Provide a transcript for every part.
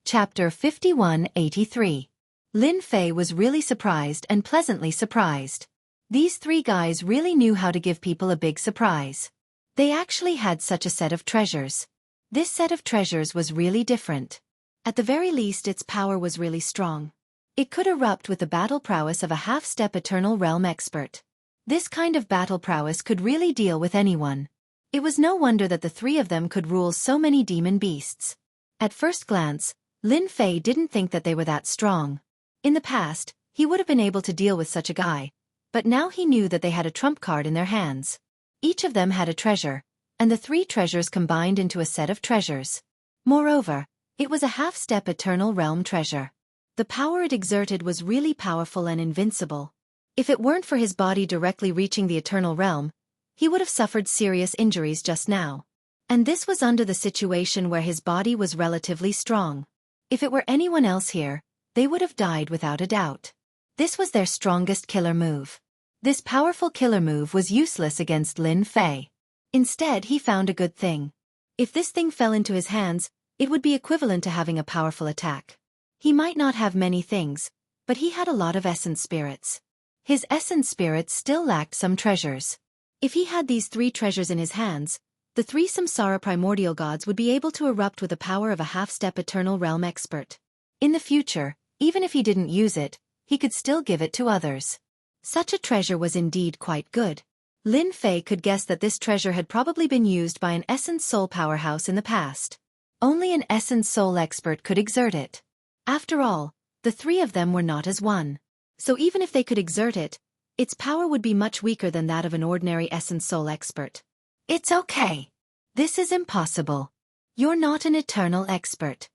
Chapter 5183. Lin Fei was really surprised and pleasantly surprised. These three guys really knew how to give people a big surprise. They actually had such a set of treasures. This set of treasures was really different. At the very least, its power was really strong. It could erupt with the battle prowess of a half-step Eternal Realm expert. This kind of battle prowess could really deal with anyone. It was no wonder that the three of them could rule so many demon beasts. At first glance, Lin Fei didn't think that they were that strong. In the past, he would have been able to deal with such a guy, but now he knew that they had a trump card in their hands. Each of them had a treasure, and the three treasures combined into a set of treasures. Moreover, it was a half-step Eternal Realm treasure. The power it exerted was really powerful and invincible. If it weren't for his body directly reaching the Eternal Realm, he would have suffered serious injuries just now. And this was under the situation where his body was relatively strong. If it were anyone else here, they would have died without a doubt. This was their strongest killer move. This powerful killer move was useless against Lin Fei. Instead, he found a good thing. If this thing fell into his hands, it would be equivalent to having a powerful attack. He might not have many things, but he had a lot of essence spirits. His essence spirits still lacked some treasures. If he had these three treasures in his hands, the three Samsara primordial gods would be able to erupt with the power of a half-step Eternal Realm expert. In the future, even if he didn't use it, he could still give it to others. Such a treasure was indeed quite good. Lin Fei could guess that this treasure had probably been used by an Essence Soul powerhouse in the past. Only an Essence Soul expert could exert it. After all, the three of them were not as one. So even if they could exert it, its power would be much weaker than that of an ordinary Essence Soul expert. It's okay. This is impossible. You're not an eternal expert.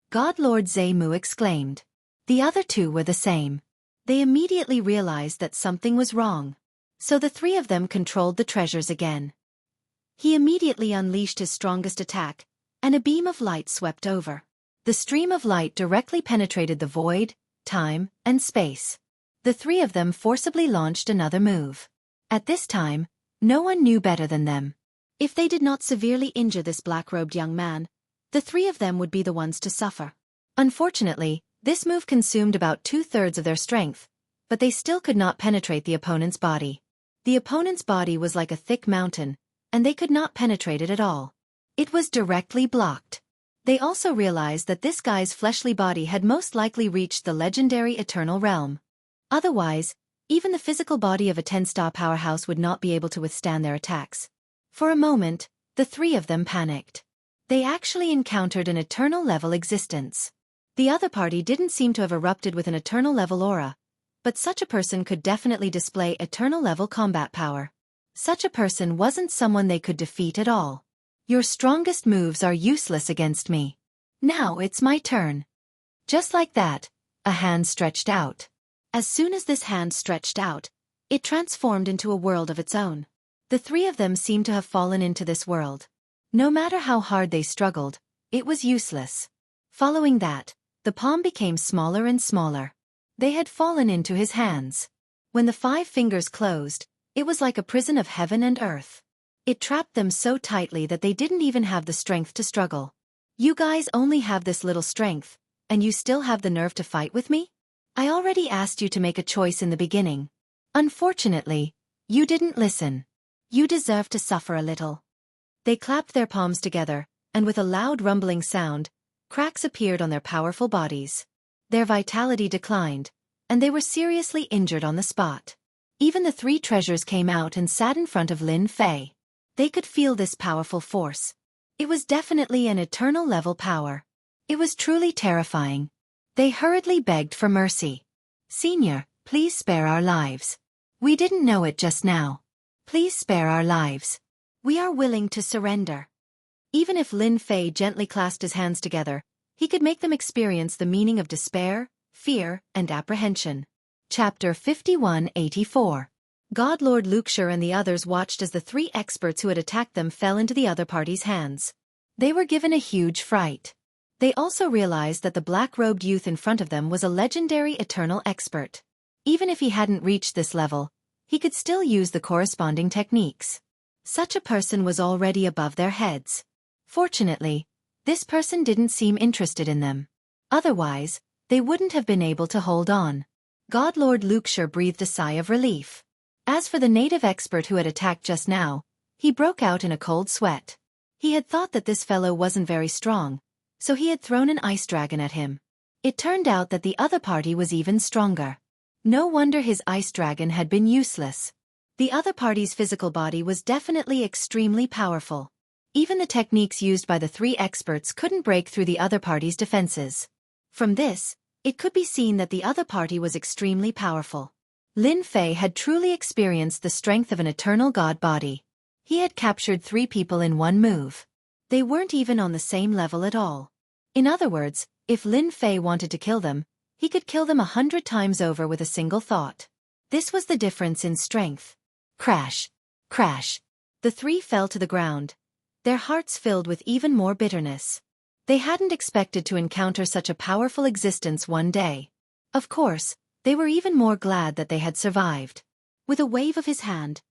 God Lord Zemu exclaimed. The other two were the same. They immediately realized that something was wrong. So the three of them controlled the treasures again. He immediately unleashed his strongest attack, and a beam of light swept over. The stream of light directly penetrated the void, time, and space. The three of them forcibly launched another move. At this time, no one knew better than them. If they did not severely injure this black-robed young man, the three of them would be the ones to suffer. Unfortunately, this move consumed about 2/3 of their strength, but they still could not penetrate the opponent's body. The opponent's body was like a thick mountain, and they could not penetrate it at all. It was directly blocked. They also realized that this guy's fleshly body had most likely reached the legendary Eternal Realm. Otherwise, even the physical body of a 10-star powerhouse would not be able to withstand their attacks. For a moment, the three of them panicked. They actually encountered an eternal-level existence. The other party didn't seem to have erupted with an eternal-level aura, but such a person could definitely display eternal-level combat power. Such a person wasn't someone they could defeat at all. Your strongest moves are useless against me. Now it's my turn. Just like that, a hand stretched out. As soon as this hand stretched out, it transformed into a world of its own. The three of them seemed to have fallen into this world. No matter how hard they struggled, it was useless. Following that, the palm became smaller and smaller. They had fallen into his hands. When the 5 fingers closed, it was like a prison of heaven and earth. It trapped them so tightly that they didn't even have the strength to struggle. You guys only have this little strength, and you still have the nerve to fight with me? I already asked you to make a choice in the beginning. Unfortunately, you didn't listen. You deserve to suffer a little. They clapped their palms together, and with a loud rumbling sound, cracks appeared on their powerful bodies. Their vitality declined, and they were seriously injured on the spot. Even the 3 treasures came out and sat in front of Lin Fei. They could feel this powerful force. It was definitely an eternal-level power. It was truly terrifying. They hurriedly begged for mercy. Senior, please spare our lives. We didn't know it just now. Please spare our lives. We are willing to surrender. Even if Lin Fei gently clasped his hands together, he could make them experience the meaning of despair, fear, and apprehension. Chapter 5184. God Lord Luxure and the others watched as the 3 experts who had attacked them fell into the other party's hands. They were given a huge fright. They also realized that the black-robed youth in front of them was a legendary eternal expert. Even if he hadn't reached this level, he could still use the corresponding techniques. Such a person was already above their heads. Fortunately, this person didn't seem interested in them. Otherwise, they wouldn't have been able to hold on. Godlord Lukeshire breathed a sigh of relief. As for the native expert who had attacked just now, he broke out in a cold sweat. He had thought that this fellow wasn't very strong, so he had thrown an ice dragon at him. It turned out that the other party was even stronger. No wonder his ice dragon had been useless. The other party's physical body was definitely extremely powerful. Even the techniques used by the three experts couldn't break through the other party's defenses. From this, it could be seen that the other party was extremely powerful. Lin Fei had truly experienced the strength of an eternal god body. He had captured 3 people in one move. They weren't even on the same level at all. In other words, if Lin Fei wanted to kill them, he could kill them 100 times over with a single thought. This was the difference in strength. Crash! Crash! The 3 fell to the ground, their hearts filled with even more bitterness. They hadn't expected to encounter such a powerful existence one day. Of course, they were even more glad that they had survived. With a wave of his hand,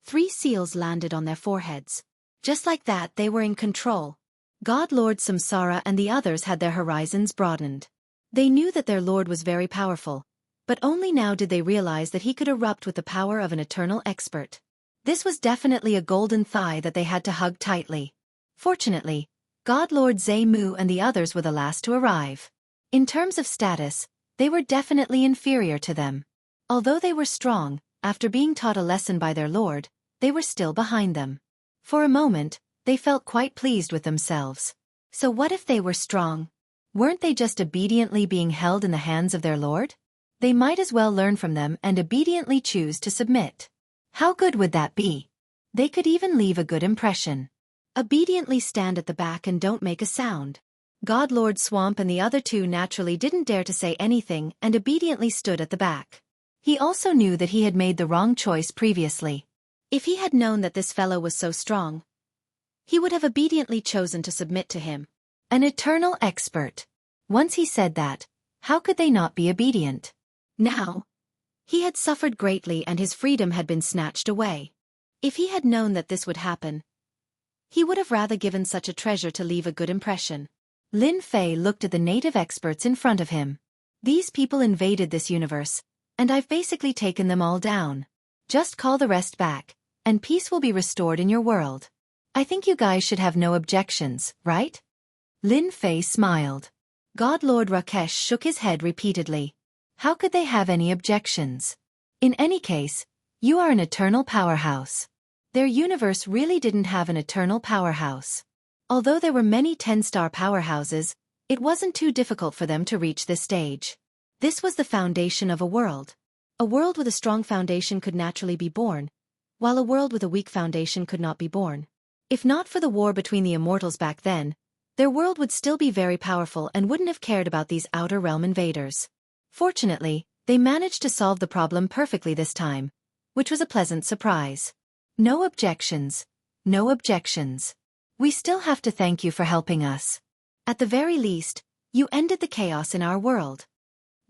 3 seals landed on their foreheads. Just like that, they were in control. God Lord Samsara and the others had their horizons broadened. They knew that their lord was very powerful, but only now did they realize that he could erupt with the power of an eternal expert. This was definitely a golden thigh that they had to hug tightly. Fortunately, God Lord Zhe Mu and the others were the last to arrive. In terms of status, they were definitely inferior to them. Although they were strong, after being taught a lesson by their lord, they were still behind them. For a moment, they felt quite pleased with themselves. So what if they were strong? Weren't they just obediently being held in the hands of their lord? They might as well learn from them and obediently choose to submit. How good would that be? They could even leave a good impression. Obediently stand at the back and don't make a sound. God Lord Swamp and the other 2 naturally didn't dare to say anything and obediently stood at the back. He also knew that he had made the wrong choice previously. If he had known that this fellow was so strong, he would have obediently chosen to submit to him. An eternal expert. Once he said that, how could they not be obedient? Now, he had suffered greatly and his freedom had been snatched away. If he had known that this would happen, he would have rather given such a treasure to leave a good impression. Lin Fei looked at the native experts in front of him. These people invaded this universe, and I've basically taken them all down. Just call the rest back, and peace will be restored in your world. I think you guys should have no objections, right? Lin Fei smiled. God Lord Rakesh shook his head repeatedly. How could they have any objections? In any case, you are an eternal powerhouse. Their universe really didn't have an eternal powerhouse. Although there were many 10-star powerhouses, it wasn't too difficult for them to reach this stage. This was the foundation of a world. A world with a strong foundation could naturally be born, while a world with a weak foundation could not be born. If not for the war between the immortals back then, their world would still be very powerful and wouldn't have cared about these outer realm invaders. Fortunately, they managed to solve the problem perfectly this time, which was a pleasant surprise. No objections. No objections. We still have to thank you for helping us. At the very least, you ended the chaos in our world.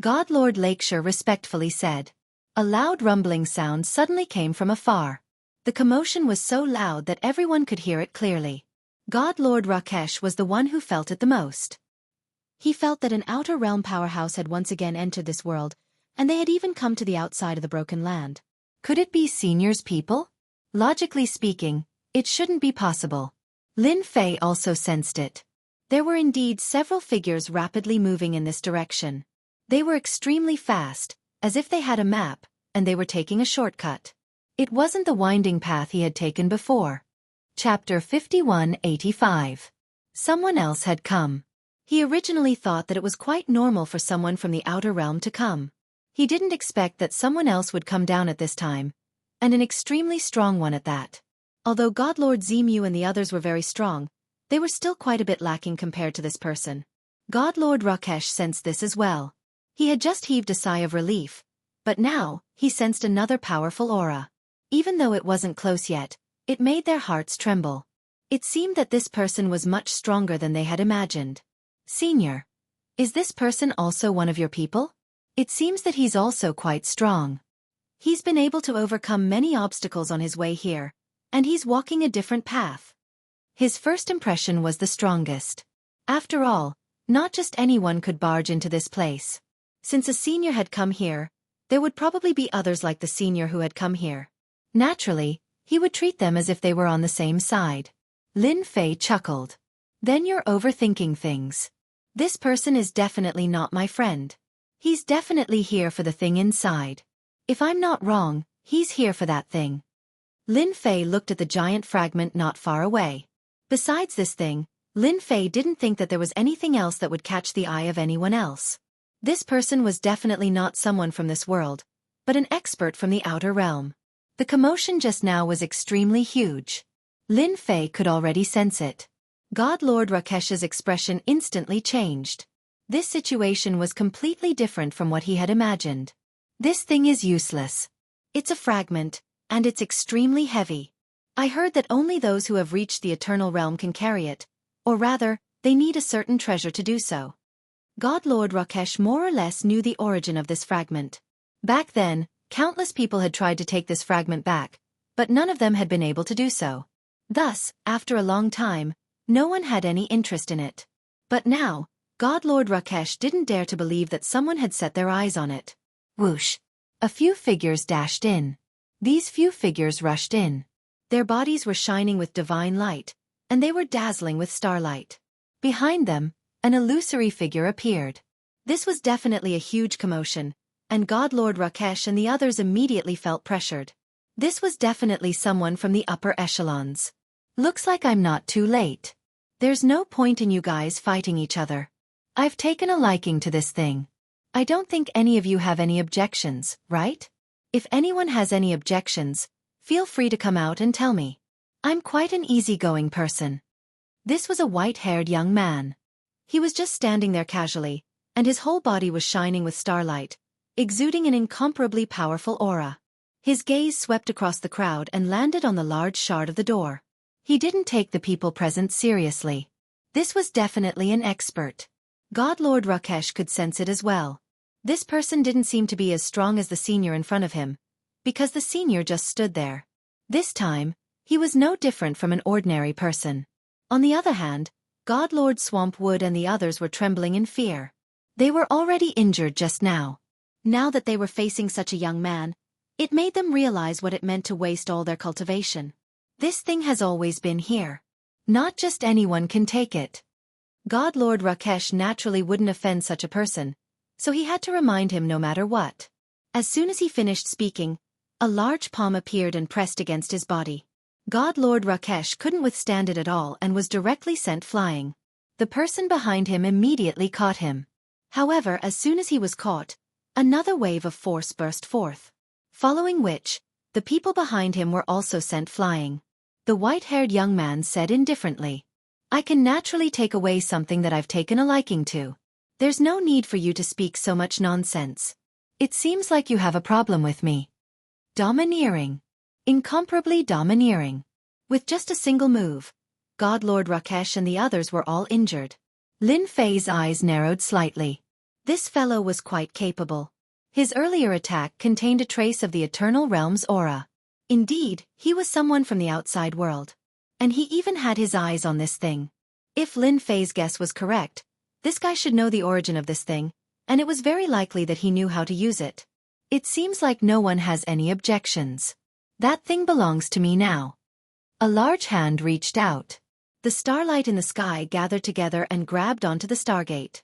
God Lord Lakeshire respectfully said. A loud rumbling sound suddenly came from afar. The commotion was so loud that everyone could hear it clearly. God Lord Rakesh was the one who felt it the most. He felt that an outer realm powerhouse had once again entered this world, and they had even come to the outside of the broken land. Could it be Senior's people? Logically speaking, it shouldn't be possible. Lin Fei also sensed it. There were indeed several figures rapidly moving in this direction. They were extremely fast, as if they had a map, and they were taking a shortcut. It wasn't the winding path he had taken before. Chapter 5185. Someone else had come. He originally thought that it was quite normal for someone from the outer realm to come. He didn't expect that someone else would come down at this time, and an extremely strong one at that. Although Godlord Zemu and the others were very strong, they were still quite a bit lacking compared to this person. Godlord Rakesh sensed this as well. He had just heaved a sigh of relief, but now, he sensed another powerful aura. Even though it wasn't close yet, it made their hearts tremble. It seemed that this person was much stronger than they had imagined. Senior, is this person also one of your people? It seems that he's also quite strong. He's been able to overcome many obstacles on his way here, and he's walking a different path. His first impression was the strongest. After all, Not just anyone could barge into this place. Since a senior had come here, there would probably be others like the senior who had come here. Naturally, he would treat them as if they were on the same side. Lin Fei chuckled. Then you're overthinking things. This person is definitely not my friend. He's definitely here for the thing inside. If I'm not wrong, he's here for that thing. Lin Fei looked at the giant fragment not far away. Besides this thing, Lin Fei didn't think that there was anything else that would catch the eye of anyone else. This person was definitely not someone from this world, but an expert from the outer realm. The commotion just now was extremely huge. Lin Fei could already sense it. God Lord Rakesh's expression instantly changed. This situation was completely different from what he had imagined. This thing is useless. It's a fragment, and it's extremely heavy. I heard that only those who have reached the eternal realm can carry it, or rather, they need a certain treasure to do so. God Lord Rakesh more or less knew the origin of this fragment. Back then, countless people had tried to take this fragment back, but none of them had been able to do so. Thus, after a long time, no one had any interest in it. But now, God Lord Rakesh didn't dare to believe that someone had set their eyes on it. Whoosh! A few figures dashed in. These few figures rushed in. Their bodies were shining with divine light, and they were dazzling with starlight. Behind them, an illusory figure appeared. This was definitely a huge commotion, and God Lord Rakesh and the others immediately felt pressured. This was definitely someone from the upper echelons. Looks like I'm not too late. There's no point in you guys fighting each other. I've taken a liking to this thing. I don't think any of you have any objections, right? If anyone has any objections, feel free to come out and tell me. I'm quite an easygoing person. This was a white-haired young man. He was just standing there casually, and his whole body was shining with starlight, exuding an incomparably powerful aura. His gaze swept across the crowd and landed on the large shard of the door. He didn't take the people present seriously. This was definitely an expert. God Lord Rakesh could sense it as well. This person didn't seem to be as strong as the senior in front of him, because the senior just stood there. This time, he was no different from an ordinary person. On the other hand, God Lord Swampwood and the others were trembling in fear. They were already injured just now. Now that they were facing such a young man, it made them realize what it meant to waste all their cultivation. This thing has always been here. Not just anyone can take it. God Lord Rakesh naturally wouldn't offend such a person, so he had to remind him no matter what. As soon as he finished speaking, a large palm appeared and pressed against his body. God Lord Rakesh couldn't withstand it at all and was directly sent flying. The person behind him immediately caught him. However, as soon as he was caught, another wave of force burst forth. Following which, the people behind him were also sent flying. The white-haired young man said indifferently, "I can naturally take away something that I've taken a liking to. There's no need for you to speak so much nonsense. It seems like you have a problem with me." Domineering. Incomparably domineering. With just a single move, God Lord Rakesh and the others were all injured. Lin Fei's eyes narrowed slightly. This fellow was quite capable. His earlier attack contained a trace of the Eternal Realm's aura. Indeed, he was someone from the outside world. And he even had his eyes on this thing. If Lin Fei's guess was correct, this guy should know the origin of this thing, and it was very likely that he knew how to use it. It seems like no one has any objections. That thing belongs to me now. A large hand reached out. The starlight in the sky gathered together and grabbed onto the Stargate.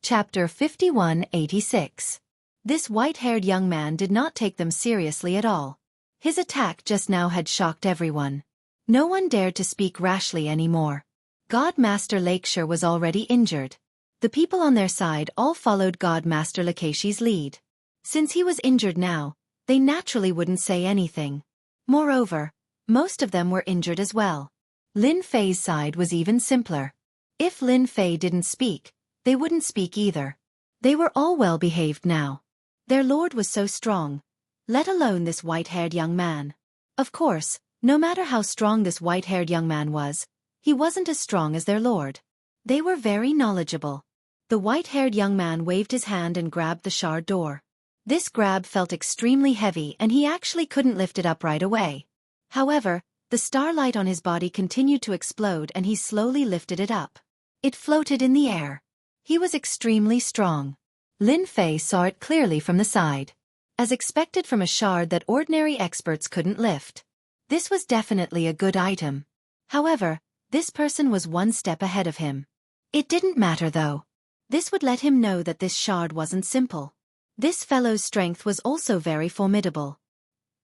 Chapter 5186. This white-haired young man did not take them seriously at all. His attack just now had shocked everyone. No one dared to speak rashly anymore. God Master Lakeshire was already injured. The people on their side all followed God Master Lakeshi's lead. Since he was injured now, they naturally wouldn't say anything. Moreover, most of them were injured as well. Lin Fei's side was even simpler. If Lin Fei didn't speak, they wouldn't speak either. They were all well-behaved now. Their lord was so strong, let alone this white-haired young man. Of course, no matter how strong this white-haired young man was, he wasn't as strong as their lord. They were very knowledgeable. The white-haired young man waved his hand and grabbed the shard door. This grab felt extremely heavy and he actually couldn't lift it up right away. However, the starlight on his body continued to explode and he slowly lifted it up. It floated in the air. He was extremely strong. Lin Fei saw it clearly from the side. As expected from a shard that ordinary experts couldn't lift. This was definitely a good item. However, this person was one step ahead of him. It didn't matter though. This would let him know that this shard wasn't simple. This fellow's strength was also very formidable.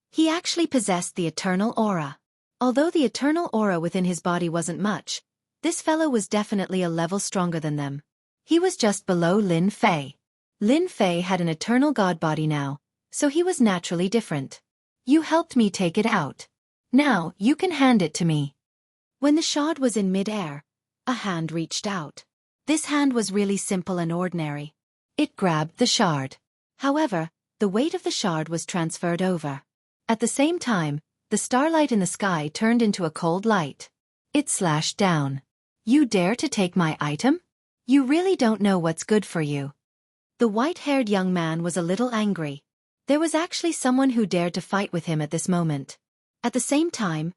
He actually possessed the eternal aura. Although the eternal aura within his body wasn't much, this fellow was definitely a level stronger than them. He was just below Lin Fei. Lin Fei had an eternal god body now, so he was naturally different. You helped me take it out. Now, you can hand it to me. When the shard was in mid-air, a hand reached out. This hand was really simple and ordinary. It grabbed the shard. However, the weight of the shard was transferred over. At the same time, the starlight in the sky turned into a cold light. It slashed down. You dare to take my item? You really don't know what's good for you. The white-haired young man was a little angry. There was actually someone who dared to fight with him at this moment. At the same time,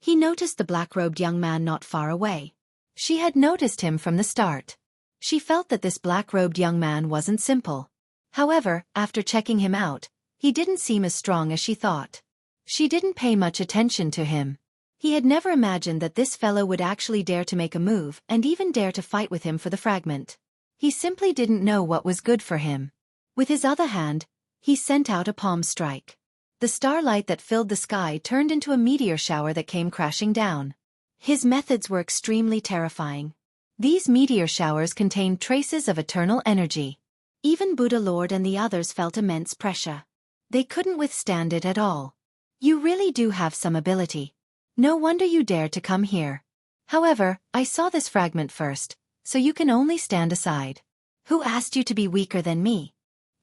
he noticed the black-robed young man not far away. She had noticed him from the start. She felt that this black-robed young man wasn't simple. However, after checking him out, he didn't seem as strong as she thought. She didn't pay much attention to him. He had never imagined that this fellow would actually dare to make a move and even dare to fight with him for the fragment. He simply didn't know what was good for him. With his other hand, he sent out a palm strike. The starlight that filled the sky turned into a meteor shower that came crashing down. His methods were extremely terrifying. These meteor showers contained traces of eternal energy. Even Buddha Lord and the others felt immense pressure. They couldn't withstand it at all. You really do have some ability. No wonder you dared to come here. However, I saw this fragment first, so you can only stand aside. Who asked you to be weaker than me?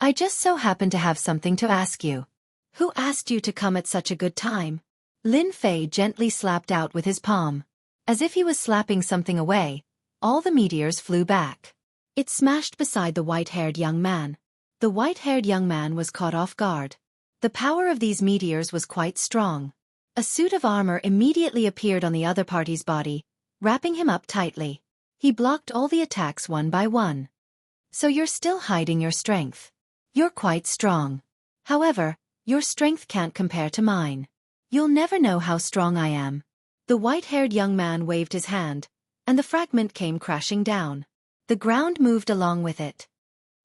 I just so happen to have something to ask you. Who asked you to come at such a good time? Lin Fei gently slapped out with his palm. As if he was slapping something away, all the meteors flew back. It smashed beside the white-haired young man. The white-haired young man was caught off guard. The power of these meteors was quite strong. A suit of armor immediately appeared on the other party's body, wrapping him up tightly. He blocked all the attacks one by one. So you're still hiding your strength. You're quite strong. However, your strength can't compare to mine. You'll never know how strong I am. The white-haired young man waved his hand, and the fragment came crashing down. The ground moved along with it.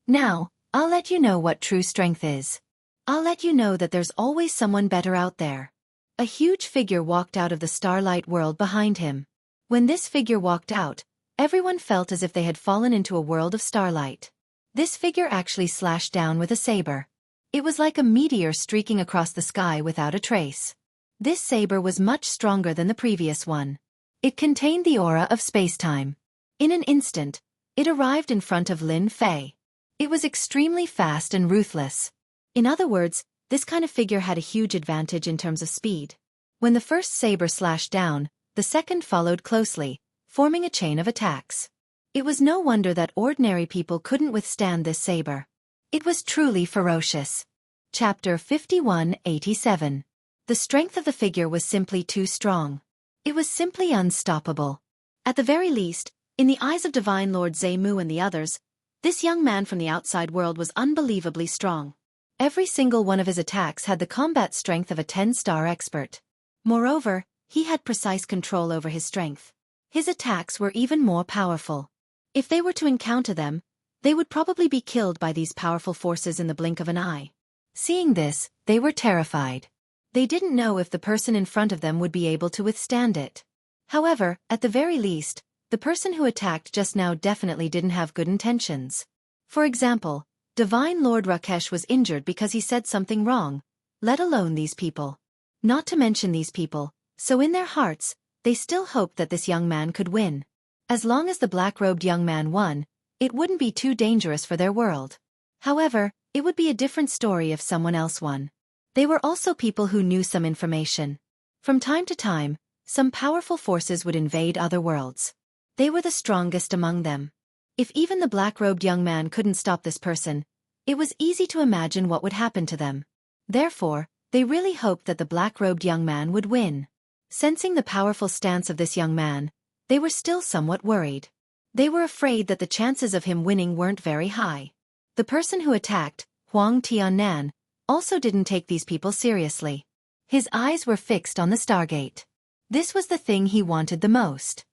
Now, I'll let you know what true strength is. I'll let you know that there's always someone better out there. A huge figure walked out of the starlight world behind him. When this figure walked out, everyone felt as if they had fallen into a world of starlight. This figure actually slashed down with a saber. It was like a meteor streaking across the sky without a trace. This saber was much stronger than the previous one. It contained the aura of space-time. In an instant, it arrived in front of Lin Fei. It was extremely fast and ruthless. In other words, this kind of figure had a huge advantage in terms of speed. When the first saber slashed down, the second followed closely, forming a chain of attacks. It was no wonder that ordinary people couldn't withstand this saber. It was truly ferocious. Chapter 5187. The strength of the figure was simply too strong. It was simply unstoppable. At the very least, in the eyes of Divine Lord Zemu and the others, this young man from the outside world was unbelievably strong. Every single one of his attacks had the combat strength of a 10-star expert. Moreover, he had precise control over his strength. His attacks were even more powerful. If they were to encounter them, they would probably be killed by these powerful forces in the blink of an eye. Seeing this, they were terrified. They didn't know if the person in front of them would be able to withstand it. However, at the very least, the person who attacked just now definitely didn't have good intentions. For example, Divine Lord Rakesh was injured because he said something wrong, let alone these people. Not to mention these people, so in their hearts, they still hoped that this young man could win. As long as the black-robed young man won, it wouldn't be too dangerous for their world. However, it would be a different story if someone else won. They were also people who knew some information. From time to time, some powerful forces would invade other worlds. They were the strongest among them. If even the black-robed young man couldn't stop this person, it was easy to imagine what would happen to them. Therefore, they really hoped that the black-robed young man would win. Sensing the powerful stance of this young man, they were still somewhat worried. They were afraid that the chances of him winning weren't very high. The person who attacked, Huang Tiannan, also didn't take these people seriously. His eyes were fixed on the Stargate. This was the thing he wanted the most.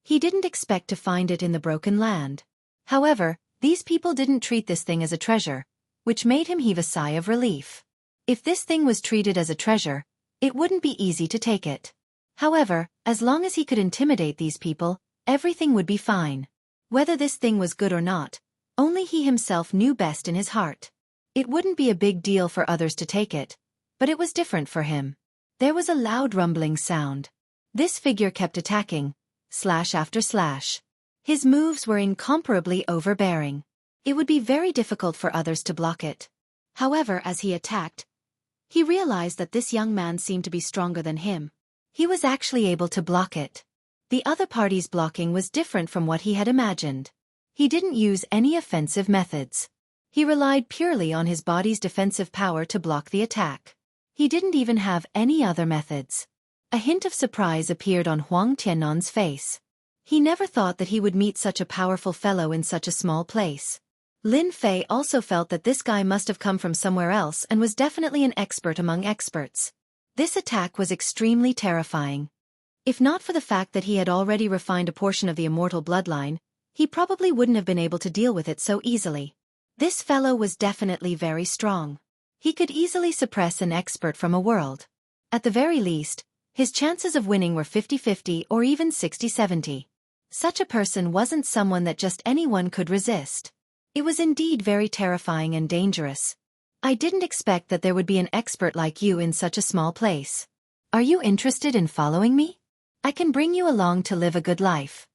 He didn't expect to find it in the Broken Land. However, these people didn't treat this thing as a treasure, which made him heave a sigh of relief. If this thing was treated as a treasure, it wouldn't be easy to take it. However, as long as he could intimidate these people, everything would be fine. Whether this thing was good or not, only he himself knew best in his heart. It wouldn't be a big deal for others to take it, but it was different for him. There was a loud rumbling sound. This figure kept attacking, slash after slash. His moves were incomparably overbearing. It would be very difficult for others to block it. However, as he attacked, he realized that this young man seemed to be stronger than him. He was actually able to block it. The other party's blocking was different from what he had imagined. He didn't use any offensive methods. He relied purely on his body's defensive power to block the attack. He didn't even have any other methods. A hint of surprise appeared on Huang Tiannan's face. He never thought that he would meet such a powerful fellow in such a small place. Lin Fei also felt that this guy must have come from somewhere else and was definitely an expert among experts. This attack was extremely terrifying. If not for the fact that he had already refined a portion of the immortal bloodline, he probably wouldn't have been able to deal with it so easily. This fellow was definitely very strong. He could easily suppress an expert from a world. At the very least, his chances of winning were 50-50 or even 60-70. Such a person wasn't someone that just anyone could resist. It was indeed very terrifying and dangerous. I didn't expect that there would be an expert like you in such a small place. Are you interested in following me? I can bring you along to live a good life.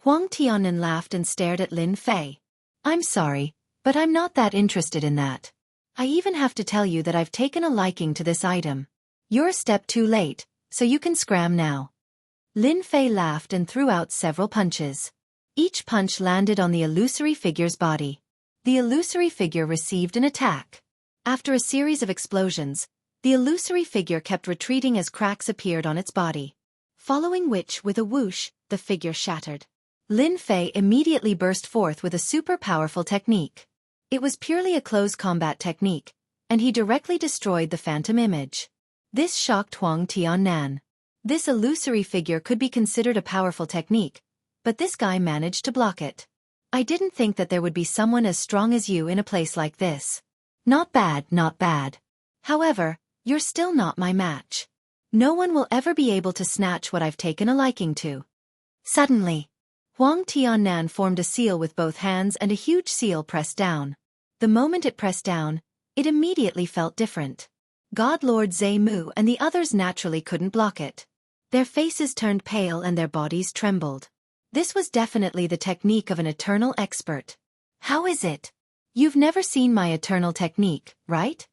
Huang Tiannan laughed and stared at Lin Fei. I'm sorry, but I'm not that interested in that. I even have to tell you that I've taken a liking to this item. You're a step too late, so you can scram now. Lin Fei laughed and threw out several punches. Each punch landed on the illusory figure's body. The illusory figure received an attack. After a series of explosions, the illusory figure kept retreating as cracks appeared on its body. Following which, with a whoosh, the figure shattered. Lin Fei immediately burst forth with a super powerful technique. It was purely a close combat technique, and he directly destroyed the phantom image. This shocked Huang Tiannan. This illusory figure could be considered a powerful technique, but this guy managed to block it. I didn't think that there would be someone as strong as you in a place like this. Not bad, not bad. However, you're still not my match. No one will ever be able to snatch what I've taken a liking to. Suddenly, Huang Tiannan formed a seal with both hands and a huge seal pressed down. The moment it pressed down, it immediately felt different. God Lord Zhe Mu and the others naturally couldn't block it. Their faces turned pale and their bodies trembled. This was definitely the technique of an eternal expert. How is it? You've never seen my eternal technique, right?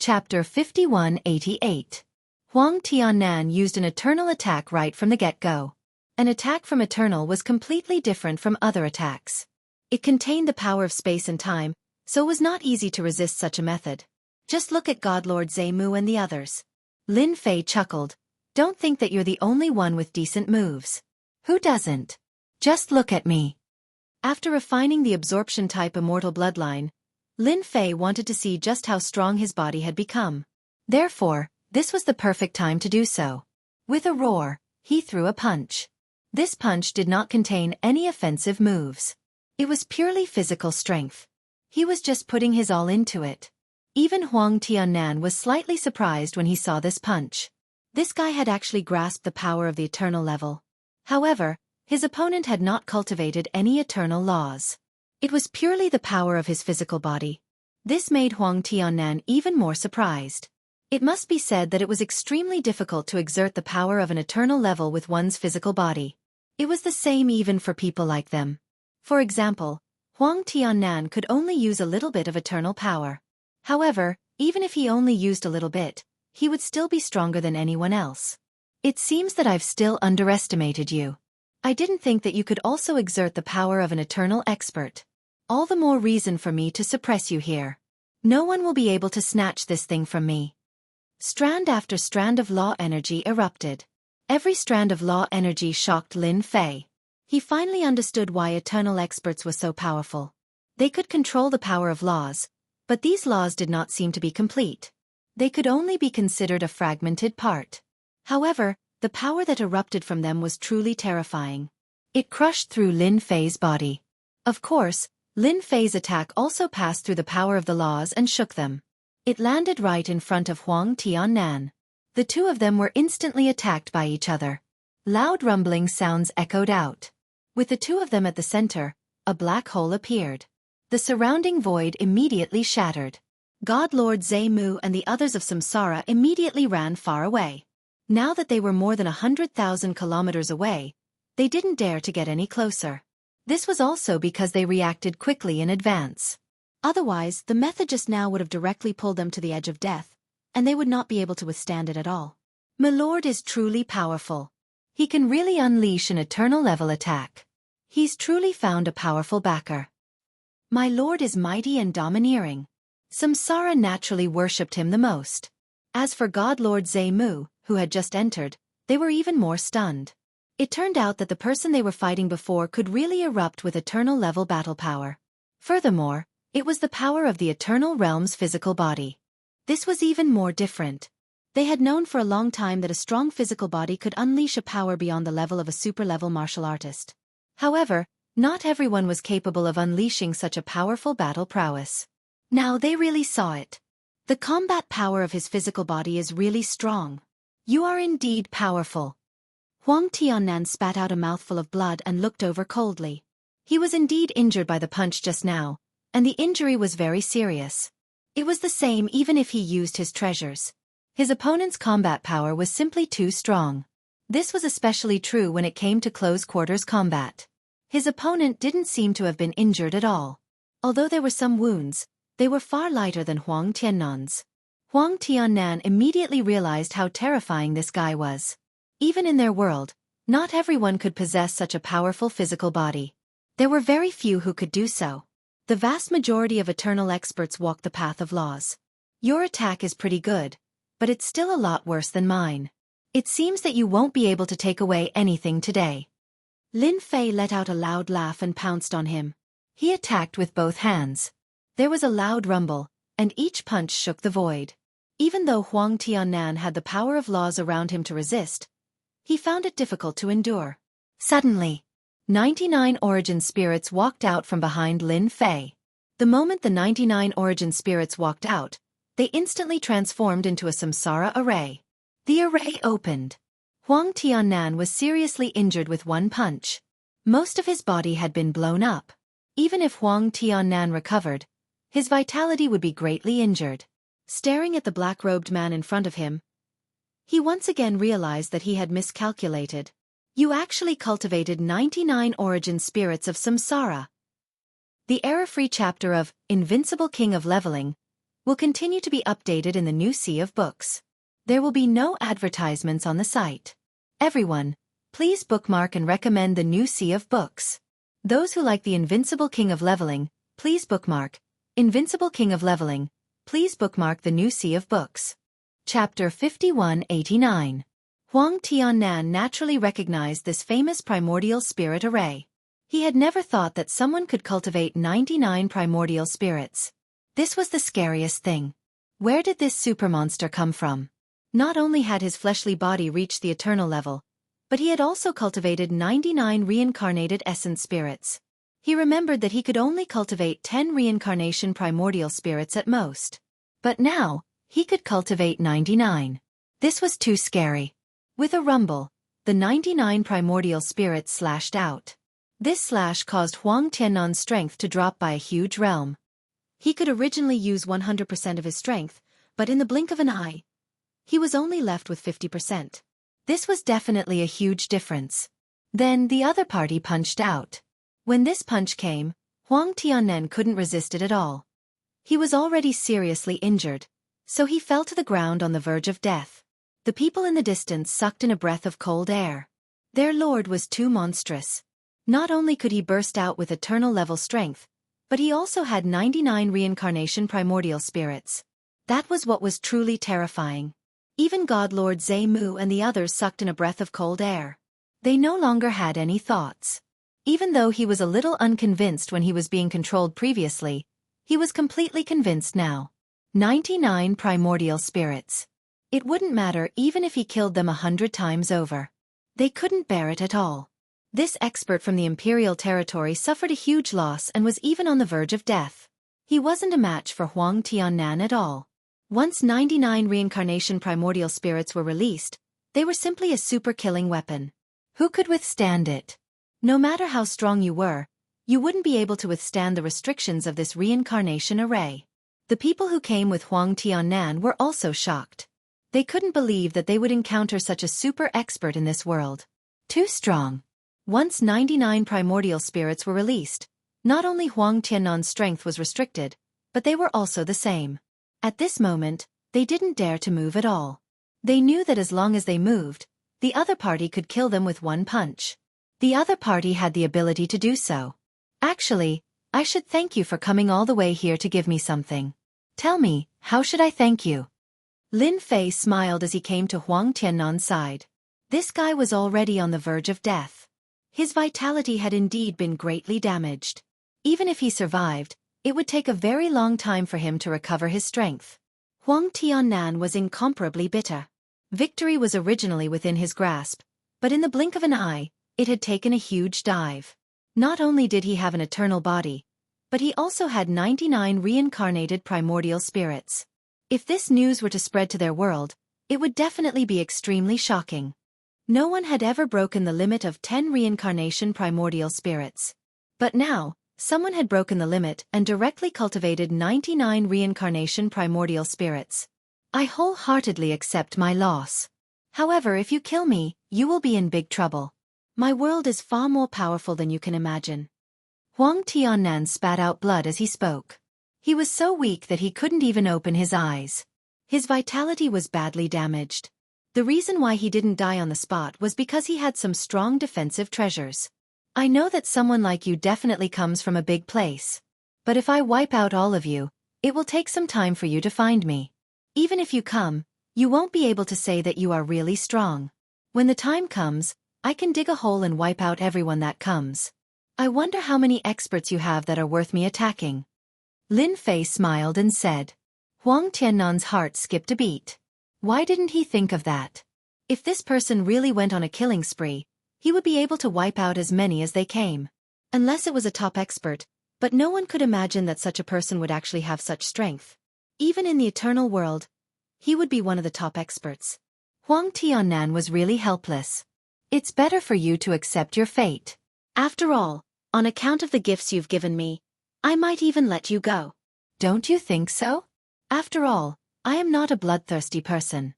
Chapter 5188. Huang Tiannan used an eternal attack right from the get-go. An attack from Eternal was completely different from other attacks. It contained the power of space and time, so it was not easy to resist such a method. Just look at God Lord Zhe Mu and the others. Lin Fei chuckled. Don't think that you're the only one with decent moves. Who doesn't? Just look at me. After refining the absorption-type immortal bloodline, Lin Fei wanted to see just how strong his body had become. Therefore, this was the perfect time to do so. With a roar, he threw a punch. This punch did not contain any offensive moves. It was purely physical strength. He was just putting his all into it. Even Huang Tiannan was slightly surprised when he saw this punch. This guy had actually grasped the power of the eternal level. However, his opponent had not cultivated any eternal laws. It was purely the power of his physical body. This made Huang Tiannan even more surprised. It must be said that it was extremely difficult to exert the power of an eternal level with one's physical body. It was the same even for people like them. For example, Huang Tiannan could only use a little bit of eternal power. However, even if he only used a little bit, he would still be stronger than anyone else. It seems that I've still underestimated you. I didn't think that you could also exert the power of an eternal expert. All the more reason for me to suppress you here. No one will be able to snatch this thing from me. Strand after strand of law energy erupted. Every strand of law energy shocked Lin Fei. He finally understood why eternal experts were so powerful. They could control the power of laws, but these laws did not seem to be complete. They could only be considered a fragmented part. However, the power that erupted from them was truly terrifying. It crushed through Lin Fei's body. Of course, Lin Fei's attack also passed through the power of the laws and shook them. It landed right in front of Huang Tiannan. The two of them were instantly attacked by each other. Loud rumbling sounds echoed out. With the two of them at the center, a black hole appeared. The surrounding void immediately shattered. God Lord Zhe Mu and the others of Samsara immediately ran far away. Now that they were more than 100,000 kilometers away, they didn't dare to get any closer. This was also because they reacted quickly in advance. Otherwise, the method just now would have directly pulled them to the edge of death, and they would not be able to withstand it at all. My lord is truly powerful. He can really unleash an eternal level attack. He's truly found a powerful backer. My lord is mighty and domineering. Samsara naturally worshipped him the most. As for God Lord Zhe Mu, who had just entered, they were even more stunned. It turned out that the person they were fighting before could really erupt with eternal level battle power. Furthermore, it was the power of the eternal realm's physical body. This was even more different. They had known for a long time that a strong physical body could unleash a power beyond the level of a super-level martial artist. However, not everyone was capable of unleashing such a powerful battle prowess. Now they really saw it. The combat power of his physical body is really strong. You are indeed powerful. Huang Tiannan spat out a mouthful of blood and looked over coldly. He was indeed injured by the punch just now, and the injury was very serious. It was the same even if he used his treasures. His opponent's combat power was simply too strong. This was especially true when it came to close-quarters combat. His opponent didn't seem to have been injured at all. Although there were some wounds, they were far lighter than Huang Tiannan's. Huang Tiannan immediately realized how terrifying this guy was. Even in their world, not everyone could possess such a powerful physical body. There were very few who could do so. The vast majority of eternal experts walk the path of laws. Your attack is pretty good, but it's still a lot worse than mine. It seems that you won't be able to take away anything today. Lin Fei let out a loud laugh and pounced on him. He attacked with both hands. There was a loud rumble, and each punch shook the void. Even though Huang Tiannan had the power of laws around him to resist, he found it difficult to endure. Suddenly, 99 origin spirits walked out from behind Lin Fei. The moment the 99 origin spirits walked out, they instantly transformed into a samsara array. The array opened. Huang Tiannan was seriously injured with one punch. Most of his body had been blown up. Even if Huang Tiannan recovered, his vitality would be greatly injured. Staring at the black-robed man in front of him, he once again realized that he had miscalculated. You actually cultivated 99 origin spirits of samsara. The error-free chapter of Invincible King of Leveling will continue to be updated in the new Sea of Books. There will be no advertisements on the site. Everyone, please bookmark and recommend the new Sea of Books. Those who like the Invincible King of Leveling, please bookmark Invincible King of Leveling. Please bookmark the new Sea of Books. Chapter 5189. Huang Tiannan naturally recognized this famous primordial spirit array. He had never thought that someone could cultivate 99 primordial spirits. This was the scariest thing. Where did this supermonster come from? Not only had his fleshly body reached the eternal level, but he had also cultivated 99 reincarnated essence spirits. He remembered that he could only cultivate 10 reincarnation primordial spirits at most. But now, he could cultivate 99. This was too scary. With a rumble, the 99 primordial spirits slashed out. This slash caused Huang Tiannan's strength to drop by a huge realm. He could originally use 100% of his strength, but in the blink of an eye, he was only left with 50%. This was definitely a huge difference. Then the other party punched out. When this punch came, Huang Tiannan couldn't resist it at all. He was already seriously injured, so he fell to the ground on the verge of death. The people in the distance sucked in a breath of cold air. Their lord was too monstrous. Not only could he burst out with eternal level strength, but he also had 99 reincarnation primordial spirits. That was what was truly terrifying. Even God Lord Zhe Mu and the others sucked in a breath of cold air. They no longer had any thoughts. Even though he was a little unconvinced when he was being controlled previously, he was completely convinced now. 99 primordial spirits. It wouldn't matter even if he killed them 100 times over. They couldn't bear it at all. This expert from the Imperial territory suffered a huge loss and was even on the verge of death. He wasn't a match for Huang Tiannan at all. Once 99 reincarnation primordial spirits were released, they were simply a super killing weapon. Who could withstand it? No matter how strong you were, you wouldn't be able to withstand the restrictions of this reincarnation array. The people who came with Huang Tiannan were also shocked. They couldn't believe that they would encounter such a super expert in this world. Too strong. Once 99 primordial spirits were released, not only Huang Tiannan's strength was restricted, but they were also the same. At this moment, they didn't dare to move at all. They knew that as long as they moved, the other party could kill them with one punch. The other party had the ability to do so. Actually, I should thank you for coming all the way here to give me something. Tell me, how should I thank you? Lin Fei smiled as he came to Huang Tiannan's side. This guy was already on the verge of death. His vitality had indeed been greatly damaged. Even if he survived, it would take a very long time for him to recover his strength. Huang Tiannan was incomparably bitter. Victory was originally within his grasp, but in the blink of an eye, it had taken a huge dive. Not only did he have an eternal body, but he also had 99 reincarnated primordial spirits. If this news were to spread to their world, it would definitely be extremely shocking. No one had ever broken the limit of 10 reincarnation primordial spirits. But now, someone had broken the limit and directly cultivated 99 reincarnation primordial spirits. I wholeheartedly accept my loss. However, if you kill me, you will be in big trouble. My world is far more powerful than you can imagine. Huang Tiannan spat out blood as he spoke. He was so weak that he couldn't even open his eyes. His vitality was badly damaged. The reason why he didn't die on the spot was because he had some strong defensive treasures. I know that someone like you definitely comes from a big place. But if I wipe out all of you, it will take some time for you to find me. Even if you come, you won't be able to say that you are really strong. When the time comes, I can dig a hole and wipe out everyone that comes. I wonder how many experts you have that are worth me attacking. Lin Fei smiled and said. Huang Tiannan's heart skipped a beat. Why didn't he think of that? If this person really went on a killing spree, he would be able to wipe out as many as they came. Unless it was a top expert, but no one could imagine that such a person would actually have such strength. Even in the eternal world, he would be one of the top experts. Huang Tiannan was really helpless. It's better for you to accept your fate. After all, on account of the gifts you've given me, I might even let you go. Don't you think so? After all, I am not a bloodthirsty person.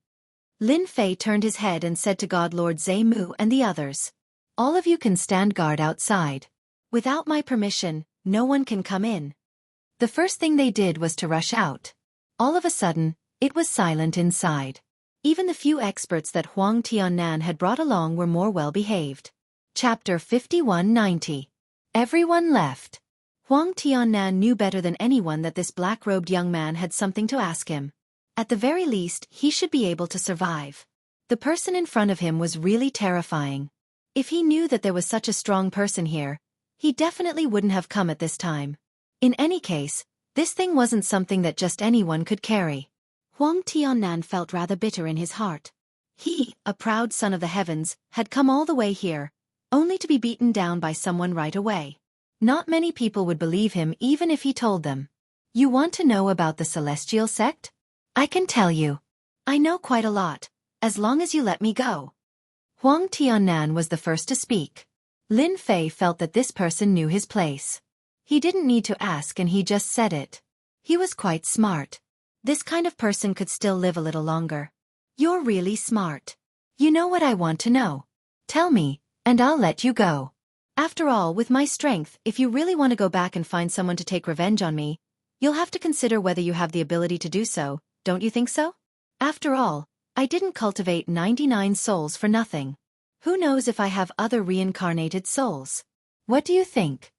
Lin Fei turned his head and said to God Lord Zhe Mu and the others. All of you can stand guard outside. Without my permission, no one can come in. The first thing they did was to rush out. All of a sudden, it was silent inside. Even the few experts that Huang Tiannan had brought along were more well-behaved. Chapter 5190. Everyone left. Huang Tiannan knew better than anyone that this black-robed young man had something to ask him. At the very least, he should be able to survive. The person in front of him was really terrifying. If he knew that there was such a strong person here, he definitely wouldn't have come at this time. In any case, this thing wasn't something that just anyone could carry. Huang Tiannan felt rather bitter in his heart. He, a proud son of the heavens, had come all the way here, only to be beaten down by someone right away. Not many people would believe him even if he told them. You want to know about the celestial sect? I can tell you. I know quite a lot, as long as you let me go. Huang Tiannan was the first to speak. Lin Fei felt that this person knew his place. He didn't need to ask and he just said it. He was quite smart. This kind of person could still live a little longer. You're really smart. You know what I want to know. Tell me, and I'll let you go. After all, with my strength, if you really want to go back and find someone to take revenge on me, you'll have to consider whether you have the ability to do so, don't you think so? After all, I didn't cultivate 99 souls for nothing. Who knows if I have other reincarnated souls? What do you think?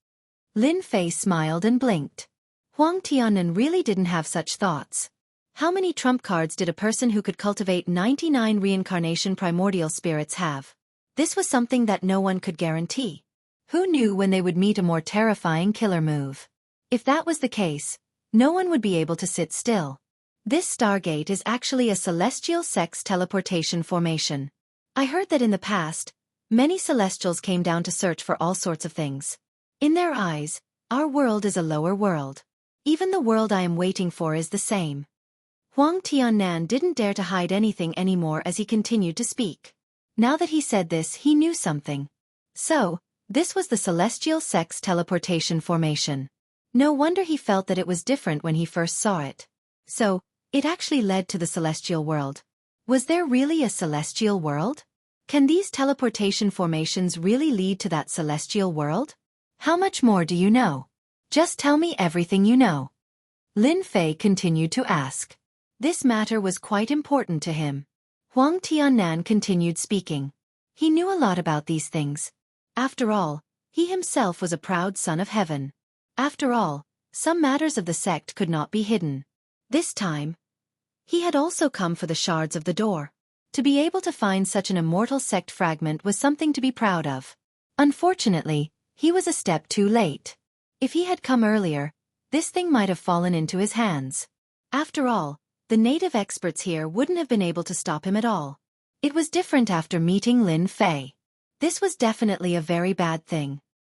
Lin Fei smiled and blinked. Huang Tiannan really didn't have such thoughts. How many trump cards did a person who could cultivate 99 reincarnation primordial spirits have? This was something that no one could guarantee. Who knew when they would meet a more terrifying killer move? If that was the case, no one would be able to sit still. This stargate is actually a celestial sex teleportation formation. I heard that in the past, many celestials came down to search for all sorts of things. In their eyes, our world is a lower world. Even the world I am waiting for is the same. Huang Tiannan didn't dare to hide anything anymore as he continued to speak. Now that he said this, he knew something. So, this was the celestial sex teleportation formation. No wonder he felt that it was different when he first saw it. So, it actually led to the celestial world. Was there really a celestial world? Can these teleportation formations really lead to that celestial world? How much more do you know? Just tell me everything you know. Lin Fei continued to ask. This matter was quite important to him. Huang Tiannan continued speaking. He knew a lot about these things. After all, he himself was a proud son of heaven. After all, some matters of the sect could not be hidden. This time, he had also come for the shards of the door. To be able to find such an immortal sect fragment was something to be proud of. Unfortunately, he was a step too late. If he had come earlier, this thing might have fallen into his hands. After all, the native experts here wouldn't have been able to stop him at all. It was different after meeting Lin Fei. This was definitely a very bad thing.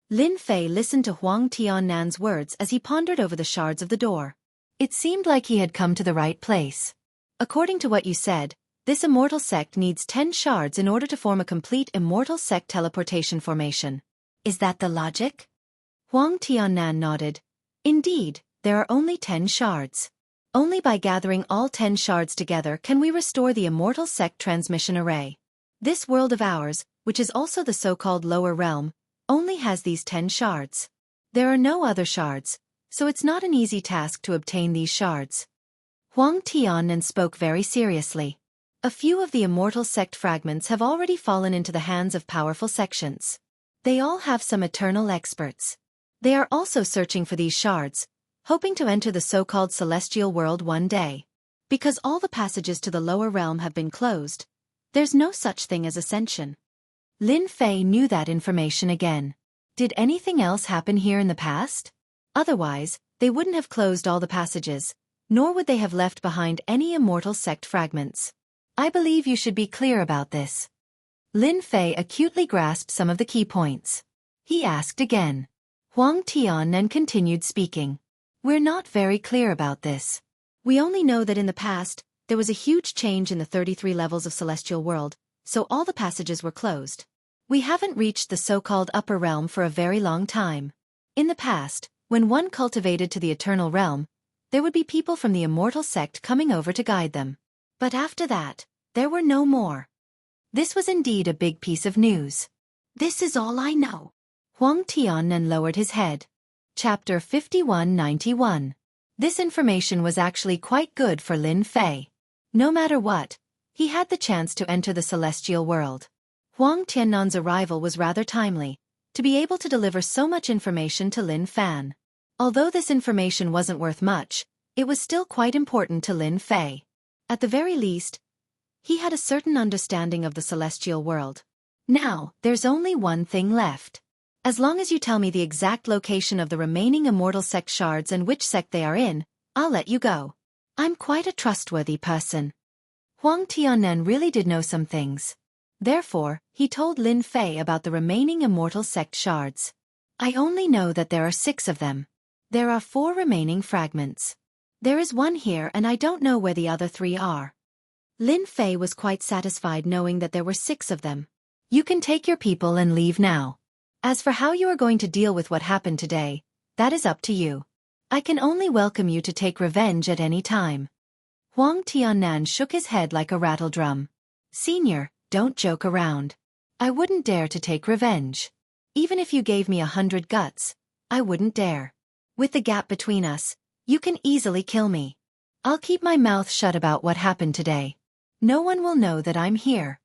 Lin Fei listened to Huang Tiannan's words as he pondered over the shards of the door. It seemed like he had come to the right place. According to what you said, this immortal sect needs 10 shards in order to form a complete immortal sect teleportation formation. Is that the logic? Huang Tiannan nodded. Indeed, there are only 10 shards. Only by gathering all 10 shards together can we restore the immortal sect transmission array. This world of ours, which is also the so-called lower realm, only has these 10 shards. There are no other shards, so it's not an easy task to obtain these shards. Huang Tiannan spoke very seriously. A few of the immortal sect fragments have already fallen into the hands of powerful sections. They all have some eternal experts. They are also searching for these shards, hoping to enter the so-called celestial world one day. Because all the passages to the lower realm have been closed, there's no such thing as ascension. Lin Fei knew that information again. Did anything else happen here in the past? Otherwise, they wouldn't have closed all the passages, nor would they have left behind any immortal sect fragments. I believe you should be clear about this. Lin Fei acutely grasped some of the key points. He asked again. Huang Tiannan continued speaking. We're not very clear about this. We only know that in the past, there was a huge change in the 33 levels of celestial world, so all the passages were closed. We haven't reached the so-called upper realm for a very long time. In the past, when one cultivated to the eternal realm, there would be people from the immortal sect coming over to guide them. But after that, there were no more. This was indeed a big piece of news. This is all I know. Huang Tiannan lowered his head. Chapter 5191. This information was actually quite good for Lin Fei. No matter what, he had the chance to enter the celestial world. Huang Tiannan's arrival was rather timely, to be able to deliver so much information to Lin Fan. Although this information wasn't worth much, it was still quite important to Lin Fei. At the very least, he had a certain understanding of the celestial world. Now, there's only one thing left. As long as you tell me the exact location of the remaining immortal sect shards and which sect they are in, I'll let you go. I'm quite a trustworthy person. Huang Tiannan really did know some things. Therefore, he told Lin Fei about the remaining immortal sect shards. I only know that there are 6 of them. There are 4 remaining fragments. There is one here and I don't know where the other 3 are. Lin Fei was quite satisfied knowing that there were 6 of them. You can take your people and leave now. As for how you are going to deal with what happened today, that is up to you. I can only welcome you to take revenge at any time. Huang Tiannan shook his head like a rattle drum. Senior, don't joke around. I wouldn't dare to take revenge. Even if you gave me 100 guts, I wouldn't dare. With the gap between us, you can easily kill me. I'll keep my mouth shut about what happened today. No one will know that I'm here.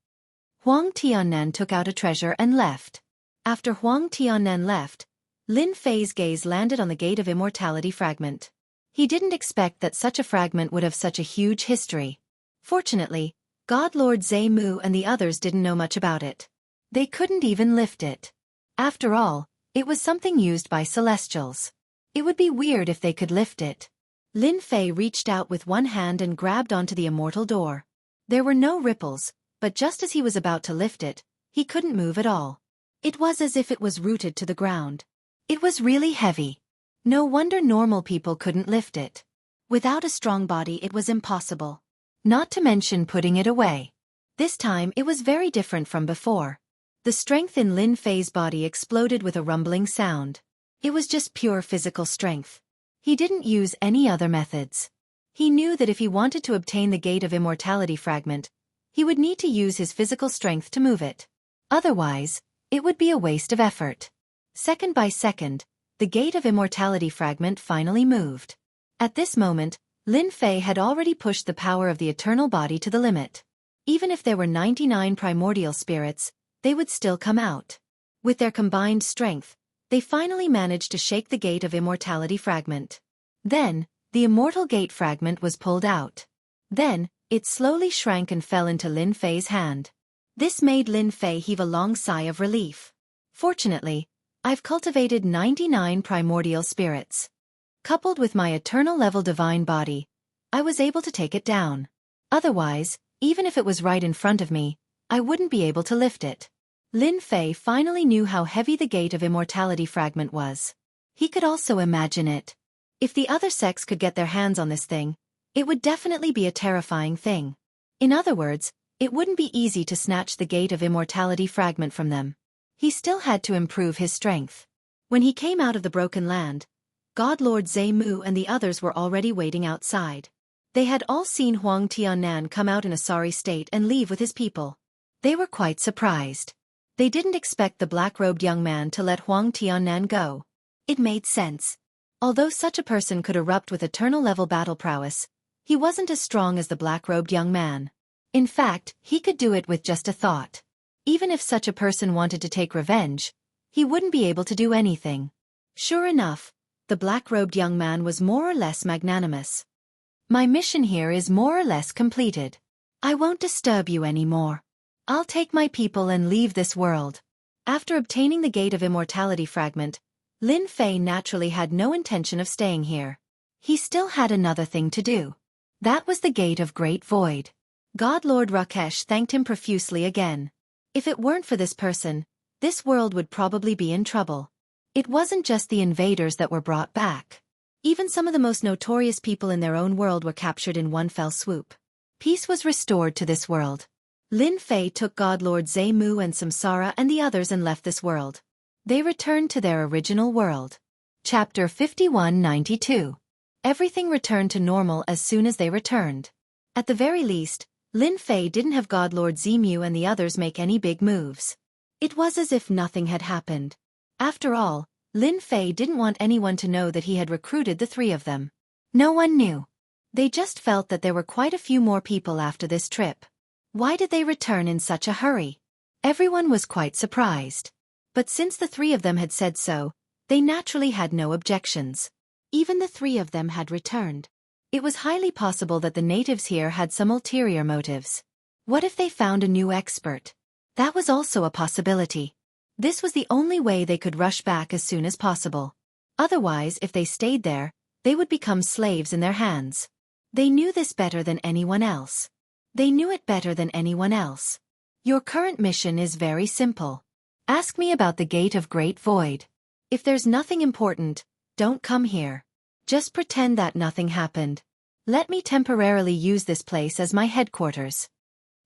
Huang Tiannan took out a treasure and left. After Huang Tiannan left, Lin Fei's gaze landed on the Gate of Immortality fragment. He didn't expect that such a fragment would have such a huge history. Fortunately, God Lord Zhe Mu and the others didn't know much about it. They couldn't even lift it. After all, It was something used by Celestials. It would be weird if they could lift it. Lin Fei reached out with one hand and grabbed onto the immortal door. There were no ripples, but just as he was about to lift it, he couldn't move at all. It was as if it was rooted to the ground. It was really heavy. No wonder normal people couldn't lift it. Without a strong body it was impossible. Not to mention putting it away. This time it was very different from before. The strength in Lin Fei's body exploded with a rumbling sound. It was just pure physical strength. He didn't use any other methods. He knew that if he wanted to obtain the Gate of Immortality fragment, he would need to use his physical strength to move it. Otherwise, it would be a waste of effort. Second by second, the Gate of Immortality fragment finally moved. At this moment, Lin Fei had already pushed the power of the eternal body to the limit. Even if there were 99 primordial spirits, they would still come out. With their combined strength, they finally managed to shake the Gate of Immortality fragment. Then, the Immortal Gate fragment was pulled out. Then, it slowly shrank and fell into Lin Fei's hand. This made Lin Fei heave a long sigh of relief. Fortunately, I've cultivated 99 primordial spirits. Coupled with my eternal level divine body, I was able to take it down. Otherwise, even if it was right in front of me, I wouldn't be able to lift it. Lin Fei finally knew how heavy the Gate of Immortality fragment was. He could also imagine it. If the other sex could get their hands on this thing, it would definitely be a terrifying thing. In other words, it wouldn't be easy to snatch the Gate of Immortality fragment from them. He still had to improve his strength. When he came out of the broken land, God Lord Zemu and the others were already waiting outside. They had all seen Huang Tiannan come out in a sorry state and leave with his people. They were quite surprised. They didn't expect the black-robed young man to let Huang Tiannan go. It made sense. Although such a person could erupt with eternal-level battle prowess, he wasn't as strong as the black-robed young man. In fact, he could do it with just a thought. Even if such a person wanted to take revenge, he wouldn't be able to do anything. Sure enough, the black-robed young man was more or less magnanimous. My mission here is more or less completed. I won't disturb you anymore. I'll take my people and leave this world. After obtaining the Gate of Immortality fragment, Lin Fei naturally had no intention of staying here. He still had another thing to do. That was the Gate of Great Void. God Lord Rakesh thanked him profusely again. If it weren't for this person, this world would probably be in trouble. It wasn't just the invaders that were brought back. Even some of the most notorious people in their own world were captured in one fell swoop. Peace was restored to this world. Lin Fei took God Lord Zemu and Samsara and the others and left this world. They returned to their original world. Chapter 5192. Everything returned to normal as soon as they returned. At the very least, Lin Fei didn't have God Lord Zemu and the others make any big moves. It was as if nothing had happened. After all, Lin Fei didn't want anyone to know that he had recruited the three of them. No one knew. They just felt that there were quite a few more people after this trip. Why did they return in such a hurry? Everyone was quite surprised. But since the three of them had said so, they naturally had no objections. Even the three of them had returned. It was highly possible that the natives here had some ulterior motives. What if they found a new expert? That was also a possibility. This was the only way they could rush back as soon as possible. Otherwise, if they stayed there, they would become slaves in their hands. They knew this better than anyone else. They knew it better than anyone else. Your current mission is very simple. Ask me about the Gate of Great Void. If there's nothing important, don't come here. Just pretend that nothing happened. Let me temporarily use this place as my headquarters.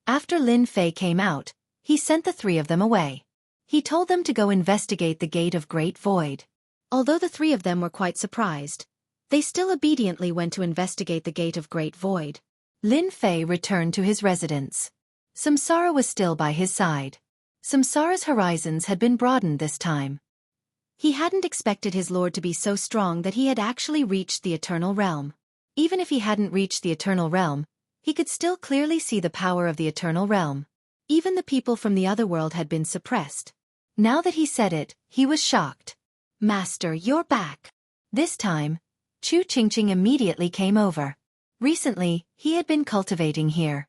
After Lin Fei came out, he sent the three of them away. He told them to go investigate the Gate of Great Void. Although the three of them were quite surprised, they still obediently went to investigate the Gate of Great Void. Lin Fei returned to his residence. Samsara was still by his side. Samsara's horizons had been broadened this time. He hadn't expected his lord to be so strong that he had actually reached the Eternal Realm. Even if he hadn't reached the Eternal Realm, he could still clearly see the power of the Eternal Realm. Even the people from the other world had been suppressed. Now that he said it, he was shocked. Master, you're back. This time, Chu Qingqing immediately came over. Recently, he had been cultivating here.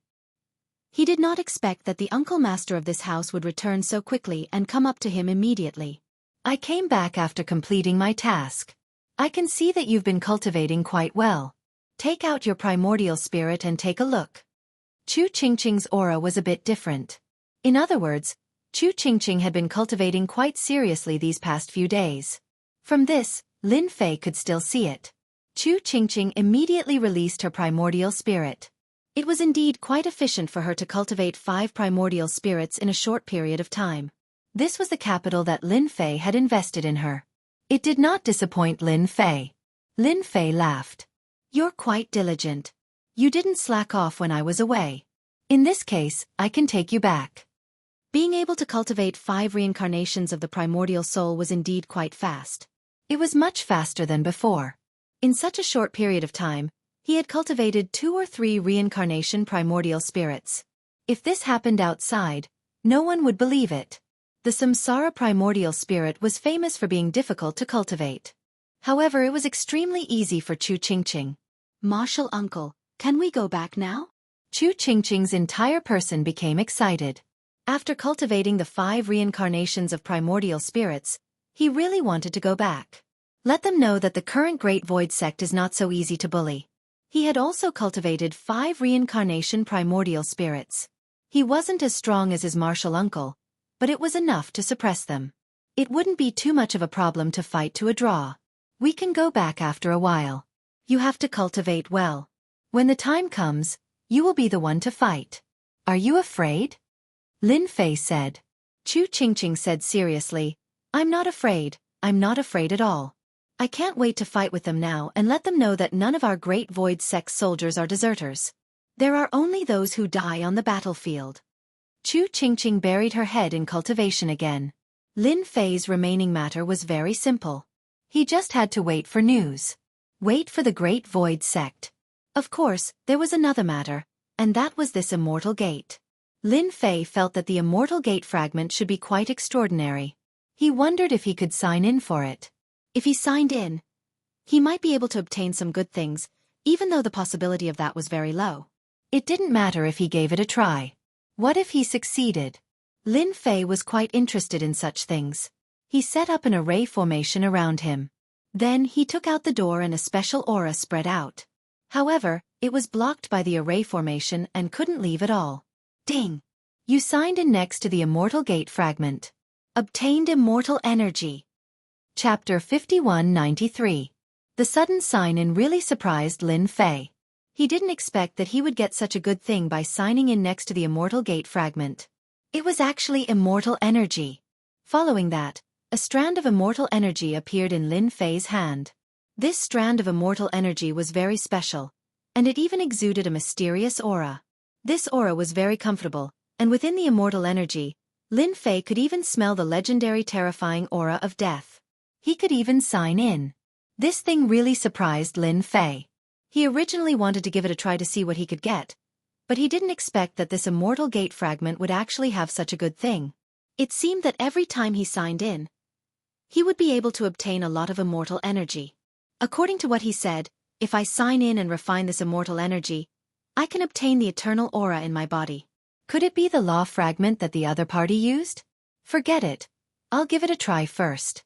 He did not expect that the uncle master of this house would return so quickly and come up to him immediately. I came back after completing my task. I can see that you've been cultivating quite well. Take out your primordial spirit and take a look. Chu Qingqing's aura was a bit different. In other words, Chu Qingqing had been cultivating quite seriously these past few days. From this, Lin Fei could still see it. Chu Qingqing immediately released her primordial spirit. It was indeed quite efficient for her to cultivate 5 primordial spirits in a short period of time. This was the capital that Lin Fei had invested in her. It did not disappoint Lin Fei. Lin Fei laughed. You're quite diligent. You didn't slack off when I was away. In this case, I can take you back. Being able to cultivate 5 reincarnations of the primordial soul was indeed quite fast. It was much faster than before. In such a short period of time, he had cultivated 2 or 3 reincarnation primordial spirits. If this happened outside, no one would believe it. The Samsara primordial spirit was famous for being difficult to cultivate. However, it was extremely easy for Chu Qingqing. Martial uncle, can we go back now? Chu Qingqing's entire person became excited. After cultivating the 5 reincarnations of primordial spirits, he really wanted to go back. Let them know that the current Great Void sect is not so easy to bully. He had also cultivated 5 reincarnation primordial spirits. He wasn't as strong as his martial uncle, but it was enough to suppress them. It wouldn't be too much of a problem to fight to a draw. We can go back after a while. You have to cultivate well. When the time comes, you will be the one to fight. Are you afraid? Lin Fei said. Chu Qingqing said seriously, I'm not afraid, I'm not afraid at all. I can't wait to fight with them now and let them know that none of our Great Void sect soldiers are deserters. There are only those who die on the battlefield. Chu Qingqing buried her head in cultivation again. Lin Fei's remaining matter was very simple. He just had to wait for news. Wait for the Great Void sect. Of course, there was another matter, and that was this immortal gate. Lin Fei felt that the immortal gate fragment should be quite extraordinary. He wondered if he could sign in for it. If he signed in, he might be able to obtain some good things, even though the possibility of that was very low. It didn't matter if he gave it a try. What if he succeeded? Lin Fei was quite interested in such things. He set up an array formation around him. Then he took out the door and a special aura spread out. However, it was blocked by the array formation and couldn't leave at all. Ding! You signed in next to the immortal gate fragment. Obtained immortal energy. Chapter 5193. The sudden sign-in really surprised Lin Fei. He didn't expect that he would get such a good thing by signing in next to the immortal gate fragment. It was actually immortal energy. Following that, a strand of immortal energy appeared in Lin Fei's hand. This strand of immortal energy was very special, and it even exuded a mysterious aura. This aura was very comfortable, and within the immortal energy, Lin Fei could even smell the legendary terrifying aura of death. He could even sign in. This thing really surprised Lin Fei. He originally wanted to give it a try to see what he could get, but he didn't expect that this immortal gate fragment would actually have such a good thing. It seemed that every time he signed in, he would be able to obtain a lot of immortal energy. According to what he said, if I sign in and refine this immortal energy, I can obtain the eternal aura in my body. Could it be the law fragment that the other party used? Forget it. I'll give it a try first.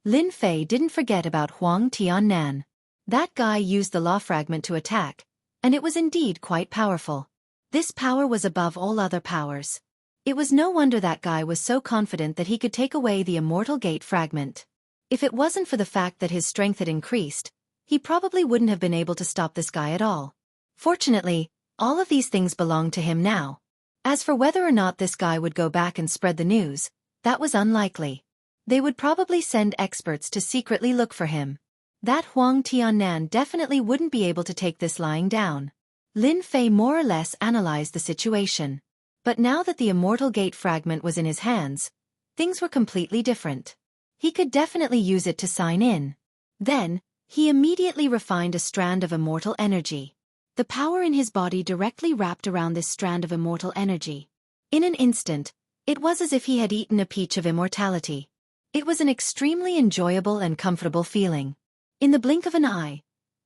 Lin Fei didn't forget about Huang Tiannan. That guy used the law fragment to attack, and it was indeed quite powerful. This power was above all other powers. It was no wonder that guy was so confident that he could take away the immortal gate fragment. If it wasn't for the fact that his strength had increased, he probably wouldn't have been able to stop this guy at all. Fortunately, all of these things belonged to him now. As for whether or not this guy would go back and spread the news, that was unlikely. They would probably send experts to secretly look for him. That Huang Tiannan definitely wouldn't be able to take this lying down. Lin Fei more or less analyzed the situation. But now that the immortal gate fragment was in his hands, things were completely different. He could definitely use it to sign in. Then, he immediately refined a strand of immortal energy. The power in his body directly wrapped around this strand of immortal energy. In an instant, it was as if he had eaten a peach of immortality. It was an extremely enjoyable and comfortable feeling. In the blink of an eye,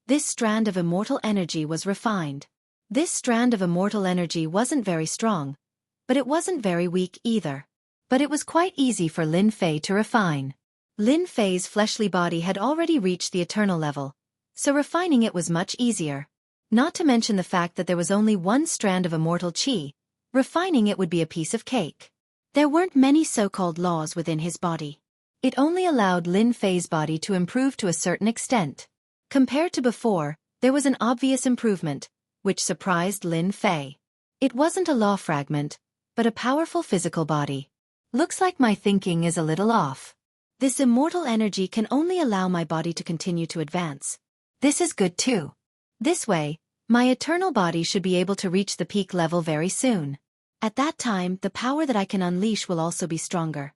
this strand of immortal energy was refined. This strand of immortal energy wasn't very strong, but it wasn't very weak either. But it was quite easy for Lin Fei to refine. Lin Fei's fleshly body had already reached the eternal level, so refining it was much easier. Not to mention the fact that there was only one strand of immortal qi, refining it would be a piece of cake. There weren't many so-called laws within his body. It only allowed Lin Fei's body to improve to a certain extent. Compared to before, there was an obvious improvement, which surprised Lin Fei. It wasn't a law fragment, but a powerful physical body. Looks like my thinking is a little off. This immortal energy can only allow my body to continue to advance. This is good too. This way, my eternal body should be able to reach the peak level very soon. At that time, the power that I can unleash will also be stronger.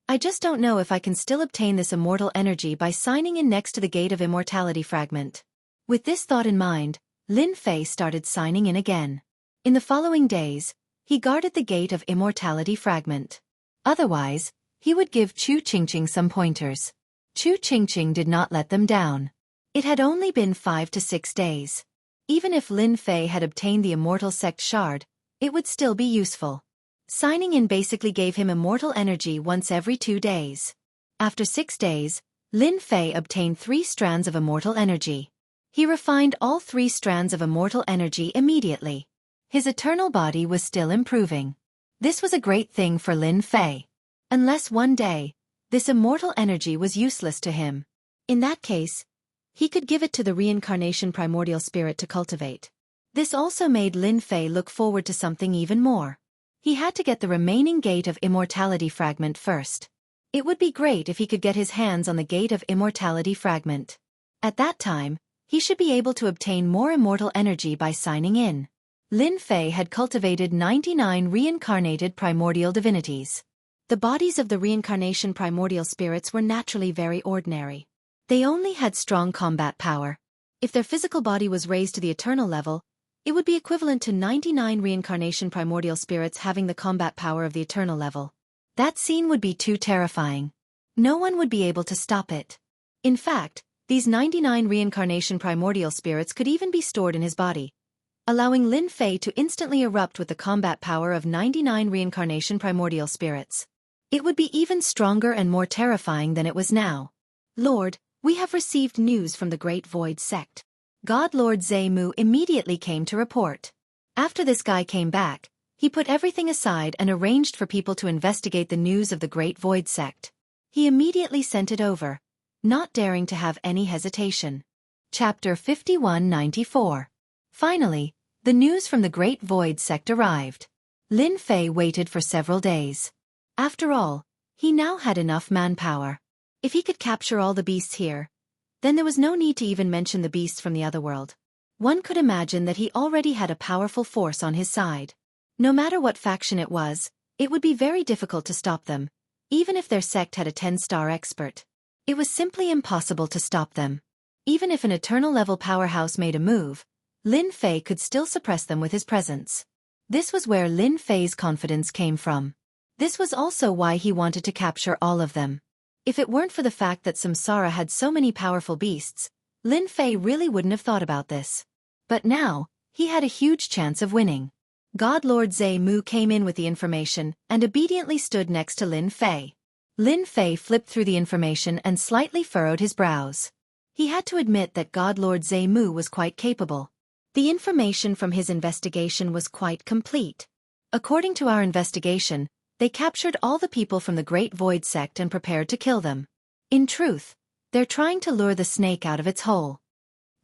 I just don't know if I can still obtain this immortal energy by signing in next to the Gate of Immortality fragment. With this thought in mind, Lin Fei started signing in again. In the following days, he guarded the Gate of Immortality fragment. Otherwise, he would give Chu Qingqing some pointers. Chu Qingqing did not let them down. It had only been 5 to 6 days. Even if Lin Fei had obtained the immortal sect shard, it would still be useful. Signing in basically gave him immortal energy once every 2 days. After 6 days, Lin Fei obtained 3 strands of immortal energy. He refined all 3 strands of immortal energy immediately. His eternal body was still improving. This was a great thing for Lin Fei. Unless one day, this immortal energy was useless to him. In that case, he could give it to the reincarnation primordial spirit to cultivate. This also made Lin Fei look forward to something even more. He had to get the remaining Gate of Immortality fragment first. It would be great if he could get his hands on the Gate of Immortality fragment. At that time, he should be able to obtain more immortal energy by signing in. Lin Fei had cultivated 99 reincarnated primordial divinities. The bodies of the reincarnation primordial spirits were naturally very ordinary. They only had strong combat power. If their physical body was raised to the eternal level, it would be equivalent to 99 reincarnation primordial spirits having the combat power of the eternal level. That scene would be too terrifying. No one would be able to stop it. In fact, these 99 reincarnation primordial spirits could even be stored in his body, allowing Lin Fei to instantly erupt with the combat power of 99 reincarnation primordial spirits. It would be even stronger and more terrifying than it was now. Lord, we have received news from the Great Void sect. God Lord Zemu immediately came to report. After this guy came back, he put everything aside and arranged for people to investigate the news of the Great Void sect. He immediately sent it over, not daring to have any hesitation. Chapter 5194. Finally, the news from the Great Void sect arrived. Lin Fei waited for several days. After all, he now had enough manpower. If he could capture all the beasts here, then there was no need to even mention the beasts from the other world. One could imagine that he already had a powerful force on his side. No matter what faction it was, it would be very difficult to stop them, even if their sect had a 10-star expert. It was simply impossible to stop them. Even if an eternal-level powerhouse made a move, Lin Fei could still suppress them with his presence. This was where Lin Fei's confidence came from. This was also why he wanted to capture all of them. If it weren't for the fact that Samsara had so many powerful beasts, Lin Fei really wouldn't have thought about this. But now, he had a huge chance of winning. God Lord Zemu came in with the information and obediently stood next to Lin Fei. Lin Fei flipped through the information and slightly furrowed his brows. He had to admit that God Lord Zemu was quite capable. The information from his investigation was quite complete. According to our investigation, they captured all the people from the Great Void sect and prepared to kill them. In truth, they're trying to lure the snake out of its hole.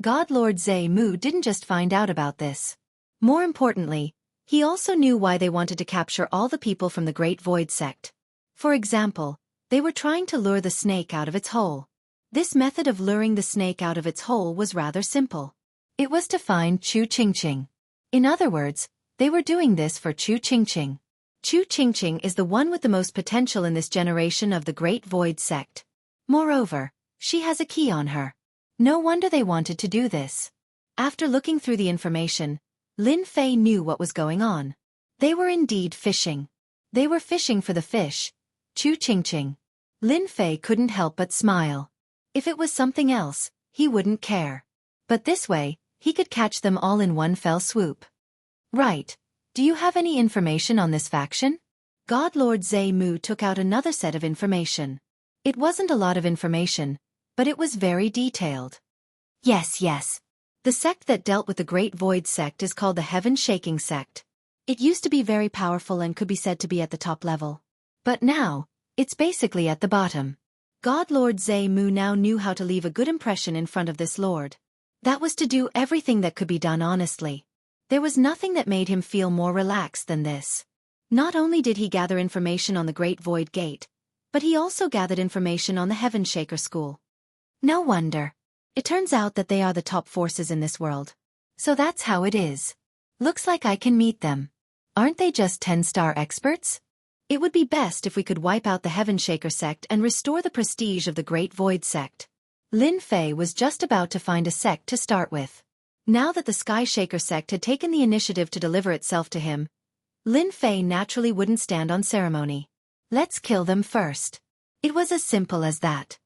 God Lord Zemu didn't just find out about this. More importantly, he also knew why they wanted to capture all the people from the Great Void sect. For example, they were trying to lure the snake out of its hole. This method of luring the snake out of its hole was rather simple. It was to find Chu Qingqing. In other words, they were doing this for Chu Qingqing. Chu Qingqing is the one with the most potential in this generation of the Great Void sect. Moreover, she has a key on her. No wonder they wanted to do this. After looking through the information, Lin Fei knew what was going on. They were indeed fishing. They were fishing for the fish, Chu Qingqing. Lin Fei couldn't help but smile. If it was something else, he wouldn't care. But this way, he could catch them all in one fell swoop. Right. Do you have any information on this faction? God Lord Zemu took out another set of information. It wasn't a lot of information, but it was very detailed. Yes. The sect that dealt with the Great Void sect is called the Heaven-Shaking sect. It used to be very powerful and could be said to be at the top level. But now, it's basically at the bottom. God Lord Zhe-Mu now knew how to leave a good impression in front of this lord. That was to do everything that could be done honestly. There was nothing that made him feel more relaxed than this. Not only did he gather information on the Great Void Gate, but he also gathered information on the Heaven Shaker School. No wonder. It turns out that they are the top forces in this world. So that's how it is. Looks like I can meet them. Aren't they just 10-star experts? It would be best if we could wipe out the Heaven Shaker sect and restore the prestige of the Great Void sect. Lin Fei was just about to find a sect to start with. Now that the Sky Shaker sect had taken the initiative to deliver itself to him, Lin Fei naturally wouldn't stand on ceremony. Let's kill them first. It was as simple as that.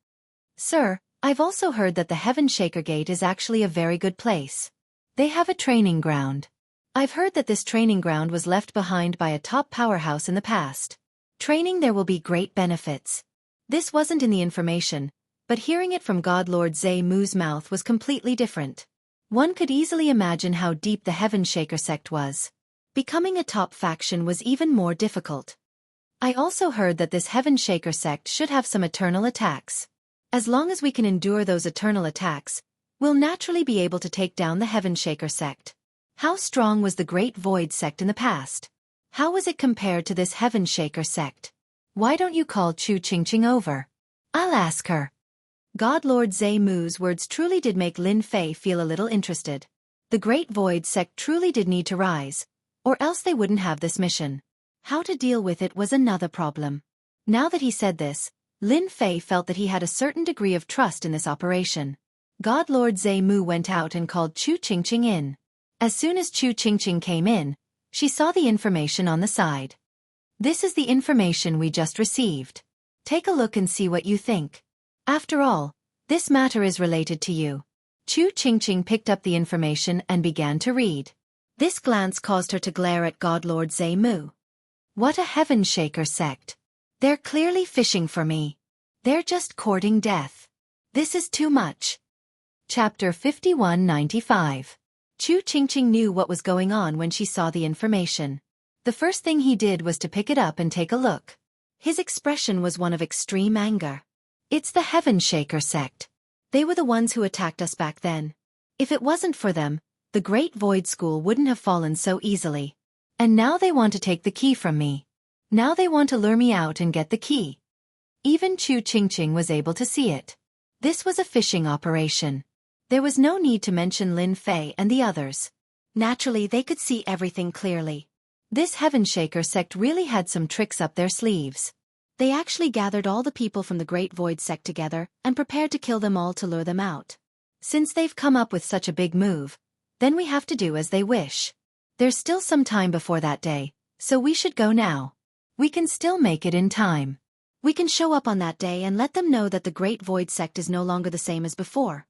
Sir, I've also heard that the Heaven Shaker Gate is actually a very good place. They have a training ground. I've heard that this training ground was left behind by a top powerhouse in the past. Training there will be great benefits. This wasn't in the information, but hearing it from God Lord Zhe-Mu's mouth was completely different. One could easily imagine how deep the Heaven Shaker sect was. Becoming a top faction was even more difficult. I also heard that this Heaven Shaker sect should have some eternal attacks. As long as we can endure those eternal attacks, we'll naturally be able to take down the Heaven Shaker sect. How strong was the Great Void sect in the past? How was it compared to this Heaven Shaker sect? Why don't you call Chu Qingqing over? I'll ask her. God Lord Zhe-Mu's words truly did make Lin Fei feel a little interested. The Great Void sect truly did need to rise, or else they wouldn't have this mission. How to deal with it was another problem. Now that he said this, Lin Fei felt that he had a certain degree of trust in this operation. God Lord Zhe-Mu went out and called Chu Qingqing in. As soon as Chu Qingqing came in, she saw the information on the side. This is the information we just received. Take a look and see what you think. After all, this matter is related to you. Chu Qingqing picked up the information and began to read. This glance caused her to glare at God Lord Zhe-Mu. What a Heaven Shaker sect. They're clearly fishing for me. They're just courting death. This is too much. Chapter 5195. Chu Qingqing knew what was going on when she saw the information. The first thing he did was to pick it up and take a look. His expression was one of extreme anger. It's the Heaven Shaker sect. They were the ones who attacked us back then. If it wasn't for them, the Great Void School wouldn't have fallen so easily. And now they want to take the key from me. Now they want to lure me out and get the key. Even Chu Qingqing was able to see it. This was a fishing operation. There was no need to mention Lin Fei and the others. Naturally, they could see everything clearly. This Heaven Shaker sect really had some tricks up their sleeves. They actually gathered all the people from the Great Void sect together and prepared to kill them all to lure them out. Since they've come up with such a big move, then we have to do as they wish. There's still some time before that day, so we should go now. We can still make it in time. We can show up on that day and let them know that the Great Void sect is no longer the same as before.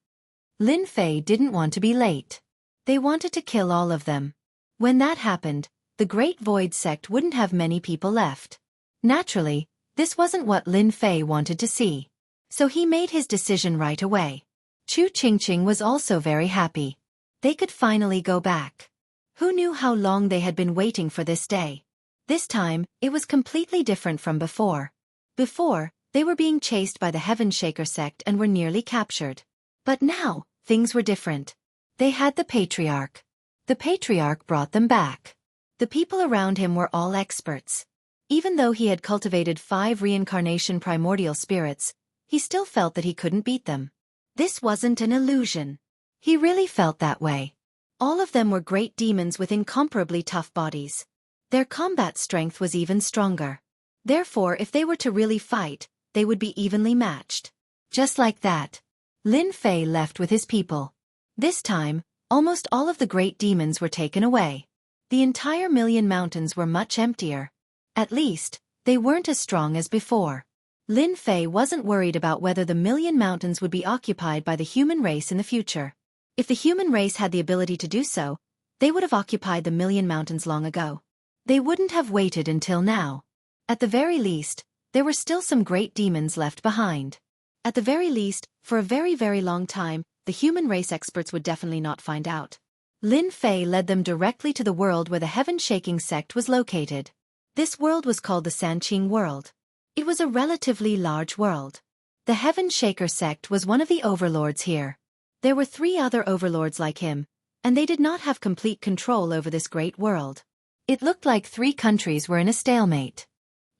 Lin Fei didn't want to be late. They wanted to kill all of them. When that happened, the Great Void sect wouldn't have many people left. Naturally, this wasn't what Lin Fei wanted to see. So he made his decision right away. Chu Qingqing was also very happy. They could finally go back. Who knew how long they had been waiting for this day? This time, it was completely different from before. Before, they were being chased by the Heaven Shaker sect and were nearly captured. But now, things were different. They had the Patriarch. The Patriarch brought them back. The people around him were all experts. Even though he had cultivated 5 reincarnation primordial spirits, he still felt that he couldn't beat them. This wasn't an illusion. He really felt that way. All of them were great demons with incomparably tough bodies. Their combat strength was even stronger. Therefore, if they were to really fight, they would be evenly matched. Just like that, Lin Fei left with his people. This time, almost all of the great demons were taken away. The entire Million Mountains were much emptier. At least, they weren't as strong as before. Lin Fei wasn't worried about whether the Million Mountains would be occupied by the human race in the future. If the human race had the ability to do so, they would have occupied the Million Mountains long ago. They wouldn't have waited until now. At the very least, there were still some great demons left behind. At the very least, for a very, very long time, the human race experts would definitely not find out. Lin Fei led them directly to the world where the heaven-shaking sect was located. This world was called the Sanqing world. It was a relatively large world. The Heaven Shaker sect was one of the overlords here. There were 3 other overlords like him, and they did not have complete control over this great world. It looked like 3 countries were in a stalemate.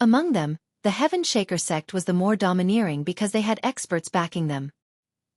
Among them, the Heaven Shaker sect was the more domineering because they had experts backing them.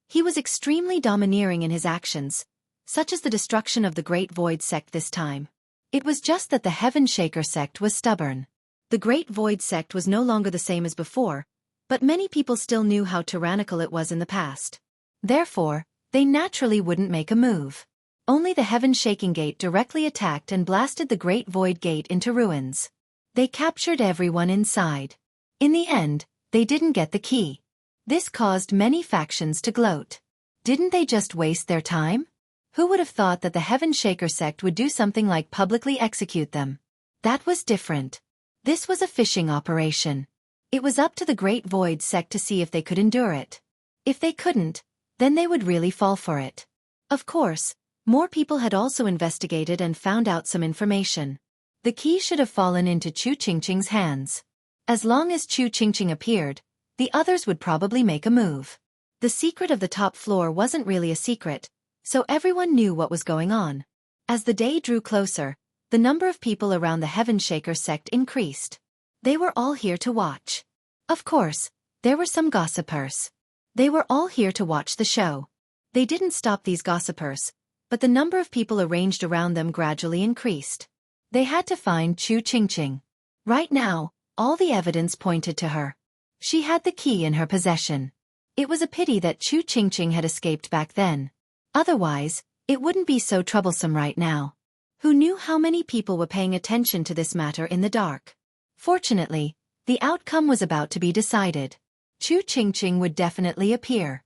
He was extremely domineering in his actions, such as the destruction of the Great Void sect this time. It was just that the Heaven Shaker sect was stubborn. The Great Void sect was no longer the same as before, but many people still knew how tyrannical it was in the past. Therefore, they naturally wouldn't make a move. Only the Heaven-Shaking Gate directly attacked and blasted the Great Void Gate into ruins. They captured everyone inside. In the end, they didn't get the key. This caused many factions to gloat. Didn't they just waste their time? Who would have thought that the Heaven Shaker sect would do something like publicly execute them? That was different. This was a fishing operation. It was up to the Great Void sect to see if they could endure it. If they couldn't, then they would really fall for it. Of course, more people had also investigated and found out some information. The key should have fallen into Chu Qingqing's hands. As long as Chu Qingqing appeared, the others would probably make a move. The secret of the top floor wasn't really a secret, so everyone knew what was going on. As the day drew closer, the number of people around the Heaven Shaker sect increased. They were all here to watch. Of course, there were some gossipers. They were all here to watch the show. They didn't stop these gossipers, but the number of people arranged around them gradually increased. They had to find Chu Qingqing. Right now, all the evidence pointed to her. She had the key in her possession. It was a pity that Chu Qingqing had escaped back then. Otherwise, it wouldn't be so troublesome right now. Who knew how many people were paying attention to this matter in the dark? Fortunately, the outcome was about to be decided. Chu Qingqing would definitely appear.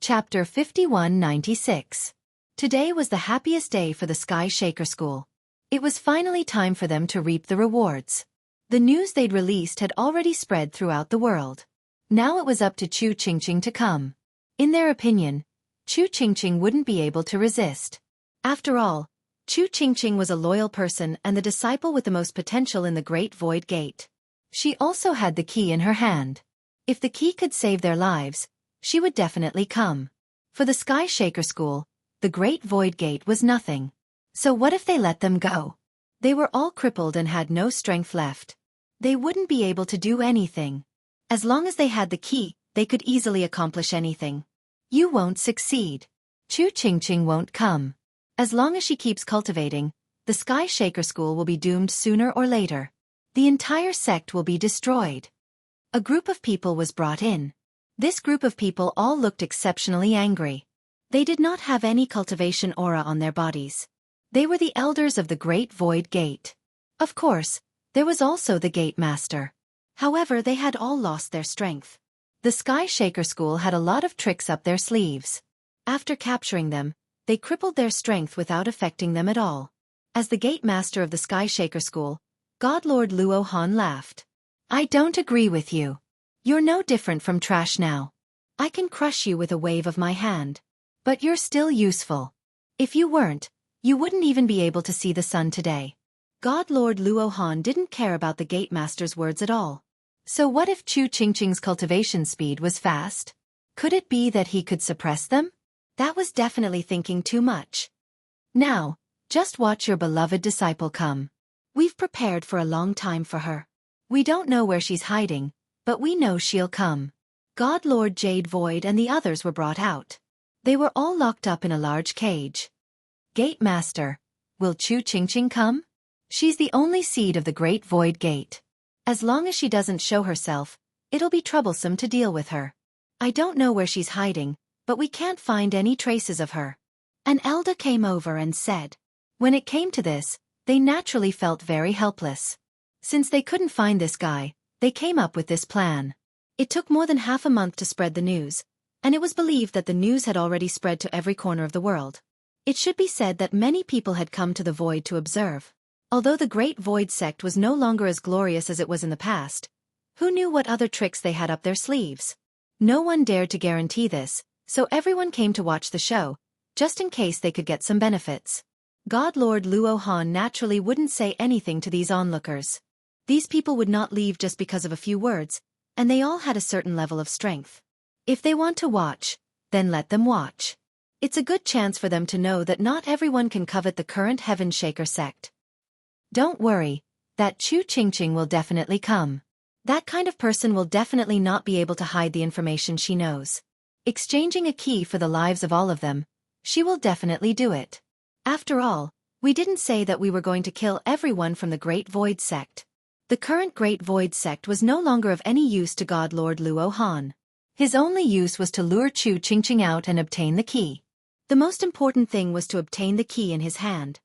Chapter 5196. Today was the happiest day for the Sky Shaker School. It was finally time for them to reap the rewards. The news they'd released had already spread throughout the world. Now it was up to Chu Qingqing to come. In their opinion, Chu Qingqing wouldn't be able to resist. After all, Chu Qingqing was a loyal person and the disciple with the most potential in the Great Void Gate. She also had the key in her hand. If the key could save their lives, she would definitely come. For the Sky Shaker School, the Great Void Gate was nothing. So what if they let them go? They were all crippled and had no strength left. They wouldn't be able to do anything. As long as they had the key, they could easily accomplish anything. You won't succeed. Chu Qingqing won't come. As long as she keeps cultivating, the Sky Shaker School will be doomed sooner or later. The entire sect will be destroyed. A group of people was brought in. This group of people all looked exceptionally angry. They did not have any cultivation aura on their bodies. They were the elders of the Great Void Gate. Of course, there was also the Gate Master. However, they had all lost their strength. The Sky Shaker School had a lot of tricks up their sleeves. After capturing them, they crippled their strength without affecting them at all. As the Gate Master of the Sky Shaker School, God Lord Luo Han laughed. I don't agree with you. You're no different from trash now. I can crush you with a wave of my hand. But you're still useful. If you weren't, you wouldn't even be able to see the sun today. God Lord Luo Han didn't care about the Gate Master's words at all. So what if Chu Qingqing's cultivation speed was fast? Could it be that he could suppress them? That was definitely thinking too much. Now, just watch your beloved disciple come. We've prepared for a long time for her. We don't know where she's hiding, but we know she'll come. God Lord Jade Void and the others were brought out. They were all locked up in a large cage. Gate Master, will Chu Qingqing come? She's the only seed of the Great Void Gate. As long as she doesn't show herself, it'll be troublesome to deal with her. I don't know where she's hiding, but we can't find any traces of her. An elder came over and said. When it came to this, they naturally felt very helpless. Since they couldn't find this guy, they came up with this plan. It took more than half a month to spread the news, and it was believed that the news had already spread to every corner of the world. It should be said that many people had come to the Void to observe. Although the Great Void sect was no longer as glorious as it was in the past, Who knew what other tricks they had up their sleeves? No one dared to guarantee this, so everyone came to watch the show, just in case they could get some benefits. God Lord Luo Han naturally wouldn't say anything to these onlookers. These people would not leave just because of a few words, and they all had a certain level of strength. If they want to watch, then let them watch. It's a good chance for them to know that not everyone can covet the current Heaven Shaker sect. Don't worry, that Chu Qingqing will definitely come. That kind of person will definitely not be able to hide the information she knows. Exchanging a key for the lives of all of them, she will definitely do it. After all, we didn't say that we were going to kill everyone from the Great Void sect. The current Great Void sect was no longer of any use to God Lord Luo Han. His only use was to lure Chu Qingqing out and obtain the key. The most important thing was to obtain the key in his hand.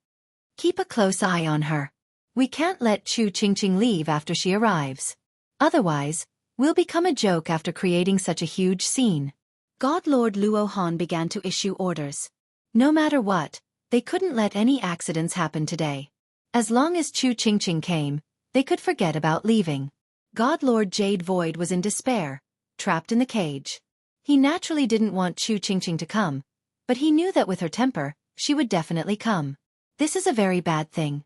Keep a close eye on her. We can't let Chu Qingqing leave after she arrives. Otherwise, we'll become a joke after creating such a huge scene. God Lord Luo Han began to issue orders. No matter what, they couldn't let any accidents happen today. As long as Chu Qingqing came, they could forget about leaving. God Lord Jade Void was in despair, trapped in the cage. He naturally didn't want Chu Qingqing to come, but he knew that with her temper, she would definitely come. This is a very bad thing.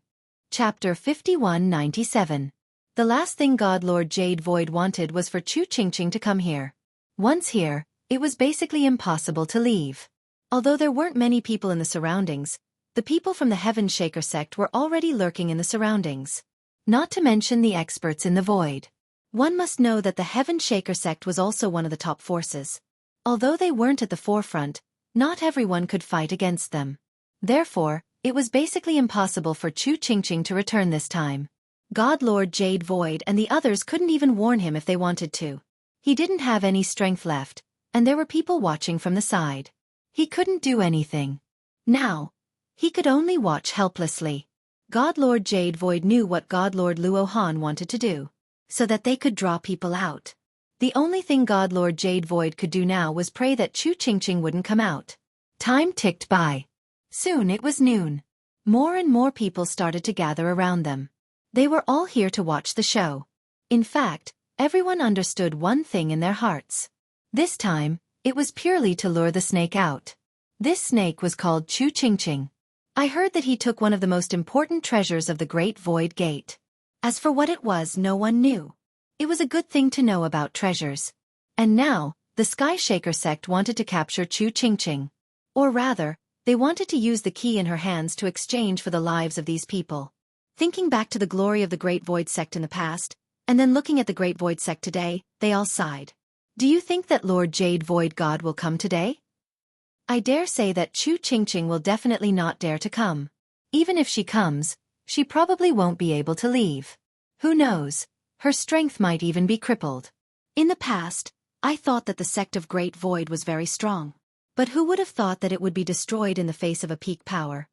Chapter 5197. The last thing God Lord Jade Void wanted was for Chu Qingqing to come here. Once here, it was basically impossible to leave. Although there weren't many people in the surroundings, the people from the Heaven Shaker sect were already lurking in the surroundings. Not to mention the experts in the void. One must know that the Heaven Shaker sect was also one of the top forces. Although they weren't at the forefront, not everyone could fight against them. Therefore, it was basically impossible for Chu Qingqing to return this time. God Lord Jade Void and the others couldn't even warn him if they wanted to. He didn't have any strength left, and there were people watching from the side. He couldn't do anything. Now, he could only watch helplessly. God Lord Jade Void knew what God Lord Luo Han wanted to do, so that they could draw people out. The only thing God Lord Jade Void could do now was pray that Chu Qingqing wouldn't come out. Time ticked by. Soon it was noon. More and more people started to gather around them. They were all here to watch the show. In fact, everyone understood one thing in their hearts. This time, it was purely to lure the snake out. This snake was called Chu Qingqing. I heard that he took one of the most important treasures of the Great Void Gate. As for what it was, no one knew. It was a good thing to know about treasures. And now, the Sky Shaker sect wanted to capture Chu Qingqing. Or rather, they wanted to use the key in her hands to exchange for the lives of these people. Thinking back to the glory of the Great Void sect in the past, and then looking at the Great Void sect today, they all sighed. Do you think that Lord Jade Void God will come today? I dare say that Chu Qingqing will definitely not dare to come. Even if she comes, she probably won't be able to leave. Who knows? Her strength might even be crippled. In the past, I thought that the sect of Great Void was very strong. But who would have thought that it would be destroyed in the face of a peak power?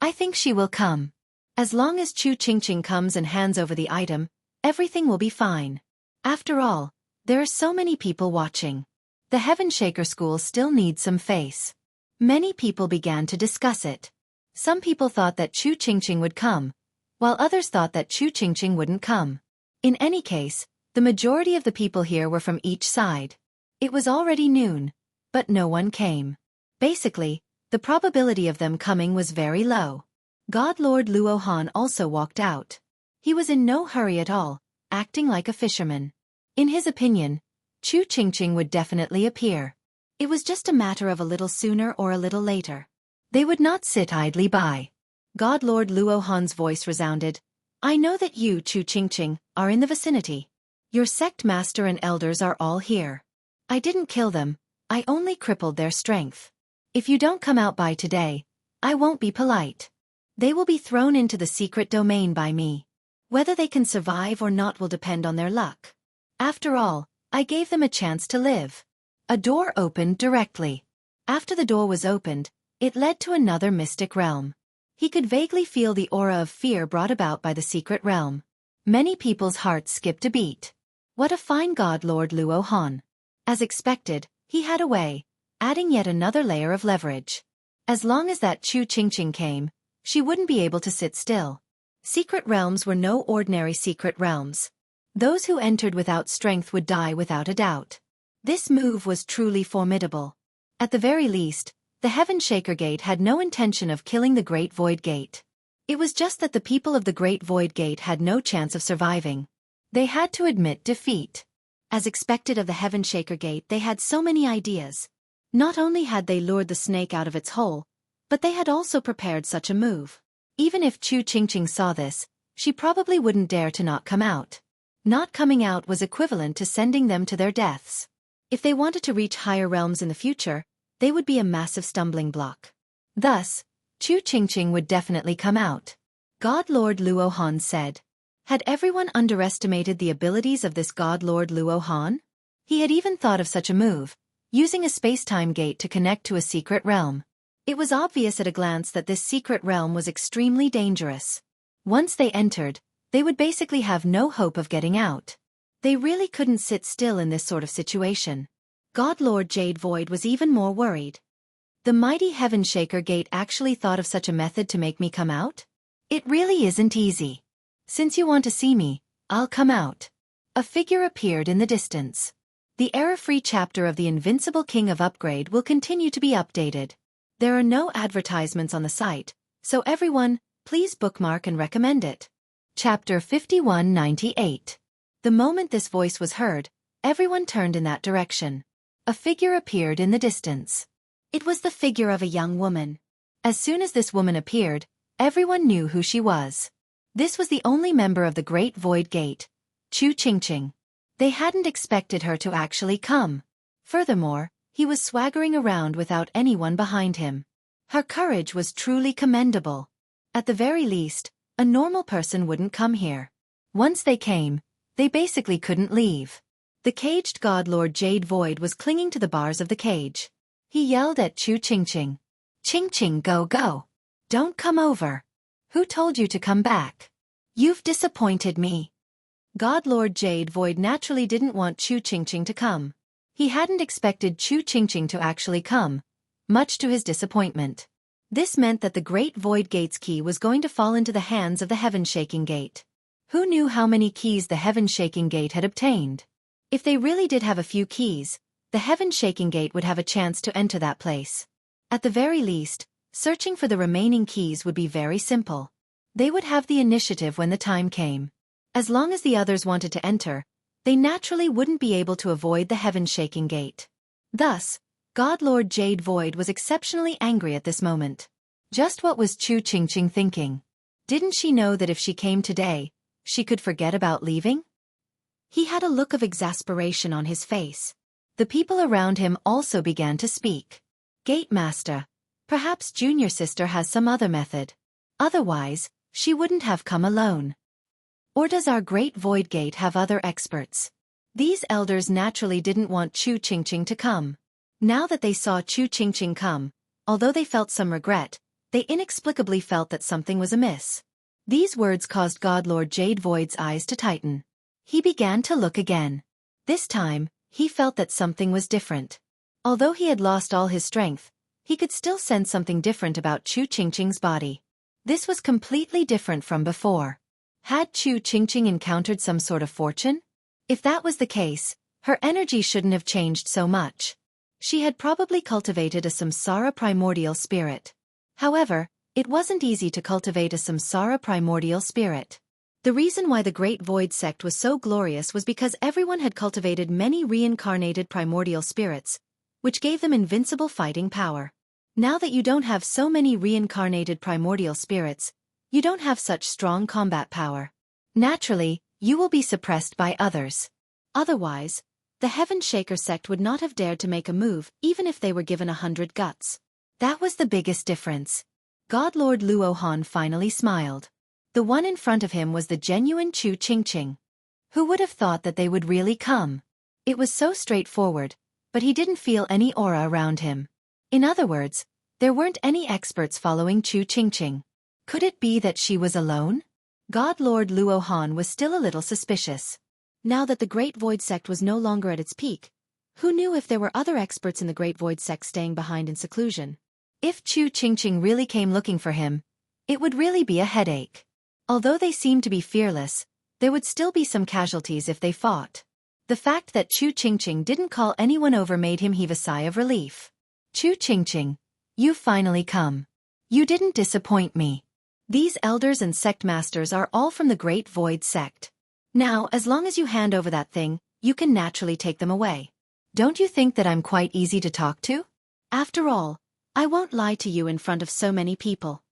I think she will come. As long as Chu Qingqing comes and hands over the item, everything will be fine. After all, there are so many people watching. The Heaven Shaker school still needs some face. Many people began to discuss it. Some people thought that Chu Qingqing would come, while others thought that Chu Qingqing wouldn't come. In any case, the majority of the people here were from each side. It was already noon, but no one came. Basically, the probability of them coming was very low. God Lord Luo Han also walked out. He was in no hurry at all, acting like a fisherman. In his opinion, Chu Qingqing would definitely appear. It was just a matter of a little sooner or a little later. They would not sit idly by. God Lord Luo Han's voice resounded. I know that you, Chu Qingqing, are in the vicinity. Your sect master and elders are all here. I didn't kill them, I only crippled their strength. If you don't come out by today, I won't be polite. They will be thrown into the secret domain by me. Whether they can survive or not will depend on their luck. After all, I gave them a chance to live. A door opened directly. After the door was opened, it led to another mystic realm. He could vaguely feel the aura of fear brought about by the secret realm. Many people's hearts skipped a beat. What a fine God Lord Luo Han. As expected, he had a way, adding yet another layer of leverage. As long as that Chu Qingqing came, she wouldn't be able to sit still. Secret realms were no ordinary secret realms. Those who entered without strength would die without a doubt. This move was truly formidable. At the very least, the Heaven Shaker Gate had no intention of killing the Great Void Gate. It was just that the people of the Great Void Gate had no chance of surviving. They had to admit defeat. As expected of the Heaven Shaker Gate, they had so many ideas. Not only had they lured the snake out of its hole, but they had also prepared such a move. Even if Chu Qingqing saw this, she probably wouldn't dare to not come out. Not coming out was equivalent to sending them to their deaths. If they wanted to reach higher realms in the future, they would be a massive stumbling block. Thus, Chu Qingqing would definitely come out. God Lord Luo Han said. Had everyone underestimated the abilities of this God Lord Luo Han? He had even thought of such a move, using a space-time gate to connect to a secret realm. It was obvious at a glance that this secret realm was extremely dangerous. Once they entered, they would basically have no hope of getting out. They really couldn't sit still in this sort of situation. God Lord Jade Void was even more worried. The mighty Heaven Shaker Gate actually thought of such a method to make me come out? It really isn't easy. Since you want to see me, I'll come out. A figure appeared in the distance. The error-free chapter of The Invincible King of Upgrade will continue to be updated. There are no advertisements on the site, so everyone, please bookmark and recommend it. Chapter 5198. The moment this voice was heard, everyone turned in that direction. A figure appeared in the distance. It was the figure of a young woman. As soon as this woman appeared, everyone knew who she was. This was the only member of the Great Void Gate, Chu Qingqing. They hadn't expected her to actually come. Furthermore, he was swaggering around without anyone behind him. Her courage was truly commendable. At the very least, a normal person wouldn't come here. Once they came, they basically couldn't leave. The caged God Lord Jade Void was clinging to the bars of the cage. He yelled at Chu Qingqing. Qingqing, go go. Don't come over. Who told you to come back? You've disappointed me. God Lord Jade Void naturally didn't want Chu Qingqing to come. He hadn't expected Chu Qingqing to actually come, much to his disappointment. This meant that the Great Void Gate's key was going to fall into the hands of the Heaven Shaking Gate. Who knew how many keys the Heaven Shaking Gate had obtained? If they really did have a few keys, the Heaven Shaking Gate would have a chance to enter that place. At the very least, searching for the remaining keys would be very simple. They would have the initiative when the time came. As long as the others wanted to enter, they naturally wouldn't be able to avoid the Heaven Shaking Gate. Thus, God Lord Jade Void was exceptionally angry at this moment. Just what was Chu Qingqing thinking? Didn't she know that if she came today, she could forget about leaving? He had a look of exasperation on his face. The people around him also began to speak. Gate Master, perhaps Junior Sister has some other method. Otherwise, she wouldn't have come alone. Or does our Great Void Gate have other experts? These elders naturally didn't want Chu Qingqing to come. Now that they saw Chu Qingqing come, although they felt some regret, they inexplicably felt that something was amiss. These words caused God Lord Jade Void's eyes to tighten. He began to look again. This time, he felt that something was different. Although he had lost all his strength, he could still sense something different about Chu Qingqing's body. This was completely different from before. Had Chu Qingqing encountered some sort of fortune? If that was the case, her energy shouldn't have changed so much. She had probably cultivated a samsara primordial spirit. However, it wasn't easy to cultivate a samsara primordial spirit. The reason why the Great Void Sect was so glorious was because everyone had cultivated many reincarnated primordial spirits, which gave them invincible fighting power. Now that you don't have so many reincarnated primordial spirits, you don't have such strong combat power. Naturally, you will be suppressed by others. Otherwise, the Heaven Shaker sect would not have dared to make a move even if they were given 100 guts. That was the biggest difference. God Lord Luo Han finally smiled. The one in front of him was the genuine Chu Qingqing. Who would have thought that they would really come? It was so straightforward, but he didn't feel any aura around him. In other words, there weren't any experts following Chu Qingqing. Could it be that she was alone? God Lord Luo Han was still a little suspicious. Now that the Great Void Sect was no longer at its peak, who knew if there were other experts in the Great Void Sect staying behind in seclusion? If Chu Qingqing really came looking for him, it would really be a headache. Although they seemed to be fearless, There would still be some casualties if they fought. The fact that Chu Qingqing didn't call anyone over made him heave a sigh of relief. Chu Qingqing, you've finally come. You didn't disappoint me. These elders and sect masters are all from the Great Void sect. Now, as long as you hand over that thing, you can naturally take them away. Don't you think that I'm quite easy to talk to? After all, I won't lie to you in front of so many people.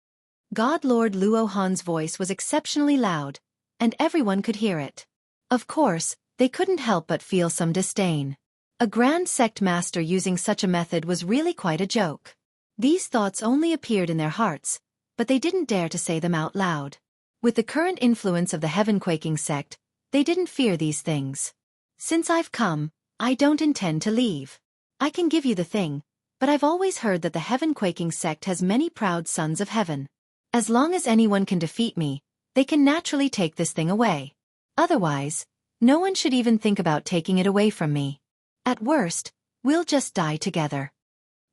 God Lord Luo Han's voice was exceptionally loud, and everyone could hear it. Of course, they couldn't help but feel some disdain. A grand sect master using such a method was really quite a joke. These thoughts only appeared in their hearts, but they didn't dare to say them out loud. With the current influence of the heaven-quaking sect, they didn't fear these things. Since I've come, I don't intend to leave. I can give you the thing, but I've always heard that the heaven-quaking sect has many proud sons of heaven. As long as anyone can defeat me, they can naturally take this thing away. Otherwise, no one should even think about taking it away from me. At worst, we'll just die together.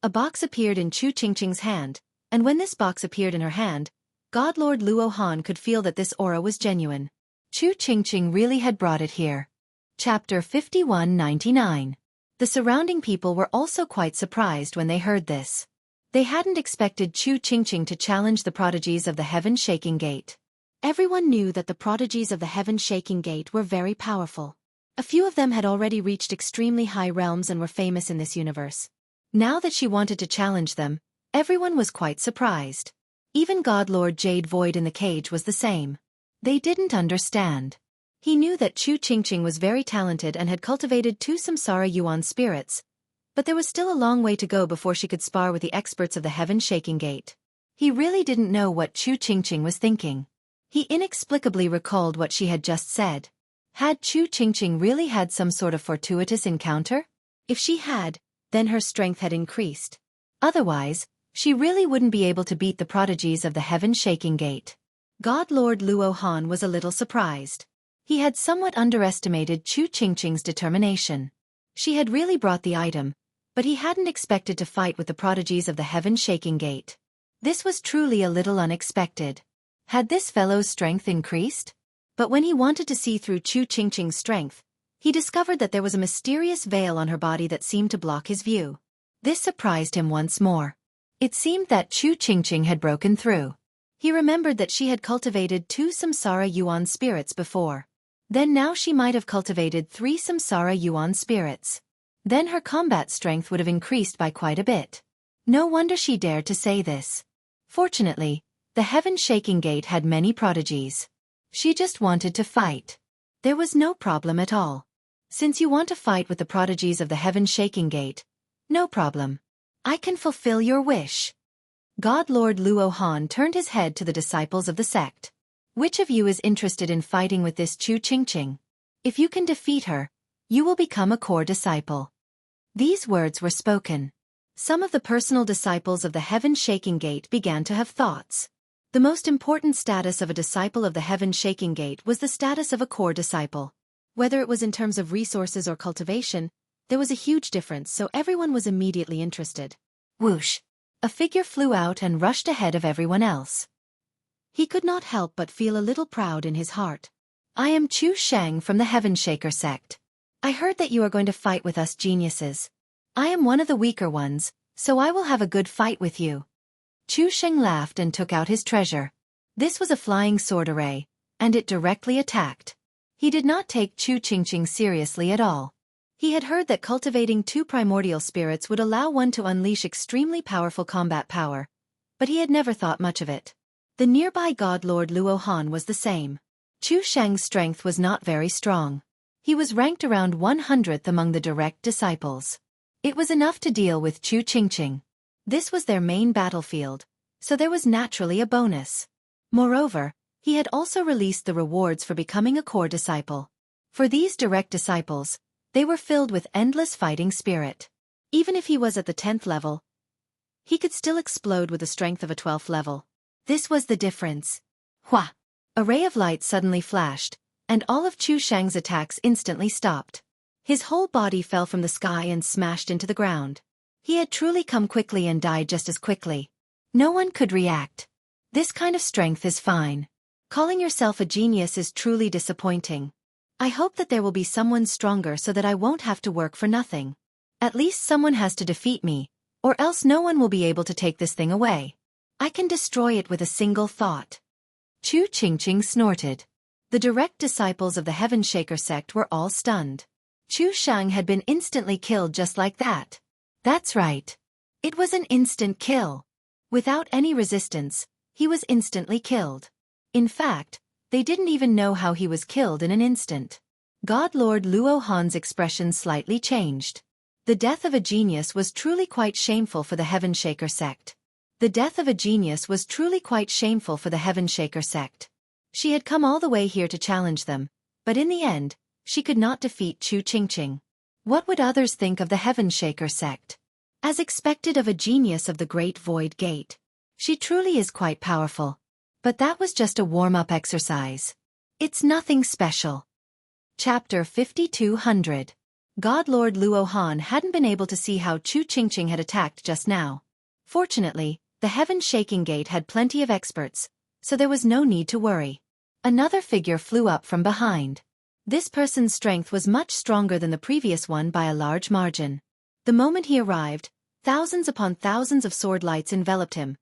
A box appeared in Chu Qingqing's hand, and when this box appeared in her hand, God Lord Luo Han could feel that this aura was genuine. Chu Qingqing really had brought it here. Chapter 5199. The surrounding people were also quite surprised when they heard this. They hadn't expected Chu Qingqing to challenge the prodigies of the Heaven-Shaking Gate. Everyone knew that the prodigies of the Heaven-Shaking Gate were very powerful. A few of them had already reached extremely high realms and were famous in this universe. Now that she wanted to challenge them, everyone was quite surprised. Even God Lord Jade Void in the cage was the same. They didn't understand. He knew that Chu Qingqing was very talented and had cultivated 2 Samsara Yuan spirits, but there was still a long way to go before she could spar with the experts of the Heaven-Shaking Gate. He really didn't know what Chu Qingqing was thinking. He inexplicably recalled what she had just said. Had Chu Qingqing really had some sort of fortuitous encounter? If she had, then her strength had increased. Otherwise, she really wouldn't be able to beat the prodigies of the Heaven-Shaking Gate. God Lord Luo Han was a little surprised. He had somewhat underestimated Chu Qingqing's determination. She had really brought the item, but he hadn't expected to fight with the prodigies of the Heaven-Shaking Gate. This was truly a little unexpected. Had this fellow's strength increased? But when he wanted to see through Chu Qingqing's strength, he discovered that there was a mysterious veil on her body that seemed to block his view. This surprised him once more. It seemed that Chu Qingqing had broken through. He remembered that she had cultivated 2 Samsara Yuan spirits before. Then now she might have cultivated 3 Samsara Yuan spirits. Then her combat strength would have increased by quite a bit. No wonder she dared to say this. Fortunately, the Heaven-Shaking Gate had many prodigies. She just wanted to fight. There was no problem at all. Since you want to fight with the prodigies of the Heaven-Shaking Gate, no problem. I can fulfill your wish. God Lord Luo Han turned his head to the disciples of the sect. Which of you is interested in fighting with this Chu Qingqing? If you can defeat her, you will become a core disciple. These words were spoken. Some of the personal disciples of the Heaven-Shaking Gate began to have thoughts. The most important status of a disciple of the Heaven-Shaking Gate was the status of a core disciple. Whether it was in terms of resources or cultivation, there was a huge difference, so everyone was immediately interested. Whoosh! A figure flew out and rushed ahead of everyone else. He could not help but feel a little proud in his heart. I am Chu Sheng from the Heavenshaker sect. I heard that you are going to fight with us geniuses. I am one of the weaker ones, so I will have a good fight with you. Chu Sheng laughed and took out his treasure. This was a flying sword array, and it directly attacked. He did not take Chu Qingqing seriously at all. He had heard that cultivating 2 primordial spirits would allow one to unleash extremely powerful combat power, but he had never thought much of it. The nearby God Lord Luo Han was the same. Chu Sheng's strength was not very strong. He was ranked around 100th among the direct disciples. It was enough to deal with Chu Qingqing. This was their main battlefield, so there was naturally a bonus. Moreover, he had also released the rewards for becoming a core disciple. For these direct disciples, they were filled with endless fighting spirit. Even if he was at the 10th level, he could still explode with the strength of a 12th level. This was the difference. Hua! A ray of light suddenly flashed, and all of Chu Sheng's attacks instantly stopped. His whole body fell from the sky and smashed into the ground. He had truly come quickly and died just as quickly. No one could react. This kind of strength is fine. Calling yourself a genius is truly disappointing. I hope that there will be someone stronger so that I won't have to work for nothing. At least someone has to defeat me, or else no one will be able to take this thing away. I can destroy it with a single thought. Chu Qingqing snorted. The direct disciples of the Heaven Shaker sect were all stunned. Chu Shang had been instantly killed just like that. That's right. It was an instant kill. Without any resistance, he was instantly killed. In fact, they didn't even know how he was killed in an instant. God Lord Luo Han's expression slightly changed. The death of a genius was truly quite shameful for the Heaven Shaker sect. The death of a genius was truly quite shameful for the Heaven Shaker sect. She had come all the way here to challenge them, but in the end, she could not defeat Chu Qingqing. What would others think of the Heaven Shaker sect? As expected of a genius of the Great Void Gate. She truly is quite powerful. But that was just a warm-up exercise. It's nothing special. Chapter 5200. God Lord Luo Han hadn't been able to see how Chu Qingqing had attacked just now. Fortunately, the Heaven-Shaking Gate had plenty of experts, so there was no need to worry. Another figure flew up from behind. This person's strength was much stronger than the previous one by a large margin. The moment he arrived, thousands upon thousands of sword lights enveloped him,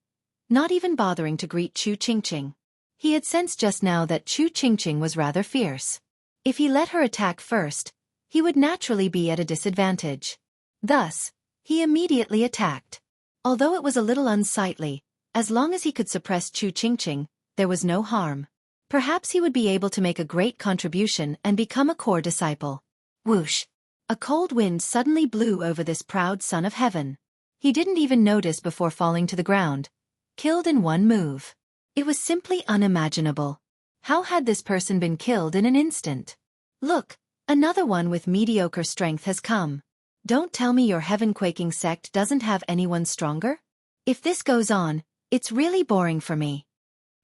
not even bothering to greet Chu Qingqing. He had sensed just now that Chu Qingqing was rather fierce. If he let her attack first, he would naturally be at a disadvantage. Thus, he immediately attacked. Although it was a little unsightly, as long as he could suppress Chu Qingqing, there was no harm. Perhaps he would be able to make a great contribution and become a core disciple. Whoosh! A cold wind suddenly blew over this proud son of heaven. He didn't even notice before falling to the ground. Killed in one move. It was simply unimaginable. How had this person been killed in an instant? Look, another one with mediocre strength has come. Don't tell me your heaven-quaking sect doesn't have anyone stronger? If this goes on, it's really boring for me.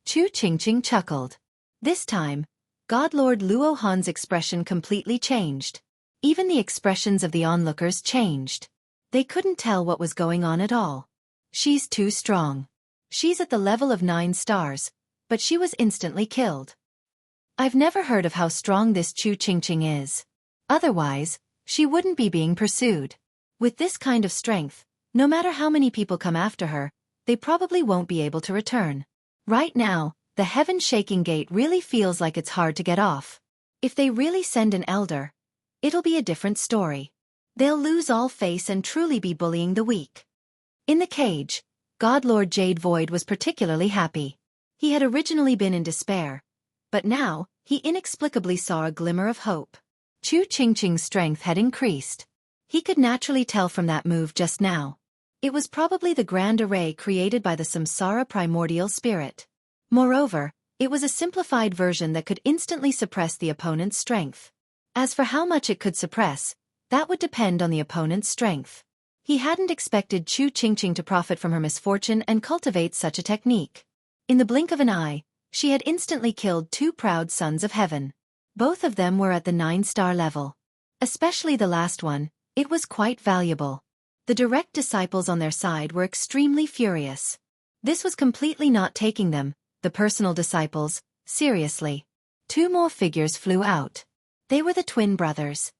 Chu Qingqing chuckled. This time, God Lord Luo Han's expression completely changed. Even the expressions of the onlookers changed. They couldn't tell what was going on at all. She's too strong. She's at the level of 9 stars, but she was instantly killed. I've never heard of how strong this Chu Qingqing is. Otherwise, she wouldn't be being pursued. With this kind of strength, no matter how many people come after her, they probably won't be able to return. Right now, the Heaven-Shaking Gate really feels like it's hard to get off. If they really send an elder, it'll be a different story. They'll lose all face and truly be bullying the weak. In the cage, God Lord Jade Void was particularly happy. He had originally been in despair, but now, he inexplicably saw a glimmer of hope. Chu Qingqing's strength had increased. He could naturally tell from that move just now. It was probably the grand array created by the Samsara primordial spirit. Moreover, it was a simplified version that could instantly suppress the opponent's strength. As for how much it could suppress, that would depend on the opponent's strength. He hadn't expected Chu Qingqing to profit from her misfortune and cultivate such a technique. In the blink of an eye, she had instantly killed 2 proud sons of heaven. Both of them were at the 9-star level. Especially the last one, it was quite valuable. The direct disciples on their side were extremely furious. This was completely not taking them, the personal disciples, seriously. 2 more figures flew out. They were the twin brothers.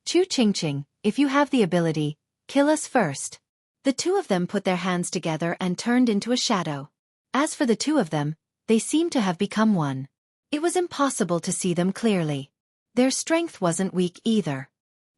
Chu Qingqing, if you have the ability, kill us first. The 2 of them put their hands together and turned into a shadow. As for the 2 of them, they seemed to have become one. It was impossible to see them clearly. Their strength wasn't weak either.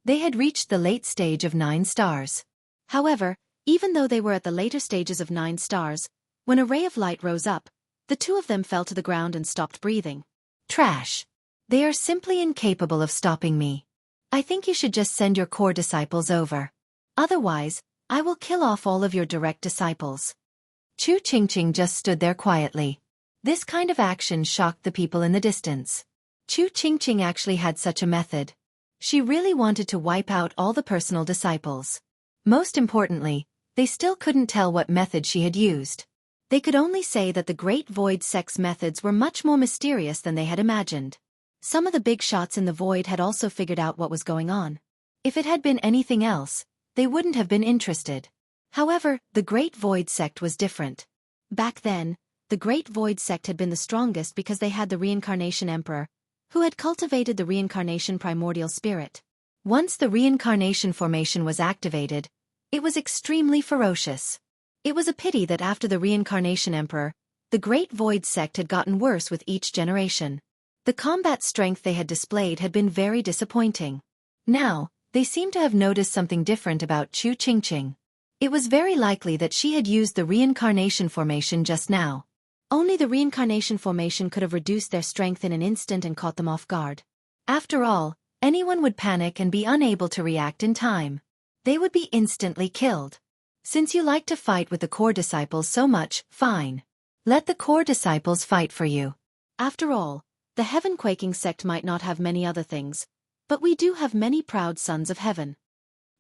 They had reached the late stage of 9 stars. However, even though they were at the later stages of 9 stars, when a ray of light rose up, the 2 of them fell to the ground and stopped breathing. Trash. They are simply incapable of stopping me. I think you should just send your core disciples over. Otherwise, I will kill off all of your direct disciples. Chu Qingqing just stood there quietly. This kind of action shocked the people in the distance. Chu Qingqing actually had such a method. She really wanted to wipe out all the personal disciples. Most importantly, they still couldn't tell what method she had used. They could only say that the Great Void Sect's methods were much more mysterious than they had imagined. Some of the big shots in the void had also figured out what was going on. If it had been anything else, they wouldn't have been interested. However, the Great Void Sect was different. Back then, The Great Void sect had been the strongest because they had the Reincarnation Emperor, who had cultivated the Reincarnation Primordial Spirit. Once the Reincarnation formation was activated, it was extremely ferocious. It was a pity that after the Reincarnation Emperor, the Great Void sect had gotten worse with each generation. The combat strength they had displayed had been very disappointing. Now, they seemed to have noticed something different about Chu Qingqing. It was very likely that she had used the Reincarnation formation just now. Only the Reincarnation formation could have reduced their strength in an instant and caught them off guard. After all, anyone would panic and be unable to react in time. They would be instantly killed. Since you like to fight with the core disciples so much, fine. Let the core disciples fight for you. After all, the Heaven-Quaking sect might not have many other things, but we do have many proud sons of heaven.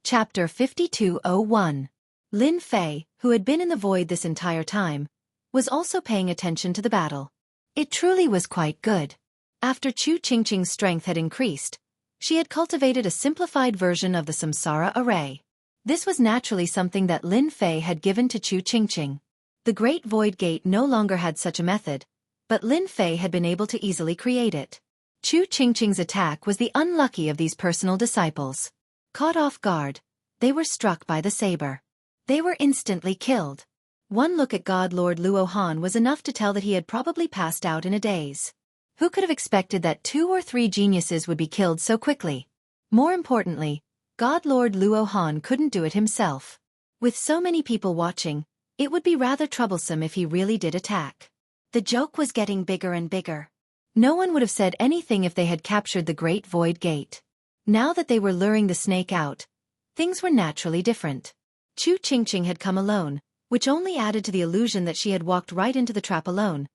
Chapter 5201. Lin Fei, who had been in the void this entire time, was also paying attention to the battle. It truly was quite good. After Chu Qingqing's strength had increased, she had cultivated a simplified version of the Samsara array. This was naturally something that Lin Fei had given to Chu Qingqing. The Great Void Gate no longer had such a method, but Lin Fei had been able to easily create it. Chu Qingqing's attack was the unlucky of these personal disciples. Caught off guard, they were struck by the saber. They were instantly killed. One look at God Lord Luo Han was enough to tell that he had probably passed out in a daze. Who could have expected that 2 or 3 geniuses would be killed so quickly? More importantly, God Lord Luo Han couldn't do it himself. With so many people watching, it would be rather troublesome if he really did attack. The joke was getting bigger and bigger. No one would have said anything if they had captured the Great Void Gate. Now that they were luring the snake out, things were naturally different. Chu Qingqing had come alone, which only added to the illusion that she had walked right into the trap alone,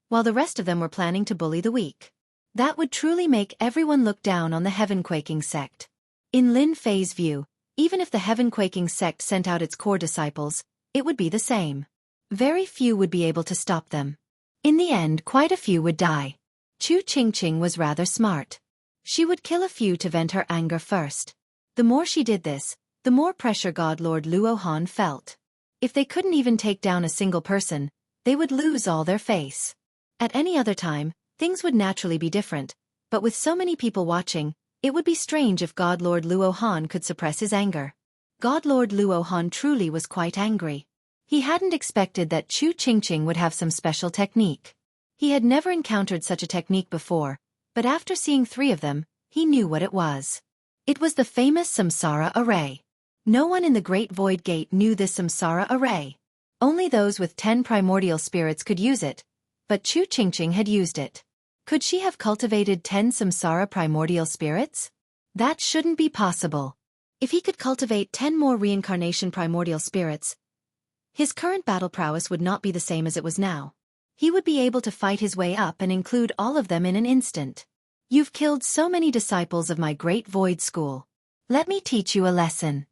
while the rest of them were planning to bully the weak. That would truly make everyone look down on the Heaven-Quaking sect. In Lin Fei's view, even if the Heaven-Quaking sect sent out its core disciples, it would be the same. Very few would be able to stop them. In the end, quite a few would die. Chu Qingqing was rather smart. She would kill a few to vent her anger first. The more she did this, the more pressure God Lord Luo Han felt. If they couldn't even take down a single person, they would lose all their face. At any other time, things would naturally be different, but with so many people watching, it would be strange if God Lord Luo Han could suppress his anger. God Lord Luo Han truly was quite angry. He hadn't expected that Chu Qingqing would have some special technique. He had never encountered such a technique before, but after seeing 3 of them, he knew what it was. It was the famous Samsara array. No one in the Great Void Gate knew this Samsara array. Only those with 10 primordial spirits could use it, but Chu Qingqing had used it. Could she have cultivated 10 Samsara primordial spirits? That shouldn't be possible. If he could cultivate 10 more reincarnation primordial spirits, his current battle prowess would not be the same as it was now. He would be able to fight his way up and include all of them in an instant. You've killed so many disciples of my Great Void School. Let me teach you a lesson.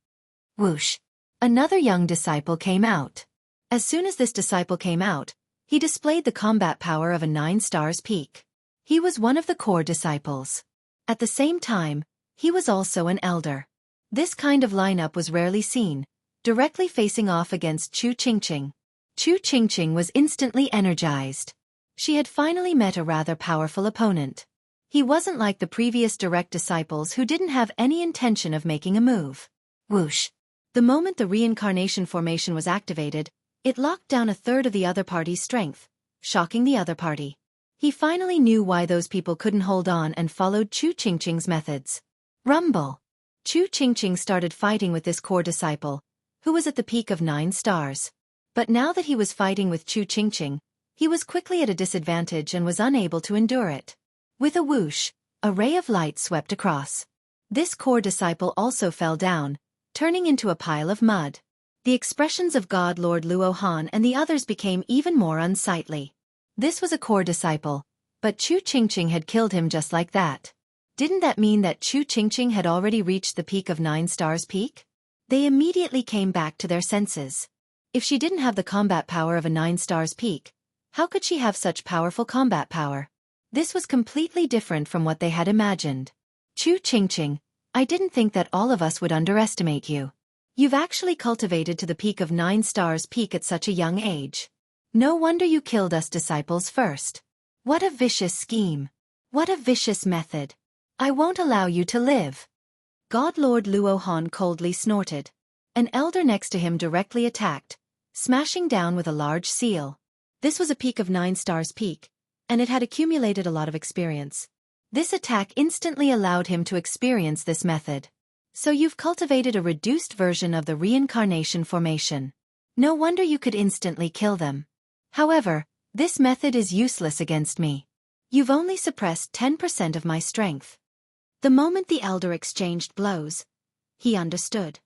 Whoosh! Another young disciple came out. As soon as this disciple came out, he displayed the combat power of a 9 stars peak. He was one of the core disciples. At the same time, he was also an elder. This kind of lineup was rarely seen, directly facing off against Chu Qingqing. Chu Qingqing was instantly energized. She had finally met a rather powerful opponent. He wasn't like the previous direct disciples who didn't have any intention of making a move. Whoosh! The moment the reincarnation formation was activated, it locked down a third of the other party's strength, shocking the other party. He finally knew why those people couldn't hold on and followed Chu Qingqing's methods. Rumble! Chu Qingqing started fighting with this core disciple, who was at the peak of 9 stars. But now that he was fighting with Chu Qingqing, he was quickly at a disadvantage and was unable to endure it. With a whoosh, a ray of light swept across. This core disciple also fell down, turning into a pile of mud. The expressions of God Lord Luo Han and the others became even more unsightly. This was a core disciple, but Chu Qingqing had killed him just like that. Didn't that mean that Chu Qingqing had already reached the peak of 9 stars peak? They immediately came back to their senses. If she didn't have the combat power of a 9 stars peak, how could she have such powerful combat power? This was completely different from what they had imagined. Chu Qingqing, I didn't think that all of us would underestimate you. You've actually cultivated to the peak of 9 stars peak at such a young age. No wonder you killed us disciples first. What a vicious scheme. What a vicious method. I won't allow you to live. God Lord Luohan coldly snorted. An elder next to him directly attacked, smashing down with a large seal. This was a peak of 9 stars peak, and it had accumulated a lot of experience. This attack instantly allowed him to experience this method. So you've cultivated a reduced version of the reincarnation formation. No wonder you could instantly kill them. However, this method is useless against me. You've only suppressed 10% of my strength. The moment the elder exchanged blows, he understood.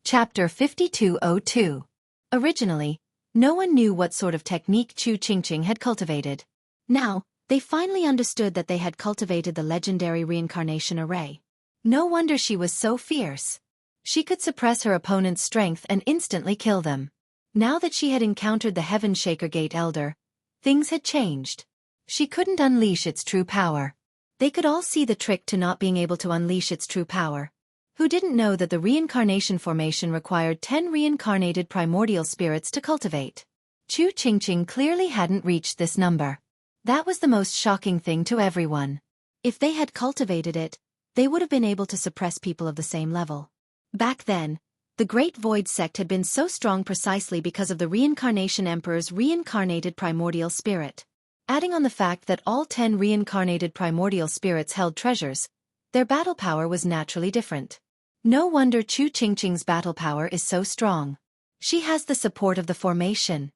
Chapter 5202. Originally, no one knew what sort of technique Chu Qingqing had cultivated. Now, they finally understood that they had cultivated the legendary reincarnation array. No wonder she was so fierce. She could suppress her opponent's strength and instantly kill them. Now that she had encountered the Heaven Shaker Gate Elder, things had changed. She couldn't unleash its true power. They could all see the trick to not being able to unleash its true power. Who didn't know that the reincarnation formation required 10 reincarnated primordial spirits to cultivate? Chu Qingqing clearly hadn't reached this number. That was the most shocking thing to everyone. If they had cultivated it, they would have been able to suppress people of the same level. Back then, the Great Void Sect had been so strong precisely because of the Reincarnation Emperor's reincarnated primordial spirit. Adding on the fact that all 10 reincarnated primordial spirits held treasures, their battle power was naturally different. No wonder Chu Qingqing's battle power is so strong. She has the support of the formation.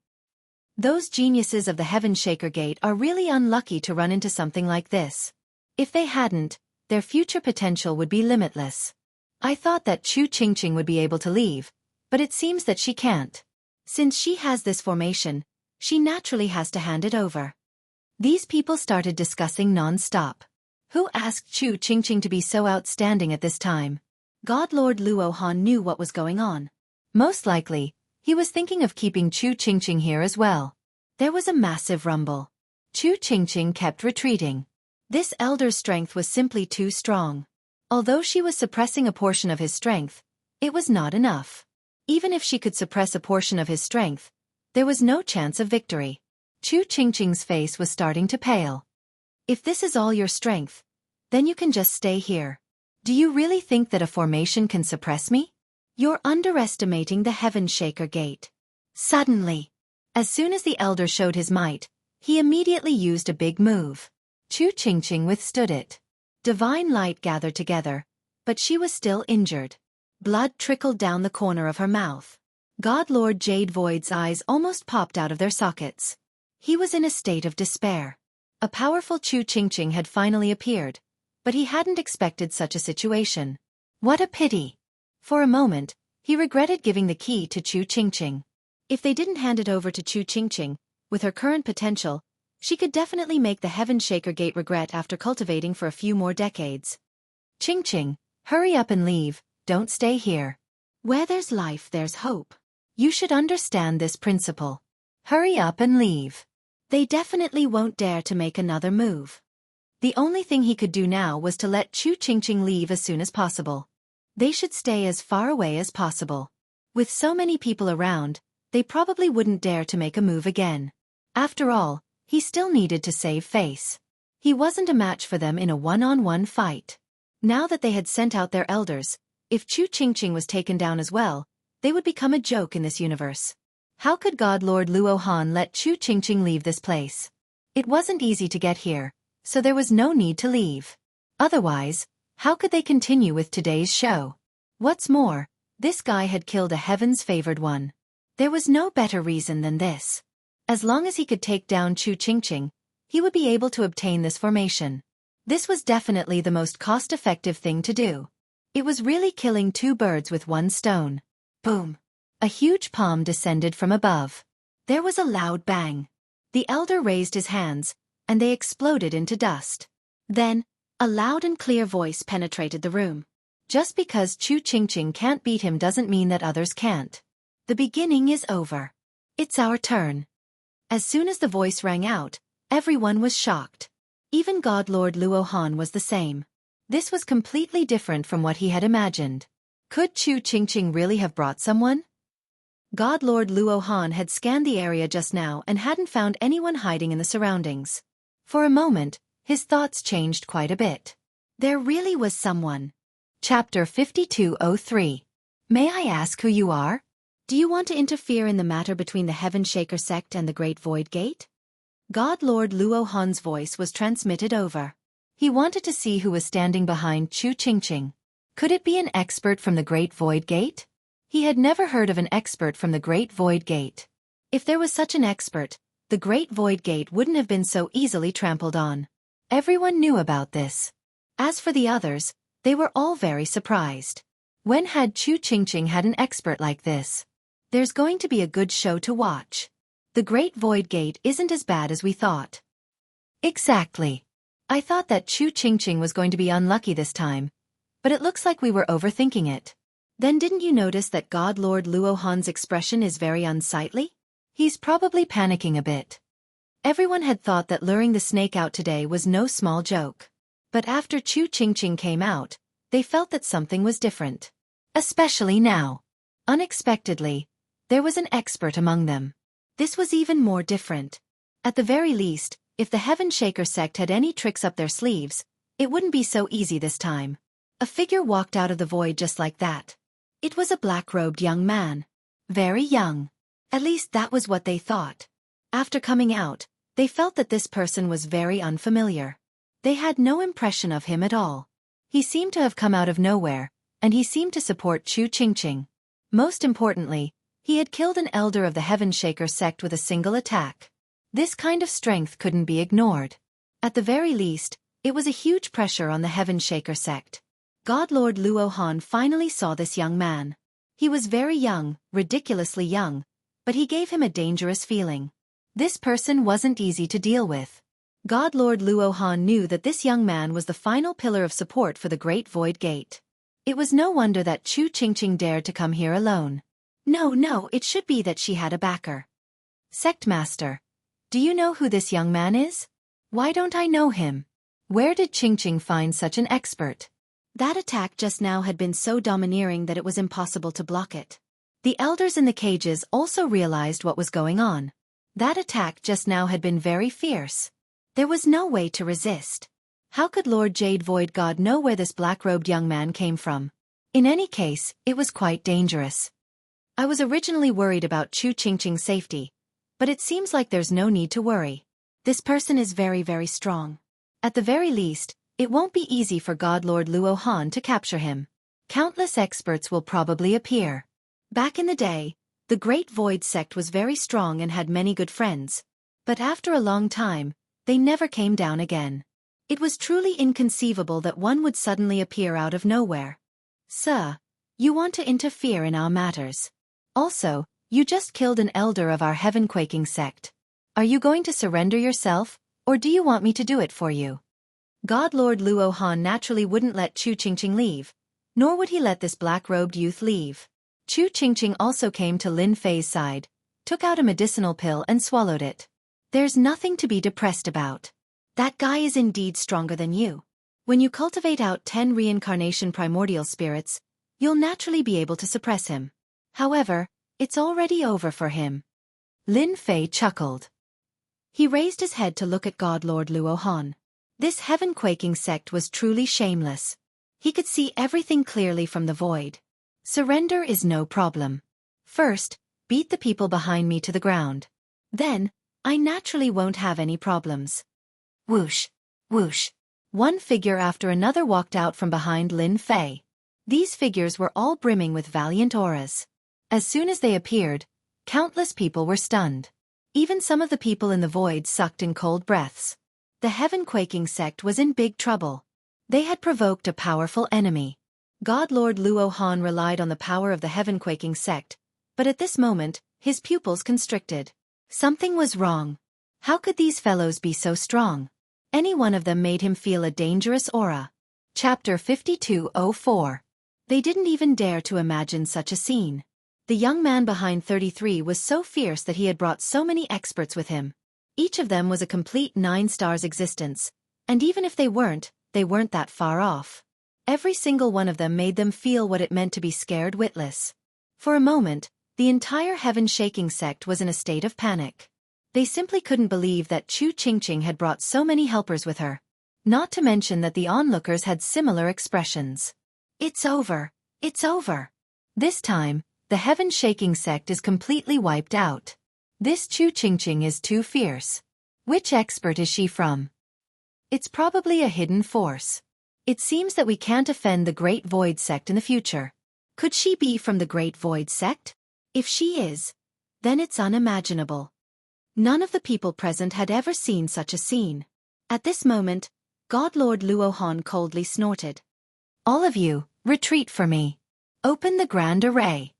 Those geniuses of the Heaven Shaker Gate are really unlucky to run into something like this. If they hadn't, their future potential would be limitless. I thought that Chu Qingqing would be able to leave, but it seems that she can't. Since she has this formation, she naturally has to hand it over. These people started discussing non-stop. Who asked Chu Qingqing to be so outstanding at this time? God Lord Luohan knew what was going on. Most likely, he was thinking of keeping Chu Qingqing here as well. There was a massive rumble. Chu Qingqing kept retreating. This elder's strength was simply too strong. Although she was suppressing a portion of his strength, it was not enough. Even if she could suppress a portion of his strength, there was no chance of victory. Chu Qingqing's face was starting to pale. If this is all your strength, then you can just stay here. Do you really think that a formation can suppress me? You're underestimating the Heaven Shaker Gate. Suddenly, as soon as the elder showed his might, he immediately used a big move. Chu Qingqing withstood it. Divine light gathered together, but she was still injured. Blood trickled down the corner of her mouth. God Lord Jade Void's eyes almost popped out of their sockets. He was in a state of despair. A powerful Chu Qingqing had finally appeared, but he hadn't expected such a situation. What a pity! For a moment, he regretted giving the key to Chu Qingqing. If they didn't hand it over to Chu Qingqing, with her current potential, she could definitely make the Heaven Shaker Gate regret after cultivating for a few more decades. Qingqing, hurry up and leave, don't stay here. Where there's life there's hope. You should understand this principle. Hurry up and leave. They definitely won't dare to make another move. The only thing he could do now was to let Chu Qingqing leave as soon as possible. They should stay as far away as possible. With so many people around, they probably wouldn't dare to make a move again. After all, he still needed to save face. He wasn't a match for them in a one-on-one fight. Now that they had sent out their elders, if Chu Qingqing was taken down as well, they would become a joke in this universe. How could God Lord Luohan let Chu Qingqing leave this place? It wasn't easy to get here, so there was no need to leave. Otherwise, how could they continue with today's show? What's more, this guy had killed a heaven's favored one. There was no better reason than this. As long as he could take down Chu Qingqing, he would be able to obtain this formation. This was definitely the most cost-effective thing to do. It was really killing 2 birds with 1 stone. Boom! A huge palm descended from above. There was a loud bang. The elder raised his hands, and they exploded into dust. Then, a loud and clear voice penetrated the room. Just because Chu Qingqing can't beat him doesn't mean that others can't. The beginning is over. It's our turn. As soon as the voice rang out, everyone was shocked. Even God Lord Luohan was the same. This was completely different from what he had imagined. Could Chu Qingqing really have brought someone? God Lord Luo Han had scanned the area just now and hadn't found anyone hiding in the surroundings. For a moment, his thoughts changed quite a bit. There really was someone. Chapter 5203. May I ask who you are? Do you want to interfere in the matter between the Heaven Shaker sect and the Great Void Gate? God Lord Luo Han's voice was transmitted over. He wanted to see who was standing behind Chu Qingqing. Could it be an expert from the Great Void Gate? He had never heard of an expert from the Great Void Gate. If there was such an expert, the Great Void Gate wouldn't have been so easily trampled on. Everyone knew about this. As for the others, they were all very surprised. When had Chu Qingqing had an expert like this? There's going to be a good show to watch. The Great Void Gate isn't as bad as we thought. Exactly. I thought that Chu Qingqing was going to be unlucky this time, but it looks like we were overthinking it. Then didn't you notice that God Lord Luo Han's expression is very unsightly? He's probably panicking a bit. Everyone had thought that luring the snake out today was no small joke. But after Chu Qingqing came out, they felt that something was different. Especially now. Unexpectedly, there was an expert among them. This was even more different. At the very least, if the Heaven Shaker sect had any tricks up their sleeves, it wouldn't be so easy this time. A figure walked out of the void just like that. It was a black-robed young man. Very young. At least that was what they thought. After coming out, they felt that this person was very unfamiliar. They had no impression of him at all. He seemed to have come out of nowhere, and he seemed to support Chu Qingqing. Most importantly, he had killed an elder of the Heaven Shaker sect with a single attack. This kind of strength couldn't be ignored. At the very least, it was a huge pressure on the Heaven Shaker sect. God Lord Luo Han finally saw this young man. He was very young, ridiculously young, but he gave him a dangerous feeling. This person wasn't easy to deal with. God Lord Luo Han knew that this young man was the final pillar of support for the Great Void Gate. It was no wonder that Chu Qingqing dared to come here alone. No, it should be that she had a backer. Sect Master, do you know who this young man is? Why don't I know him? Where did Qingqing find such an expert? That attack just now had been so domineering that it was impossible to block it. The elders in the cages also realized what was going on. That attack just now had been very fierce. There was no way to resist. How could Lord Jade Void God know where this black-robed young man came from? In any case, it was quite dangerous. I was originally worried about Chu Qingqing's safety, but it seems like there's no need to worry. This person is very, very strong. At the very least, it won't be easy for God Lord Luo Han to capture him. Countless experts will probably appear. Back in the day, the Great Void sect was very strong and had many good friends. But after a long time, they never came down again. It was truly inconceivable that one would suddenly appear out of nowhere. Sir, you want to interfere in our matters. Also, you just killed an elder of our heaven-quaking sect. Are you going to surrender yourself, or do you want me to do it for you? God Lord Luo Han naturally wouldn't let Chu Qingqing leave, nor would he let this black-robed youth leave. Chu Qingqing also came to Lin Fei's side, took out a medicinal pill and swallowed it. There's nothing to be depressed about. That guy is indeed stronger than you. When you cultivate out 10 reincarnation primordial spirits, you'll naturally be able to suppress him. However, it's already over for him. Lin Fei chuckled. He raised his head to look at God Lord Luo Han. This heaven-quaking sect was truly shameless. He could see everything clearly from the void. Surrender is no problem. First, beat the people behind me to the ground. Then, I naturally won't have any problems. Whoosh, whoosh. One figure after another walked out from behind Lin Fei. These figures were all brimming with valiant auras. As soon as they appeared, countless people were stunned. Even some of the people in the void sucked in cold breaths. The heaven-quaking sect was in big trouble. They had provoked a powerful enemy. God Lord Luo Han relied on the power of the heaven-quaking sect, but at this moment, his pupils constricted. Something was wrong. How could these fellows be so strong? Any one of them made him feel a dangerous aura. Chapter 5204. They didn't even dare to imagine such a scene. The young man behind 33 was so fierce that he had brought so many experts with him. Each of them was a complete 9 stars existence, and even if they weren't that far off. Every single one of them made them feel what it meant to be scared witless. For a moment, The entire heaven-shaking sect was in a state of panic. They simply couldn't believe that Chu Qingqing had brought so many helpers with her. Not to mention that the onlookers had similar expressions. It's over. It's over. This time, the heaven-shaking sect is completely wiped out. This Chu Qingqing is too fierce. Which expert is she from? It's probably a hidden force. It seems that we can't offend the Great Void sect in the future. Could she be from the Great Void sect? If she is, then it's unimaginable. None of the people present had ever seen such a scene. At this moment, God Lord Luohan coldly snorted. All of you, retreat for me. Open the grand array.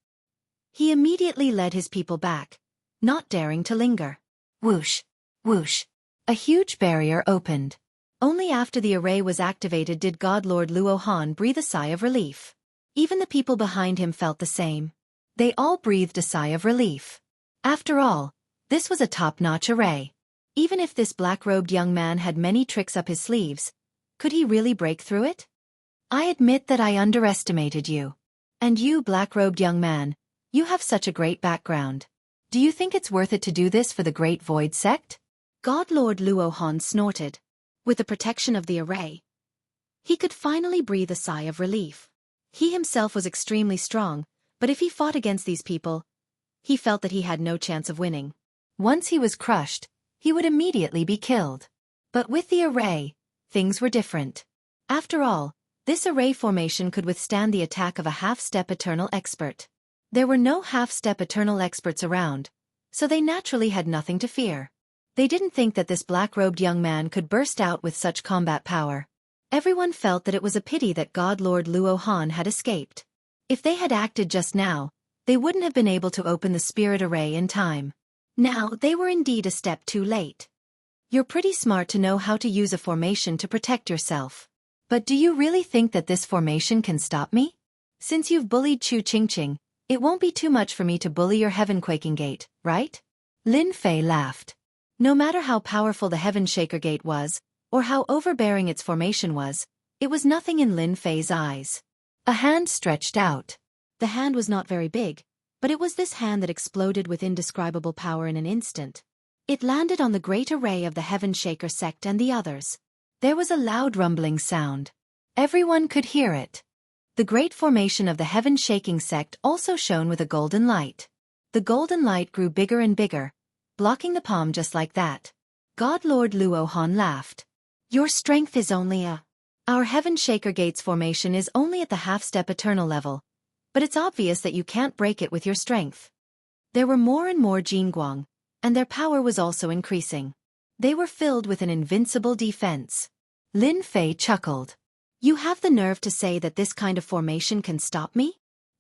He immediately led his people back, not daring to linger. Whoosh, whoosh. A huge barrier opened. Only after the array was activated did God Lord Luohan breathe a sigh of relief. Even the people behind him felt the same. They all breathed a sigh of relief. After all, this was a top-notch array. Even if this black-robed young man had many tricks up his sleeves, could he really break through it? I admit that I underestimated you. And you, black-robed young man, you have such a great background. Do you think it's worth it to do this for the Great Void sect? God Lord Luohan snorted. With the protection of the array, he could finally breathe a sigh of relief. He himself was extremely strong, but if he fought against these people, he felt that he had no chance of winning. Once he was crushed, he would immediately be killed. But with the array, things were different. After all, this array formation could withstand the attack of a half-step eternal expert. There were no half-step eternal experts around, so they naturally had nothing to fear. They didn't think that this black-robed young man could burst out with such combat power. Everyone felt that it was a pity that God Lord Luohan had escaped. If they had acted just now, they wouldn't have been able to open the spirit array in time. Now, they were indeed a step too late. You're pretty smart to know how to use a formation to protect yourself. But do you really think that this formation can stop me? Since you've bullied Chu Qingqing, it won't be too much for me to bully your Heaven-Quaking Gate, right? Lin Fei laughed. No matter how powerful the Heaven Shaker Gate was, or how overbearing its formation was, it was nothing in Lin Fei's eyes. A hand stretched out. The hand was not very big, but it was this hand that exploded with indescribable power in an instant. It landed on the great array of the Heaven Shaker sect and the others. There was a loud rumbling sound. Everyone could hear it. The great formation of the Heaven Shaking sect also shone with a golden light. The golden light grew bigger and bigger, blocking the palm just like that. God Lord Luohan laughed. Your strength is only Our Heaven Shaker Gate's formation is only at the half-step eternal level, but it's obvious that you can't break it with your strength. There were more and more Jingguang, and their power was also increasing. They were filled with an invincible defense. Lin Fei chuckled. You have the nerve to say that this kind of formation can stop me?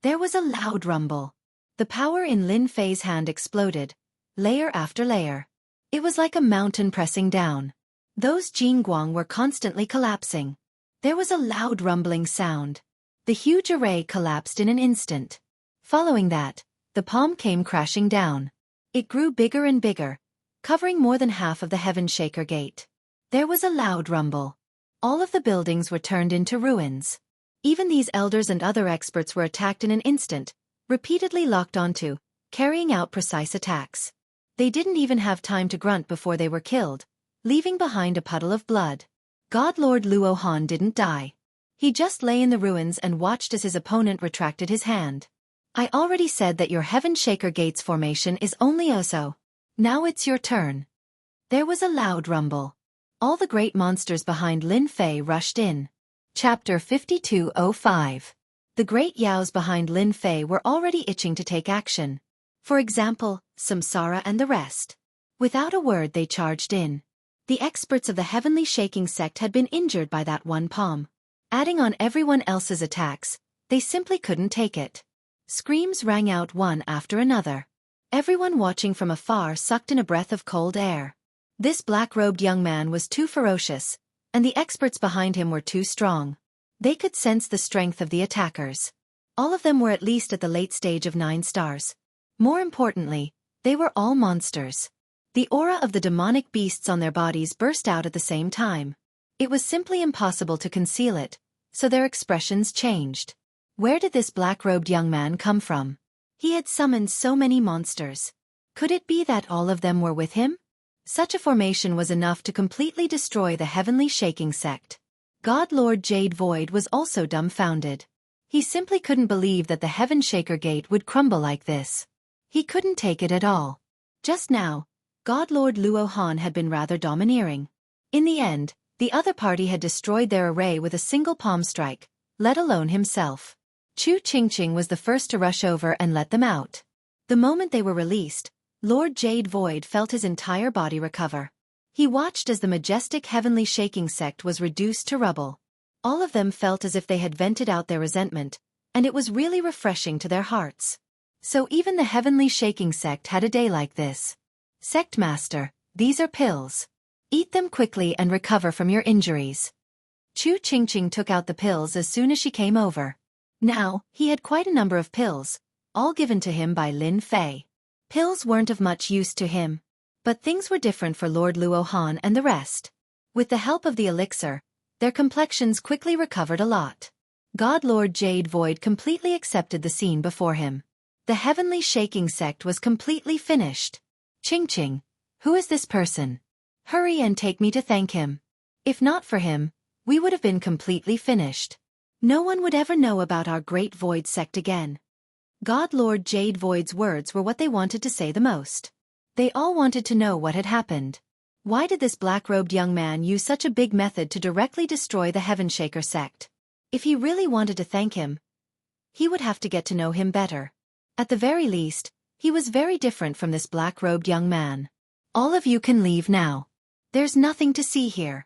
There was a loud rumble. The power in Lin Fei's hand exploded, layer after layer. It was like a mountain pressing down. Those Jingguang were constantly collapsing. There was a loud rumbling sound. The huge array collapsed in an instant. Following that, the palm came crashing down. It grew bigger and bigger, covering more than half of the Heaven Shaker Gate. There was a loud rumble. All of the buildings were turned into ruins. Even these elders and other experts were attacked in an instant, repeatedly locked onto, carrying out precise attacks. They didn't even have time to grunt before they were killed, leaving behind a puddle of blood. God Lord Luohan didn't die. He just lay in the ruins and watched as his opponent retracted his hand. I already said that your Heaven Shaker Gate's formation is only Oso. Now it's your turn. There was a loud rumble. All the great monsters behind Lin Fei rushed in. Chapter 5205. The great Yaos behind Lin Fei were already itching to take action. For example, Samsara and the rest. Without a word they charged in. The experts of the Heavenly Shaking sect had been injured by that one palm. Adding on everyone else's attacks, they simply couldn't take it. Screams rang out one after another. Everyone watching from afar sucked in a breath of cold air. This black-robed young man was too ferocious, and the experts behind him were too strong. They could sense the strength of the attackers. All of them were at least at the late stage of 9 stars. More importantly, they were all monsters. The aura of the demonic beasts on their bodies burst out at the same time. It was simply impossible to conceal it, so their expressions changed. Where did this black-robed young man come from? He had summoned so many monsters. Could it be that all of them were with him? Such a formation was enough to completely destroy the heavenly shaking sect. God Lord Jade Void was also dumbfounded. He simply couldn't believe that the Heaven Shaker Gate would crumble like this. He couldn't take it at all. Just now, God Lord Luo Han had been rather domineering. In the end, the other party had destroyed their array with a single palm strike, let alone himself. Chu Qingqing was the first to rush over and let them out. The moment they were released, Lord Jade Void felt his entire body recover. He watched as the majestic heavenly shaking sect was reduced to rubble. All of them felt as if they had vented out their resentment, and it was really refreshing to their hearts. So even the heavenly shaking sect had a day like this. Sect Master, these are pills. Eat them quickly and recover from your injuries. Chu Qingqing took out the pills as soon as she came over. Now, he had quite a number of pills, all given to him by Lin Fei. Pills weren't of much use to him. But things were different for Lord Luo Han and the rest. With the help of the elixir, their complexions quickly recovered a lot. God Lord Jade Void completely accepted the scene before him. The heavenly shaking sect was completely finished. Qingqing, who is this person? Hurry and take me to thank him. If not for him, we would have been completely finished. No one would ever know about our great void sect again. God Lord Jade Void's words were what they wanted to say the most. They all wanted to know what had happened. Why did this black-robed young man use such a big method to directly destroy the Heaven Shaker sect? If he really wanted to thank him, he would have to get to know him better. At the very least, he was very different from this black-robed young man. All of you can leave now. There's nothing to see here.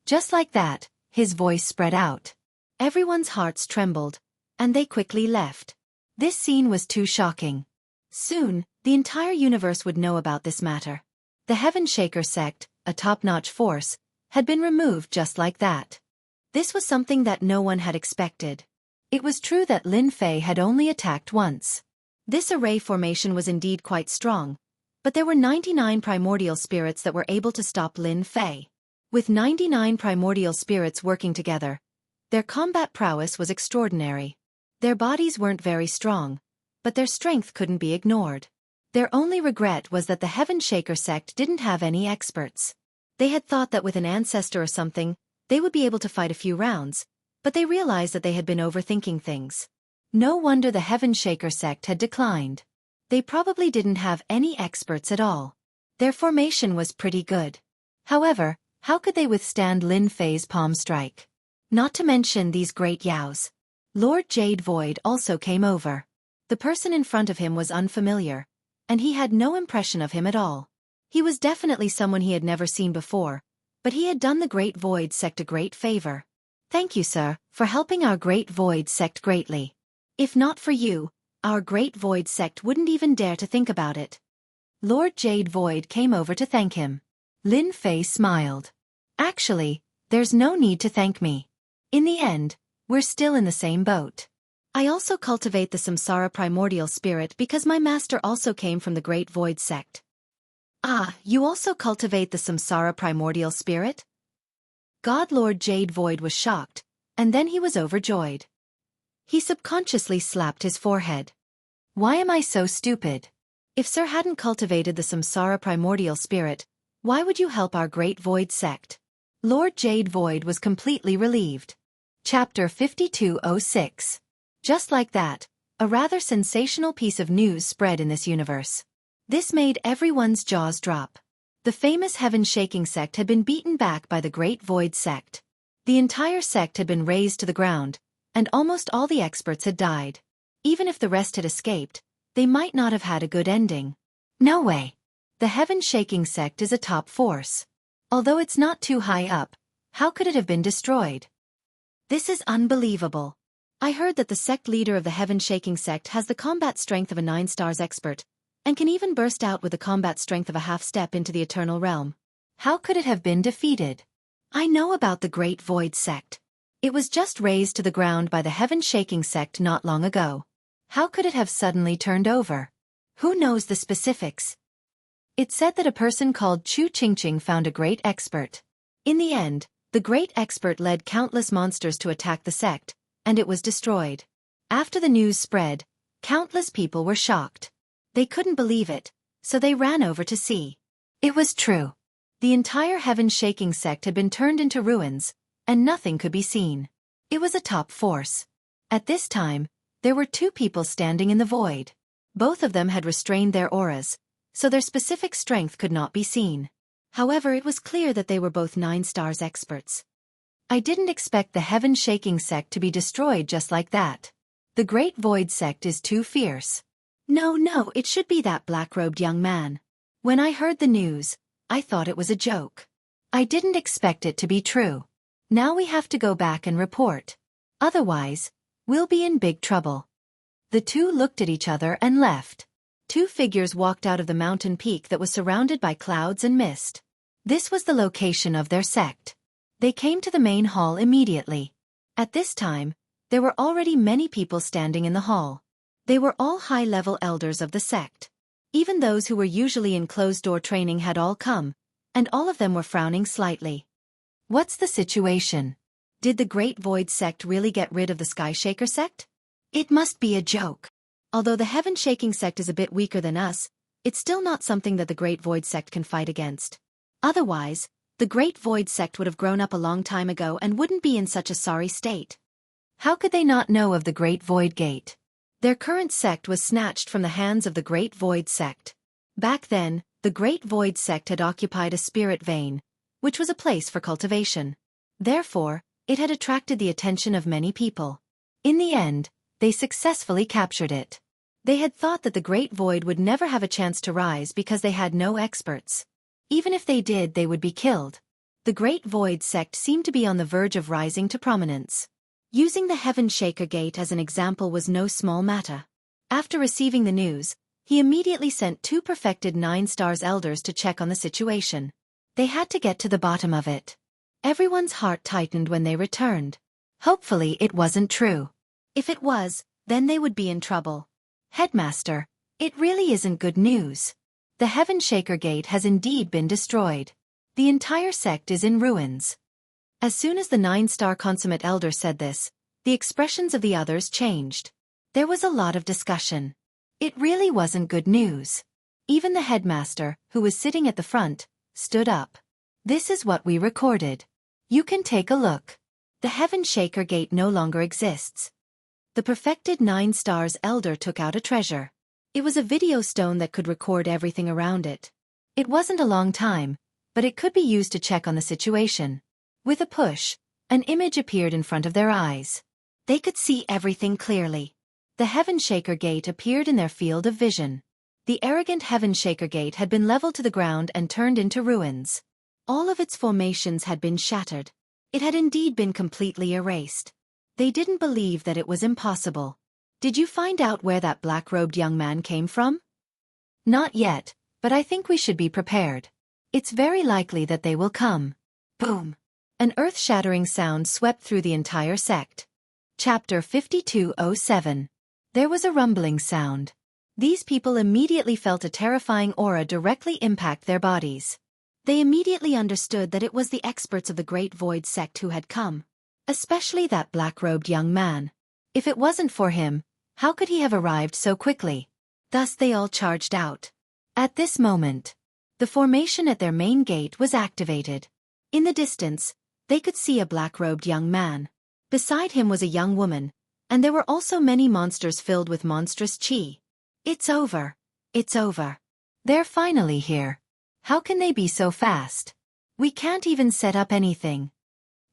Just like that, his voice spread out. Everyone's hearts trembled, and they quickly left. This scene was too shocking. Soon, the entire universe would know about this matter. The Heaven Shaker sect, a top-notch force, had been removed just like that. This was something that no one had expected. It was true that Lin Fei had only attacked once. This array formation was indeed quite strong, but there were 99 primordial spirits that were able to stop Lin Fei. With 99 primordial spirits working together, their combat prowess was extraordinary. Their bodies weren't very strong, but their strength couldn't be ignored. Their only regret was that the Heaven Shaker sect didn't have any experts. They had thought that with an ancestor or something, they would be able to fight a few rounds, but they realized that they had been overthinking things. No wonder the Heaven Shaker sect had declined. They probably didn't have any experts at all. Their formation was pretty good. However, how could they withstand Lin Fei's palm strike? Not to mention these great yaos. Lord Jade Void also came over. The person in front of him was unfamiliar, and he had no impression of him at all. He was definitely someone he had never seen before, but he had done the Great Void sect a great favor. Thank you, sir, for helping our Great Void sect greatly. If not for you, our Great Void sect wouldn't even dare to think about it. Lord Jade Void came over to thank him. Lin Fei smiled. Actually, there's no need to thank me. In the end, we're still in the same boat. I also cultivate the Samsara primordial spirit because my master also came from the Great Void sect. Ah, you also cultivate the Samsara primordial spirit? God Lord Jade Void was shocked, and then he was overjoyed. He subconsciously slapped his forehead. Why am I so stupid? If Sir hadn't cultivated the Samsara primordial spirit, why would you help our Great Void sect? Lord Jade Void was completely relieved. Chapter 5206. Just like that, a rather sensational piece of news spread in this universe. This made everyone's jaws drop. The famous Heaven Shaking sect had been beaten back by the Great Void sect. The entire sect had been razed to the ground, and almost all the experts had died. Even if the rest had escaped, they might not have had a good ending. No way. The Heaven Shaking sect is a top force. Although it's not too high up, how could it have been destroyed? This is unbelievable. I heard that the sect leader of the Heaven Shaking sect has the combat strength of a 9 stars expert, and can even burst out with the combat strength of a half-step into the Eternal Realm. How could it have been defeated? I know about the Great Void sect. It was just razed to the ground by the Heaven Shaking sect not long ago. How could it have suddenly turned over? Who knows the specifics? It said that a person called Chu Qingqing found a great expert. In the end, the great expert led countless monsters to attack the sect, and it was destroyed. After the news spread, Countless people were shocked. They couldn't believe it, so they ran over to see. It was true. The entire heaven-shaking sect had been turned into ruins, and nothing could be seen. It was a top force. At this time, there were two people standing in the void. Both of them had restrained their auras, so their specific strength could not be seen. However, it was clear that they were both 9 stars experts. I didn't expect the heaven-shaking sect to be destroyed just like that. The Great Void sect is too fierce. No, it should be that black-robed young man. When I heard the news, I thought it was a joke. I didn't expect it to be true. Now we have to go back and report. Otherwise, we'll be in big trouble. The two looked at each other and left. 2 figures walked out of the mountain peak that was surrounded by clouds and mist. This was the location of their sect. They came to the main hall immediately. At this time, there were already many people standing in the hall. They were all high-level elders of the sect. Even those who were usually in closed-door training had all come, and all of them were frowning slightly. What's the situation? Did the Great Void sect really get rid of the Skyshaker sect? It must be a joke. Although the Heaven-Shaking sect is a bit weaker than us, it's still not something that the Great Void sect can fight against. Otherwise, the Great Void sect would have grown up a long time ago and wouldn't be in such a sorry state. How could they not know of the Great Void Gate? Their current sect was snatched from the hands of the Great Void sect. Back then, the Great Void sect had occupied a spirit vein, which was a place for cultivation. Therefore, it had attracted the attention of many people. In the end, they successfully captured it. They had thought that the Great Void would never have a chance to rise because they had no experts. Even if they did, they would be killed. The Great Void sect seemed to be on the verge of rising to prominence. Using the Heaven Shaker Gate as an example was no small matter. After receiving the news, he immediately sent 2 perfected 9 stars elders to check on the situation. They had to get to the bottom of it. Everyone's heart tightened when they returned. Hopefully it wasn't true. If it was, then they would be in trouble. Headmaster, it really isn't good news. The Heaven Shaker Gate has indeed been destroyed. The entire sect is in ruins. As soon as the 9-star consummate elder said this, the expressions of the others changed. There was a lot of discussion. It really wasn't good news. Even the headmaster, who was sitting at the front, stood up. This is what we recorded. You can take a look. The Heaven Shaker Gate no longer exists. The perfected 9 stars elder took out a treasure. It was a video stone that could record everything around it. It wasn't a long time, but it could be used to check on the situation. With a push, an image appeared in front of their eyes. They could see everything clearly. The Heaven Shaker Gate appeared in their field of vision. The arrogant Heaven Shaker Gate had been leveled to the ground and turned into ruins. All of its formations had been shattered. It had indeed been completely erased. They didn't believe that it was impossible. Did you find out where that black-robed young man came from? Not yet, but I think we should be prepared. It's very likely that they will come. Boom! An earth-shattering sound swept through the entire sect. Chapter 5207. There was a rumbling sound. These people immediately felt a terrifying aura directly impact their bodies. They immediately understood that it was the experts of the Great Void sect who had come. Especially that black-robed young man. If it wasn't for him, how could he have arrived so quickly? Thus they all charged out. At this moment, the formation at their main gate was activated. In the distance, they could see a black-robed young man. Beside him was a young woman, and there were also many monsters filled with monstrous chi. It's over. It's over. They're finally here. How can they be so fast? We can't even set up anything.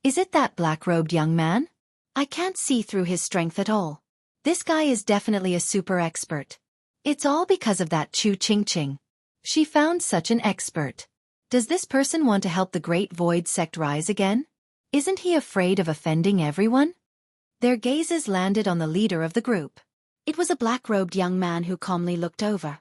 Is it that black-robed young man? I can't see through his strength at all. This guy is definitely a super expert. It's all because of that Chu Ching Ching. She found such an expert. Does this person want to help the Great Void sect rise again? Isn't he afraid of offending everyone? Their gazes landed on the leader of the group. It was a black-robed young man who calmly looked over.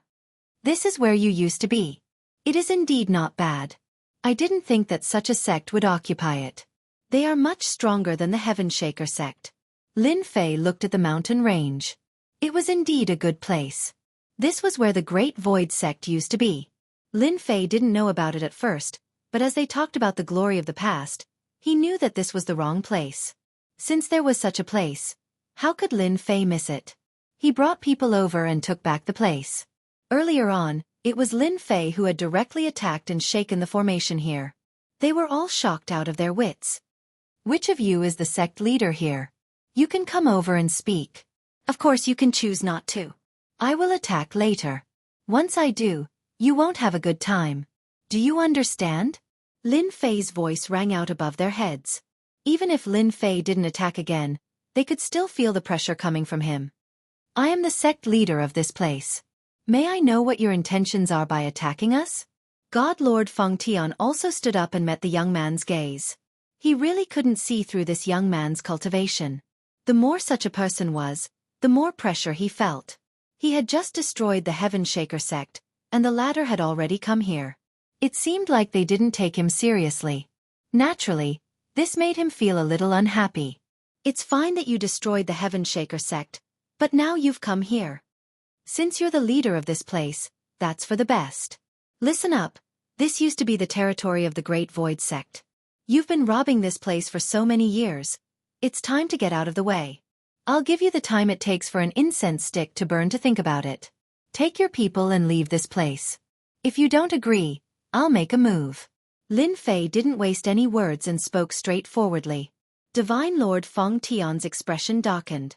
This is where you used to be. It is indeed not bad. I didn't think that such a sect would occupy it. They are much stronger than the Heaven Shaker sect. Lin Fei looked at the mountain range. It was indeed a good place. This was where the Great Void sect used to be. Lin Fei didn't know about it at first, but as they talked about the glory of the past, he knew that this was the wrong place. Since there was such a place, how could Lin Fei miss it? He brought people over and took back the place. Earlier on, it was Lin Fei who had directly attacked and shaken the formation here. They were all shocked out of their wits. Which of you is the sect leader here? You can come over and speak. Of course you can choose not to. I will attack later. Once I do, you won't have a good time. Do you understand? Lin Fei's voice rang out above their heads. Even if Lin Fei didn't attack again, they could still feel the pressure coming from him. I am the sect leader of this place. May I know what your intentions are by attacking us? God Lord Feng Tian also stood up and met the young man's gaze. He really couldn't see through this young man's cultivation. The more such a person was, the more pressure he felt. He had just destroyed the Heaven Shaker sect, and the latter had already come here. It seemed like they didn't take him seriously. Naturally, this made him feel a little unhappy. It's fine that you destroyed the Heaven Shaker sect, but now you've come here. Since you're the leader of this place, that's for the best. Listen up, this used to be the territory of the Great Void sect. You've been robbing this place for so many years. It's time to get out of the way. I'll give you the time it takes for an incense stick to burn to think about it. Take your people and leave this place. If you don't agree, I'll make a move. Lin Fei didn't waste any words and spoke straightforwardly. Divine Lord Feng Tian's expression darkened.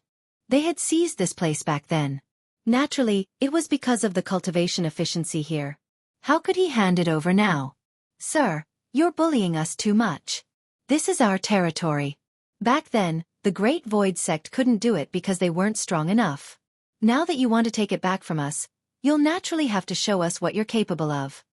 They had seized this place back then. Naturally, it was because of the cultivation efficiency here. How could he hand it over now? Sir, you're bullying us too much. This is our territory. Back then, the Great Void sect couldn't do it because they weren't strong enough. Now that you want to take it back from us, you'll naturally have to show us what you're capable of.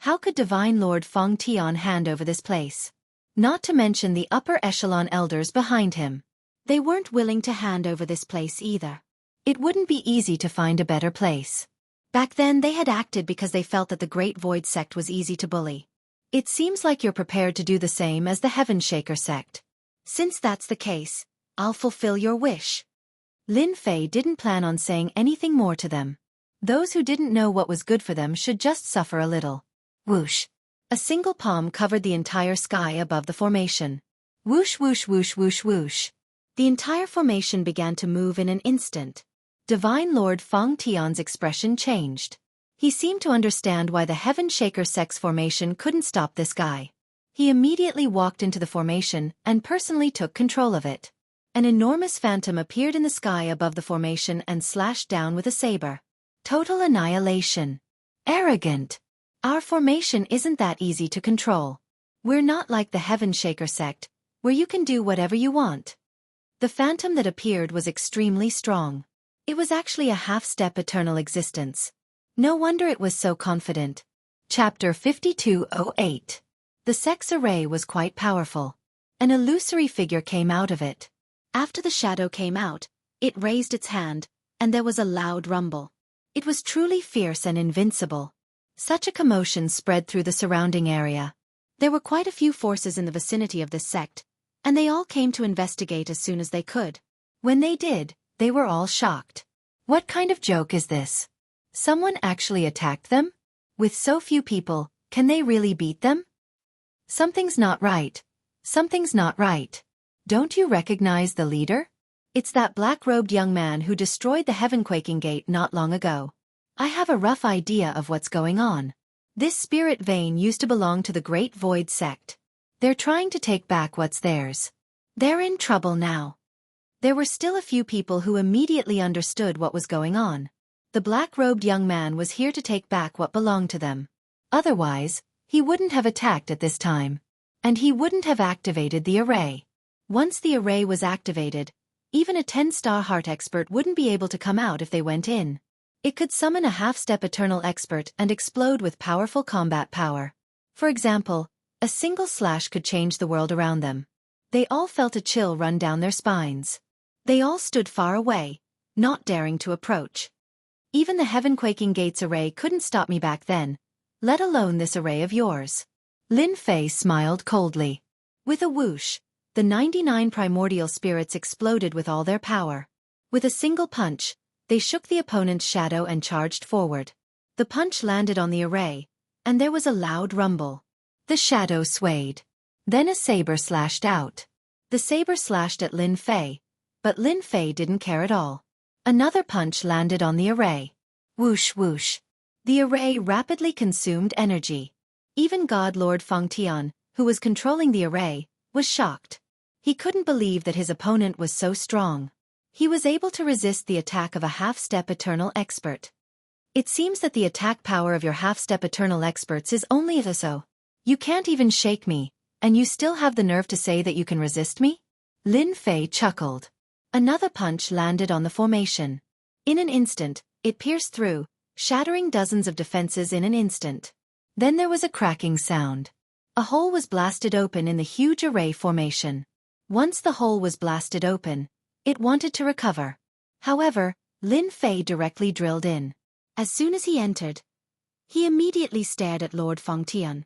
How could Divine Lord Feng Tian hand over this place? Not to mention the upper echelon elders behind him. They weren't willing to hand over this place either. It wouldn't be easy to find a better place. Back then they had acted because they felt that the Great Void sect was easy to bully. It seems like you're prepared to do the same as the Heaven Shaker sect. Since that's the case, I'll fulfill your wish. Lin Fei didn't plan on saying anything more to them. Those who didn't know what was good for them should just suffer a little. Whoosh! A single palm covered the entire sky above the formation. Whoosh whoosh whoosh whoosh whoosh. The entire formation began to move in an instant. Divine Lord Feng Tian's expression changed. He seemed to understand why the Heaven Shaker sect's formation couldn't stop this guy. He immediately walked into the formation and personally took control of it. An enormous phantom appeared in the sky above the formation and slashed down with a saber. Total annihilation. Arrogant. Our formation isn't that easy to control. We're not like the Heaven Shaker sect, where you can do whatever you want. The phantom that appeared was extremely strong. It was actually a half-step eternal existence. No wonder it was so confident. Chapter 5208. The sect's array was quite powerful. An illusory figure came out of it. After the shadow came out, it raised its hand, and there was a loud rumble. It was truly fierce and invincible. Such a commotion spread through the surrounding area. There were quite a few forces in the vicinity of this sect, and they all came to investigate as soon as they could. When they did, they were all shocked. What kind of joke is this? Someone actually attacked them? With so few people, can they really beat them? Something's not right. Something's not right. Don't you recognize the leader? It's that black-robed young man who destroyed the Heaven-Quaking Gate not long ago. I have a rough idea of what's going on. This spirit vein used to belong to the Great Void sect. They're trying to take back what's theirs. They're in trouble now. There were still a few people who immediately understood what was going on. The black-robed young man was here to take back what belonged to them. Otherwise, he wouldn't have attacked at this time. And he wouldn't have activated the array. Once the array was activated, even a 10-star heart expert wouldn't be able to come out if they went in. It could summon a half-step eternal expert and explode with powerful combat power. For example, a single slash could change the world around them. They all felt a chill run down their spines. They all stood far away, not daring to approach. Even the Heaven-Quaking Gates array couldn't stop me back then, let alone this array of yours. Lin Fei smiled coldly. With a whoosh, the 99 primordial spirits exploded with all their power. With a single punch, they shook the opponent's shadow and charged forward. The punch landed on the array, and there was a loud rumble. The shadow swayed. Then a saber slashed out. The saber slashed at Lin Fei, but Lin Fei didn't care at all. Another punch landed on the array. Whoosh whoosh. The array rapidly consumed energy. Even God Lord Fengtian, who was controlling the array, was shocked. He couldn't believe that his opponent was so strong. He was able to resist the attack of a half-step eternal expert. It seems that the attack power of your half-step eternal experts is only so. You can't even shake me, and you still have the nerve to say that you can resist me? Lin Fei chuckled. Another punch landed on the formation. In an instant, it pierced through, shattering dozens of defenses in an instant. Then there was a cracking sound. A hole was blasted open in the huge array formation. Once the hole was blasted open, it wanted to recover. However, Lin Fei directly drilled in. As soon as he entered, he immediately stared at Lord Fengtian.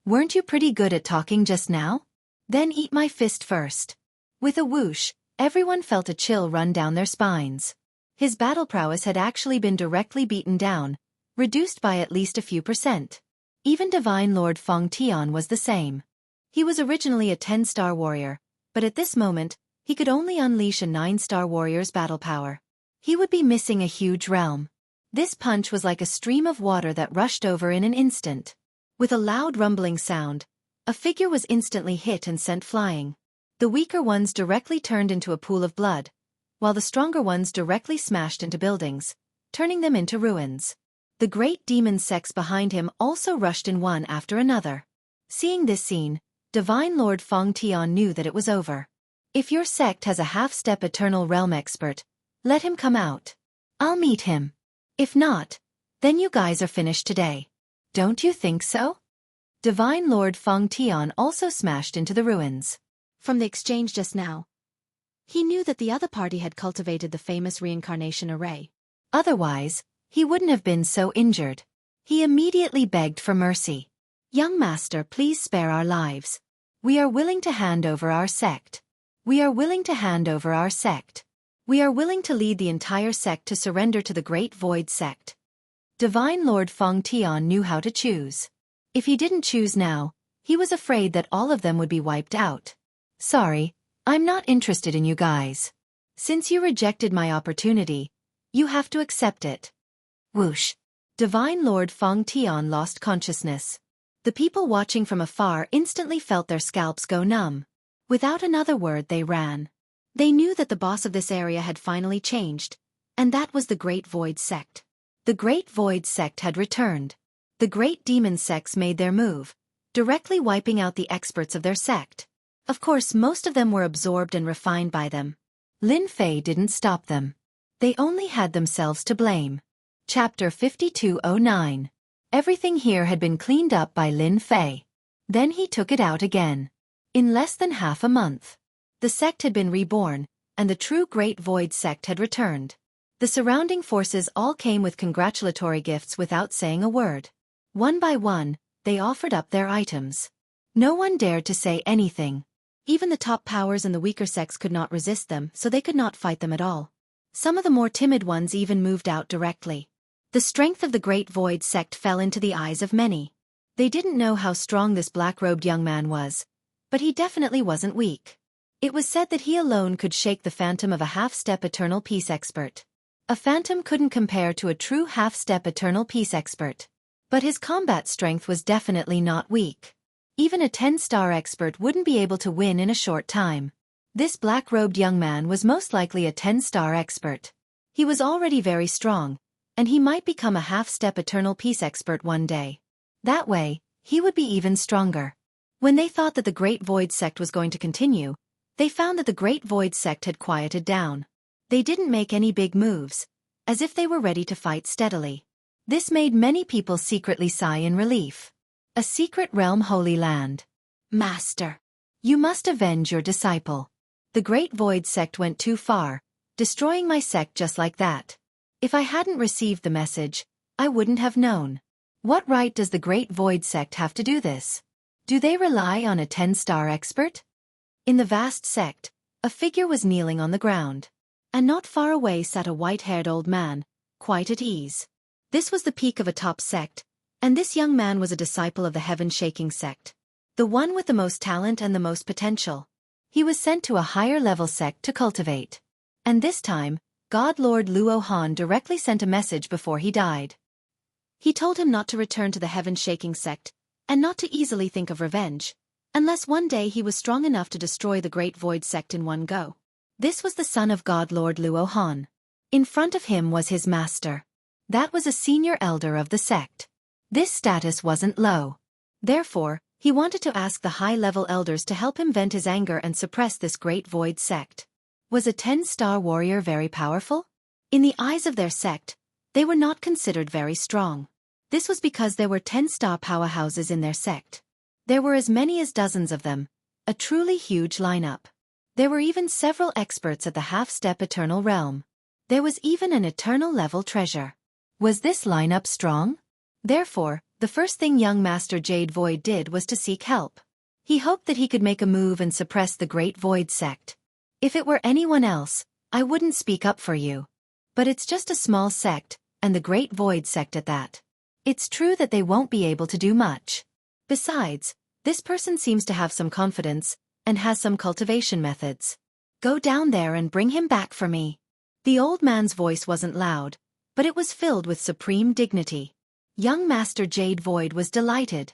Weren't you pretty good at talking just now? Then eat my fist first. With a whoosh, everyone felt a chill run down their spines. His battle prowess had actually been directly beaten down, reduced by at least a few %. Even Divine Lord Fengtian was the same. He was originally a 10-star warrior, but at this moment, he could only unleash a 9-star warrior's battle power. He would be missing a huge realm. This punch was like a stream of water that rushed over in an instant. With a loud rumbling sound, a figure was instantly hit and sent flying. The weaker ones directly turned into a pool of blood, while the stronger ones directly smashed into buildings, turning them into ruins. The great demon sects behind him also rushed in one after another. Seeing this scene, Divine Lord Fengtian knew that it was over. If your sect has a half-step eternal realm expert, let him come out. I'll meet him. If not, then you guys are finished today. Don't you think so? Divine Lord Fengtian also smashed into the ruins. From the exchange just now, he knew that the other party had cultivated the famous reincarnation array. Otherwise, he wouldn't have been so injured. He immediately begged for mercy. Young master, please spare our lives. We are willing to hand over our sect. We are willing to hand over our sect. We are willing to lead the entire sect to surrender to the Great Void sect. Divine Lord Fengtian knew how to choose. If he didn't choose now, he was afraid that all of them would be wiped out. Sorry, I'm not interested in you guys. Since you rejected my opportunity, you have to accept it. Whoosh. Divine Lord Fengtian lost consciousness. The people watching from afar instantly felt their scalps go numb. Without another word they ran. They knew that the boss of this area had finally changed, and that was the Great Void sect. The Great Void sect had returned. The Great Demon sects made their move, directly wiping out the experts of their sect. Of course, most of them were absorbed and refined by them. Lin Fei didn't stop them. They only had themselves to blame. Chapter 5209. Everything here had been cleaned up by Lin Fei. Then he took it out again. In less than half a month, the sect had been reborn, and the true Great Void sect had returned. The surrounding forces all came with congratulatory gifts without saying a word. One by one, they offered up their items. No one dared to say anything. Even the top powers and the weaker sects could not resist them, so they could not fight them at all. Some of the more timid ones even moved out directly. The strength of the Great Void sect fell into the eyes of many. They didn't know how strong this black-robed young man was, but he definitely wasn't weak. It was said that he alone could shake the phantom of a half-step eternal peace expert. A phantom couldn't compare to a true half-step eternal peace expert. But his combat strength was definitely not weak. Even a 10-star expert wouldn't be able to win in a short time. This black-robed young man was most likely a 10-star expert. He was already very strong, and he might become a half-step eternal peace expert one day. That way, he would be even stronger. When they thought that the Great Void sect was going to continue, they found that the Great Void sect had quieted down. They didn't make any big moves, as if they were ready to fight steadily. This made many people secretly sigh in relief. A secret realm Holy Land. Master, you must avenge your disciple. The Great Void sect went too far, destroying my sect just like that. If I hadn't received the message, I wouldn't have known. What right does the Great Void sect have to do this? Do they rely on a 10-star expert? In the vast sect, a figure was kneeling on the ground. And not far away sat a white-haired old man, quite at ease. This was the peak of a top sect, and this young man was a disciple of the heaven-shaking sect. The one with the most talent and the most potential. He was sent to a higher-level sect to cultivate. And this time, God Lord Luo Han directly sent a message before he died. He told him not to return to the heaven-shaking sect, and not to easily think of revenge, unless one day he was strong enough to destroy the Great Void sect in one go. This was the son of God Lord Luo Han. In front of him was his master. That was a senior elder of the sect. This status wasn't low. Therefore, he wanted to ask the high-level elders to help him vent his anger and suppress this Great Void sect. Was a 10-star warrior very powerful? In the eyes of their sect, they were not considered very strong. This was because there were 10-star powerhouses in their sect. There were as many as dozens of them, a truly huge lineup. There were even several experts at the half-step eternal realm. There was even an eternal level treasure. Was this lineup strong? Therefore, the first thing young Master Jade Void did was to seek help. He hoped that he could make a move and suppress the Great Void sect. If it were anyone else, I wouldn't speak up for you. But it's just a small sect, and the Great Void sect at that. It's true that they won't be able to do much. Besides, this person seems to have some confidence, and has some cultivation methods. Go down there and bring him back for me. The old man's voice wasn't loud, but it was filled with supreme dignity. Young Master Jade Void was delighted.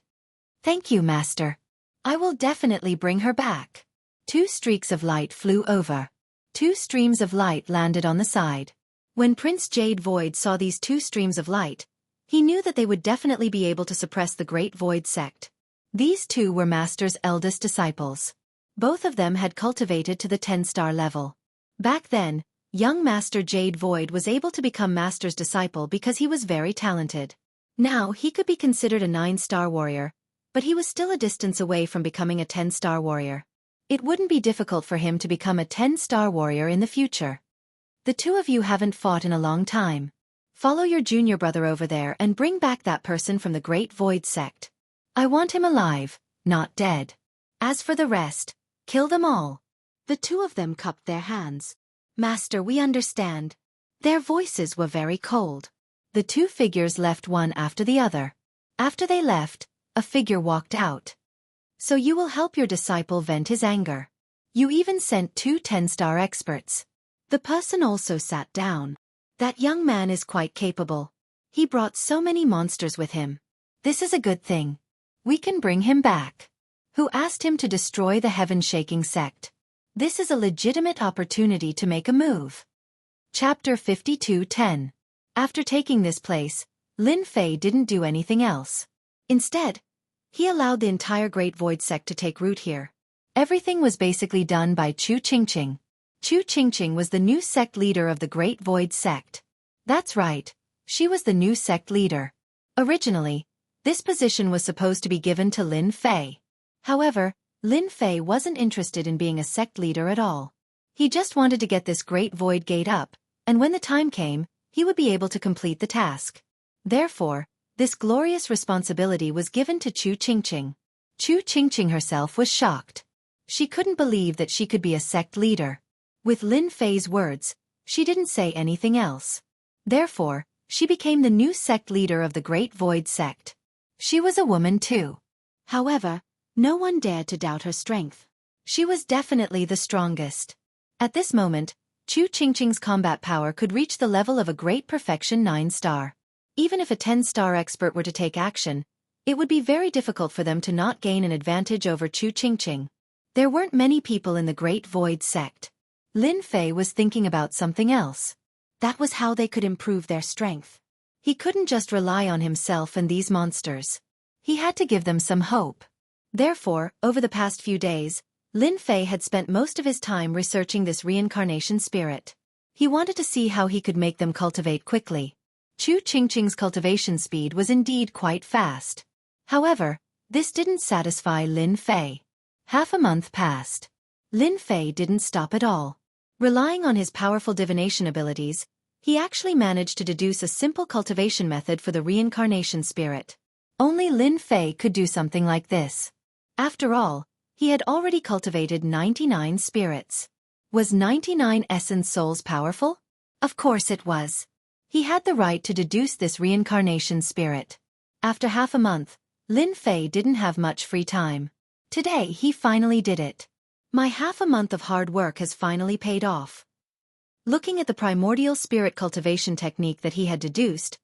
Thank you, Master. I will definitely bring her back. 2 streaks of light flew over. 2 streams of light landed on the side. When Prince Jade Void saw these 2 streams of light, he knew that they would definitely be able to suppress the Great Void sect. These 2 were Master's eldest disciples. Both of them had cultivated to the 10-star level. Back then, young Master Jade Void was able to become Master's disciple because he was very talented. Now he could be considered a 9-star warrior, but he was still a distance away from becoming a 10-star warrior. It wouldn't be difficult for him to become a 10-star warrior in the future. The 2 of you haven't fought in a long time. Follow your junior brother over there and bring back that person from the Great Void sect. I want him alive, not dead. As for the rest, kill them all. The 2 of them cupped their hands. Master, we understand. Their voices were very cold. The 2 figures left one after the other. After they left, a figure walked out. So you will help your disciple vent his anger. You even sent 2 10-star experts. The person also sat down. That young man is quite capable. He brought so many monsters with him. This is a good thing. We can bring him back. Who asked him to destroy the heaven-shaking sect? This is a legitimate opportunity to make a move. Chapter 52:10. After taking this place, Lin Fei didn't do anything else. Instead, he allowed the entire Great Void sect to take root here. Everything was basically done by Chu Qingqing. Chu Qingqing was the new sect leader of the Great Void sect. That's right, she was the new sect leader. Originally, this position was supposed to be given to Lin Fei. However, Lin Fei wasn't interested in being a sect leader at all. He just wanted to get this Great Void gate up, and when the time came, he would be able to complete the task. Therefore, this glorious responsibility was given to Chu Qingqing. Chu Qingqing herself was shocked. She couldn't believe that she could be a sect leader. With Lin Fei's words, she didn't say anything else. Therefore, she became the new sect leader of the Great Void sect. She was a woman too. However, no one dared to doubt her strength. She was definitely the strongest. At this moment, Chu Qingqing's combat power could reach the level of a great perfection 9-star. Even if a 10-star expert were to take action, it would be very difficult for them to not gain an advantage over Chu Qingqing. There weren't many people in the Great Void sect. Lin Fei was thinking about something else. That was how they could improve their strength. He couldn't just rely on himself and these monsters. He had to give them some hope. Therefore, over the past few days, Lin Fei had spent most of his time researching this reincarnation spirit. He wanted to see how he could make them cultivate quickly. Chu Qingqing's cultivation speed was indeed quite fast. However, this didn't satisfy Lin Fei. Half a month passed. Lin Fei didn't stop at all. Relying on his powerful divination abilities, he actually managed to deduce a simple cultivation method for the reincarnation spirit. Only Lin Fei could do something like this. After all, he had already cultivated 99 spirits. Was 99 essence souls powerful? Of course it was. He had the right to deduce this reincarnation spirit. After half a month, Lin Fei didn't have much free time. Today he finally did it. My half a month of hard work has finally paid off. Looking at the primordial spirit cultivation technique that he had deduced,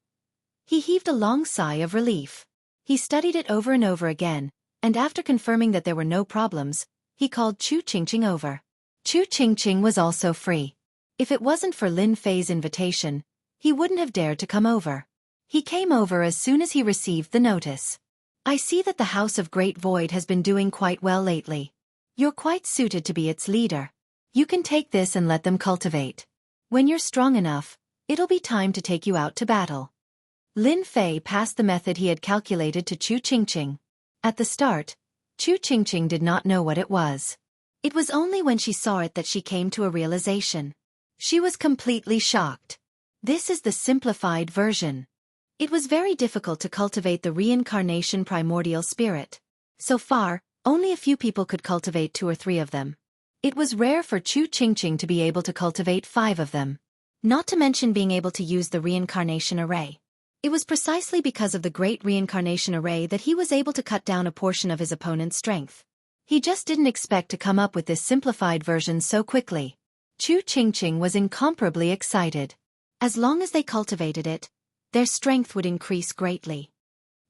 he heaved a long sigh of relief. He studied it over and over again, and after confirming that there were no problems, he called Chu Qingqing over. Chu Qingqing was also free. If it wasn't for Lin Fei's invitation, he wouldn't have dared to come over. He came over as soon as he received the notice. I see that the House of Great Void has been doing quite well lately. You're quite suited to be its leader. You can take this and let them cultivate. When you're strong enough, it'll be time to take you out to battle. Lin Fei passed the method he had calculated to Chu Qingqing. At the start, Chu Qingqing did not know what it was. It was only when she saw it that she came to a realization. She was completely shocked. This is the simplified version. It was very difficult to cultivate the reincarnation primordial spirit. So far, only a few people could cultivate 2 or 3 of them. It was rare for Chu Qingqing to be able to cultivate 5 of them. Not to mention being able to use the reincarnation array. It was precisely because of the great reincarnation array that he was able to cut down a portion of his opponent's strength. He just didn't expect to come up with this simplified version so quickly. Chu Qingqing was incomparably excited. As long as they cultivated it, their strength would increase greatly.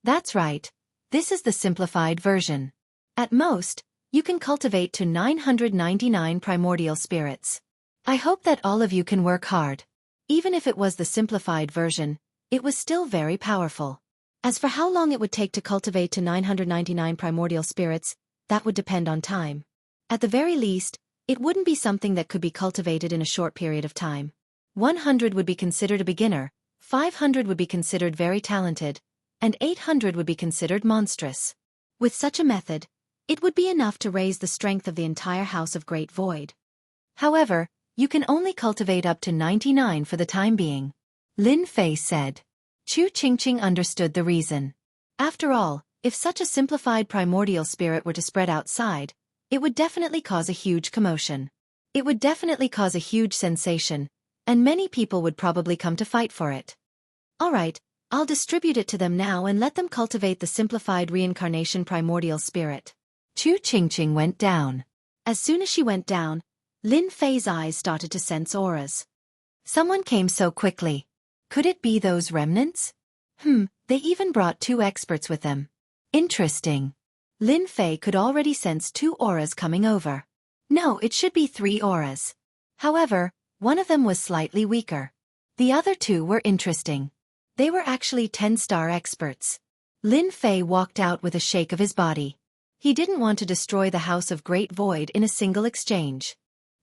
That's right. This is the simplified version. At most, you can cultivate to 999 primordial spirits. I hope that all of you can work hard. Even if it was the simplified version, it was still very powerful. As for how long it would take to cultivate to 999 primordial spirits, that would depend on time. At the very least, it wouldn't be something that could be cultivated in a short period of time. 100 would be considered a beginner, 500 would be considered very talented, and 800 would be considered monstrous. With such a method, it would be enough to raise the strength of the entire House of Great Void. However, you can only cultivate up to 99 for the time being. Lin Fei said. Chu Qingqing understood the reason. After all, if such a simplified primordial spirit were to spread outside, it would definitely cause a huge commotion. It would definitely cause a huge sensation, and many people would probably come to fight for it. Alright, I'll distribute it to them now and let them cultivate the simplified reincarnation primordial spirit. Chu Qingqing went down. As soon as she went down, Lin Fei's eyes started to sense auras. Someone came so quickly. Could it be those remnants? They even brought 2 experts with them. Interesting. Lin Fei could already sense 2 auras coming over. No, it should be 3 auras. However, one of them was slightly weaker. The other 2 were interesting. They were actually 10-star experts. Lin Fei walked out with a shake of his body. He didn't want to destroy the House of Great Void in a single exchange.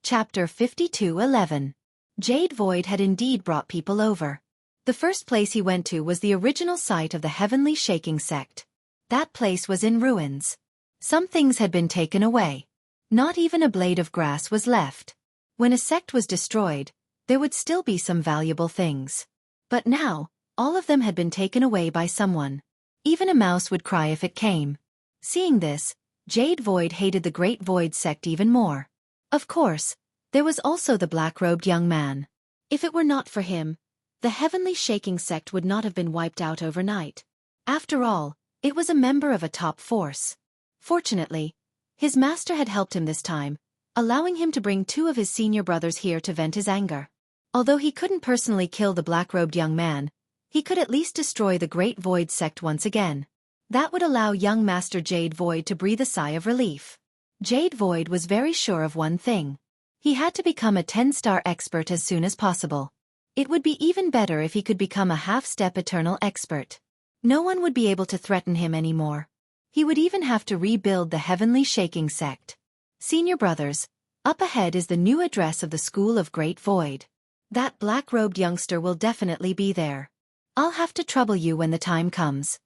Chapter 52:11. Jade Void had indeed brought people over. The first place he went to was the original site of the Heavenly Shaking Sect. That place was in ruins. Some things had been taken away. Not even a blade of grass was left. When a sect was destroyed, there would still be some valuable things. But now, all of them had been taken away by someone. Even a mouse would cry if it came. Seeing this, Jade Void hated the Great Void sect even more. Of course, there was also the black-robed young man. If it were not for him, the Heavenly Shaking Sect would not have been wiped out overnight. After all, it was a member of a top force. Fortunately, his master had helped him this time, allowing him to bring 2 of his senior brothers here to vent his anger. Although he couldn't personally kill the black-robed young man, he could at least destroy the Great Void sect once again. That would allow young Master Jade Void to breathe a sigh of relief. Jade Void was very sure of one thing. He had to become a 10-star expert as soon as possible. It would be even better if he could become a half-step eternal expert. No one would be able to threaten him anymore. He would even have to rebuild the Heavenly Shaking Sect. Senior brothers, up ahead is the new address of the School of Great Void. That black-robed youngster will definitely be there. I'll have to trouble you when the time comes.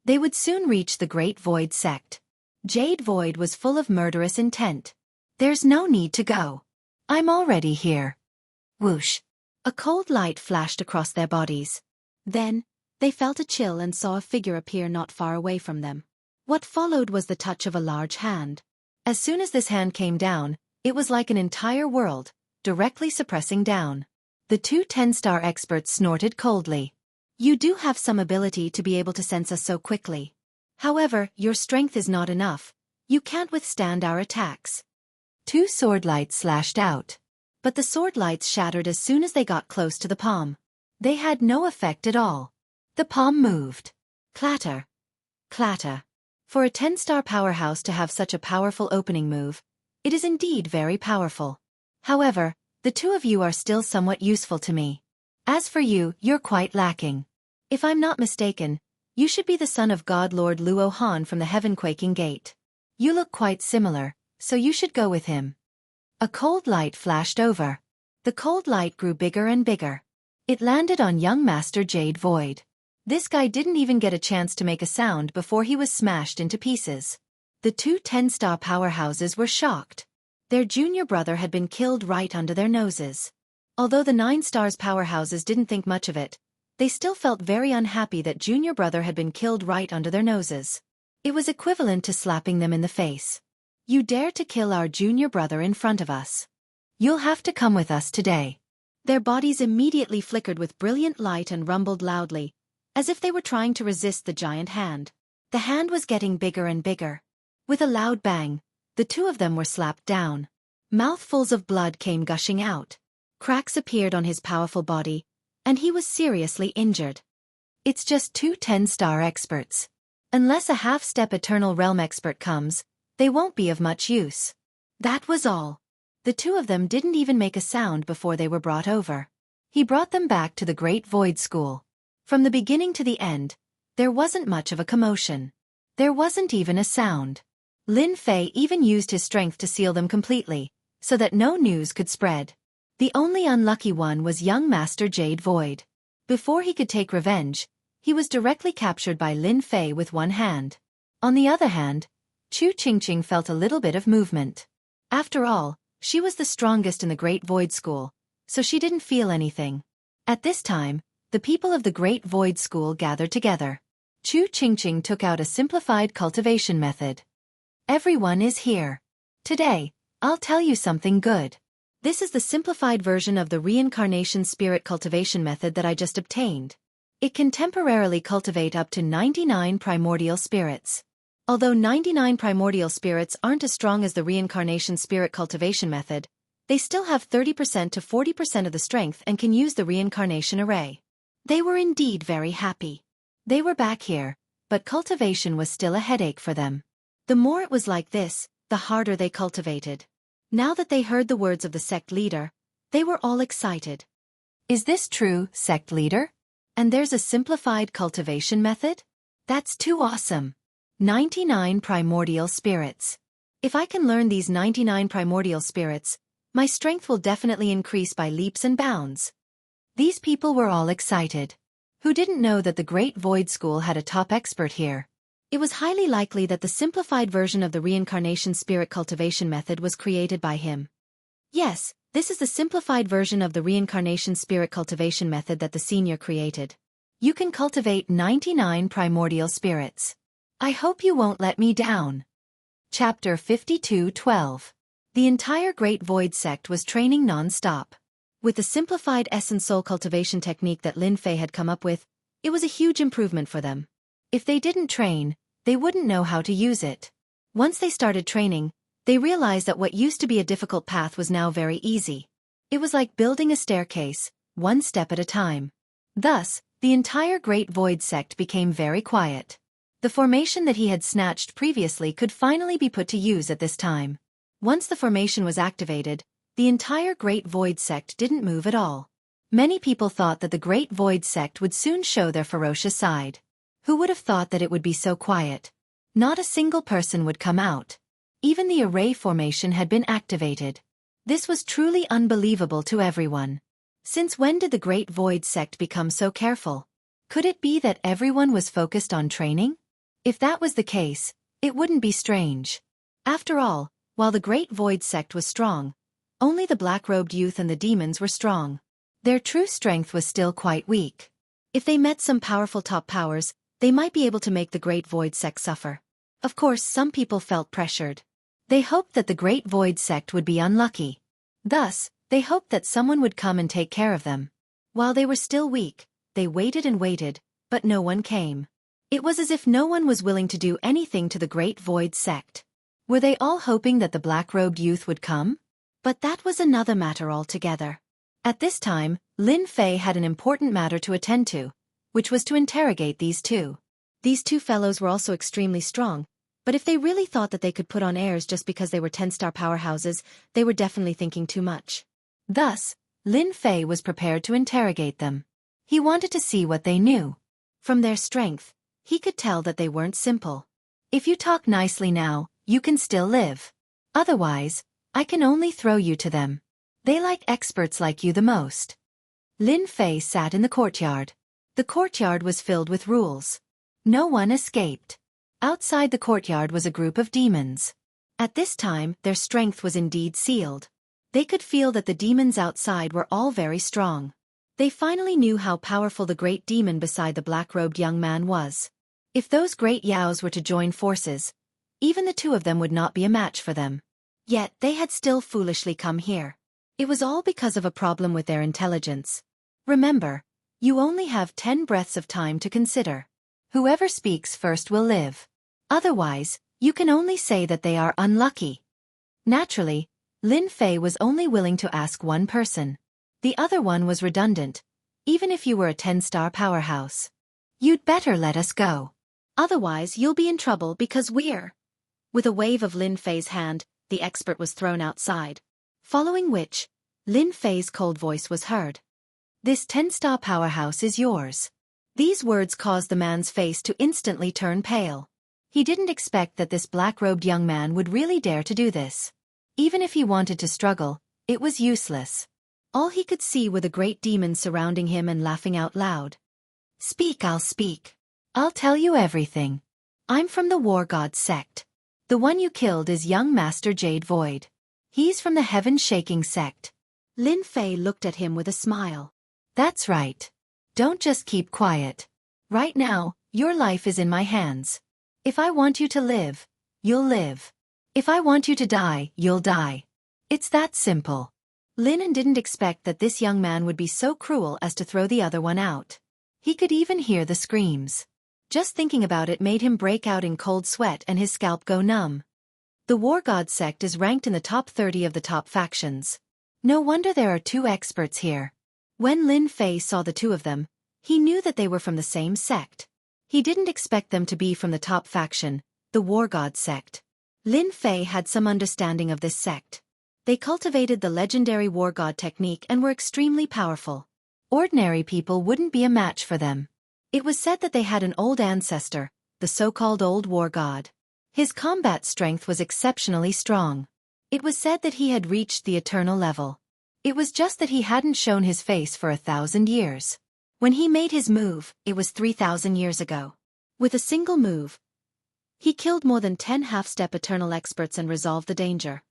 They would soon reach the Great Void sect. Jade Void was full of murderous intent. There's no need to go. I'm already here. Whoosh. A cold light flashed across their bodies. Then, they felt a chill and saw a figure appear not far away from them. What followed was the touch of a large hand. As soon as this hand came down, it was like an entire world, directly suppressing down. The 2 10-star experts snorted coldly. You do have some ability to be able to sense us so quickly. However, your strength is not enough. You can't withstand our attacks. 2 sword lights slashed out. but the sword lights shattered as soon as they got close to the palm. They had no effect at all. The palm moved. Clatter. Clatter. For a 10-star powerhouse to have such a powerful opening move, it is indeed very powerful. However, the two of you are still somewhat useful to me. As for you, you're quite lacking. If I'm not mistaken, you should be the son of God Lord Luo Han from the Heaven-Quaking Gate. You look quite similar, so you should go with him. A cold light flashed over. The cold light grew bigger and bigger. It landed on young Master Jade Void. This guy didn't even get a chance to make a sound before he was smashed into pieces. The two 10-star powerhouses were shocked. Their junior brother had been killed right under their noses. Although the 9-stars powerhouses didn't think much of it, they still felt very unhappy that junior brother had been killed right under their noses. It was equivalent to slapping them in the face. You dare to kill our junior brother in front of us. You'll have to come with us today. Their bodies immediately flickered with brilliant light and rumbled loudly, as if they were trying to resist the giant hand. The hand was getting bigger and bigger. With a loud bang, the two of them were slapped down. Mouthfuls of blood came gushing out. Cracks appeared on his powerful body, and he was seriously injured. It's just two 10-star experts. Unless a half-step Eternal Realm expert comes, they won't be of much use. That was all. The two of them didn't even make a sound before they were brought over. He brought them back to the Great Void School. From the beginning to the end, there wasn't much of a commotion. There wasn't even a sound. Lin Fei even used his strength to seal them completely, so that no news could spread. The only unlucky one was young Master Jade Void. Before he could take revenge, he was directly captured by Lin Fei with one hand. On the other hand, Chu Qingqing felt a little bit of movement. After all, she was the strongest in the Great Void School, so she didn't feel anything. At this time, the people of the Great Void School gathered together. Chu Qingqing took out a simplified cultivation method. Everyone is here. Today, I'll tell you something good. This is the simplified version of the reincarnation spirit cultivation method that I just obtained. It can temporarily cultivate up to 99 primordial spirits. Although 99 primordial spirits aren't as strong as the reincarnation spirit cultivation method, they still have 30% to 40% of the strength and can use the reincarnation array. They were indeed very happy. They were back here, but cultivation was still a headache for them. The more it was like this, the harder they cultivated. Now that they heard the words of the sect leader, they were all excited. Is this true, sect leader? And there's a simplified cultivation method? That's too awesome. 99 primordial spirits. If I can learn these 99 primordial spirits, my strength will definitely increase by leaps and bounds. These people were all excited. Who didn't know that the Great Void School had a top expert here? It was highly likely that the simplified version of the reincarnation spirit cultivation method was created by him. Yes, this is the simplified version of the reincarnation spirit cultivation method that the senior created. You can cultivate 99 primordial spirits. I hope you won't let me down. Chapter 52:12. The entire Great Void sect was training non-stop. With the simplified essence soul cultivation technique that Lin Fei had come up with, it was a huge improvement for them. If they didn't train, they wouldn't know how to use it. Once they started training, they realized that what used to be a difficult path was now very easy. It was like building a staircase, one step at a time. Thus, the entire Great Void sect became very quiet. The formation that he had snatched previously could finally be put to use at this time. Once the formation was activated, the entire Great Void sect didn't move at all. Many people thought that the Great Void sect would soon show their ferocious side. Who would have thought that it would be so quiet? Not a single person would come out. Even the array formation had been activated. This was truly unbelievable to everyone. Since when did the Great Void sect become so careful? Could it be that everyone was focused on training? If that was the case, it wouldn't be strange. After all, while the Great Void sect was strong, only the black-robed youth and the demons were strong. Their true strength was still quite weak. If they met some powerful top powers, they might be able to make the Great Void sect suffer. Of course, some people felt pressured. They hoped that the Great Void sect would be unlucky. Thus, they hoped that someone would come and take care of them. While they were still weak, they waited and waited, but no one came. It was as if no one was willing to do anything to the Great Void sect. Were they all hoping that the black-robed youth would come? But that was another matter altogether. At this time, Lin Fei had an important matter to attend to, which was to interrogate these two. These two fellows were also extremely strong, but if they really thought that they could put on airs just because they were 10-star powerhouses, they were definitely thinking too much. Thus, Lin Fei was prepared to interrogate them. He wanted to see what they knew. From their strength, he could tell that they weren't simple. If you talk nicely now, you can still live. Otherwise, I can only throw you to them. They like experts like you the most. Lin Fei sat in the courtyard. The courtyard was filled with rules. No one escaped. Outside the courtyard was a group of demons. At this time, their strength was indeed sealed. They could feel that the demons outside were all very strong. They finally knew how powerful the great demon beside the black-robed young man was. If those great yaos were to join forces, even the two of them would not be a match for them. Yet they had still foolishly come here. It was all because of a problem with their intelligence. Remember, you only have 10 breaths of time to consider. Whoever speaks first will live. Otherwise, you can only say that they are unlucky. Naturally, Lin Fei was only willing to ask one person. The other one was redundant, even if you were a 10-star powerhouse. You'd better let us go. Otherwise you'll be in trouble because we're... With a wave of Lin Fei's hand, the expert was thrown outside. Following which, Lin Fei's cold voice was heard. This 10-star powerhouse is yours. These words caused the man's face to instantly turn pale. He didn't expect that this black-robed young man would really dare to do this. Even if he wanted to struggle, it was useless. All he could see were the great demons surrounding him and laughing out loud. Speak, I'll speak. I'll tell you everything. I'm from the War God sect. The one you killed is young Master Jade Void. He's from the Heaven-Shaking sect. Lin Fei looked at him with a smile. That's right. Don't just keep quiet. Right now, your life is in my hands. If I want you to live, you'll live. If I want you to die, you'll die. It's that simple. Lin didn't expect that this young man would be so cruel as to throw the other one out. He could even hear the screams. Just thinking about it made him break out in cold sweat and his scalp go numb. The War God sect is ranked in the top 30 of the top factions. No wonder there are two experts here. When Lin Fei saw the two of them, he knew that they were from the same sect. He didn't expect them to be from the top faction, the War God sect. Lin Fei had some understanding of this sect. They cultivated the legendary War God technique and were extremely powerful. Ordinary people wouldn't be a match for them. It was said that they had an old ancestor, the so-called Old War God. His combat strength was exceptionally strong. It was said that he had reached the eternal level. It was just that he hadn't shown his face for 1,000 years. When he made his move, it was 3,000 years ago. With a single move, he killed more than 10 half-step eternal experts and resolved the danger.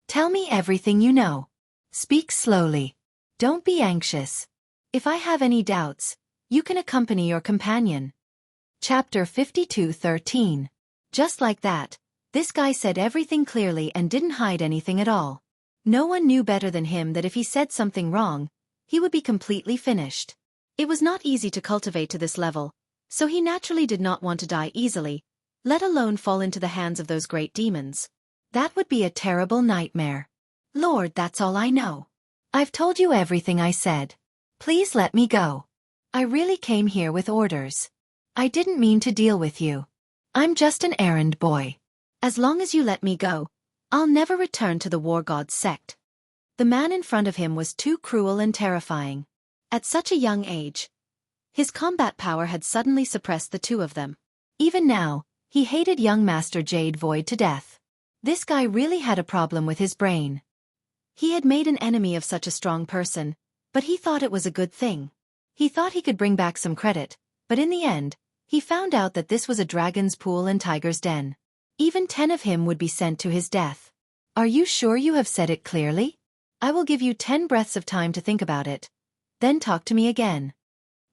Tell me everything you know. Speak slowly. Don't be anxious. If I have any doubts, you can accompany your companion. Chapter 52:13. Just like that, this guy said everything clearly and didn't hide anything at all. No one knew better than him that if he said something wrong, he would be completely finished. It was not easy to cultivate to this level, so he naturally did not want to die easily, let alone fall into the hands of those great demons. That would be a terrible nightmare. Lord, that's all I know. I've told you everything I said. Please let me go. I really came here with orders. I didn't mean to deal with you. I'm just an errand boy. As long as you let me go, I'll never return to the War God sect. The man in front of him was too cruel and terrifying. At such a young age, his combat power had suddenly suppressed the two of them. Even now, he hated young Master Jade Void to death. This guy really had a problem with his brain. He had made an enemy of such a strong person, but he thought it was a good thing. He thought he could bring back some credit, but in the end, he found out that this was a dragon's pool and tiger's den. Even 10 of him would be sent to his death. Are you sure you have said it clearly? I will give you 10 breaths of time to think about it. Then talk to me again.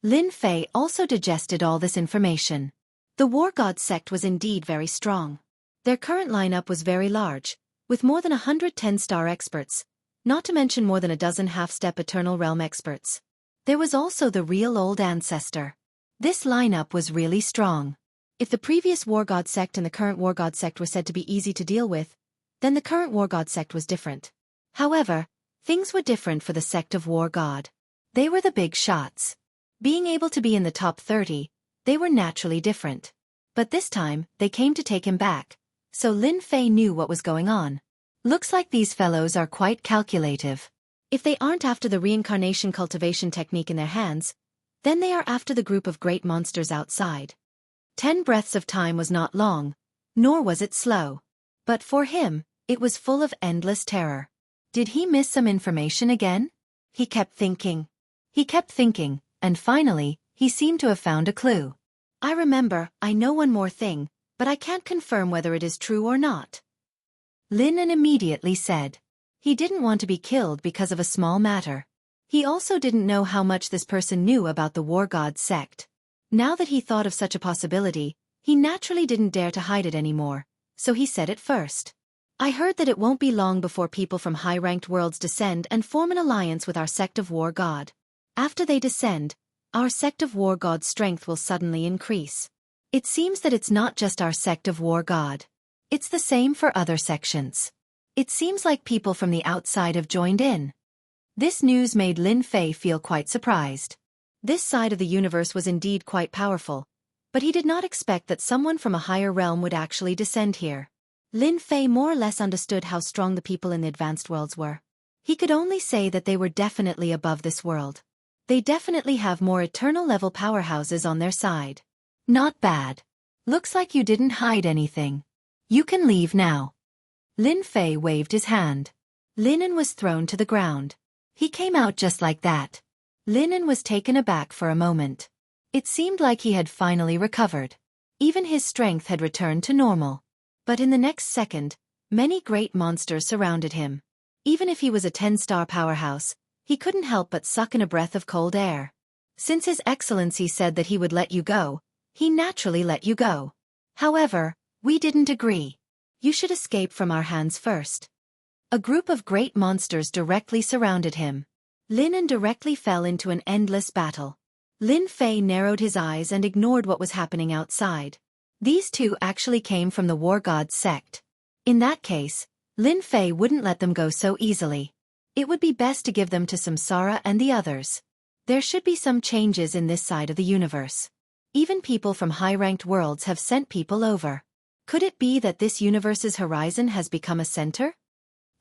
Lin Fei also digested all this information. The War God sect was indeed very strong. Their current lineup was very large, with more than 110-star experts, not to mention more than a dozen half-step Eternal Realm experts. There was also the real old ancestor. This lineup was really strong. If the previous War God sect and the current War God sect were said to be easy to deal with, then the current War God sect was different. However, things were different for the sect of War God. They were the big shots. Being able to be in the top 30, they were naturally different. But this time, they came to take him back, so Lin Fei knew what was going on. Looks like these fellows are quite calculative. If they aren't after the reincarnation cultivation technique in their hands, then they are after the group of great monsters outside. 10 breaths of time was not long, nor was it slow. But for him, it was full of endless terror. Did he miss some information again? He kept thinking. And finally, he seemed to have found a clue. I know one more thing, but I can't confirm whether it is true or not. Lin immediately said. He didn't want to be killed because of a small matter. He also didn't know how much this person knew about the War God sect. Now that he thought of such a possibility, he naturally didn't dare to hide it anymore, so he said it first. I heard that it won't be long before people from high-ranked worlds descend and form an alliance with our sect of War God. After they descend, our sect of War God's strength will suddenly increase. It seems that it's not just our sect of War God. It's the same for other sections. It seems like people from the outside have joined in. This news made Lin Fei feel quite surprised. This side of the universe was indeed quite powerful, but he did not expect that someone from a higher realm would actually descend here. Lin Fei more or less understood how strong the people in the advanced worlds were. He could only say that they were definitely above this world. They definitely have more eternal-level powerhouses on their side. Not bad. Looks like you didn't hide anything. You can leave now. Lin Fei waved his hand. Linen was thrown to the ground. He came out just like that. Linen was taken aback for a moment. It seemed like he had finally recovered. Even his strength had returned to normal. But in the next second, many great monsters surrounded him. Even if he was a 10-star powerhouse, he couldn't help but suck in a breath of cold air. Since His Excellency said that he would let you go, he naturally let you go. However, we didn't agree. You should escape from our hands first. A group of great monsters directly surrounded him. Lin directly fell into an endless battle. Lin Fei narrowed his eyes and ignored what was happening outside. These two actually came from the War God sect. In that case, Lin Fei wouldn't let them go so easily. It would be best to give them to Samsara and the others. There should be some changes in this side of the universe. Even people from high-ranked worlds have sent people over. Could it be that this universe's horizon has become a center?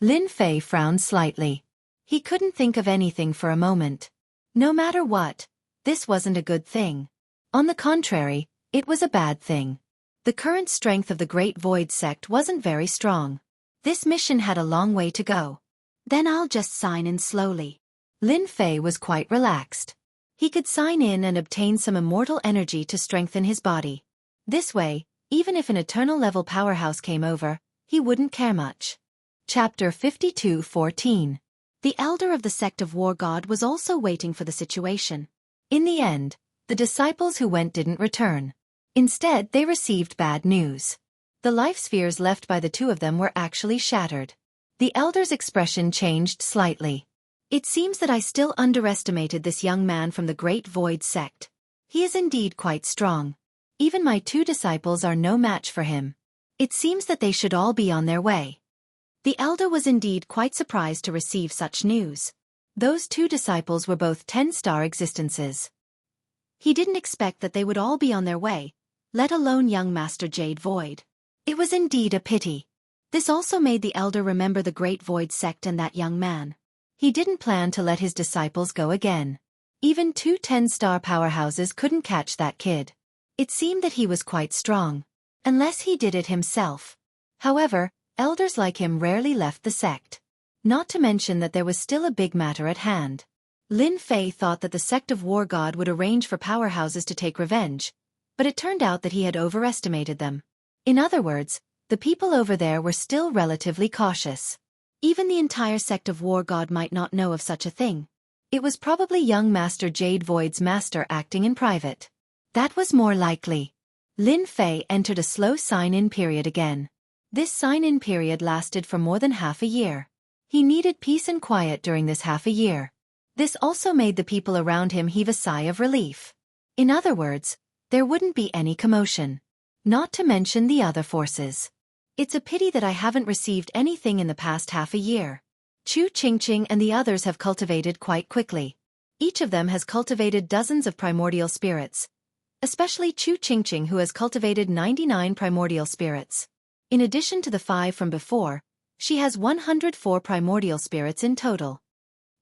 Lin Fei frowned slightly. He couldn't think of anything for a moment. No matter what, this wasn't a good thing. On the contrary, it was a bad thing. The current strength of the Great Void sect wasn't very strong. This mission had a long way to go. Then I'll just sign in slowly. Lin Fei was quite relaxed. He could sign in and obtain some immortal energy to strengthen his body. This way, even if an eternal-level powerhouse came over, he wouldn't care much. Chapter 52:14. The elder of the sect of War God was also waiting for the situation. In the end, the disciples who went didn't return. Instead, they received bad news. The life spheres left by the two of them were actually shattered. The elder's expression changed slightly. It seems that I still underestimated this young man from the Great Void sect. He is indeed quite strong. Even my two disciples are no match for him. It seems that they should all be on their way. The elder was indeed quite surprised to receive such news. Those two disciples were both 10-star existences. He didn't expect that they would all be on their way, let alone young Master Jade Void. It was indeed a pity. This also made the elder remember the Great Void sect and that young man. He didn't plan to let his disciples go again. Even two 10-star powerhouses couldn't catch that kid. It seemed that he was quite strong. Unless he did it himself. However, elders like him rarely left the sect. Not to mention that there was still a big matter at hand. Lin Fei thought that the sect of War God would arrange for powerhouses to take revenge, but it turned out that he had overestimated them. In other words, the people over there were still relatively cautious. Even the entire sect of War God might not know of such a thing. It was probably young Master Jade Void's master acting in private. That was more likely. Lin Fei entered a slow sign-in period again. This sign-in period lasted for more than half a year. He needed peace and quiet during this half a year. This also made the people around him heave a sigh of relief. In other words, there wouldn't be any commotion. Not to mention the other forces. It's a pity that I haven't received anything in the past half a year. Chu Qingqing and the others have cultivated quite quickly. Each of them has cultivated dozens of primordial spirits, especially Chu Qingqing, who has cultivated 99 primordial spirits. In addition to the 5 from before, she has 104 primordial spirits in total.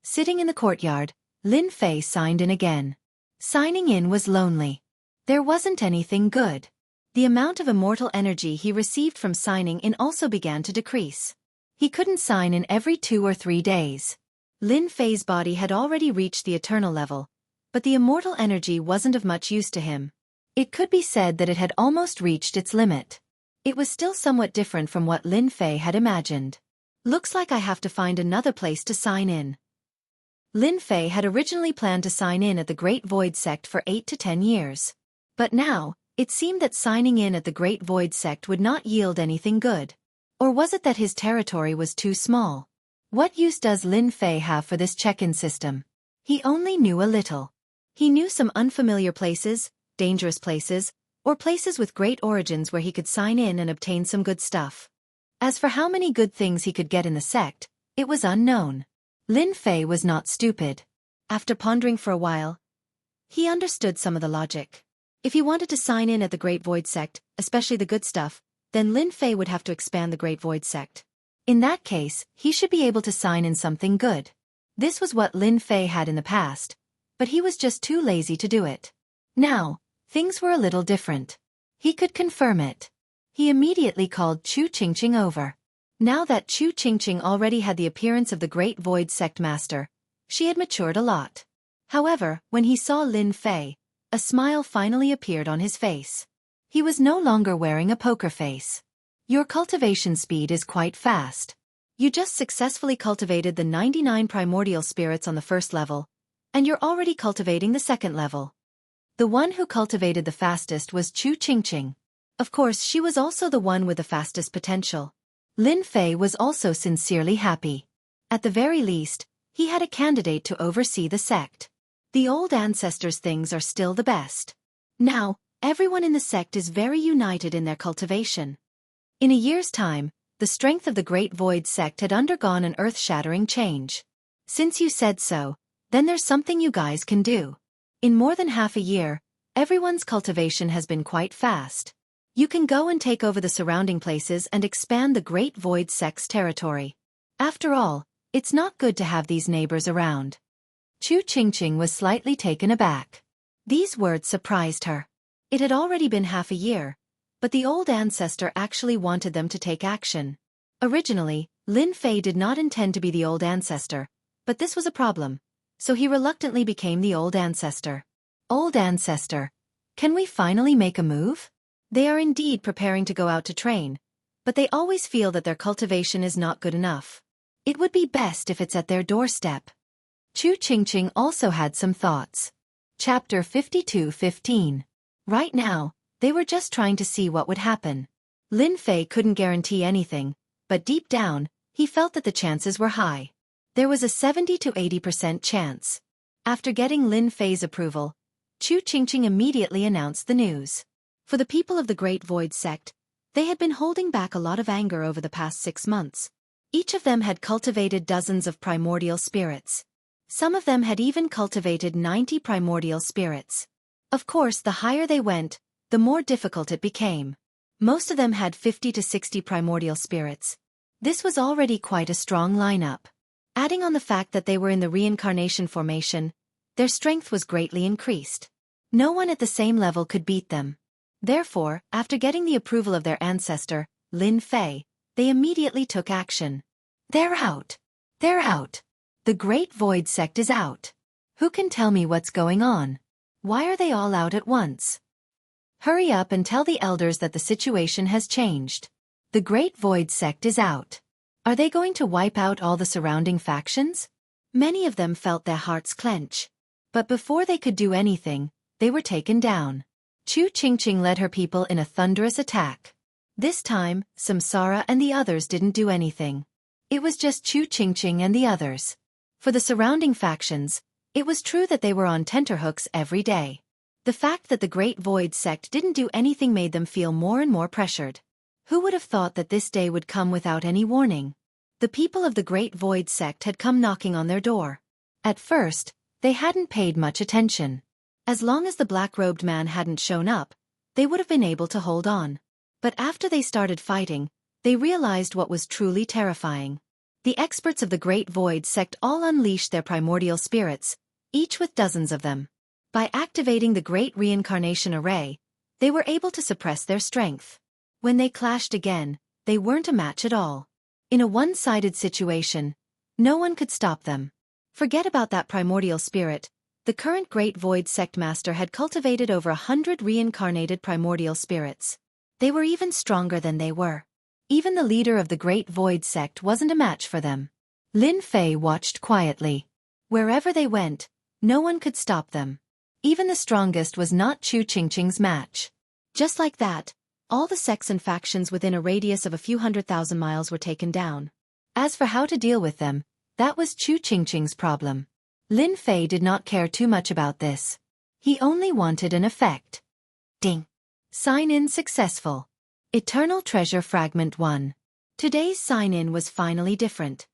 Sitting in the courtyard, Lin Fei signed in again. Signing in was lonely. There wasn't anything good. The amount of immortal energy he received from signing in also began to decrease. He couldn't sign in every 2 or 3 days. Lin Fei's body had already reached the eternal level, but the immortal energy wasn't of much use to him. It could be said that it had almost reached its limit. It was still somewhat different from what Lin Fei had imagined. Looks like I have to find another place to sign in. Lin Fei had originally planned to sign in at the Great Void Sect for 8 to 10 years. But now, it seemed that signing in at the Great Void Sect would not yield anything good. Or was it that his territory was too small? What use does Lin Fei have for this check-in system? He only knew a little. He knew some unfamiliar places, dangerous places, or places with great origins where he could sign in and obtain some good stuff. As for how many good things he could get in the sect, it was unknown. Lin Fei was not stupid. After pondering for a while, he understood some of the logic. If he wanted to sign in at the Great Void Sect, especially the good stuff, then Lin Fei would have to expand the Great Void Sect. In that case, he should be able to sign in something good. This was what Lin Fei had in the past, but he was just too lazy to do it. Now, things were a little different. He could confirm it. He immediately called Chu Qingqing over. Now that Chu Qingqing already had the appearance of the Great Void Sect Master, she had matured a lot. However, when he saw Lin Fei, a smile finally appeared on his face. He was no longer wearing a poker face. Your cultivation speed is quite fast. You just successfully cultivated the 99 primordial spirits on the first level, and you're already cultivating the second level. The one who cultivated the fastest was Chu Qingqing. Of course, she was also the one with the fastest potential. Lin Fei was also sincerely happy. At the very least, he had a candidate to oversee the sect. The old ancestors' things are still the best. Now, everyone in the sect is very united in their cultivation. In a year's time, the strength of the Great Void Sect had undergone an earth-shattering change. Since you said so, then there's something you guys can do. In more than half a year, everyone's cultivation has been quite fast. You can go and take over the surrounding places and expand the Great Void Sect's territory. After all, it's not good to have these neighbors around. Chu Qingqing was slightly taken aback. These words surprised her. It had already been half a year, but the old ancestor actually wanted them to take action. Originally, Lin Fei did not intend to be the old ancestor, but this was a problem, so he reluctantly became the old ancestor. Old ancestor, can we finally make a move? They are indeed preparing to go out to train, but they always feel that their cultivation is not good enough. It would be best if it's at their doorstep. Chu Qingqing also had some thoughts. Chapter 52:15. Right now, they were just trying to see what would happen. Lin Fei couldn't guarantee anything, but deep down, he felt that the chances were high. There was a 70 to 80% chance. After getting Lin Fei's approval, Chu Qingqing immediately announced the news. For the people of the Great Void Sect, they had been holding back a lot of anger over the past 6 months. Each of them had cultivated dozens of primordial spirits. Some of them had even cultivated 90 primordial spirits. Of course, the higher they went, the more difficult it became. Most of them had 50 to 60 primordial spirits. This was already quite a strong lineup. Adding on the fact that they were in the reincarnation formation, their strength was greatly increased. No one at the same level could beat them. Therefore, after getting the approval of their ancestor, Lin Fei, they immediately took action. They're out. They're out. The Great Void Sect is out. Who can tell me what's going on? Why are they all out at once? Hurry up and tell the elders that the situation has changed. The Great Void Sect is out. Are they going to wipe out all the surrounding factions? Many of them felt their hearts clench. But before they could do anything, they were taken down. Chu Qingqing led her people in a thunderous attack. This time, Samsara and the others didn't do anything. It was just Chu Qingqing and the others. For the surrounding factions, it was true that they were on tenterhooks every day. The fact that the Great Void Sect didn't do anything made them feel more and more pressured. Who would have thought that this day would come without any warning? The people of the Great Void sect had come knocking on their door. At first, they hadn't paid much attention. As long as the black-robed man hadn't shown up, they would have been able to hold on. But after they started fighting, they realized what was truly terrifying. The experts of the Great Void sect all unleashed their primordial spirits, each with dozens of them. By activating the Great Reincarnation Array, they were able to suppress their strength. When they clashed again, they weren't a match at all. In a one-sided situation, no one could stop them. Forget about that primordial spirit. The current Great Void sect master had cultivated over 100 reincarnated primordial spirits. They were even stronger than they were. Even the leader of the Great Void sect wasn't a match for them. Lin Fei watched quietly. Wherever they went, no one could stop them. Even the strongest was not Chu Qingqing's match. Just like that, all the sects and factions within a radius of a few 100,000 miles were taken down. As for how to deal with them, that was Chu Qingqing's problem. Lin Fei did not care too much about this. He only wanted an effect. Ding! Sign-in successful. Eternal Treasure Fragment 1. Today's sign-in was finally different.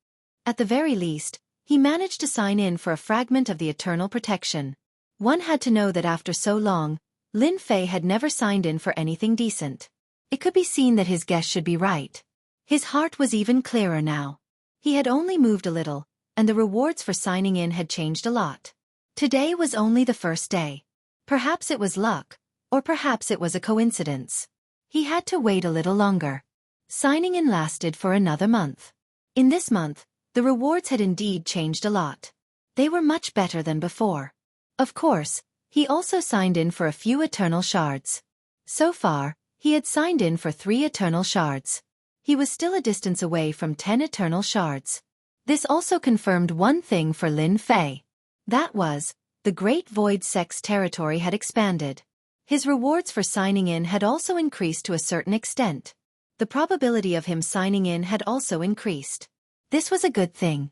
At the very least, he managed to sign in for a fragment of the Eternal Protection. One had to know that after so long, Lin Fei had never signed in for anything decent. It could be seen that his guess should be right. His heart was even clearer now. He had only moved a little, and the rewards for signing in had changed a lot. Today was only the first day. Perhaps it was luck, or perhaps it was a coincidence. He had to wait a little longer. Signing in lasted for another month. In this month, the rewards had indeed changed a lot. They were much better than before. Of course, he also signed in for a few Eternal Shards. So far, he had signed in for 3 Eternal Shards. He was still a distance away from 10 Eternal Shards. This also confirmed one thing for Lin Fei. That was, the Great Void sect's territory had expanded. His rewards for signing in had also increased to a certain extent. The probability of him signing in had also increased. This was a good thing.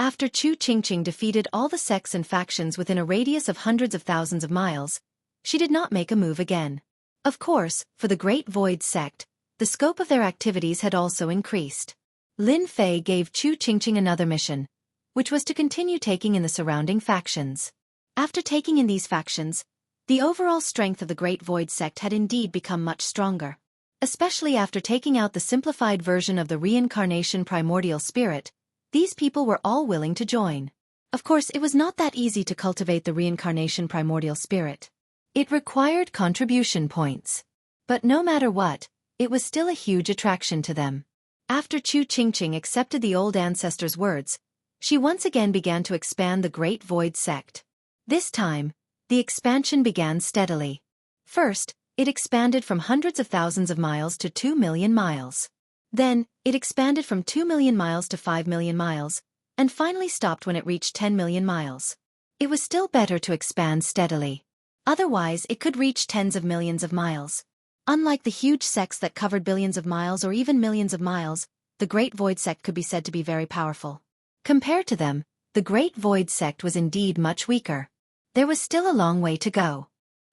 After Chu Qingqing defeated all the sects and factions within a radius of hundreds of thousands of miles, she did not make a move again. Of course, for the Great Void sect, the scope of their activities had also increased. Lin Fei gave Chu Qingqing another mission, which was to continue taking in the surrounding factions. After taking in these factions, the overall strength of the Great Void sect had indeed become much stronger. Especially after taking out the simplified version of the Reincarnation Primordial Spirit, these people were all willing to join. Of course, it was not that easy to cultivate the Reincarnation Primordial Spirit. It required contribution points. But no matter what, it was still a huge attraction to them. After Chu Qingqing accepted the old ancestor's words, she once again began to expand the Great Void sect. This time, the expansion began steadily. First, it expanded from hundreds of thousands of miles to 2 million miles. Then, it expanded from 2 million miles to 5 million miles, and finally stopped when it reached 10 million miles. It was still better to expand steadily. Otherwise, it could reach tens of millions of miles. Unlike the huge sects that covered billions of miles or even millions of miles, the Great Void sect could be said to be very powerful. Compared to them, the Great Void sect was indeed much weaker. There was still a long way to go.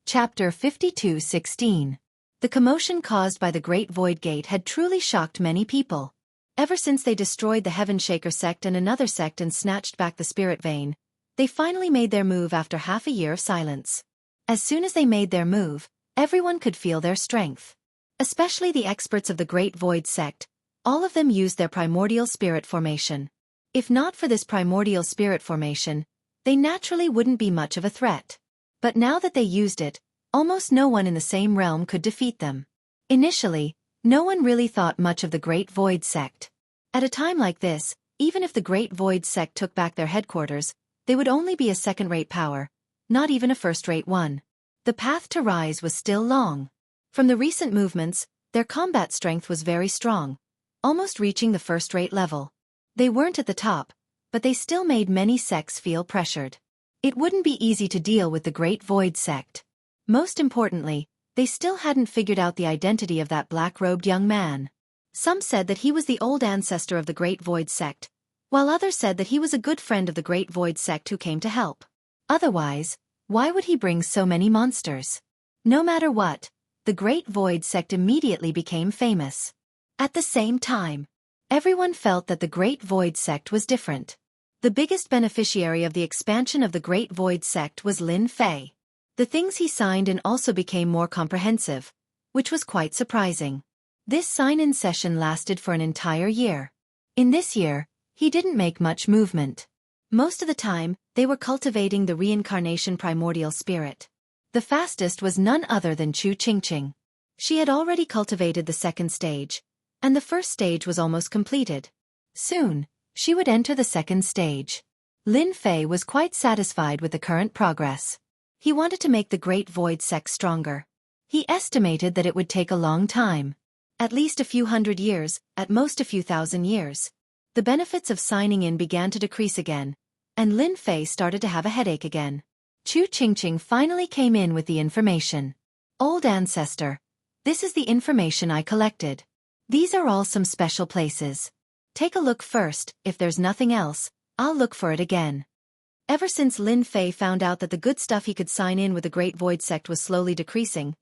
Chapter 52:16. The commotion caused by the Great Void Gate had truly shocked many people. Ever since they destroyed the Heaven Shaker sect and another sect and snatched back the Spirit Vein, they finally made their move after half a year of silence. As soon as they made their move, everyone could feel their strength. Especially the experts of the Great Void sect, all of them used their primordial spirit formation. If not for this primordial spirit formation, they naturally wouldn't be much of a threat. But now that they used it, almost no one in the same realm could defeat them. Initially, no one really thought much of the Great Void sect. At a time like this, even if the Great Void sect took back their headquarters, they would only be a second-rate power, not even a first-rate one. The path to rise was still long. From the recent movements, their combat strength was very strong, almost reaching the first-rate level. They weren't at the top, but they still made many sects feel pressured. It wouldn't be easy to deal with the Great Void sect. Most importantly, they still hadn't figured out the identity of that black-robed young man. Some said that he was the old ancestor of the Great Void sect, while others said that he was a good friend of the Great Void sect who came to help. Otherwise, why would he bring so many monsters? No matter what, the Great Void sect immediately became famous. At the same time, Everyone felt that the Great Void sect was different. The biggest beneficiary of the expansion of the Great Void sect was Lin Fei. The things he signed in also became more comprehensive, which was quite surprising. This sign-in session lasted for an entire year. In this year, he didn't make much movement. Most of the time, they were cultivating the reincarnation primordial spirit. The fastest was none other than Chu Qingqing. She had already cultivated the second stage, and the first stage was almost completed. Soon, she would enter the second stage. Lin Fei was quite satisfied with the current progress. He wanted to make the Great Void sect stronger. He estimated that it would take a long time. At least a few hundred years, at most a few thousand years. The benefits of signing in began to decrease again, and Lin Fei started to have a headache again. Chu Qingqing finally came in with the information. Old ancestor, this is the information I collected. These are all some special places. Take a look first. If there's nothing else, I'll look for it again. Ever since Lin Fei found out that the good stuff he could sign in with the Great Void sect was slowly decreasing,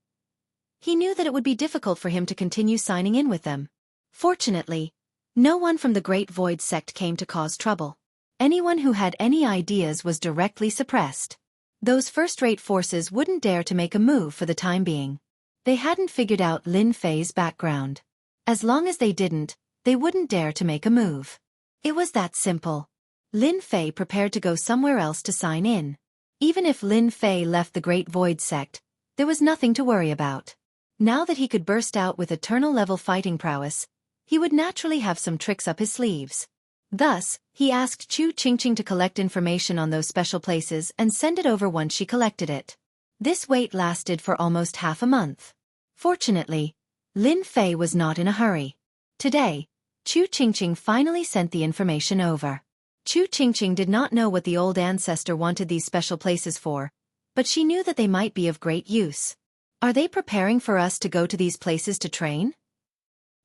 he knew that it would be difficult for him to continue signing in with them. Fortunately, no one from the Great Void sect came to cause trouble. Anyone who had any ideas was directly suppressed. Those first-rate forces wouldn't dare to make a move for the time being. They hadn't figured out Lin Fei's background. As long as they didn't, they wouldn't dare to make a move. It was that simple. Lin Fei prepared to go somewhere else to sign in. Even if Lin Fei left the Great Void sect, there was nothing to worry about. Now that he could burst out with eternal-level fighting prowess, he would naturally have some tricks up his sleeves. Thus, he asked Chu Qingqing to collect information on those special places and send it over once she collected it. This wait lasted for almost half a month. Fortunately, Lin Fei was not in a hurry. Today, Chu Qingqing finally sent the information over. Chu Qingqing did not know what the old ancestor wanted these special places for, but she knew that they might be of great use. Are they preparing for us to go to these places to train?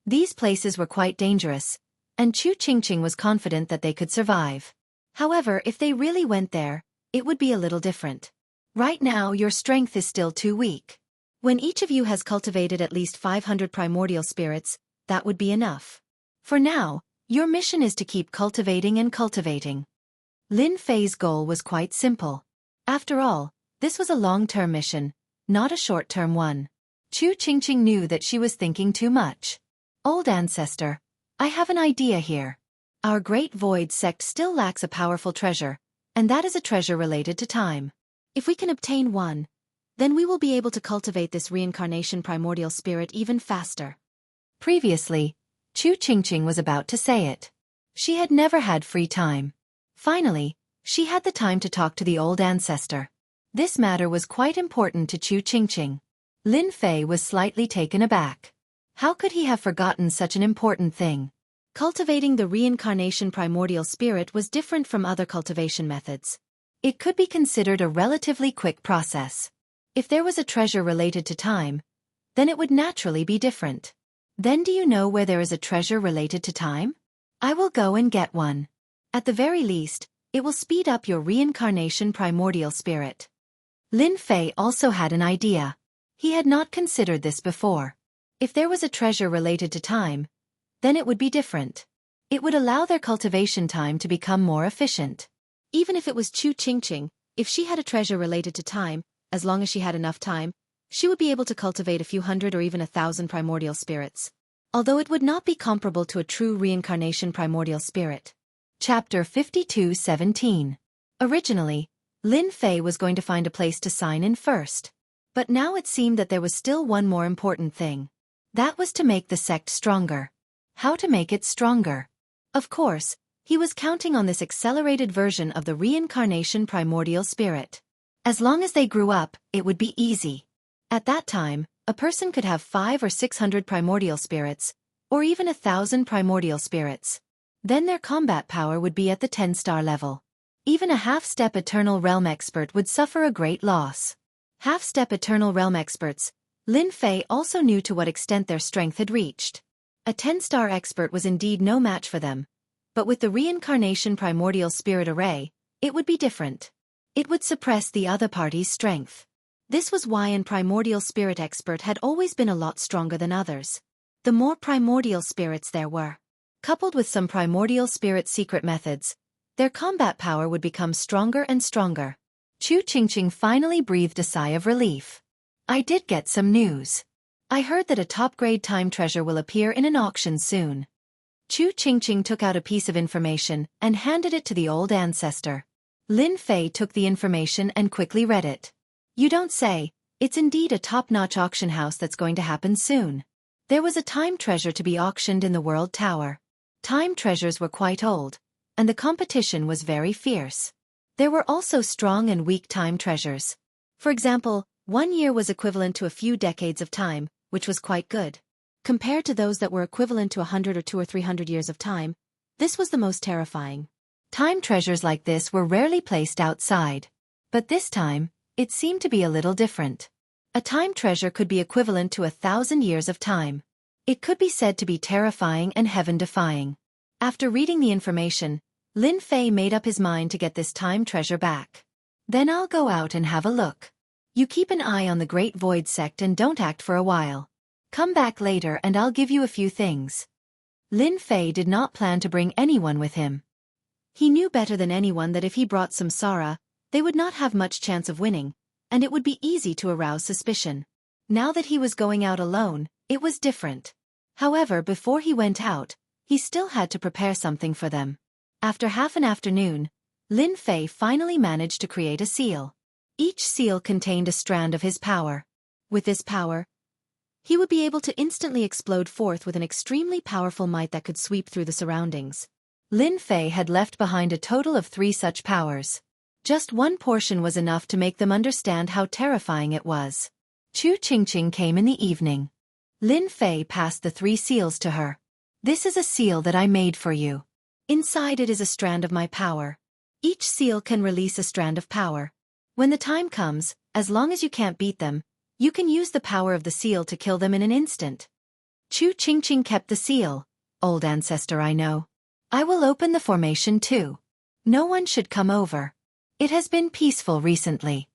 These places were quite dangerous, and Chu Qingqing was confident that they could survive. However, if they really went there, it would be a little different. Right now, your strength is still too weak. When each of you has cultivated at least 500 primordial spirits, that would be enough. For now, your mission is to keep cultivating and cultivating. Lin Fei's goal was quite simple. After all, this was a long-term mission, not a short-term one. Chu Qingqing knew that she was thinking too much. Old ancestor, I have an idea here. Our Great Void sect still lacks a powerful treasure, and that is a treasure related to time. If we can obtain one, then we will be able to cultivate this reincarnation primordial spirit even faster. Previously, Chu Qingqing was about to say it. She had never had free time. Finally, she had the time to talk to the old ancestor. This matter was quite important to Chu Qingqing. Lin Fei was slightly taken aback. How could he have forgotten such an important thing? Cultivating the reincarnation primordial spirit was different from other cultivation methods. It could be considered a relatively quick process. If there was a treasure related to time, then it would naturally be different. Then do you know where there is a treasure related to time? I will go and get one. At the very least, it will speed up your reincarnation primordial spirit. Lin Fei also had an idea. He had not considered this before. If there was a treasure related to time, then it would be different. It would allow their cultivation time to become more efficient. Even if it was Chu Qingqing, if she had a treasure related to time, as long as she had enough time, she would be able to cultivate a few hundred or even 1,000 primordial spirits. Although it would not be comparable to a true reincarnation primordial spirit. Chapter 52:17. Originally, Lin Fei was going to find a place to sign in first. But now it seemed that there was still one more important thing. That was to make the sect stronger. How to make it stronger? Of course, he was counting on this accelerated version of the reincarnation primordial spirit. As long as they grew up, it would be easy. At that time, a person could have 500 or 600 primordial spirits, or even 1,000 primordial spirits. Then their combat power would be at the 10-star level. Even a half-step Eternal Realm expert would suffer a great loss. Half-step Eternal Realm experts, Lin Fei also knew to what extent their strength had reached. A 10-star expert was indeed no match for them, but with the reincarnation primordial spirit array, it would be different. It would suppress the other party's strength. This was why an primordial spirit expert had always been a lot stronger than others. The more primordial spirits there were, Coupled with some primordial spirit secret methods, their combat power would become stronger and stronger. Chu Qingqing finally breathed a sigh of relief. I did get some news. I heard that a top-grade time treasure will appear in an auction soon. Chu Qingqing took out a piece of information and handed it to the old ancestor. Lin Fei took the information and quickly read it. You don't say, it's indeed a top-notch auction house that's going to happen soon. There was a time treasure to be auctioned in the World Tower. Time treasures were quite old, and the competition was very fierce. There were also strong and weak time treasures. For example, 1 year was equivalent to a few decades of time, which was quite good. Compared to those that were equivalent to 100 or 200 or 300 years of time, this was the most terrifying. Time treasures like this were rarely placed outside. But this time, it seemed to be a little different. A time treasure could be equivalent to 1,000 years of time. It could be said to be terrifying and heaven-defying. After reading the information, Lin Fei made up his mind to get this time treasure back. Then I'll go out and have a look. You keep an eye on the Great Void Sect and don't act for a while. Come back later and I'll give you a few things. Lin Fei did not plan to bring anyone with him. He knew better than anyone that if he brought Samsara, they would not have much chance of winning, and it would be easy to arouse suspicion. Now that he was going out alone, it was different. However, before he went out, he still had to prepare something for them. After half an afternoon, Lin Fei finally managed to create a seal. Each seal contained a strand of his power. With this power, he would be able to instantly explode forth with an extremely powerful might that could sweep through the surroundings. Lin Fei had left behind a total of 3 such powers. Just one portion was enough to make them understand how terrifying it was. Chu Qingqing came in the evening. Lin Fei passed the 3 seals to her. This is a seal that I made for you. Inside it is a strand of my power. Each seal can release a strand of power. When the time comes, as long as you can't beat them, you can use the power of the seal to kill them in an instant. Chu Qingqing kept the seal. Old ancestor, I know. I will open the formation too. No one should come over. It has been peaceful recently.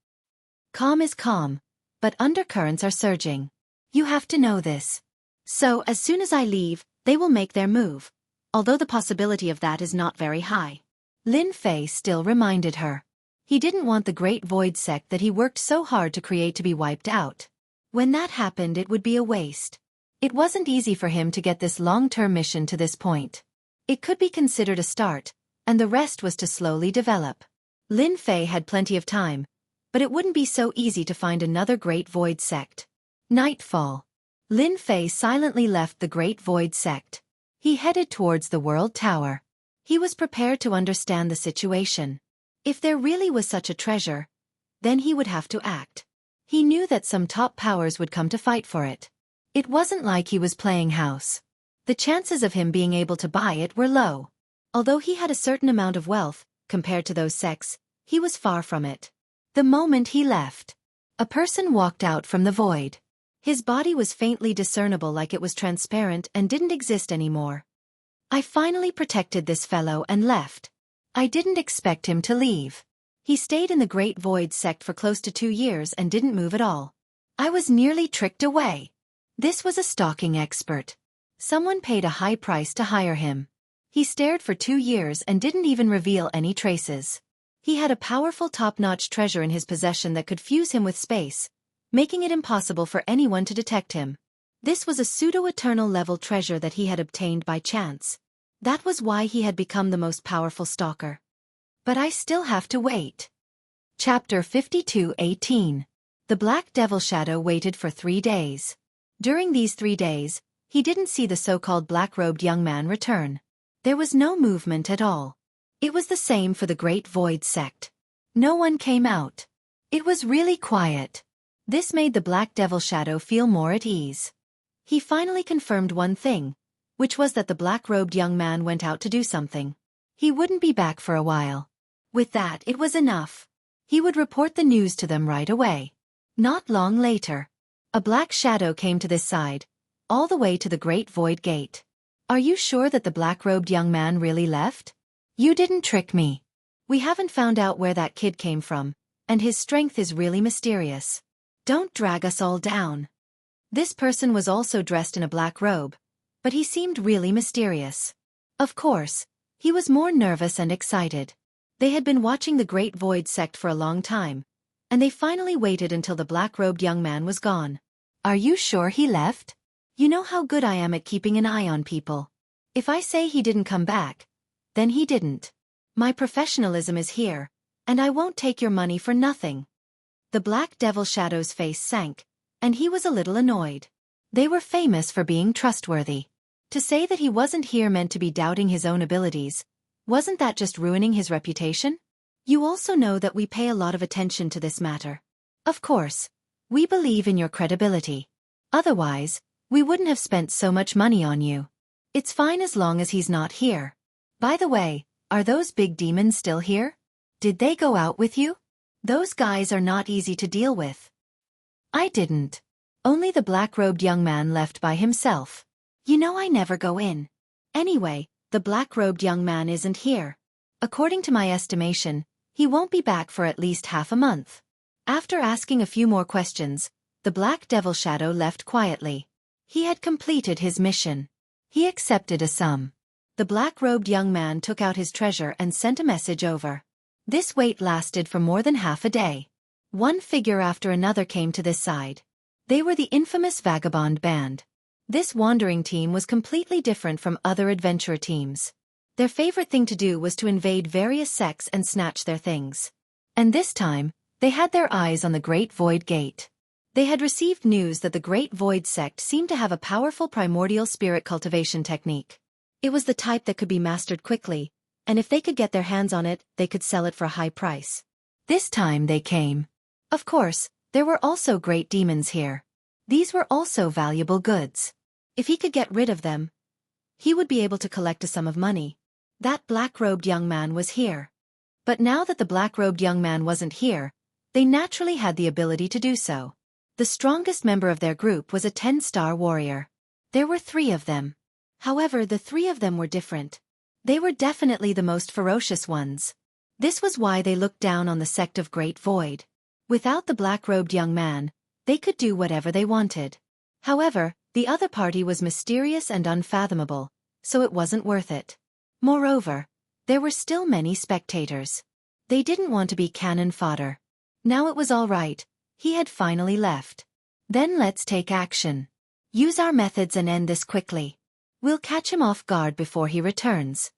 Calm is calm, but undercurrents are surging. You have to know this. So as soon as I leave, they will make their move, although the possibility of that is not very high. Lin Fei still reminded her. He didn't want the Great Void Sect that he worked so hard to create to be wiped out. When that happened, it would be a waste. It wasn't easy for him to get this long-term mission to this point. It could be considered a start, and the rest was to slowly develop. Lin Fei had plenty of time, but it wouldn't be so easy to find another Great Void Sect. Nightfall. Lin Fei silently left the Great Void Sect. He headed towards the World Tower. He was prepared to understand the situation. If there really was such a treasure, then he would have to act. He knew that some top powers would come to fight for it. It wasn't like he was playing house. The chances of him being able to buy it were low. Although he had a certain amount of wealth, compared to those sects, he was far from it. The moment he left, a person walked out from the void. His body was faintly discernible, like it was transparent and didn't exist anymore. I finally protected this fellow and left. I didn't expect him to leave. He stayed in the Great Void Sect for close to 2 years and didn't move at all. I was nearly tricked away. This was a stalking expert. Someone paid a high price to hire him. He stared for 2 years and didn't even reveal any traces. He had a powerful top-notch treasure in his possession that could fuse him with space, making it impossible for anyone to detect him. This was a pseudo-eternal level treasure that he had obtained by chance. That was why he had become the most powerful stalker. But I still have to wait. Chapter 52:18. The Black Devil Shadow waited for 3 days. During these 3 days, he didn't see the so-called black-robed young man return. There was no movement at all. It was the same for the Great Void Sect. No one came out. It was really quiet. This made the Black Devil Shadow feel more at ease. He finally confirmed one thing, which was that the black-robed young man went out to do something. He wouldn't be back for a while. With that, it was enough. He would report the news to them right away. Not long later, a black shadow came to this side, all the way to the Great Void Gate. Are you sure that the black-robed young man really left? You didn't trick me. We haven't found out where that kid came from, and his strength is really mysterious. Don't drag us all down. This person was also dressed in a black robe, but he seemed really mysterious. Of course, he was more nervous and excited. They had been watching the Great Void sect for a long time, and they finally waited until the black-robed young man was gone. Are you sure he left? You know how good I am at keeping an eye on people. If I say he didn't come back, then he didn't. My professionalism is here, and I won't take your money for nothing. The Black Devil Shadow's face sank, and he was a little annoyed. They were famous for being trustworthy. To say that he wasn't here meant to be doubting his own abilities. Wasn't that just ruining his reputation? You also know that we pay a lot of attention to this matter. Of course, we believe in your credibility. Otherwise, we wouldn't have spent so much money on you. It's fine as long as he's not here. By the way, are those big demons still here? Did they go out with you? Those guys are not easy to deal with. I didn't. Only the black-robed young man left by himself. You know I never go in. Anyway, the black-robed young man isn't here. According to my estimation, he won't be back for at least half a month. After asking a few more questions, the Black Devil Shadow left quietly. He had completed his mission. He accepted a sum. The black-robed young man took out his treasure and sent a message over. This wait lasted for more than half a day. One figure after another came to this side. They were the infamous Vagabond Band. This wandering team was completely different from other adventurer teams. Their favorite thing to do was to invade various sects and snatch their things. And this time, they had their eyes on the Great Void Gate. They had received news that the Great Void sect seemed to have a powerful primordial spirit cultivation technique. It was the type that could be mastered quickly, and if they could get their hands on it, they could sell it for a high price. This time they came. Of course, there were also great demons here. These were also valuable goods. If he could get rid of them, he would be able to collect a sum of money. That black-robed young man was here. But now that the black-robed young man wasn't here, they naturally had the ability to do so. The strongest member of their group was a 10-star warrior. There were 3 of them. However, the 3 of them were different. They were definitely the most ferocious ones. This was why they looked down on the sect of Great Void. Without the black-robed young man, they could do whatever they wanted. However, the other party was mysterious and unfathomable, so it wasn't worth it. Moreover, there were still many spectators. They didn't want to be cannon fodder. Now it was all right. He had finally left. Then let's take action. Use our methods and end this quickly. We'll catch him off guard before he returns.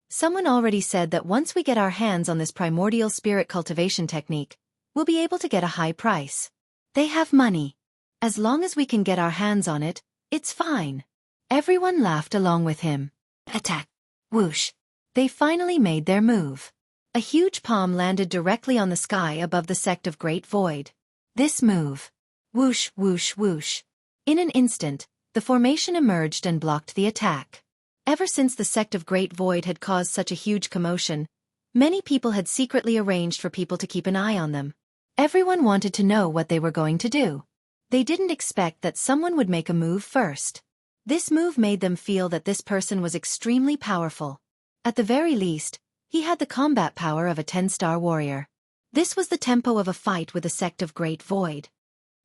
Someone already said that once we get our hands on this primordial spirit cultivation technique, we'll be able to get a high price. They have money. As long as we can get our hands on it, it's fine. Everyone laughed along with him. Attack. Whoosh. They finally made their move. A huge palm landed directly on the sky above the sect of Great Void. This move. Whoosh, whoosh, whoosh. In an instant, the formation emerged and blocked the attack. Ever since the sect of Great Void had caused such a huge commotion, many people had secretly arranged for people to keep an eye on them. Everyone wanted to know what they were going to do. They didn't expect that someone would make a move first. This move made them feel that this person was extremely powerful. At the very least, he had the combat power of a 10-star warrior. This was the tempo of a fight with the sect of Great Void.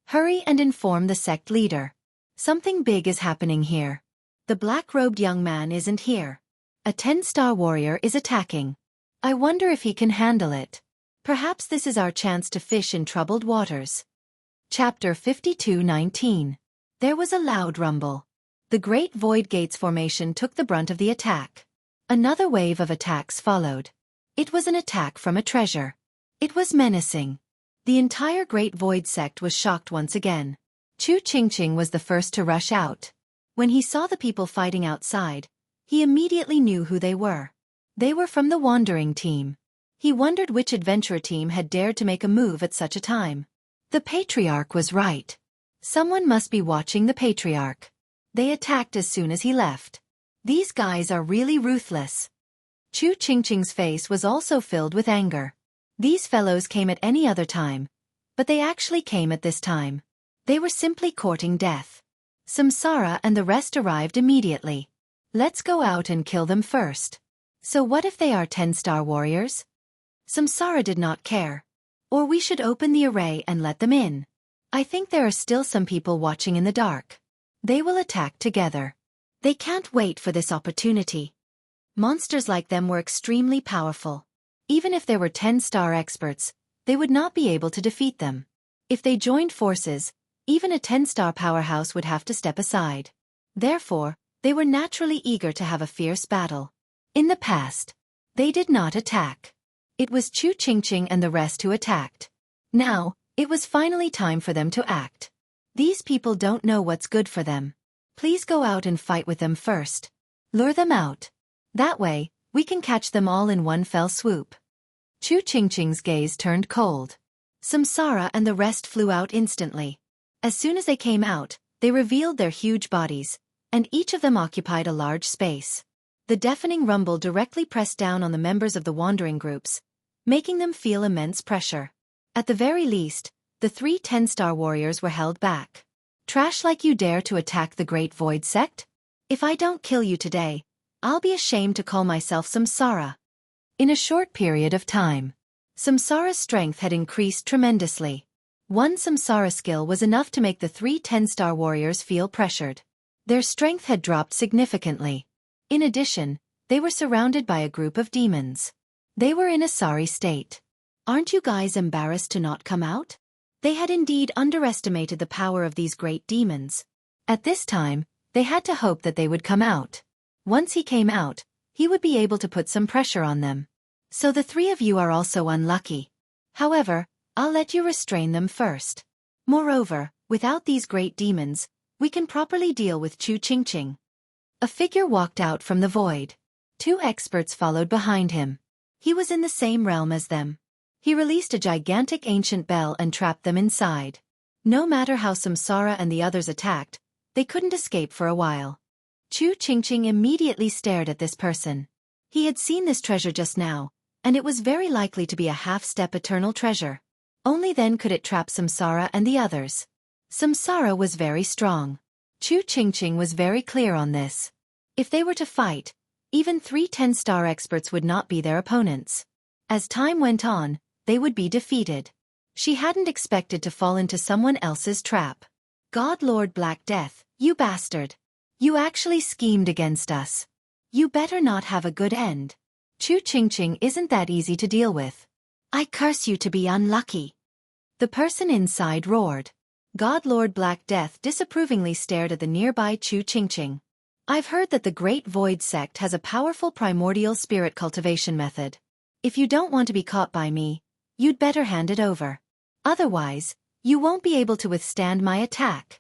Hurry and inform the sect leader. Something big is happening here. The black-robed young man isn't here. A 10-star warrior is attacking. I wonder if he can handle it. Perhaps this is our chance to fish in troubled waters. Chapter 52:19. There was a loud rumble. The Great Void Gates formation took the brunt of the attack. Another wave of attacks followed. It was an attack from a treasure. It was menacing. The entire Great Void sect was shocked once again. Chu Qingqing was the first to rush out. When he saw the people fighting outside, he immediately knew who they were. They were from the Wandering team. He wondered which adventurer team had dared to make a move at such a time. The Patriarch was right. Someone must be watching the Patriarch. They attacked as soon as he left. These guys are really ruthless. Chu Qingqing's face was also filled with anger. These fellows came at any other time, but they actually came at this time. They were simply courting death. Samsara and the rest arrived immediately. Let's go out and kill them first. So what if they are 10-star warriors? Samsara did not care. Or we should open the array and let them in. I think there are still some people watching in the dark. They will attack together. They can't wait for this opportunity. Monsters like them were extremely powerful. Even if there were 10-star experts, they would not be able to defeat them. If they joined forces, even a 10-star powerhouse would have to step aside. Therefore, they were naturally eager to have a fierce battle. In the past, they did not attack. It was Chu Qingqing and the rest who attacked. Now, it was finally time for them to act. These people don't know what's good for them. Please go out and fight with them first. Lure them out. That way, we can catch them all in one fell swoop. Chu Qingqing's gaze turned cold. Samsara and the rest flew out instantly. As soon as they came out, they revealed their huge bodies, and each of them occupied a large space. The deafening rumble directly pressed down on the members of the wandering groups, making them feel immense pressure. At the very least, the 3 10-star warriors were held back. Trash like you dare to attack the Great Void Sect? If I don't kill you today, I'll be ashamed to call myself Samsara. In a short period of time, Samsara's strength had increased tremendously. One Samsara skill was enough to make the 3 10-star warriors feel pressured. Their strength had dropped significantly. In addition, they were surrounded by a group of demons. They were in a sorry state. Aren't you guys embarrassed to not come out? They had indeed underestimated the power of these great demons. At this time, they had to hope that they would come out. Once he came out, he would be able to put some pressure on them. So the 3 of you are also unlucky. However, I'll let you restrain them first. Moreover, without these great demons, we can properly deal with Chu Qingqing. A figure walked out from the void. 2 experts followed behind him. He was in the same realm as them. He released a gigantic ancient bell and trapped them inside. No matter how Samsara and the others attacked, they couldn't escape for a while. Chu Qingqing immediately stared at this person. He had seen this treasure just now, and it was very likely to be a half-step eternal treasure. Only then could it trap Samsara and the others. Samsara was very strong. Chu Qingqing was very clear on this. If they were to fight, even 3 10-star experts would not be their opponents. As time went on, they would be defeated. She hadn't expected to fall into someone else's trap. God Lord Black Death, you bastard. You actually schemed against us. You better not have a good end. Chu Qingqing isn't that easy to deal with. I curse you to be unlucky. The person inside roared. God Lord Black Death disapprovingly stared at the nearby Chu Qingqing. I've heard that the Great Void Sect has a powerful primordial spirit cultivation method. If you don't want to be caught by me, you'd better hand it over. Otherwise, you won't be able to withstand my attack.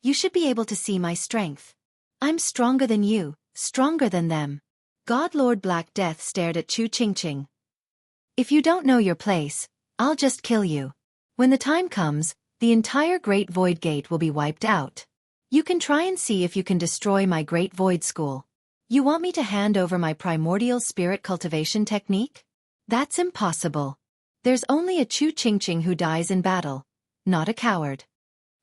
You should be able to see my strength. I'm stronger than you, stronger than them. God Lord Black Death stared at Chu Qingqing. If you don't know your place, I'll just kill you. When the time comes, the entire Great Void Gate will be wiped out. You can try and see if you can destroy my Great Void School. You want me to hand over my primordial spirit cultivation technique? That's impossible. There's only a Chu Qingqing who dies in battle, not a coward.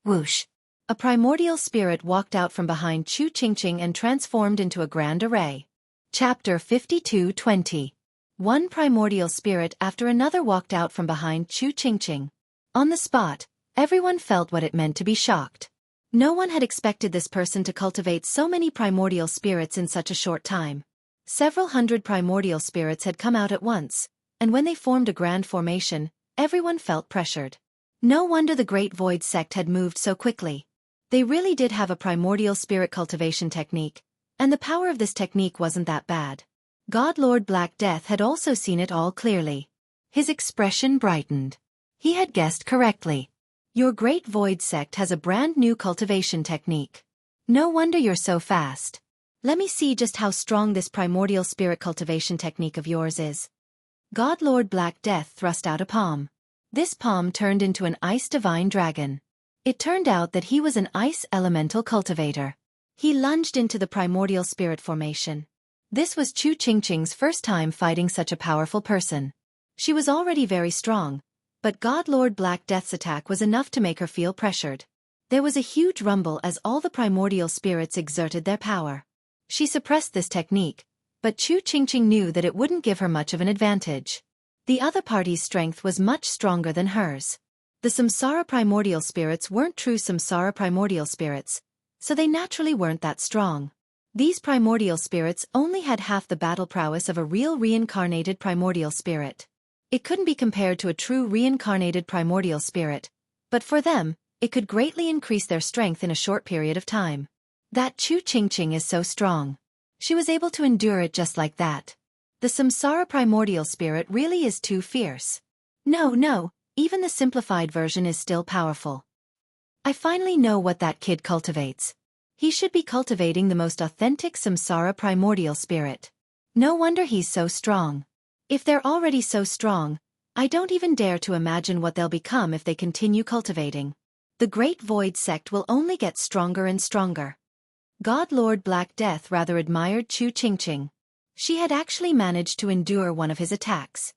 Whoosh! A primordial spirit walked out from behind Chu Qingqing and transformed into a grand array. Chapter 52:20. One primordial spirit after another walked out from behind Chu Qingqing. On the spot, everyone felt what it meant to be shocked. No one had expected this person to cultivate so many primordial spirits in such a short time. Several hundred primordial spirits had come out at once, and when they formed a grand formation, everyone felt pressured. No wonder the Great Void Sect had moved so quickly. They really did have a primordial spirit cultivation technique, and the power of this technique wasn't that bad. God Lord Black Death had also seen it all clearly. His expression brightened. He had guessed correctly. Your Great Void Sect has a brand new cultivation technique. No wonder you're so fast. Let me see just how strong this primordial spirit cultivation technique of yours is. God Lord Black Death thrust out a palm. This palm turned into an ice divine dragon. It turned out that he was an ice elemental cultivator. He lunged into the primordial spirit formation. This was Chu Qingqing's first time fighting such a powerful person. She was already very strong, but God Lord Black Death's attack was enough to make her feel pressured. There was a huge rumble as all the primordial spirits exerted their power. She suppressed this technique, but Chu Qingqing knew that it wouldn't give her much of an advantage. The other party's strength was much stronger than hers. The Samsara primordial spirits weren't true Samsara primordial spirits, so they naturally weren't that strong. These primordial spirits only had half the battle prowess of a real reincarnated primordial spirit. It couldn't be compared to a true reincarnated primordial spirit, but for them, it could greatly increase their strength in a short period of time. That Chu Ching is so strong. She was able to endure it just like that. The Samsara primordial spirit really is too fierce. No, even the simplified version is still powerful. I finally know what that kid cultivates. He should be cultivating the most authentic Samsara primordial spirit. No wonder he's so strong. If they're already so strong, I don't even dare to imagine what they'll become if they continue cultivating. The Great Void sect will only get stronger and stronger. God Lord Black Death rather admired Chu Ching. She had actually managed to endure one of his attacks.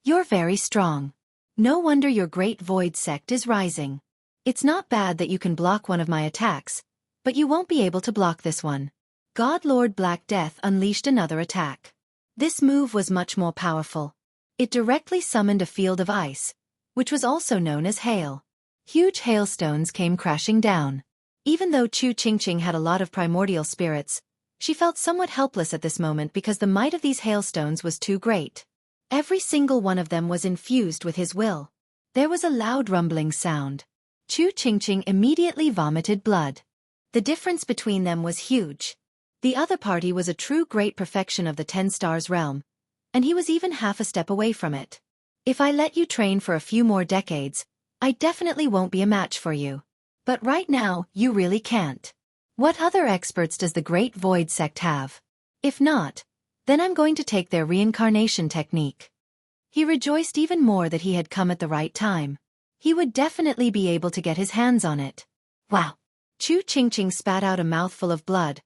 You're very strong. No wonder your Great Void sect is rising. It's not bad that you can block one of my attacks, but you won't be able to block this one. God Lord Black Death unleashed another attack. This move was much more powerful. It directly summoned a field of ice, which was also known as hail. Huge hailstones came crashing down. Even though Chu Ching had a lot of primordial spirits, she felt somewhat helpless at this moment because the might of these hailstones was too great. Every single one of them was infused with his will. There was a loud rumbling sound. Chu Ching immediately vomited blood. The difference between them was huge. The other party was a true great perfection of the 10 stars realm, and he was even half a step away from it. If I let you train for a few more decades, I definitely won't be a match for you. But right now, you really can't. What other experts does the Great Void sect have? If not, then I'm going to take their reincarnation technique. He rejoiced even more that he had come at the right time. He would definitely be able to get his hands on it. Wow! Chu Ching spat out a mouthful of blood.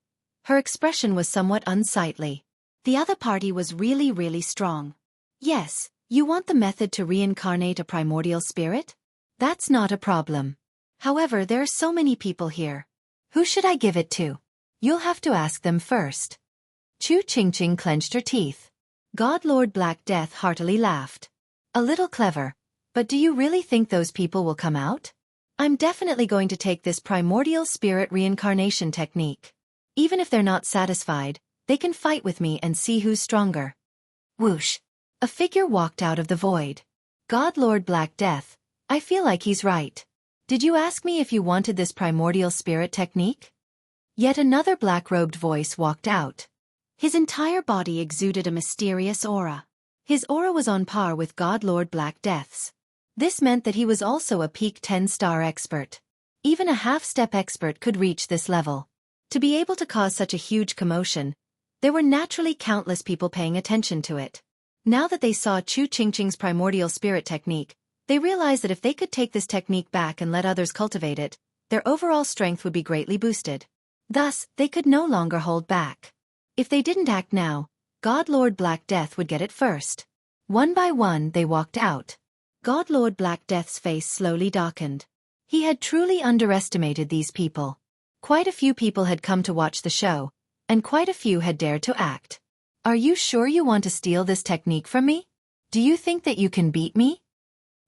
Her expression was somewhat unsightly. The other party was really strong. Yes, you want the method to reincarnate a primordial spirit? That's not a problem. However, there are so many people here. Who should I give it to? You'll have to ask them first. Chu Ching clenched her teeth. God Lord Black Death heartily laughed. A little clever, but do you really think those people will come out? I'm definitely going to take this primordial spirit reincarnation technique. Even if they're not satisfied, they can fight with me and see who's stronger. Whoosh! A figure walked out of the void. God Lord Black Death, I feel like he's right. Did you ask me if you wanted this primordial spirit technique? Yet another black-robed voice walked out. His entire body exuded a mysterious aura. His aura was on par with God Lord Black Death's. This meant that he was also a peak 10-star expert. Even a half-step expert could reach this level. To be able to cause such a huge commotion, there were naturally countless people paying attention to it. Now that they saw Chu Ching's primordial spirit technique, they realized that if they could take this technique back and let others cultivate it, their overall strength would be greatly boosted. Thus, they could no longer hold back. If they didn't act now, God Lord Black Death would get it first. One by one, they walked out. God Lord Black Death's face slowly darkened. He had truly underestimated these people. Quite a few people had come to watch the show, and quite a few had dared to act. Are you sure you want to steal this technique from me? Do you think that you can beat me?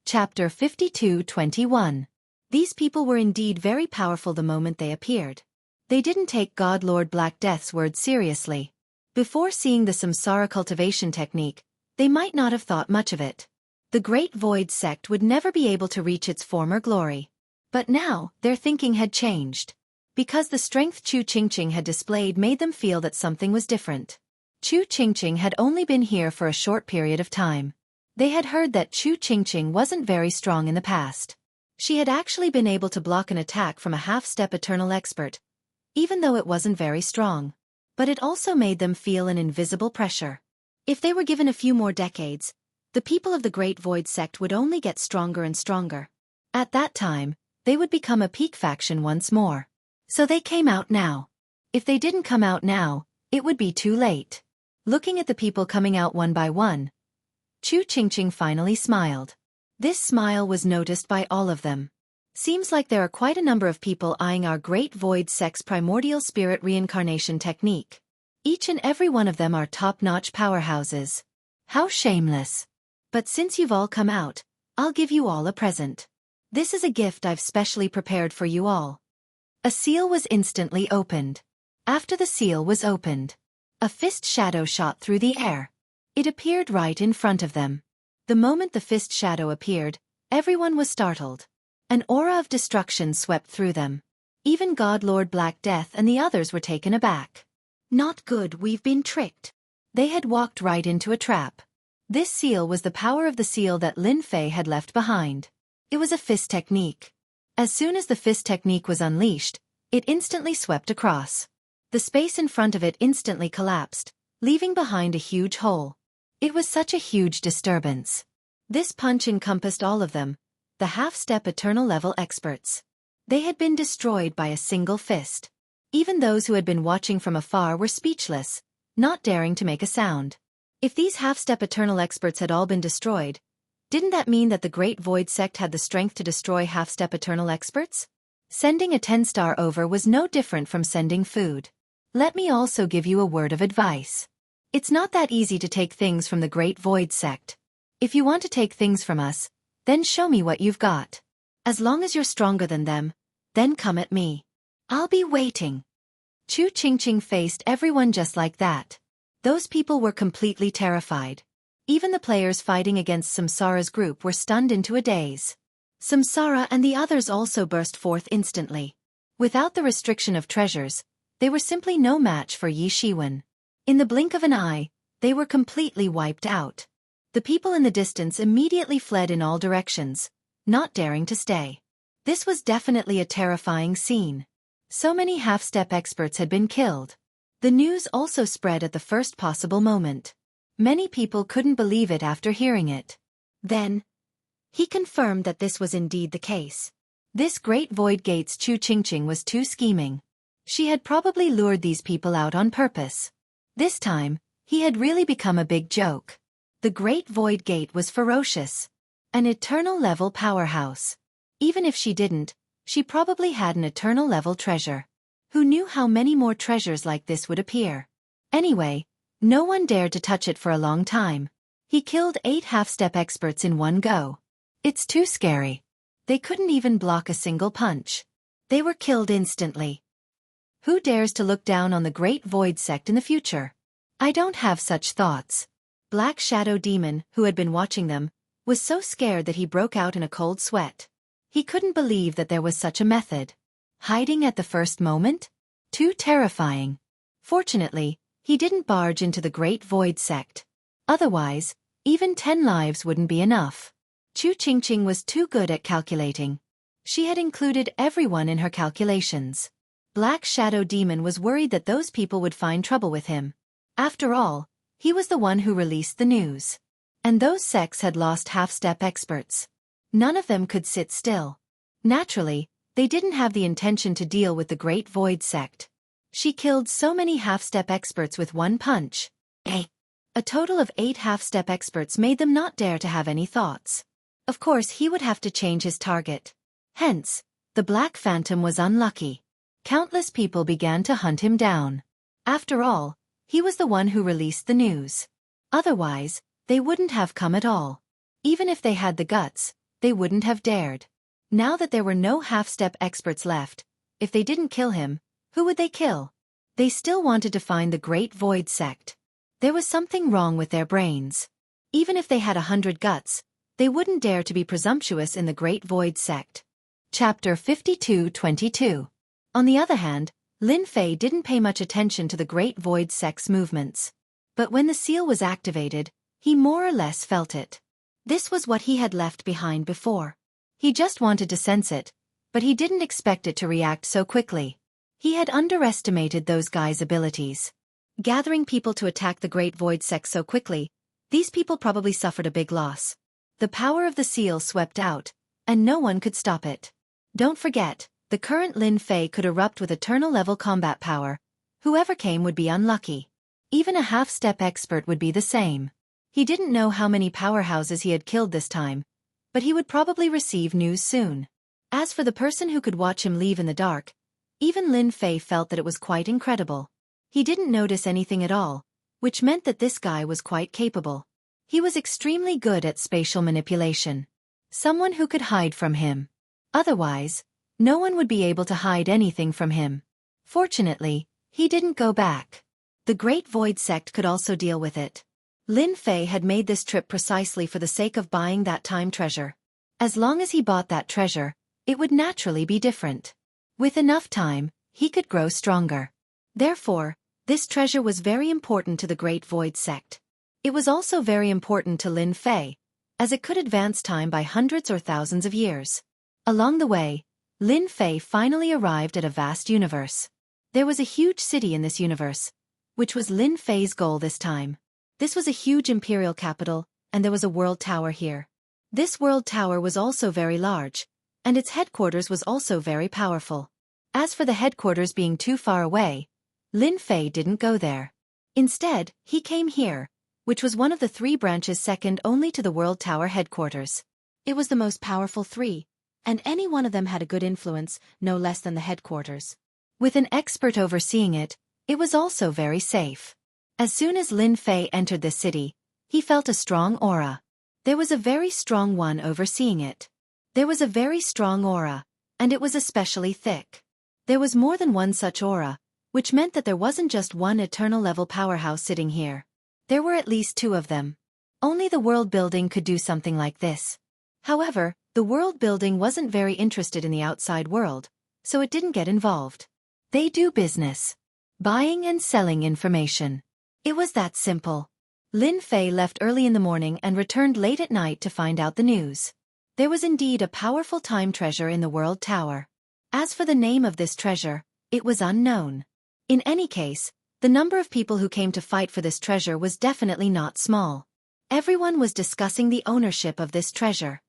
Chapter 52:21. These people were indeed very powerful the moment they appeared. They didn't take God Lord Black Death's word seriously. Before seeing the Samsara cultivation technique, they might not have thought much of it. The Great Void sect would never be able to reach its former glory. But now, their thinking had changed. Because the strength Chu Ching had displayed made them feel that something was different. Chu Ching had only been here for a short period of time. They had heard that Chu Ching wasn't very strong in the past. She had actually been able to block an attack from a half-step eternal expert, even though it wasn't very strong. But it also made them feel an invisible pressure. If they were given a few more decades, the people of the Great Void sect would only get stronger and stronger. At that time, they would become a peak faction once more. So they came out now. If they didn't come out now, it would be too late. Looking at the people coming out one by one, Chu Ching finally smiled. This smile was noticed by all of them. Seems like there are quite a number of people eyeing our Great Void sect's primordial spirit reincarnation technique. Each and every one of them are top-notch powerhouses. How shameless. But since you've all come out, I'll give you all a present. This is a gift I've specially prepared for you all. A seal was instantly opened. After the seal was opened, a fist shadow shot through the air. It appeared right in front of them. The moment the fist shadow appeared, everyone was startled. An aura of destruction swept through them. Even God Lord Black Death and the others were taken aback. Not good, we've been tricked. They had walked right into a trap. This seal was the power of the seal that Lin Fei had left behind. It was a fist technique. As soon as the fist technique was unleashed, it instantly swept across. The space in front of it instantly collapsed, leaving behind a huge hole. It was such a huge disturbance. This punch encompassed all of them, the half-step eternal level experts. They had been destroyed by a single fist. Even those who had been watching from afar were speechless, not daring to make a sound. If these half-step eternal experts had all been destroyed, didn't that mean that the Great Void Sect had the strength to destroy half-step eternal experts? Sending a 10-star over was no different from sending food. Let me also give you a word of advice. It's not that easy to take things from the Great Void Sect. If you want to take things from us, then show me what you've got. As long as you're stronger than them, then come at me. I'll be waiting. Chu Qingqing faced everyone just like that. Those people were completely terrified. Even the players fighting against Samsara's group were stunned into a daze. Samsara and the others also burst forth instantly. Without the restriction of treasures, they were simply no match for Yi Shiwen. In the blink of an eye, they were completely wiped out. The people in the distance immediately fled in all directions, not daring to stay. This was definitely a terrifying scene. So many half-step experts had been killed. The news also spread at the first possible moment. Many people couldn't believe it after hearing it. Then, he confirmed that this was indeed the case. This Great Void Gate's Chu Qingqing was too scheming. She had probably lured these people out on purpose. This time, he had really become a big joke. The Great Void Gate was ferocious. An eternal level powerhouse. Even if she didn't, she probably had an eternal level treasure. Who knew how many more treasures like this would appear? Anyway, no one dared to touch it for a long time. He killed 8 half-step experts in one go. It's too scary. They couldn't even block a single punch. They were killed instantly. Who dares to look down on the Great Void Sect in the future? I don't have such thoughts. Black Shadow Demon, who had been watching them, was so scared that he broke out in a cold sweat. He couldn't believe that there was such a method. Hiding at the first moment? Too terrifying. Fortunately, he didn't barge into the Great Void Sect. Otherwise, even 10 lives wouldn't be enough. Chu Qingqing was too good at calculating. She had included everyone in her calculations. Black Shadow Demon was worried that those people would find trouble with him. After all, he was the one who released the news. And those sects had lost half-step experts. None of them could sit still. Naturally, they didn't have the intention to deal with the Great Void Sect. She killed so many half-step experts with one punch. A total of 8 half-step experts made them not dare to have any thoughts. Of course he would have to change his target. Hence, the Black Phantom was unlucky. Countless people began to hunt him down. After all, he was the one who released the news. Otherwise, they wouldn't have come at all. Even if they had the guts, they wouldn't have dared. Now that there were no half-step experts left, if they didn't kill him, who would they kill? They still wanted to find the Great Void Sect. There was something wrong with their brains. Even if they had 100 guts, they wouldn't dare to be presumptuous in the Great Void Sect. Chapter 52-22. On the other hand, Lin Fei didn't pay much attention to the Great Void Sect's movements. But when the seal was activated, he more or less felt it. This was what he had left behind before. He just wanted to sense it, but he didn't expect it to react so quickly. He had underestimated those guys' abilities. Gathering people to attack the Great Void Sect so quickly, these people probably suffered a big loss. The power of the seal swept out, and no one could stop it. Don't forget, the current Lin Fei could erupt with eternal-level combat power. Whoever came would be unlucky. Even a half-step expert would be the same. He didn't know how many powerhouses he had killed this time, but he would probably receive news soon. As for the person who could watch him leave in the dark, even Lin Fei felt that it was quite incredible. He didn't notice anything at all, which meant that this guy was quite capable. He was extremely good at spatial manipulation. Someone who could hide from him. Otherwise, no one would be able to hide anything from him. Fortunately, He didn't go back. The Great Void Sect could also deal with it. Lin Fei had made this trip precisely for the sake of buying that time treasure. As long as he bought that treasure, it would naturally be different. With enough time, he could grow stronger. Therefore, this treasure was very important to the Great Void Sect. It was also very important to Lin Fei, as it could advance time by hundreds or thousands of years. Along the way, Lin Fei finally arrived at a vast universe. There was a huge city in this universe, which was Lin Fei's goal this time. This was a huge imperial capital, and there was a world tower here. This world tower was also very large, and its headquarters was also very powerful. As for the headquarters being too far away, Lin Fei didn't go there. Instead, he came here, which was one of the 3 branches second only to the world tower headquarters. It was the most powerful 3, and any one of them had a good influence, no less than the headquarters. With an expert overseeing it, it was also very safe. As soon as Lin Fei entered this city, he felt a strong aura. There was a very strong one overseeing it. There was a very strong aura, and it was especially thick. There was more than one such aura, which meant that there wasn't just one eternal-level powerhouse sitting here. There were at least 2 of them. Only the world building could do something like this. However, the world building wasn't very interested in the outside world, so it didn't get involved. They do business. Buying and selling information. It was that simple. Lin Fei left early in the morning and returned late at night to find out the news. There was indeed a powerful time treasure in the World Tower. As for the name of this treasure, it was unknown. In any case, the number of people who came to fight for this treasure was definitely not small. Everyone was discussing the ownership of this treasure.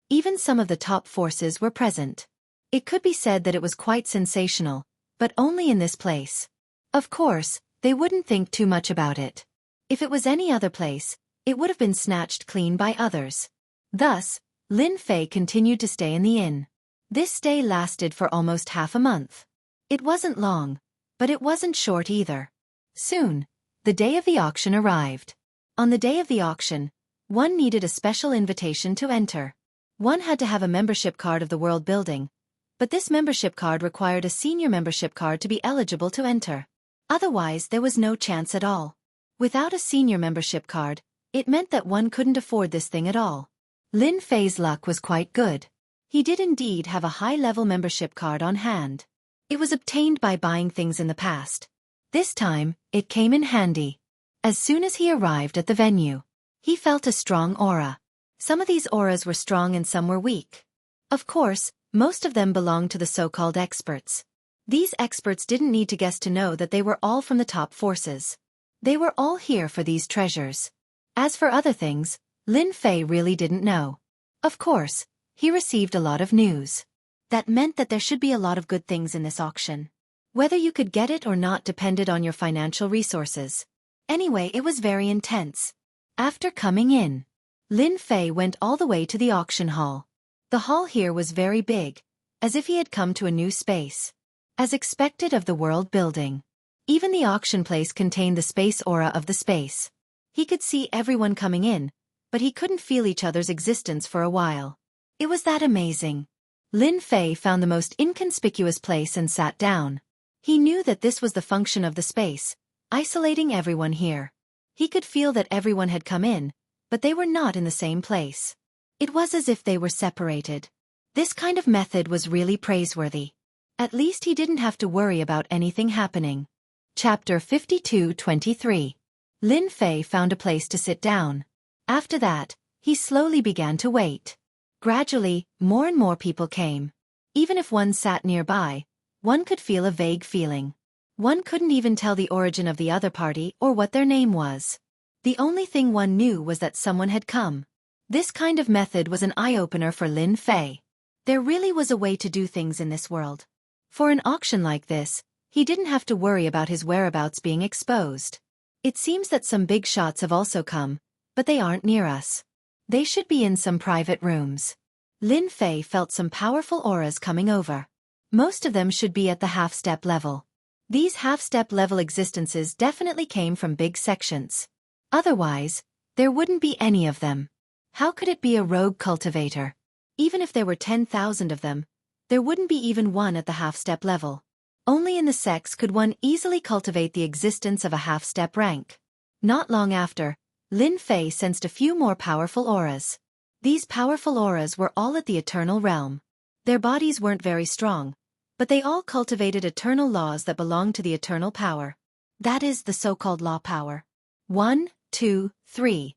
Even some of the top forces were present. It could be said that it was quite sensational, but only in this place. Of course, they wouldn't think too much about it. If it was any other place, it would have been snatched clean by others. Thus, Lin Fei continued to stay in the inn. This stay lasted for almost half a month. It wasn't long, but it wasn't short either. Soon, the day of the auction arrived. On the day of the auction, one needed a special invitation to enter. One had to have a membership card of the world building, but this membership card required a senior membership card to be eligible to enter. Otherwise, there was no chance at all. Without a senior membership card, it meant that one couldn't afford this thing at all. Lin Fei's luck was quite good. He did indeed have a high-level membership card on hand. It was obtained by buying things in the past. This time, it came in handy. As soon as he arrived at the venue, he felt a strong aura. Some of these auras were strong and some were weak. Of course, most of them belonged to the so-called experts. These experts didn't need to guess to know that they were all from the top forces. They were all here for these treasures. As for other things, Lin Fei really didn't know. Of course, he received a lot of news. That meant that there should be a lot of good things in this auction. Whether you could get it or not depended on your financial resources. Anyway, it was very intense. After coming in, Lin Fei went all the way to the auction hall. The hall here was very big, as if he had come to a new space. As expected of the world building. Even the auction place contained the space aura of the space. He could see everyone coming in, but he couldn't feel each other's existence for a while. It was that amazing. Lin Fei found the most inconspicuous place and sat down. He knew that this was the function of the space, isolating everyone here. He could feel that everyone had come in, but they were not in the same place. It was as if they were separated. This kind of method was really praiseworthy. At least he didn't have to worry about anything happening. Chapter 52-23. Lin Fei found a place to sit down. After that, he slowly began to wait. Gradually, more and more people came. Even if one sat nearby, one could feel a vague feeling. One couldn't even tell the origin of the other party or what their name was. The only thing one knew was that someone had come. This kind of method was an eye-opener for Lin Fei. There really was a way to do things in this world. For an auction like this, he didn't have to worry about his whereabouts being exposed. It seems that some big shots have also come, but they aren't near us. They should be in some private rooms. Lin Fei felt some powerful auras coming over. Most of them should be at the half-step level. These half-step level existences definitely came from big sections. Otherwise, there wouldn't be any of them. How could it be a rogue cultivator? Even if there were 10,000 of them, there wouldn't be even one at the half-step level. Only in the sex could one easily cultivate the existence of a half-step rank. Not long after, Lin Fei sensed a few more powerful auras. These powerful auras were all at the eternal realm. Their bodies weren't very strong, but they all cultivated eternal laws that belonged to the eternal power. That is the so-called law power. 1, 2, 3.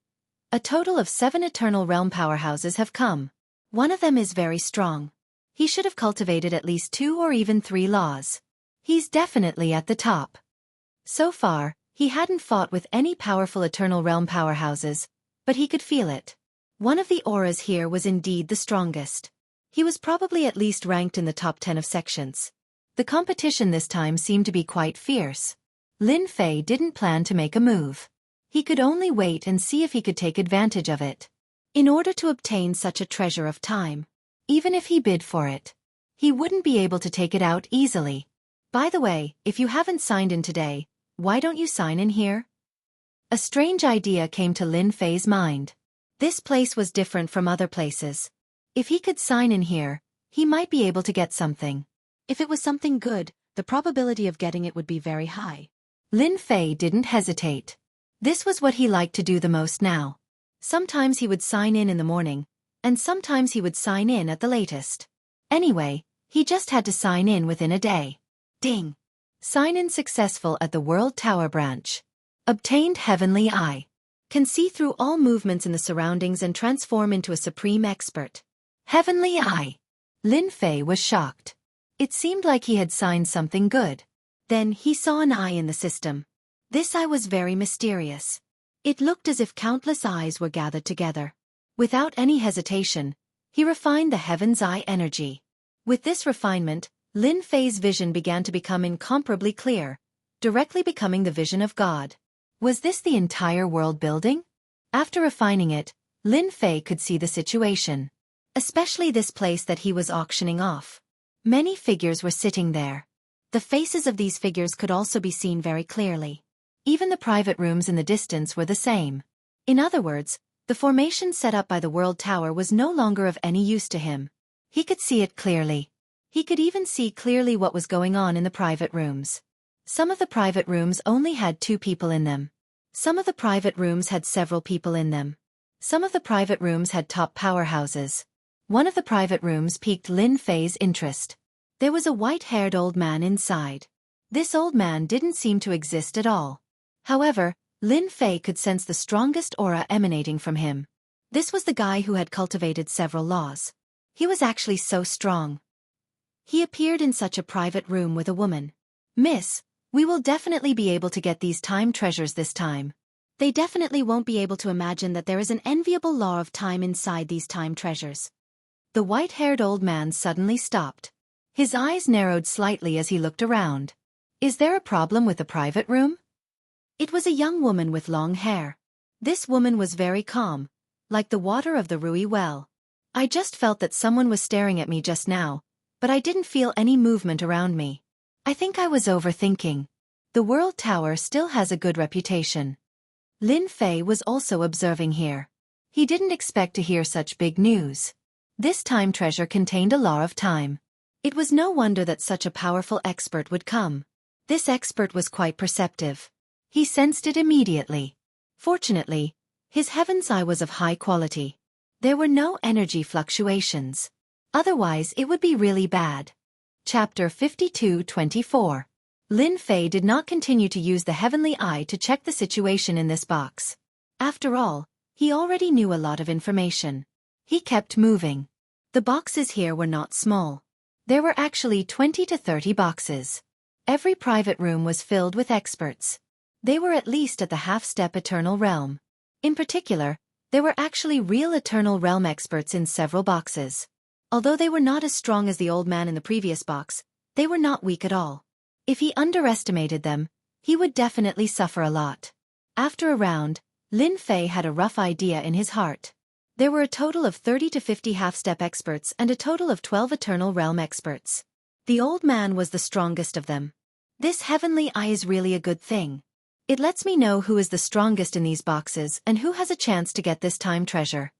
A total of 7 eternal realm powerhouses have come. One of them is very strong. He should have cultivated at least 2 or even 3 laws. He's definitely at the top. So far, he hadn't fought with any powerful eternal realm powerhouses, but he could feel it. One of the auras here was indeed the strongest. He was probably at least ranked in the top 10 of sections. The competition this time seemed to be quite fierce. Lin Fei didn't plan to make a move. He could only wait and see if he could take advantage of it. In order to obtain such a treasure of time, even if he bid for it, he wouldn't be able to take it out easily. By the way, if you haven't signed in today, why don't you sign in here? A strange idea came to Lin Fei's mind. This place was different from other places. If he could sign in here, he might be able to get something. If it was something good, the probability of getting it would be very high. Lin Fei didn't hesitate. This was what he liked to do the most now. Sometimes he would sign in the morning, and sometimes he would sign in at the latest. Anyway, he just had to sign in within a day. Ding! Sign in successful at the World Tower branch. Obtained Heavenly Eye. Can see through all movements in the surroundings and transform into a supreme expert. Heavenly Eye. Lin Fei was shocked. It seemed like he had signed something good. Then he saw an eye in the system. This eye was very mysterious. It looked as if countless eyes were gathered together. Without any hesitation, he refined the Heaven's Eye energy. With this refinement, Lin Fei's vision began to become incomparably clear, directly becoming the vision of God. Was this the entire world building? After refining it, Lin Fei could see the situation. Especially this place that he was auctioning off. Many figures were sitting there. The faces of these figures could also be seen very clearly. Even the private rooms in the distance were the same. In other words, the formation set up by the World Tower was no longer of any use to him. He could see it clearly. He could even see clearly what was going on in the private rooms. Some of the private rooms only had 2 people in them. Some of the private rooms had several people in them. Some of the private rooms had top powerhouses. One of the private rooms piqued Lin Fei's interest. There was a white-haired old man inside. This old man didn't seem to exist at all. However, Lin Fei could sense the strongest aura emanating from him. This was the guy who had cultivated several laws. He was actually so strong. He appeared in such a private room with a woman. "Miss, we will definitely be able to get these time treasures this time." They definitely won't be able to imagine that there is an enviable law of time inside these time treasures. The white-haired old man suddenly stopped. His eyes narrowed slightly as he looked around. Is there a problem with the private room? It was a young woman with long hair. This woman was very calm, like the water of the Rui well. I just felt that someone was staring at me just now, but I didn't feel any movement around me. I think I was overthinking. The World Tower still has a good reputation. Lin Fei was also observing here. He didn't expect to hear such big news. This time treasure contained a law of time. It was no wonder that such a powerful expert would come. This expert was quite perceptive. He sensed it immediately. Fortunately, his Heaven's Eye was of high quality. There were no energy fluctuations. Otherwise it would be really bad. Chapter 52-24. Lin Fei did not continue to use the Heavenly Eye to check the situation in this box. After all, he already knew a lot of information. He kept moving. The boxes here were not small. There were actually 20 to 30 boxes. Every private room was filled with experts. They were at least at the half-step Eternal Realm. In particular, there were actually real Eternal Realm experts in several boxes. Although they were not as strong as the old man in the previous box, they were not weak at all. If he underestimated them, he would definitely suffer a lot. After a round, Lin Fei had a rough idea in his heart. There were a total of 30 to 50 half-step experts and a total of 12 Eternal Realm experts. The old man was the strongest of them. This Heavenly Eye is really a good thing. It lets me know who is the strongest in these boxes and who has a chance to get this time treasure.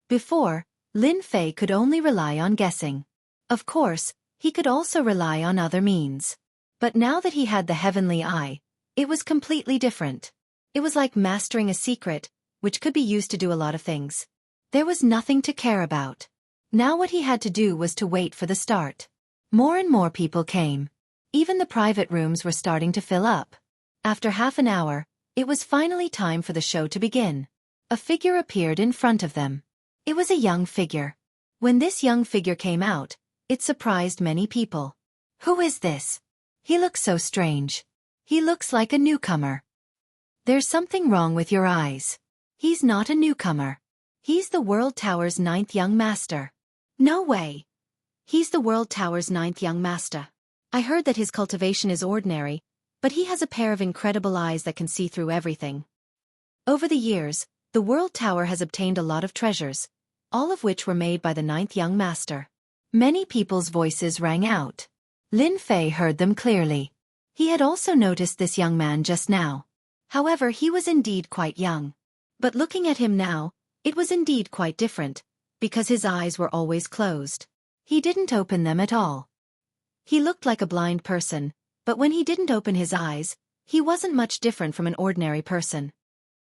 Before, Lin Fei could only rely on guessing. Of course, he could also rely on other means. But now that he had the heavenly eye, it was completely different. It was like mastering a secret, which could be used to do a lot of things. There was nothing to care about. Now what he had to do was to wait for the start. More and more people came. Even the private rooms were starting to fill up. After half an hour, it was finally time for the show to begin. A figure appeared in front of them. It was a young figure. When this young figure came out, it surprised many people. Who is this? He looks so strange. He looks like a newcomer. There's something wrong with your eyes. He's not a newcomer. He's the World Tower's 9th young master. No way. He's the World Tower's 9th young master. I heard that his cultivation is ordinary, but he has a pair of incredible eyes that can see through everything. Over the years, the World Tower has obtained a lot of treasures, all of which were made by the 9th young master. Many people's voices rang out. Lin Fei heard them clearly. He had also noticed this young man just now. However, he was indeed quite young. But looking at him now, it was indeed quite different, because his eyes were always closed. He didn't open them at all. He looked like a blind person, but when he didn't open his eyes, he wasn't much different from an ordinary person.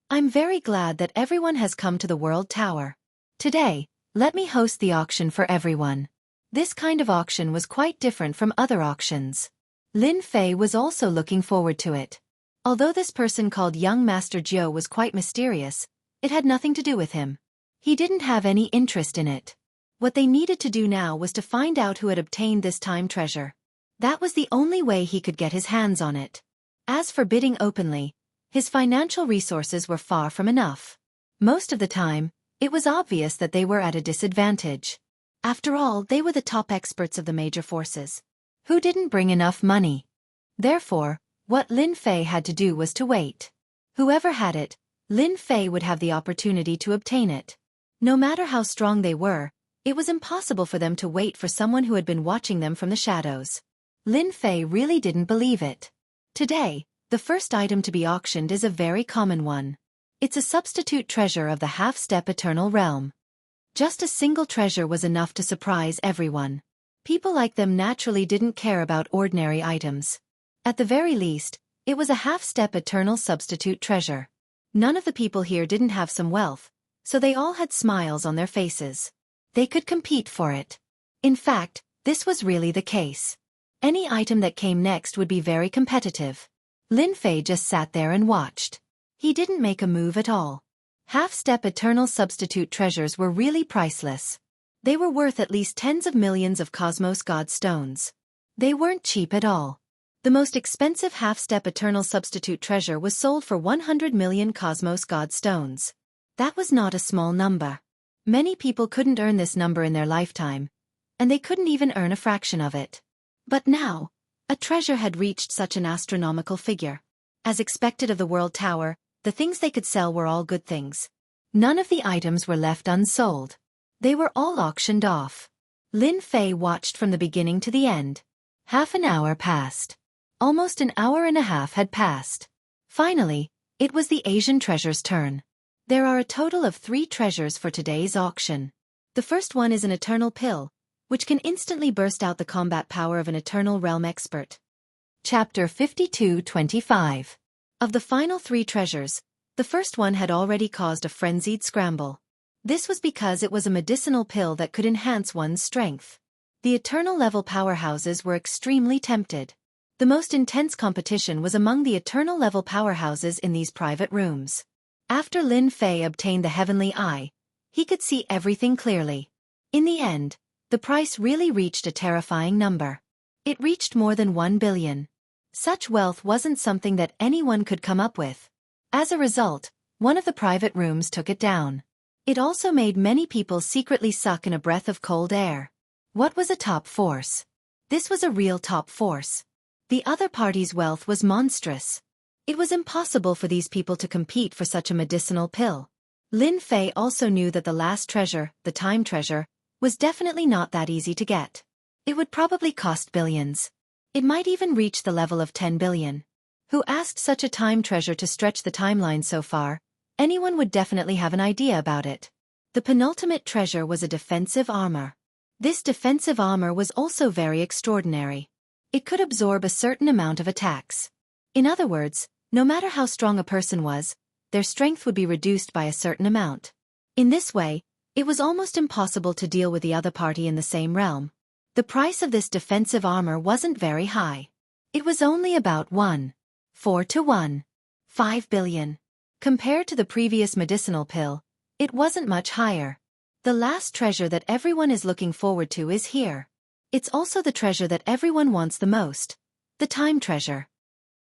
I'm very glad that everyone has come to the World Tower. Today, let me host the auction for everyone. This kind of auction was quite different from other auctions. Lin Fei was also looking forward to it. Although this person called Young Master Jiu was quite mysterious, it had nothing to do with him. He didn't have any interest in it. What they needed to do now was to find out who had obtained this time treasure. That was the only way he could get his hands on it. As for bidding openly, his financial resources were far from enough. Most of the time, it was obvious that they were at a disadvantage. After all, they were the top experts of the major forces, who didn't bring enough money. Therefore, what Lin Fei had to do was to wait. Whoever had it, Lin Fei would have the opportunity to obtain it. No matter how strong they were, it was impossible for them to wait for someone who had been watching them from the shadows. Lin Fei really didn't believe it. Today, the first item to be auctioned is a very common one. It's a substitute treasure of the half-step eternal realm. Just a single treasure was enough to surprise everyone. People like them naturally didn't care about ordinary items. At the very least, it was a half-step eternal substitute treasure. None of the people here didn't have some wealth, so they all had smiles on their faces. They could compete for it. In fact, this was really the case. Any item that came next would be very competitive. Lin Fei just sat there and watched. He didn't make a move at all. Half-step eternal substitute treasures were really priceless. They were worth at least tens of millions of Cosmos God stones. They weren't cheap at all. The most expensive half-step eternal substitute treasure was sold for 100 million Cosmos God stones. That was not a small number. Many people couldn't earn this number in their lifetime, and they couldn't even earn a fraction of it. But now, a treasure had reached such an astronomical figure. As expected of the World Tower, the things they could sell were all good things. None of the items were left unsold. They were all auctioned off. Lin Fei watched from the beginning to the end. Half an hour passed. Almost an hour and a half had passed. Finally, it was the Asian treasure's turn. There are a total of 3 treasures for today's auction. The first one is an eternal pill, which can instantly burst out the combat power of an eternal realm expert. Chapter 52-25. Of the final 3 treasures, the first one had already caused a frenzied scramble. This was because it was a medicinal pill that could enhance one's strength. The eternal level powerhouses were extremely tempted. The most intense competition was among the eternal level powerhouses in these private rooms. After Lin Fei obtained the heavenly eye, he could see everything clearly. In the end, the price really reached a terrifying number. It reached more than 1 billion. Such wealth wasn't something that anyone could come up with. As a result, one of the private rooms took it down. It also made many people secretly suck in a breath of cold air. What was a top force? This was a real top force. The other party's wealth was monstrous. It was impossible for these people to compete for such a medicinal pill. Lin Fei also knew that the last treasure, the time treasure, was definitely not that easy to get. It would probably cost billions. It might even reach the level of 10 billion. Who asked such a time treasure to stretch the timeline so far? Anyone would definitely have an idea about it. The penultimate treasure was a defensive armor. This defensive armor was also very extraordinary. It could absorb a certain amount of attacks. In other words, no matter how strong a person was, their strength would be reduced by a certain amount. In this way, it was almost impossible to deal with the other party in the same realm. The price of this defensive armor wasn't very high. It was only about 1.4 to 1.5 billion. Compared to the previous medicinal pill, it wasn't much higher. The last treasure that everyone is looking forward to is here. It's also the treasure that everyone wants the most, the time treasure.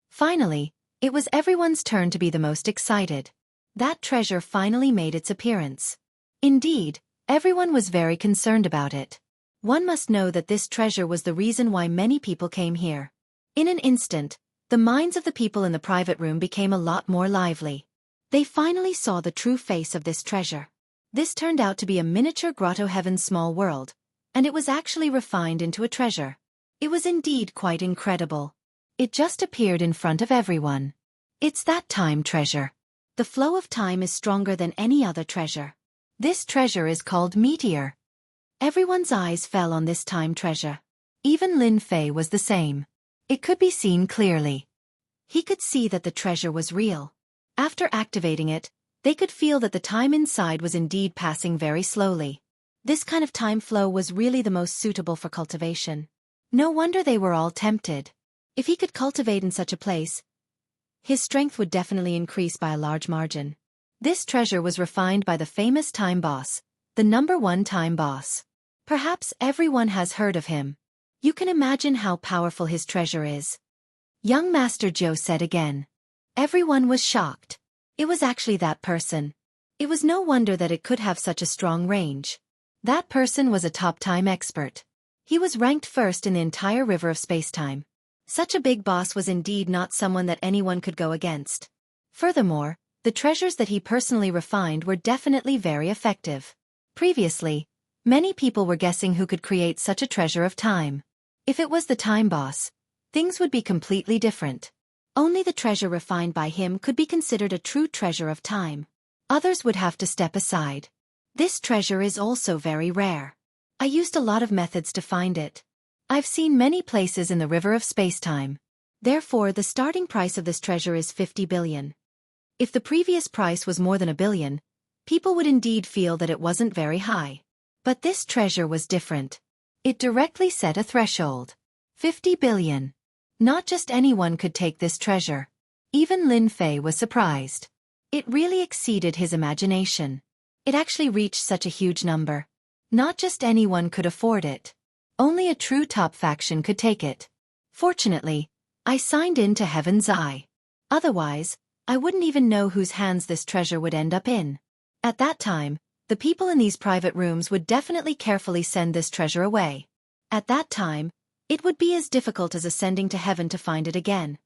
Finally, it was everyone's turn to be the most excited. That treasure finally made its appearance. Indeed, everyone was very concerned about it. One must know that this treasure was the reason why many people came here. In an instant, the minds of the people in the private room became a lot more lively. They finally saw the true face of this treasure. This turned out to be a miniature grotto heaven's small world, and it was actually refined into a treasure. It was indeed quite incredible. It just appeared in front of everyone. It's that time treasure. The flow of time is stronger than any other treasure. This treasure is called Meteor. Everyone's eyes fell on this time treasure. Even Lin Fei was the same. It could be seen clearly. He could see that the treasure was real. After activating it, they could feel that the time inside was indeed passing very slowly. This kind of time flow was really the most suitable for cultivation. No wonder they were all tempted. If he could cultivate in such a place, his strength would definitely increase by a large margin. This treasure was refined by the famous time boss, the #1 time boss. Perhaps everyone has heard of him. You can imagine how powerful his treasure is. Young Master Joe said again. Everyone was shocked. It was actually that person. It was no wonder that it could have such a strong range. That person was a top time expert. He was ranked first in the entire river of spacetime. Such a big boss was indeed not someone that anyone could go against. Furthermore, the treasures that he personally refined were definitely very effective. Previously, many people were guessing who could create such a treasure of time. If it was the time boss, things would be completely different. Only the treasure refined by him could be considered a true treasure of time. Others would have to step aside. This treasure is also very rare. I used a lot of methods to find it. I've seen many places in the river of spacetime. Therefore, the starting price of this treasure is 50 billion. If the previous price was more than 1 billion, people would indeed feel that it wasn't very high. But this treasure was different. It directly set a threshold. 50 billion. Not just anyone could take this treasure. Even Lin Fei was surprised. It really exceeded his imagination. It actually reached such a huge number. Not just anyone could afford it. Only a true top faction could take it. Fortunately, I signed in to Heaven's Eye. Otherwise, I wouldn't even know whose hands this treasure would end up in. At that time, the people in these private rooms would definitely carefully send this treasure away. At that time, it would be as difficult as ascending to heaven to find it again.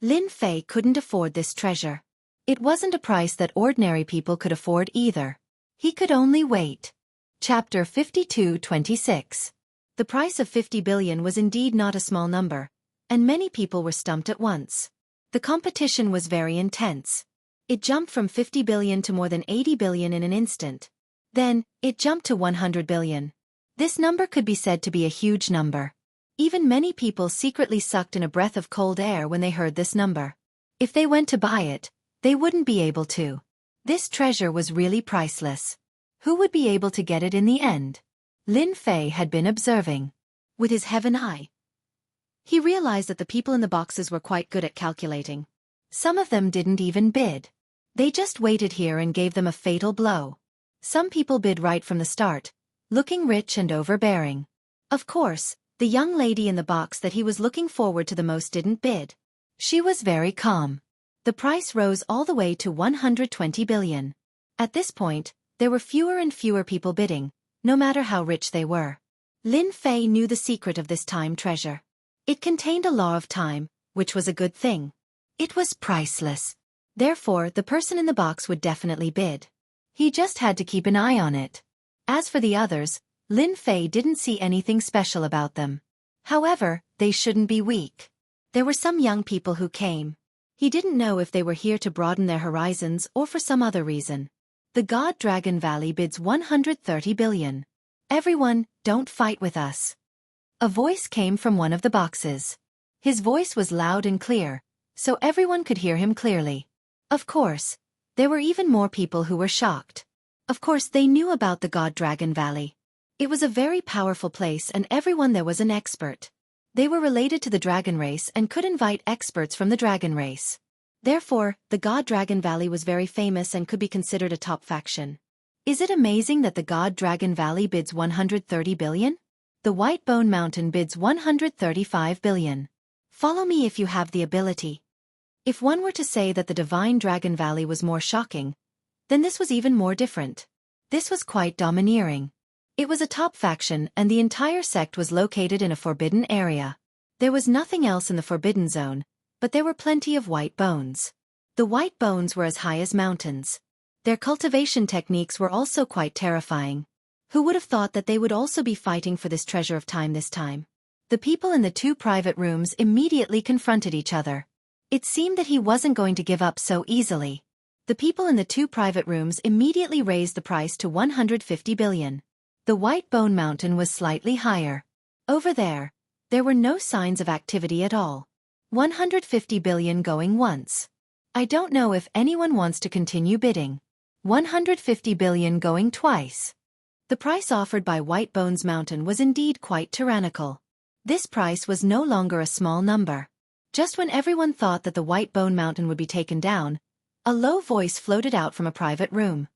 Lin Fei couldn't afford this treasure. It wasn't a price that ordinary people could afford either. He could only wait. Chapter 52-26. The price of 50 billion was indeed not a small number, and many people were stumped at once. The competition was very intense. It jumped from 50 billion to more than 80 billion in an instant. Then, it jumped to 100 billion. This number could be said to be a huge number. Even many people secretly sucked in a breath of cold air when they heard this number. If they went to buy it, they wouldn't be able to. This treasure was really priceless. Who would be able to get it in the end? Lin Fei had been observing. With his heaven eye, he realized that the people in the boxes were quite good at calculating. Some of them didn't even bid. They just waited here and gave them a fatal blow. Some people bid right from the start, looking rich and overbearing. Of course, the young lady in the box that he was looking forward to the most didn't bid. She was very calm. The price rose all the way to 120 billion. At this point, there were fewer and fewer people bidding, no matter how rich they were. Lin Fei knew the secret of this time treasure. It contained a law of time, which was a good thing. It was priceless. Therefore, the person in the box would definitely bid. He just had to keep an eye on it. As for the others, Lin Fei didn't see anything special about them. However, they shouldn't be weak. There were some young people who came. He didn't know if they were here to broaden their horizons or for some other reason. The God Dragon Valley bids 130 billion. Everyone, don't fight with us. A voice came from one of the boxes. His voice was loud and clear, so everyone could hear him clearly. Of course, there were even more people who were shocked. Of course, they knew about the God Dragon Valley. It was a very powerful place and everyone there was an expert. They were related to the dragon race and could invite experts from the dragon race. Therefore, the God Dragon Valley was very famous and could be considered a top faction. Is it amazing that the God Dragon Valley bids 130 billion? The White Bone Mountain bids 135 billion. Follow me if you have the ability. If one were to say that the Divine Dragon Valley was more shocking, then this was even more different. This was quite domineering. It was a top faction and the entire sect was located in a forbidden area. There was nothing else in the forbidden zone, but there were plenty of white bones. The white bones were as high as mountains. Their cultivation techniques were also quite terrifying. Who would have thought that they would also be fighting for this treasure of time this time? The people in the two private rooms immediately confronted each other. It seemed that he wasn't going to give up so easily. The people in the two private rooms immediately raised the price to 150 billion. The White Bone Mountain was slightly higher. Over there were no signs of activity at all. 150 billion going once. I don't know if anyone wants to continue bidding. 150 billion going twice. The price offered by White Bones Mountain was indeed quite tyrannical. This price was no longer a small number. Just when everyone thought that the White Bone Mountain would be taken down, a low voice floated out from a private room.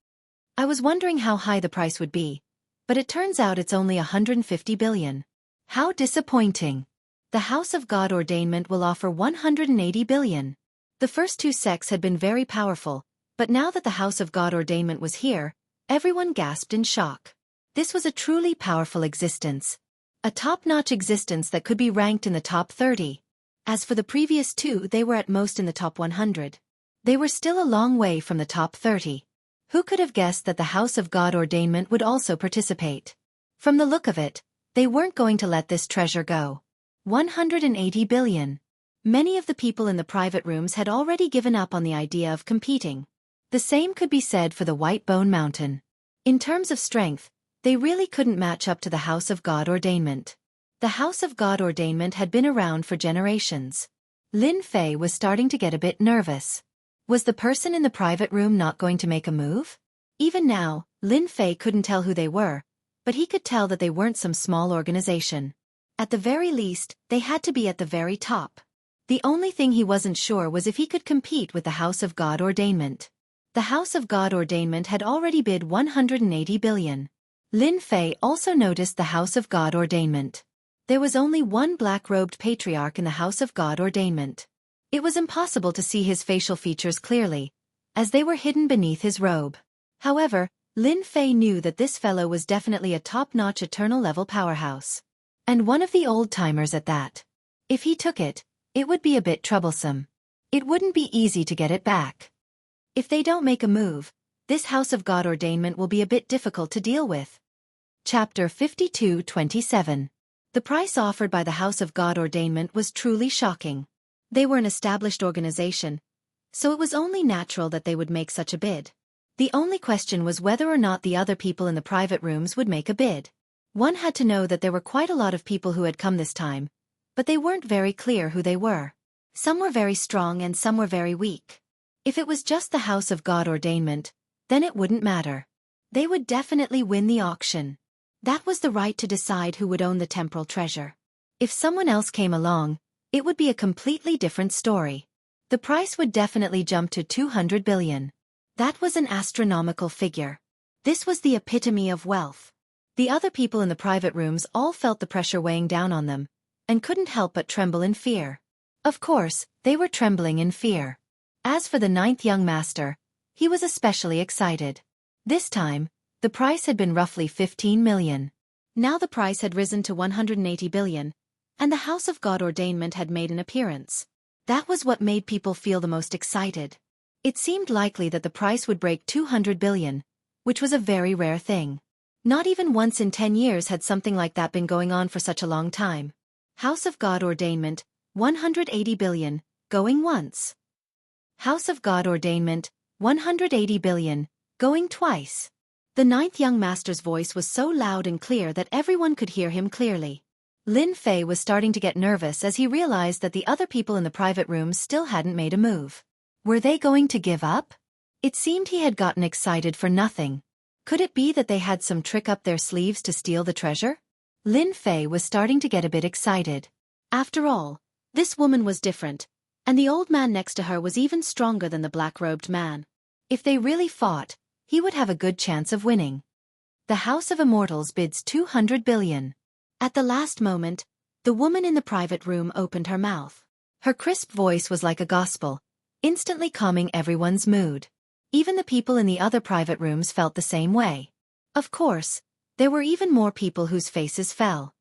I was wondering how high the price would be, but it turns out it's only 150 billion. How disappointing. The House of God Ordainment will offer 180 billion. The first two sects had been very powerful, but now that the House of God Ordainment was here, everyone gasped in shock. This was a truly powerful existence. A top-notch existence that could be ranked in the top 30. As for the previous two, they were at most in the top 100. They were still a long way from the top 30. Who could have guessed that the House of God Ordainment would also participate? From the look of it, they weren't going to let this treasure go. 180 billion. Many of the people in the private rooms had already given up on the idea of competing. The same could be said for the White Bone Mountain. In terms of strength, they really couldn't match up to the House of God Ordainment. The House of God Ordainment had been around for generations. Lin Fei was starting to get a bit nervous. Was the person in the private room not going to make a move? Even now, Lin Fei couldn't tell who they were, but he could tell that they weren't some small organization. At the very least, they had to be at the very top. The only thing he wasn't sure was if he could compete with the House of God Ordainment. The House of God Ordainment had already bid 180 billion. Lin Fei also noticed the House of God Ordainment. There was only one black-robed patriarch in the House of God Ordainment. It was impossible to see his facial features clearly, as they were hidden beneath his robe. However, Lin Fei knew that this fellow was definitely a top-notch eternal-level powerhouse. And one of the old-timers at that. If he took it, it would be a bit troublesome. It wouldn't be easy to get it back. If they don't make a move, this House of God Ordainment will be a bit difficult to deal with. Chapter 52-27. The price offered by the House of God Ordainment was truly shocking. They were an established organization, so it was only natural that they would make such a bid. The only question was whether or not the other people in the private rooms would make a bid. One had to know that there were quite a lot of people who had come this time, but they weren't very clear who they were. Some were very strong and some were very weak. If it was just the House of God Ordainment, then it wouldn't matter. They would definitely win the auction. That was the right to decide who would own the temporal treasure. If someone else came along, it would be a completely different story. The price would definitely jump to 200 billion. That was an astronomical figure. This was the epitome of wealth. The other people in the private rooms all felt the pressure weighing down on them, and couldn't help but tremble in fear. Of course, they were trembling in fear. As for the ninth young master, he was especially excited. This time, the price had been roughly 15 million. Now the price had risen to 180 billion, and the House of God Ordainment had made an appearance. That was what made people feel the most excited. It seemed likely that the price would break 200 billion, which was a very rare thing. Not even once in 10 years had something like that been going on for such a long time. House of God Ordainment, 180 billion, going once. House of God Ordainment, 180 billion, going twice. The ninth young master's voice was so loud and clear that everyone could hear him clearly. Lin Fei was starting to get nervous as he realized that the other people in the private rooms still hadn't made a move. Were they going to give up? It seemed he had gotten excited for nothing. Could it be that they had some trick up their sleeves to steal the treasure? Lin Fei was starting to get a bit excited. After all, this woman was different, and the old man next to her was even stronger than the black-robed man. If they really fought, he would have a good chance of winning. The House of Immortals bids 200 billion. At the last moment, the woman in the private room opened her mouth. Her crisp voice was like a gospel, instantly calming everyone's mood. Even the people in the other private rooms felt the same way. Of course, there were even more people whose faces fell.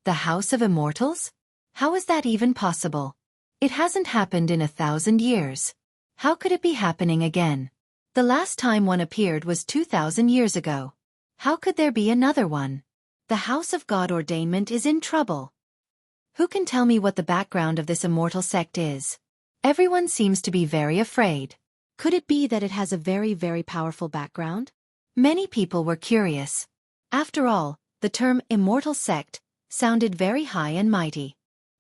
The House of Immortals? How is that even possible? It hasn't happened in 1,000 years. How could it be happening again? The last time one appeared was 2,000 years ago. How could there be another one? The House of God Ordainment is in trouble. Who can tell me what the background of this immortal sect is? Everyone seems to be very afraid. Could it be that it has a very, very powerful background? Many people were curious. After all, the term immortal sect sounded very high and mighty.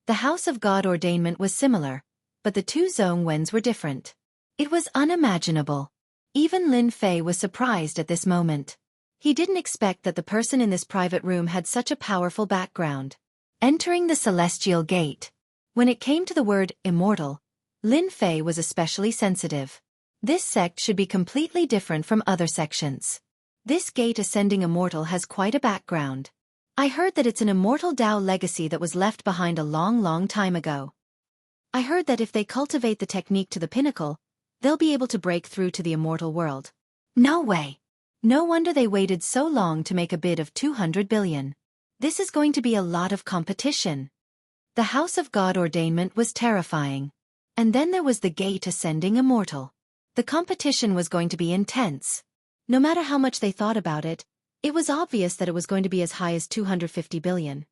The House of God Ordainment was similar, but the two Zhongwens were different. It was unimaginable. Even Lin Fei was surprised at this moment. He didn't expect that the person in this private room had such a powerful background. Entering the Celestial Gate. When it came to the word immortal, Lin Fei was especially sensitive. This sect should be completely different from other sections. This gate ascending immortal has quite a background. I heard that it's an immortal Tao legacy that was left behind a long, long time ago. I heard that if they cultivate the technique to the pinnacle, they'll be able to break through to the immortal world. No way! No wonder they waited so long to make a bid of 200 billion. This is going to be a lot of competition. The House of God Ordainment was terrifying. And then there was the gate ascending immortal. The competition was going to be intense. No matter how much they thought about it, it was obvious that it was going to be as high as 250 billion.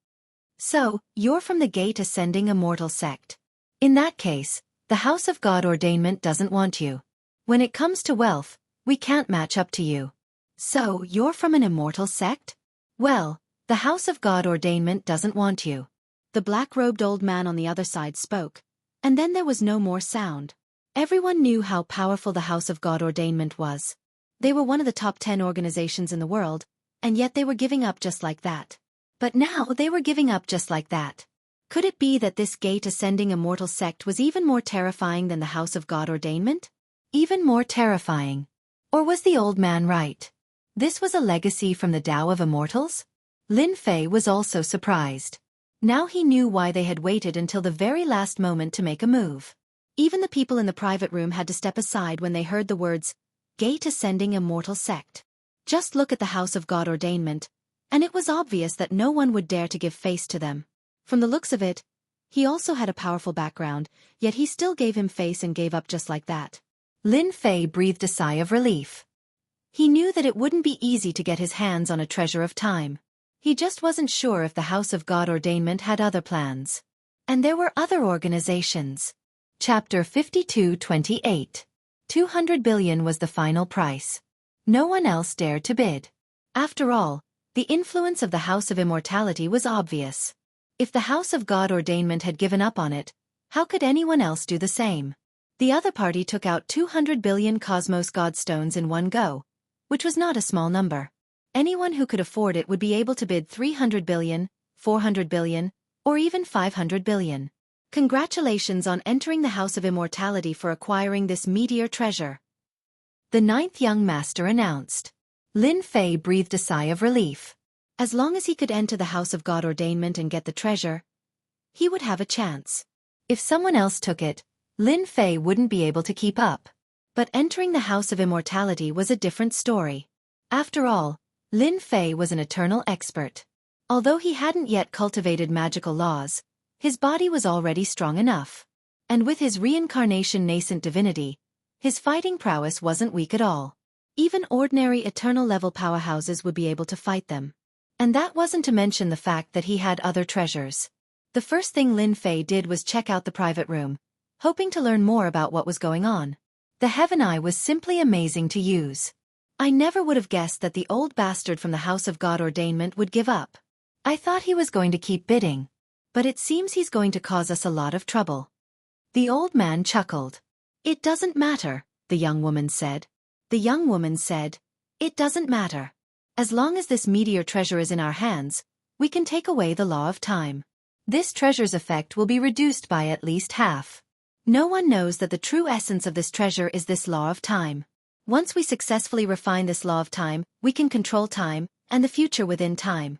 So, you're from the gate ascending immortal sect. In that case, the House of God Ordainment doesn't want you. When it comes to wealth, we can't match up to you. So, you're from an immortal sect? Well, the House of God Ordainment doesn't want you. The black-robed old man on the other side spoke, and then there was no more sound. Everyone knew how powerful the House of God Ordainment was. They were one of the top 10 organizations in the world, and yet they were giving up just like that. But now they were giving up just like that. Could it be that this gate ascending immortal sect was even more terrifying than the House of God Ordainment? Even more terrifying. Or was the old man right? This was a legacy from the Tao of Immortals? Lin Fei was also surprised. Now he knew why they had waited until the very last moment to make a move. Even the people in the private room had to step aside when they heard the words, Gate Ascending Immortal Sect. Just look at the House of God Ordainment, and it was obvious that no one would dare to give face to them. From the looks of it, he also had a powerful background, yet he still gave him face and gave up just like that. Lin Fei breathed a sigh of relief. He knew that it wouldn't be easy to get his hands on a treasure of time. He just wasn't sure if the House of God Ordainment had other plans. And there were other organizations. Chapter 52-28. 200 billion was the final price. No one else dared to bid. After all, the influence of the House of Immortality was obvious. If the House of God Ordainment had given up on it, how could anyone else do the same? The other party took out 200 billion Cosmos Godstones in one go, which was not a small number. Anyone who could afford it would be able to bid 300 billion, 400 billion, or even 500 billion. Congratulations on entering the House of Immortality for acquiring this meteor treasure. The 9th young master announced. Lin Fei breathed a sigh of relief. As long as he could enter the House of God Ordainment and get the treasure, he would have a chance. If someone else took it, Lin Fei wouldn't be able to keep up. But entering the House of Immortality was a different story. After all, Lin Fei was an eternal expert. Although he hadn't yet cultivated magical laws, his body was already strong enough. And with his reincarnation nascent divinity, his fighting prowess wasn't weak at all. Even ordinary eternal-level powerhouses would be able to fight them. And that wasn't to mention the fact that he had other treasures. The first thing Lin Fei did was check out the private room, hoping to learn more about what was going on. The Heaven Eye was simply amazing to use. I never would have guessed that the old bastard from the House of God Ordainment would give up. I thought he was going to keep bidding. but it seems he's going to cause us a lot of trouble." The old man chuckled. "It doesn't matter," the young woman said. The young woman said, "It doesn't matter. As long as this meteor treasure is in our hands, we can take away the law of time. This treasure's effect will be reduced by at least half. No one knows that the true essence of this treasure is this law of time. Once we successfully refine this law of time, we can control time, and the future within time."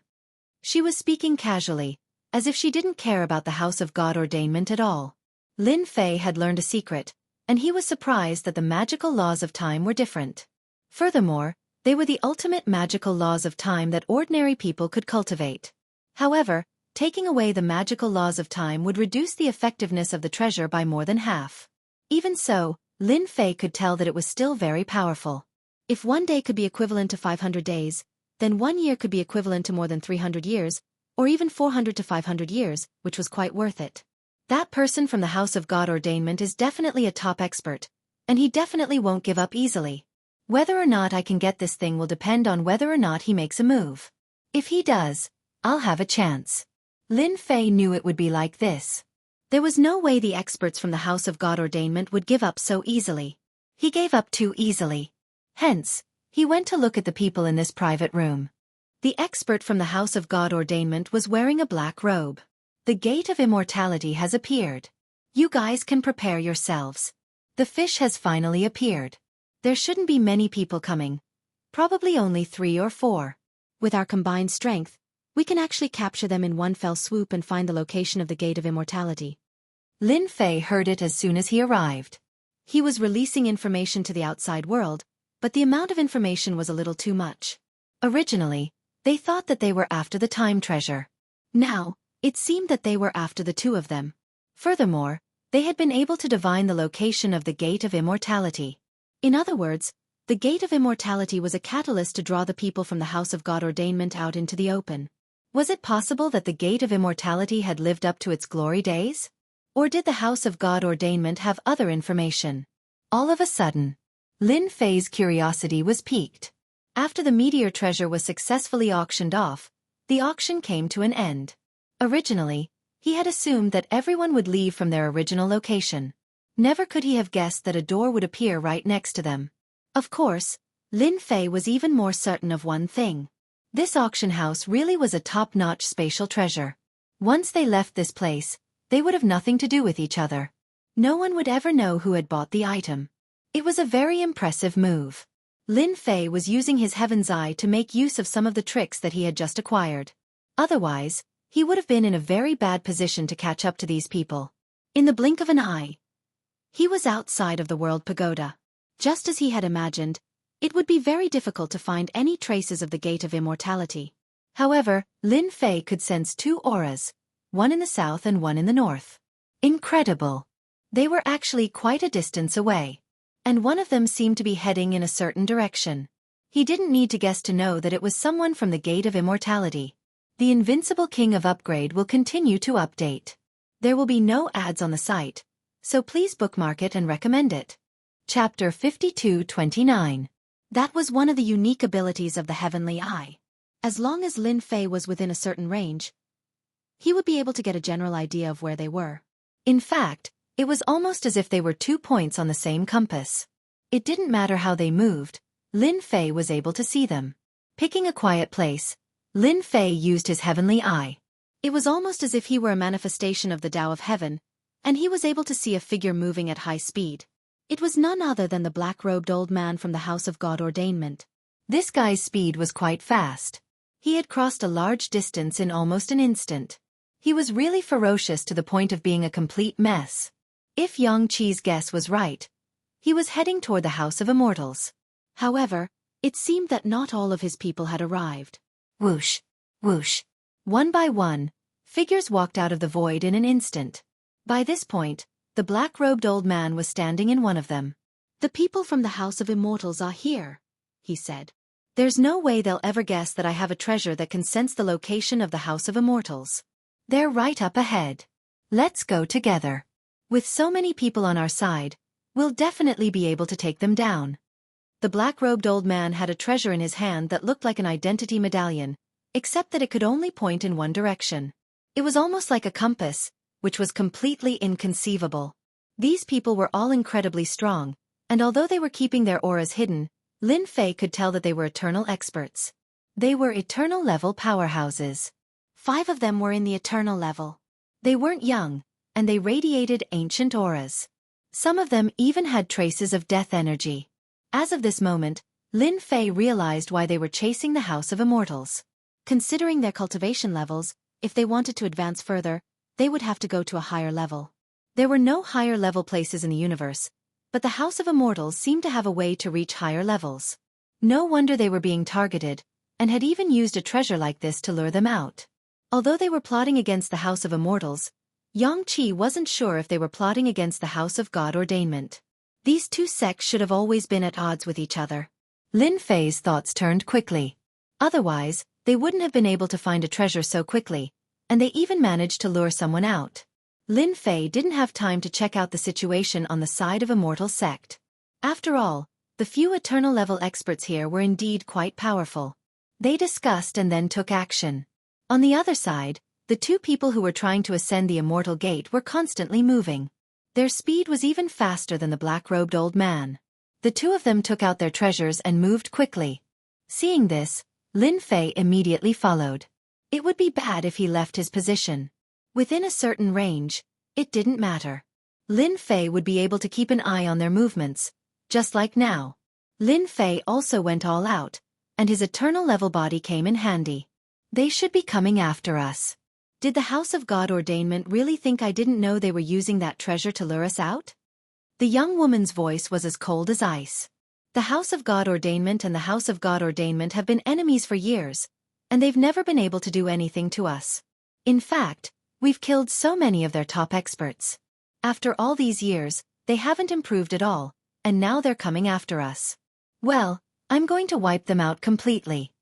She was speaking casually, as if she didn't care about the House of God ordainment at all. Lin Fei had learned a secret, and he was surprised that the magical laws of time were different. Furthermore, they were the ultimate magical laws of time that ordinary people could cultivate. However, taking away the magical laws of time would reduce the effectiveness of the treasure by more than half. Even so, Lin Fei could tell that it was still very powerful. If one day could be equivalent to 500 days, then 1 year could be equivalent to more than 300 years, or even 400 to 500 years, which was quite worth it. That person from the House of God ordainment is definitely a top expert, and he definitely won't give up easily. Whether or not I can get this thing will depend on whether or not he makes a move. If he does, I'll have a chance. Lin Fei knew it would be like this. There was no way the experts from the House of God ordainment would give up so easily. He gave up too easily. Hence, he went to look at the people in this private room. The expert from the House of God ordainment was wearing a black robe. The gate of immortality has appeared. You guys can prepare yourselves. The fish has finally appeared. There shouldn't be many people coming. Probably only 3 or 4. With our combined strength, we can actually capture them in one fell swoop and find the location of the gate of immortality. Lin Fei heard it as soon as he arrived. He was releasing information to the outside world, but the amount of information was a little too much. Originally, they thought that they were after the time treasure. Now, it seemed that they were after the two of them. Furthermore, they had been able to divine the location of the gate of immortality. In other words, the gate of immortality was a catalyst to draw the people from the House of God ordainment out into the open. Was it possible that the gate of immortality had lived up to its glory days? Or did the House of God ordainment have other information? All of a sudden, Lin Fei's curiosity was piqued. After the meteor treasure was successfully auctioned off, the auction came to an end. Originally, he had assumed that everyone would leave from their original location. Never could he have guessed that a door would appear right next to them. Of course, Lin Fei was even more certain of one thing. This auction house really was a top-notch spatial treasure. Once they left this place, they would have nothing to do with each other. No one would ever know who had bought the item. It was a very impressive move. Lin Fei was using his Heaven's Eye to make use of some of the tricks that he had just acquired. Otherwise, he would have been in a very bad position to catch up to these people. In the blink of an eye, he was outside of the World Pagoda. Just as he had imagined, it would be very difficult to find any traces of the Gate of Immortality. However, Lin Fei could sense 2 auras, one in the south and one in the north. Incredible! They were actually quite a distance away. And one of them seemed to be heading in a certain direction. He didn't need to guess to know that it was someone from the Gate of Immortality. The Invincible King of Upgrade will continue to update. There will be no ads on the site, so please bookmark it and recommend it. Chapter 52-29. That was one of the unique abilities of the Heavenly Eye. As long as Lin Fei was within a certain range, he would be able to get a general idea of where they were. In fact, it was almost as if they were 2 points on the same compass. It didn't matter how they moved, Lin Fei was able to see them. Picking a quiet place, Lin Fei used his Heavenly Eye. It was almost as if he were a manifestation of the Tao of Heaven, and he was able to see a figure moving at high speed. It was none other than the black-robed old man from the House of God ordainment. This guy's speed was quite fast. He had crossed a large distance in almost an instant. He was really ferocious to the point of being a complete mess. If Yang Qi's guess was right, he was heading toward the House of Immortals. However, it seemed that not all of his people had arrived. Whoosh, whoosh. One by one, figures walked out of the void in an instant. By this point, the black-robed old man was standing in one of them. "The people from the House of Immortals are here," he said. "There's no way they'll ever guess that I have a treasure that can sense the location of the House of Immortals. They're right up ahead. Let's go together. With so many people on our side, we'll definitely be able to take them down." The black-robed old man had a treasure in his hand that looked like an identity medallion, except that it could only point in one direction. It was almost like a compass, which was completely inconceivable. These people were all incredibly strong, and although they were keeping their auras hidden, Lin Fei could tell that they were eternal experts. They were eternal level powerhouses. 5 of them were in the eternal level. They weren't young, and they radiated ancient auras. Some of them even had traces of death energy. As of this moment, Lin Fei realized why they were chasing the House of Immortals. Considering their cultivation levels, if they wanted to advance further, they would have to go to a higher level. There were no higher level places in the universe, but the House of Immortals seemed to have a way to reach higher levels. No wonder they were being targeted, and had even used a treasure like this to lure them out. Although they were plotting against the House of Immortals, Yang Qi wasn't sure if they were plotting against the House of God Ordainment. These two sects should have always been at odds with each other. Lin Fei's thoughts turned quickly. Otherwise, they wouldn't have been able to find a treasure so quickly, and they even managed to lure someone out. Lin Fei didn't have time to check out the situation on the side of Immortal Sect. After all, the few eternal level experts here were indeed quite powerful. They discussed and then took action. On the other side, the 2 people who were trying to ascend the Immortal Gate were constantly moving. Their speed was even faster than the black-robed old man. The 2 of them took out their treasures and moved quickly. Seeing this, Lin Fei immediately followed. It would be bad if he left his position. Within a certain range, it didn't matter. Lin Fei would be able to keep an eye on their movements, just like now. Lin Fei also went all out, and his eternal level body came in handy. They should be coming after us. Did the House of God Ordainment really think I didn't know they were using that treasure to lure us out? The young woman's voice was as cold as ice. The House of God Ordainment and the House of God Ordainment have been enemies for years, and they've never been able to do anything to us. In fact, we've killed so many of their top experts. After all these years, they haven't improved at all, and now they're coming after us. Well, I'm going to wipe them out completely.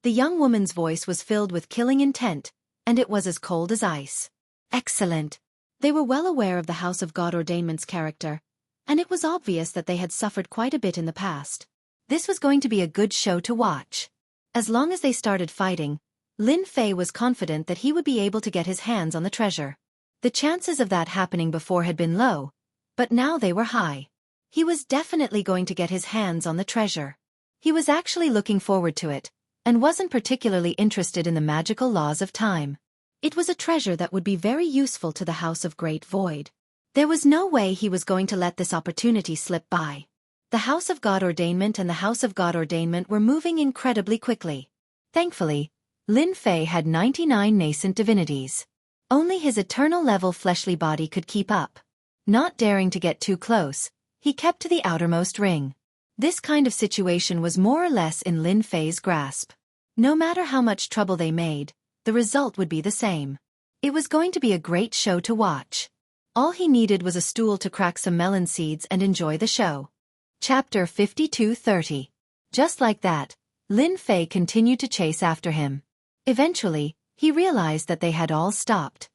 The young woman's voice was filled with killing intent, and it was as cold as ice. Excellent. They were well aware of the House of God Ordainment's character, and it was obvious that they had suffered quite a bit in the past. This was going to be a good show to watch. As long as they started fighting, Lin Fei was confident that he would be able to get his hands on the treasure. The chances of that happening before had been low, but now they were high. He was definitely going to get his hands on the treasure. He was actually looking forward to it, and wasn't particularly interested in the magical laws of time. It was a treasure that would be very useful to the House of Great Void. There was no way he was going to let this opportunity slip by. The House of God Ordainment and the House of God Ordainment were moving incredibly quickly. Thankfully, Lin Fei had 99 nascent divinities. Only his eternal level fleshly body could keep up. Not daring to get too close, he kept to the outermost ring. This kind of situation was more or less in Lin Fei's grasp. No matter how much trouble they made, the result would be the same. It was going to be a great show to watch. All he needed was a stool to crack some melon seeds and enjoy the show. Chapter 52:30. Just like that, Lin Fei continued to chase after him. Eventually, he realized that they had all stopped.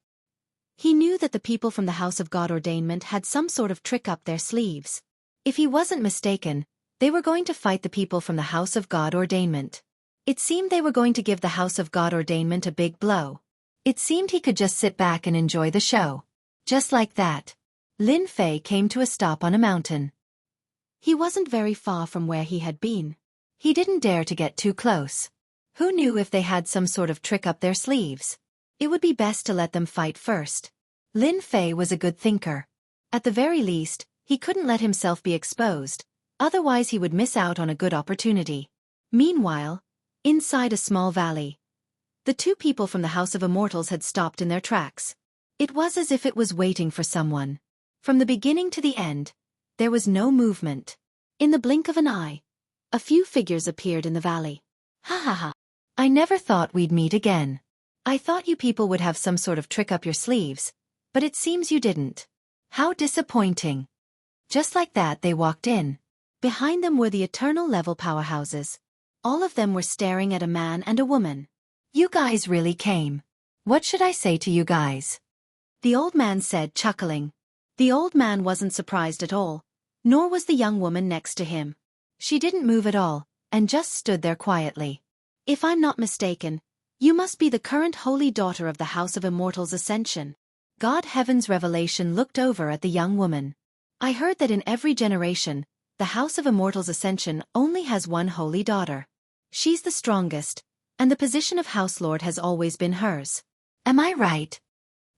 He knew that the people from the House of God Ordainment had some sort of trick up their sleeves. If he wasn't mistaken, they were going to fight the people from the House of God Ordainment. It seemed they were going to give the House of God Ordainment a big blow. It seemed he could just sit back and enjoy the show. Just like that, Lin Fei came to a stop on a mountain. He wasn't very far from where he had been. He didn't dare to get too close. Who knew if they had some sort of trick up their sleeves? It would be best to let them fight first. Lin Fei was a good thinker. At the very least, he couldn't let himself be exposed, otherwise he would miss out on a good opportunity. Meanwhile, inside a small valley, the 2 people from the House of Immortals had stopped in their tracks. It was as if it was waiting for someone. From the beginning to the end, there was no movement. In the blink of an eye, a few figures appeared in the valley. Ha ha ha. I never thought we'd meet again. I thought you people would have some sort of trick up your sleeves, but it seems you didn't. How disappointing. Just like that they walked in. Behind them were the eternal level powerhouses. All of them were staring at a man and a woman. You guys really came. What should I say to you guys? The old man said, chuckling. The old man wasn't surprised at all, nor was the young woman next to him. She didn't move at all, and just stood there quietly. If I'm not mistaken, You must be the current holy daughter of the House of Immortals Ascension. God Heaven's revelation looked over at the young woman. I heard that in every generation, the House of Immortals Ascension only has one holy daughter. She's the strongest, and the position of House Lord has always been hers. Am I right?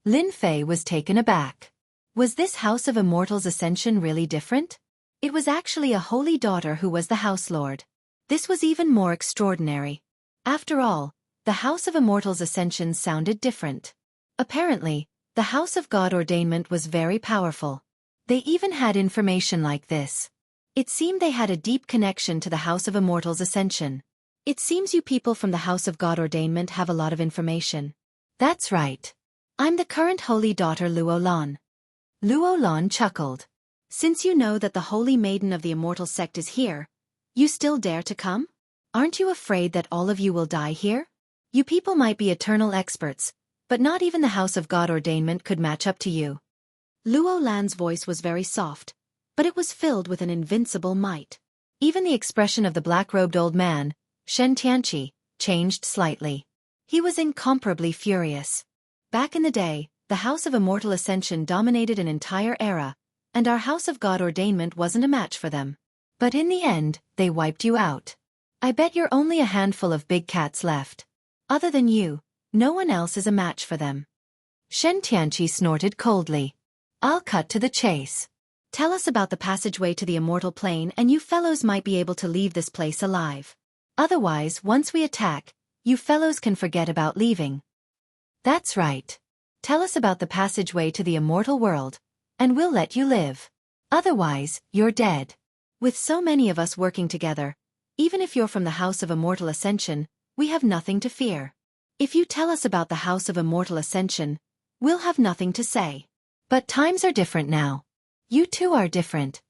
Lin Fei was taken aback. Was this House of Immortals Ascension really different? It was actually a holy daughter who was the House Lord. This was even more extraordinary. After all, the House of Immortals Ascension sounded different. Apparently, the House of God Ordainment was very powerful. They even had information like this. It seemed they had a deep connection to the House of Immortals Ascension. It seems you people from the House of God Ordainment have a lot of information. That's right. I'm the current holy daughter Luo Lan. Luo Lan chuckled. Since you know that the holy maiden of the immortal sect is here, you still dare to come? Aren't you afraid that all of you will die here? You people might be eternal experts, but not even the House of God Ordainment could match up to you. Luo Lan's voice was very soft, but it was filled with an invincible might. Even the expression of the black-robed old man, Shen Tianqi, changed slightly. He was incomparably furious. Back in the day, the House of Immortal Ascension dominated an entire era, and our House of God Ordainment wasn't a match for them. But in the end, they wiped you out. I bet you're only a handful of big cats left. Other than you, no one else is a match for them. Shen Tianqi snorted coldly. I'll cut to the chase. Tell us about the passageway to the immortal plane and you fellows might be able to leave this place alive. Otherwise, once we attack, you fellows can forget about leaving. That's right. Tell us about the passageway to the immortal world, and we'll let you live. Otherwise, you're dead. With so many of us working together, even if you're from the House of Immortal Ascension, we have nothing to fear. If you tell us about the House of Immortal Ascension, we'll have nothing to say. But times are different now. You too are different.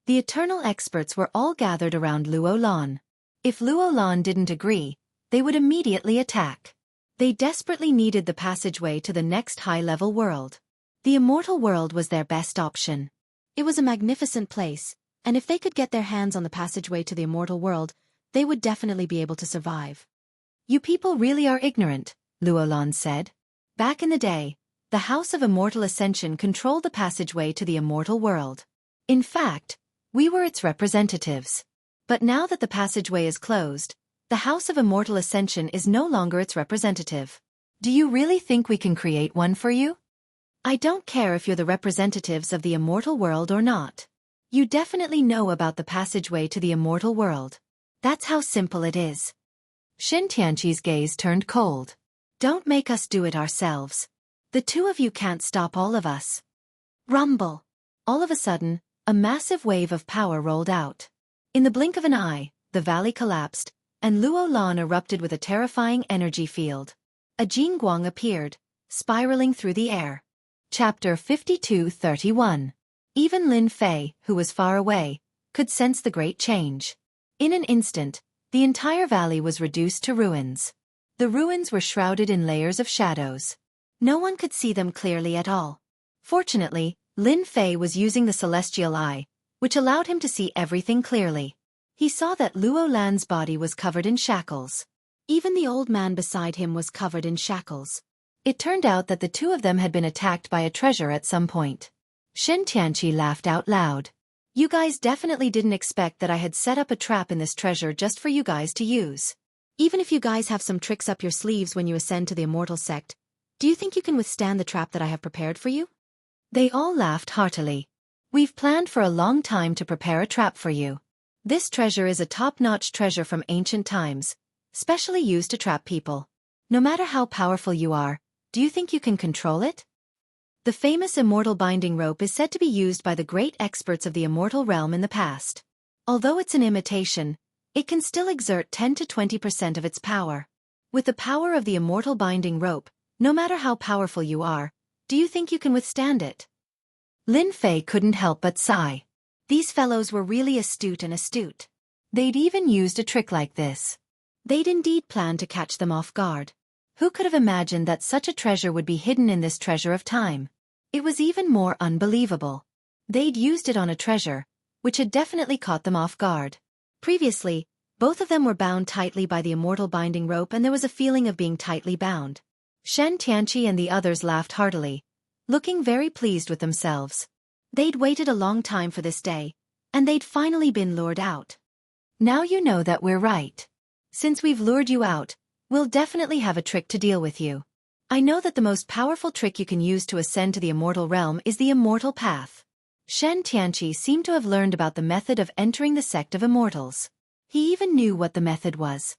The eternal experts were all gathered around Luo Lan. If Luo Lan didn't agree, they would immediately attack. They desperately needed the passageway to the next high-level world. The immortal world was their best option. It was a magnificent place, and if they could get their hands on the passageway to the immortal world, they would definitely be able to survive. You people really are ignorant, Luo Lan said. Back in the day, the House of Immortal Ascension controlled the passageway to the immortal world. In fact, we were its representatives. But now that the passageway is closed, the House of Immortal Ascension is no longer its representative. Do you really think we can create one for you? I don't care if you're the representatives of the immortal world or not. You definitely know about the passageway to the immortal world. That's how simple it is. Shen Tianqi's gaze turned cold. Don't make us do it ourselves. The two of you can't stop all of us. Rumble. All of a sudden, a massive wave of power rolled out. In the blink of an eye, the valley collapsed, and Luo Lan erupted with a terrifying energy field. A Jingguang appeared, spiraling through the air. Chapter 52:31. Even Lin Fei, who was far away, could sense the great change. In an instant, the entire valley was reduced to ruins. The ruins were shrouded in layers of shadows. No one could see them clearly at all. Fortunately, Lin Fei was using the celestial eye, which allowed him to see everything clearly. He saw that Luo Lan's body was covered in shackles. Even the old man beside him was covered in shackles. It turned out that the two of them had been attacked by a treasure at some point. Shen Tianqi laughed out loud. You guys definitely didn't expect that I had set up a trap in this treasure just for you guys to use. Even if you guys have some tricks up your sleeves when you ascend to the immortal sect, do you think you can withstand the trap that I have prepared for you? They all laughed heartily. We've planned for a long time to prepare a trap for you. This treasure is a top-notch treasure from ancient times, specially used to trap people. No matter how powerful you are, do you think you can control it? The famous immortal binding rope is said to be used by the great experts of the immortal realm in the past. Although it's an imitation, it can still exert 10 to 20% of its power. With the power of the immortal binding rope, no matter how powerful you are, do you think you can withstand it? Lin Fei couldn't help but sigh. These fellows were really astute. They'd even used a trick like this. They'd indeed planned to catch them off guard. Who could have imagined that such a treasure would be hidden in this treasure of time? It was even more unbelievable. They'd used it on a treasure, which had definitely caught them off guard. Previously, Both of them were bound tightly by the immortal binding rope, and there was a feeling of being tightly bound. Shen Tianqi and the others laughed heartily, looking very pleased with themselves. They'd waited a long time for this day, and they'd finally been lured out. Now you know that we're right. Since we've lured you out, we'll definitely have a trick to deal with you. I know that the most powerful trick you can use to ascend to the immortal realm is the immortal path. Shen Tianqi seemed to have learned about the method of entering the sect of immortals. He even knew what the method was.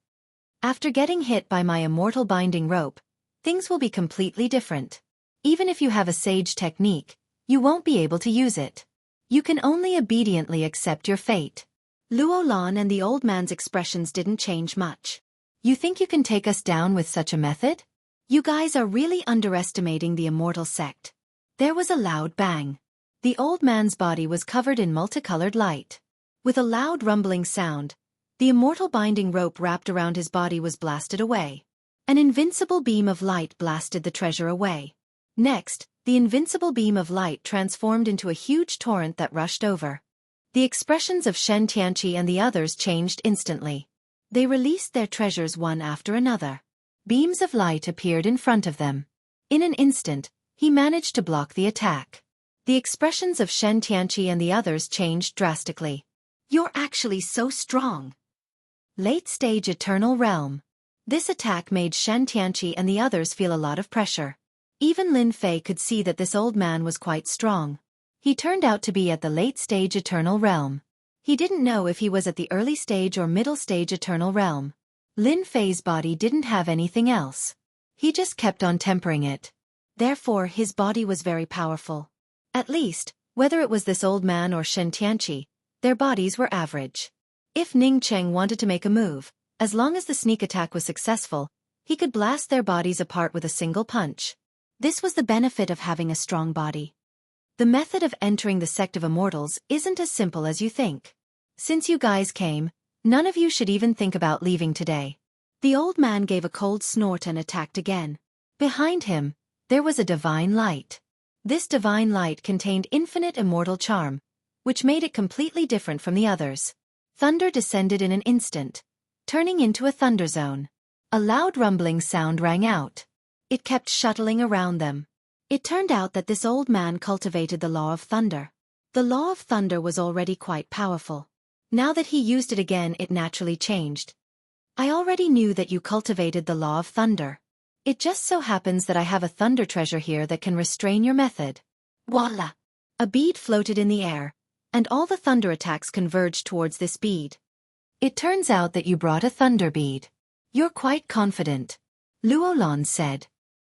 After getting hit by my immortal binding rope, things will be completely different. Even if you have a sage technique, you won't be able to use it. You can only obediently accept your fate. Luo Lan and the old man's expressions didn't change much. You think you can take us down with such a method? You guys are really underestimating the immortal sect. There was a loud bang. The old man's body was covered in multicolored light. With a loud rumbling sound, the immortal binding rope wrapped around his body was blasted away. An invincible beam of light blasted the treasure away. Next, the invincible beam of light transformed into a huge torrent that rushed over. The expressions of Shen Tianqi and the others changed instantly. They released their treasures one after another. Beams of light appeared in front of them. In an instant, he managed to block the attack. The expressions of Shen Tianqi and the others changed drastically. You're actually so strong. Late-stage Eternal Realm. This attack made Shen Tianqi and the others feel a lot of pressure. Even Lin Fei could see that this old man was quite strong. He turned out to be at the late-stage Eternal Realm. He didn't know if he was at the early stage or middle stage Eternal Realm. Lin Fei's body didn't have anything else. He just kept on tempering it. Therefore, his body was very powerful. At least, whether it was this old man or Shen Tianqi, their bodies were average. If Ning Cheng wanted to make a move, as long as the sneak attack was successful, he could blast their bodies apart with a single punch. This was the benefit of having a strong body. The method of entering the sect of immortals isn't as simple as you think. Since you guys came, none of you should even think about leaving today. The old man gave a cold snort and attacked again. Behind him, there was a divine light. This divine light contained infinite immortal charm, which made it completely different from the others. Thunder descended in an instant, turning into a thunder zone. A loud rumbling sound rang out. It kept shuttling around them. It turned out that this old man cultivated the law of thunder. The law of thunder was already quite powerful. Now that he used it again, it naturally changed. I already knew that you cultivated the law of thunder. It just so happens that I have a thunder treasure here that can restrain your method. Voila! A bead floated in the air, and all the thunder attacks converged towards this bead. It turns out that you brought a thunder bead. You're quite confident, Luo Lan said.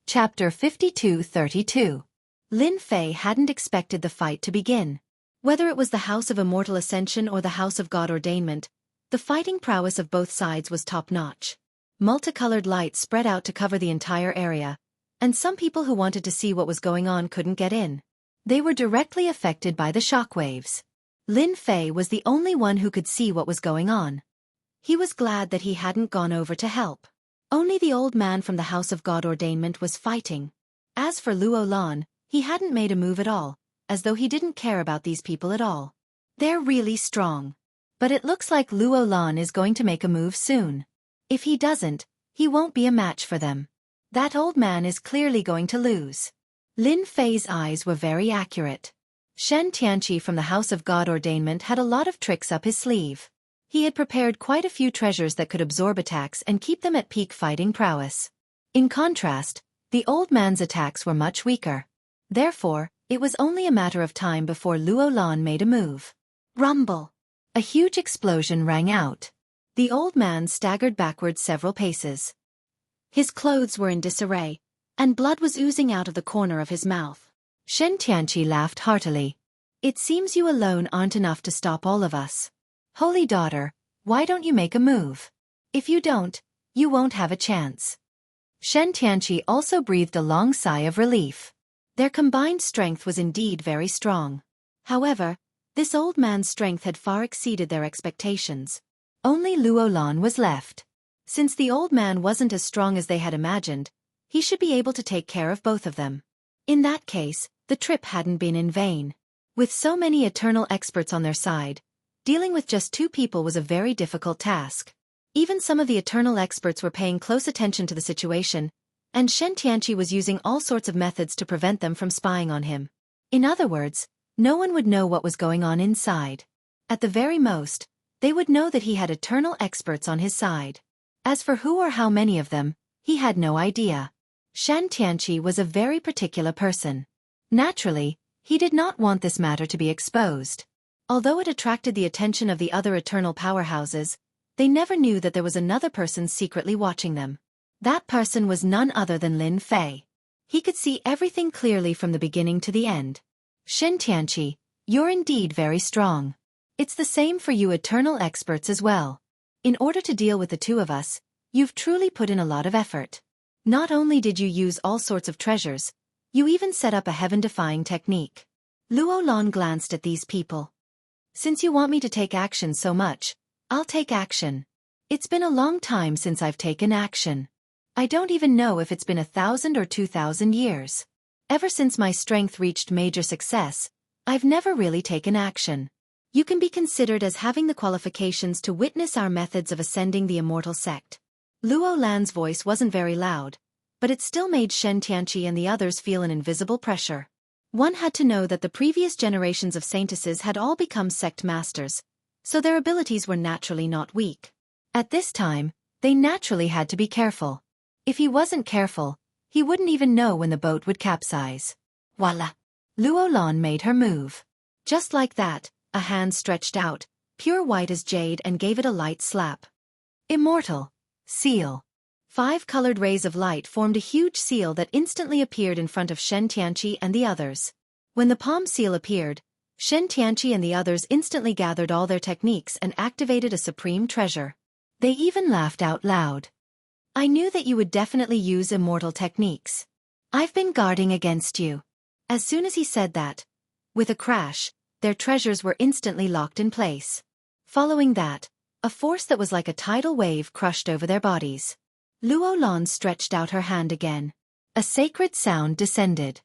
Chapter 52-32. Lin Fei hadn't expected the fight to begin. Whether it was the House of Immortal Ascension or the House of God Ordainment, the fighting prowess of both sides was top-notch. Multicolored light spread out to cover the entire area, and some people who wanted to see what was going on couldn't get in. They were directly affected by the shockwaves. Lin Fei was the only one who could see what was going on. He was glad that he hadn't gone over to help. Only the old man from the House of God Ordainment was fighting. As for Luo Lan, he hadn't made a move at all, as though he didn't care about these people at all. They're really strong. But it looks like Luo Lan is going to make a move soon. If he doesn't, he won't be a match for them. That old man is clearly going to lose. Lin Fei's eyes were very accurate. Shen Tianqi from the House of God Ordainment had a lot of tricks up his sleeve. He had prepared quite a few treasures that could absorb attacks and keep them at peak fighting prowess. In contrast, the old man's attacks were much weaker. Therefore, it was only a matter of time before Luo Lan made a move. Rumble! A huge explosion rang out. The old man staggered backwards several paces. His clothes were in disarray, and blood was oozing out of the corner of his mouth. Shen Tianqi laughed heartily. It seems you alone aren't enough to stop all of us. Holy daughter, why don't you make a move? If you don't, you won't have a chance. Shen Tianqi also breathed a long sigh of relief. Their combined strength was indeed very strong. However, this old man's strength had far exceeded their expectations. Only Luo Lan was left. Since the old man wasn't as strong as they had imagined, he should be able to take care of both of them. In that case, the trip hadn't been in vain. With so many eternal experts on their side, dealing with just two people was a very difficult task. Even some of the eternal experts were paying close attention to the situation, and Shen Tianqi was using all sorts of methods to prevent them from spying on him. In other words, no one would know what was going on inside. At the very most, they would know that he had eternal experts on his side. As for who or how many of them, he had no idea. Shen Tianqi was a very particular person. Naturally, he did not want this matter to be exposed. Although it attracted the attention of the other eternal powerhouses, they never knew that there was another person secretly watching them. That person was none other than Lin Fei. He could see everything clearly from the beginning to the end. Shen Tianqi, you're indeed very strong. It's the same for you eternal experts as well. In order to deal with the two of us, you've truly put in a lot of effort. Not only did you use all sorts of treasures, you even set up a heaven-defying technique. Luo Lan glanced at these people. Since you want me to take action so much, I'll take action. It's been a long time since I've taken action. I don't even know if it's been 1,000 or 2,000 years. Ever since my strength reached major success, I've never really taken action. You can be considered as having the qualifications to witness our methods of ascending the immortal sect. Luo Lan's voice wasn't very loud, but it still made Shen Tianqi and the others feel an invisible pressure. One had to know that the previous generations of saintesses had all become sect masters, so their abilities were naturally not weak. At this time, they naturally had to be careful. If he wasn't careful, he wouldn't even know when the boat would capsize. Voila! Luo Lan made her move. Just like that, a hand stretched out, pure white as jade, and gave it a light slap. Immortal. Seal. 5 colored rays of light formed a huge seal that instantly appeared in front of Shen Tianqi and the others. When the palm seal appeared, Shen Tianqi and the others instantly gathered all their techniques and activated a supreme treasure. They even laughed out loud. I knew that you would definitely use immortal techniques. I've been guarding against you. As soon as he said that, with a crash, their treasures were instantly locked in place. Following that, a force that was like a tidal wave crushed over their bodies. Luo Lan stretched out her hand again. A sacred sound descended.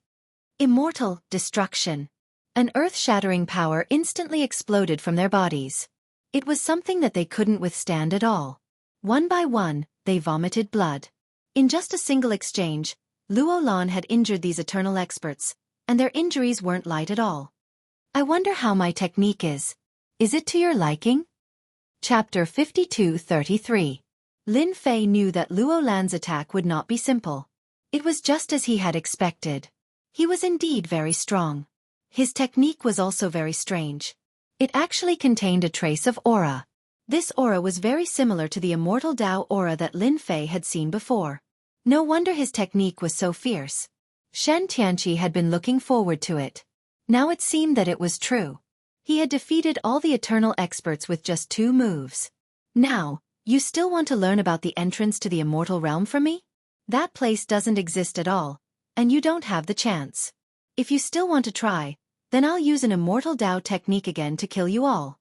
Immortal destruction. An earth-shattering power instantly exploded from their bodies. It was something that they couldn't withstand at all. One by one, they vomited blood. In just a single exchange, Luo Lan had injured these eternal experts, and their injuries weren't light at all. I wonder how my technique is. Is it to your liking? Chapter 52-33. Lin Fei knew that Luo Lan's attack would not be simple. It was just as he had expected. He was indeed very strong. His technique was also very strange. It actually contained a trace of aura. This aura was very similar to the immortal Dao aura that Lin Fei had seen before. No wonder his technique was so fierce. Shen Tianqi had been looking forward to it. Now it seemed that it was true. He had defeated all the eternal experts with just 2 moves. Now, you still want to learn about the entrance to the immortal realm from me? That place doesn't exist at all, and you don't have the chance. If you still want to try, then I'll use an immortal Dao technique again to kill you all.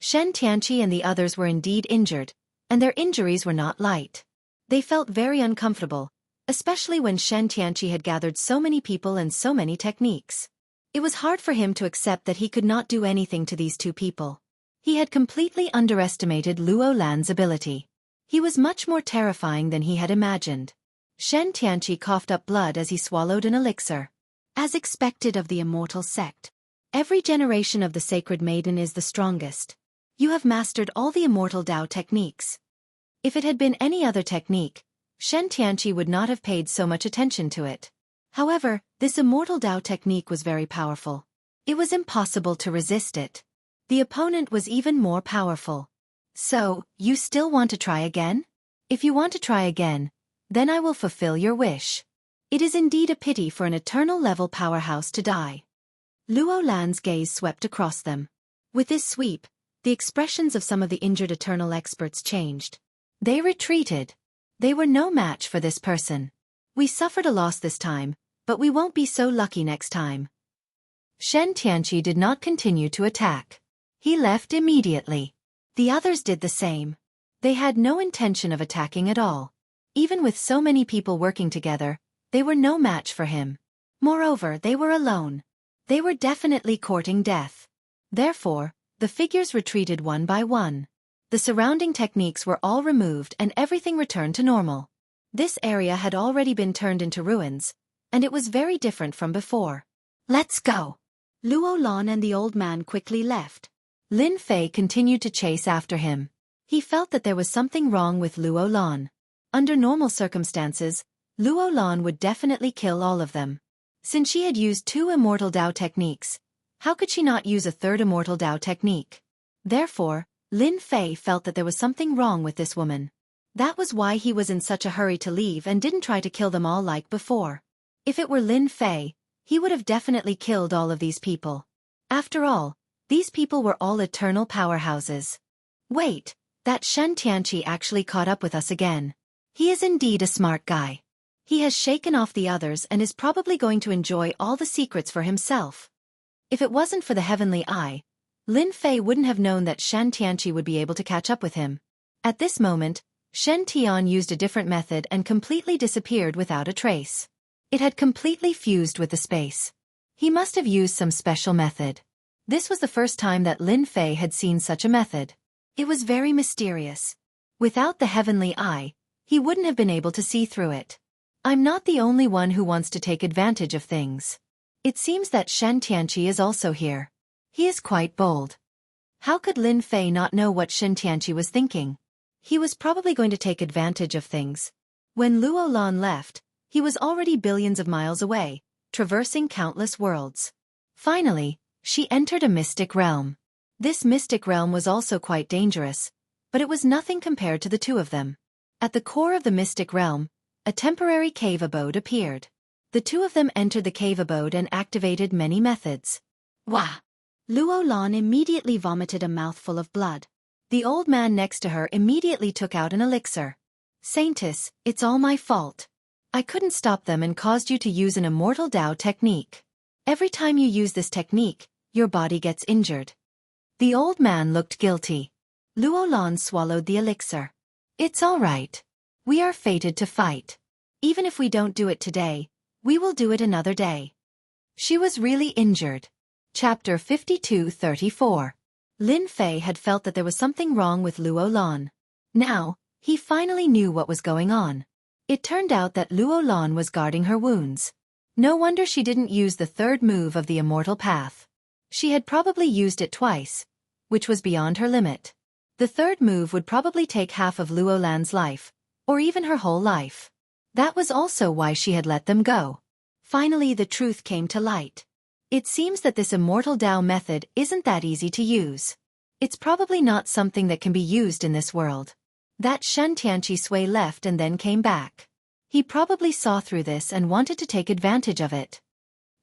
Shen Tianqi and the others were indeed injured, and their injuries were not light. They felt very uncomfortable, especially when Shen Tianqi had gathered so many people and so many techniques. It was hard for him to accept that he could not do anything to these 2 people. He had completely underestimated Luo Lan's ability. He was much more terrifying than he had imagined. Shen Tianqi coughed up blood as he swallowed an elixir. As expected of the immortal sect, every generation of the sacred maiden is the strongest. You have mastered all the immortal Dao techniques. If it had been any other technique, Shen Tianqi would not have paid so much attention to it. However, this immortal Dao technique was very powerful. It was impossible to resist it. The opponent was even more powerful. So, you still want to try again? If you want to try again, then I will fulfill your wish. It is indeed a pity for an eternal-level powerhouse to die. Luo Lan's gaze swept across them. With this sweep, the expressions of some of the injured eternal experts changed. They retreated. They were no match for this person. We suffered a loss this time, but we won't be so lucky next time. Shen Tianqi did not continue to attack. He left immediately. The others did the same. They had no intention of attacking at all. Even with so many people working together, they were no match for him. Moreover, they were alone. They were definitely courting death. Therefore, the figures retreated one by one. The surrounding techniques were all removed and everything returned to normal. This area had already been turned into ruins, and it was very different from before. Let's go! Luo Lan and the old man quickly left. Lin Fei continued to chase after him. He felt that there was something wrong with Luo Lan. Under normal circumstances, Luo Lan would definitely kill all of them. Since she had used 2 Immortal Dao techniques, how could she not use a 3rd Immortal Dao technique? Therefore, Lin Fei felt that there was something wrong with this woman. That was why he was in such a hurry to leave and didn't try to kill them all like before. If it were Lin Fei, he would have definitely killed all of these people. After all, these people were all eternal powerhouses. Wait, that Shen Tianqi actually caught up with us again. He is indeed a smart guy. He has shaken off the others and is probably going to enjoy all the secrets for himself. If it wasn't for the heavenly eye, Lin Fei wouldn't have known that Shen Tianqi would be able to catch up with him. At this moment, Shen Tian used a different method and completely disappeared without a trace. It had completely fused with the space. He must have used some special method. This was the first time that Lin Fei had seen such a method. It was very mysterious. Without the heavenly eye, he wouldn't have been able to see through it. I'm not the only one who wants to take advantage of things. It seems that Shen Tianqi is also here. He is quite bold. How could Lin Fei not know what Shen Tianqi was thinking? He was probably going to take advantage of things. When Luo Lan left, he was already billions of miles away, traversing countless worlds. Finally, she entered a mystic realm. This mystic realm was also quite dangerous, but it was nothing compared to the 2 of them. At the core of the mystic realm, a temporary cave abode appeared. The 2 of them entered the cave abode and activated many methods. Wah! Luo Lan immediately vomited a mouthful of blood. The old man next to her immediately took out an elixir. Saintess, it's all my fault. I couldn't stop them and caused you to use an Immortal Dao technique. Every time you use this technique, your body gets injured. The old man looked guilty. Luo Lan swallowed the elixir. It's all right. We are fated to fight. Even if we don't do it today, we will do it another day. She was really injured. Chapter 52-34. Lin Fei had felt that there was something wrong with Luo Lan. Now, he finally knew what was going on. It turned out that Luo Lan was guarding her wounds. No wonder she didn't use the 3rd move of the Immortal Path. She had probably used it twice, which was beyond her limit. The 3rd move would probably take half of Luo Lan's life, or even her whole life. That was also why she had let them go. Finally, the truth came to light. It seems that this Immortal Dao method isn't that easy to use. It's probably not something that can be used in this world. That Shen Tianqi Sui left and then came back. He probably saw through this and wanted to take advantage of it.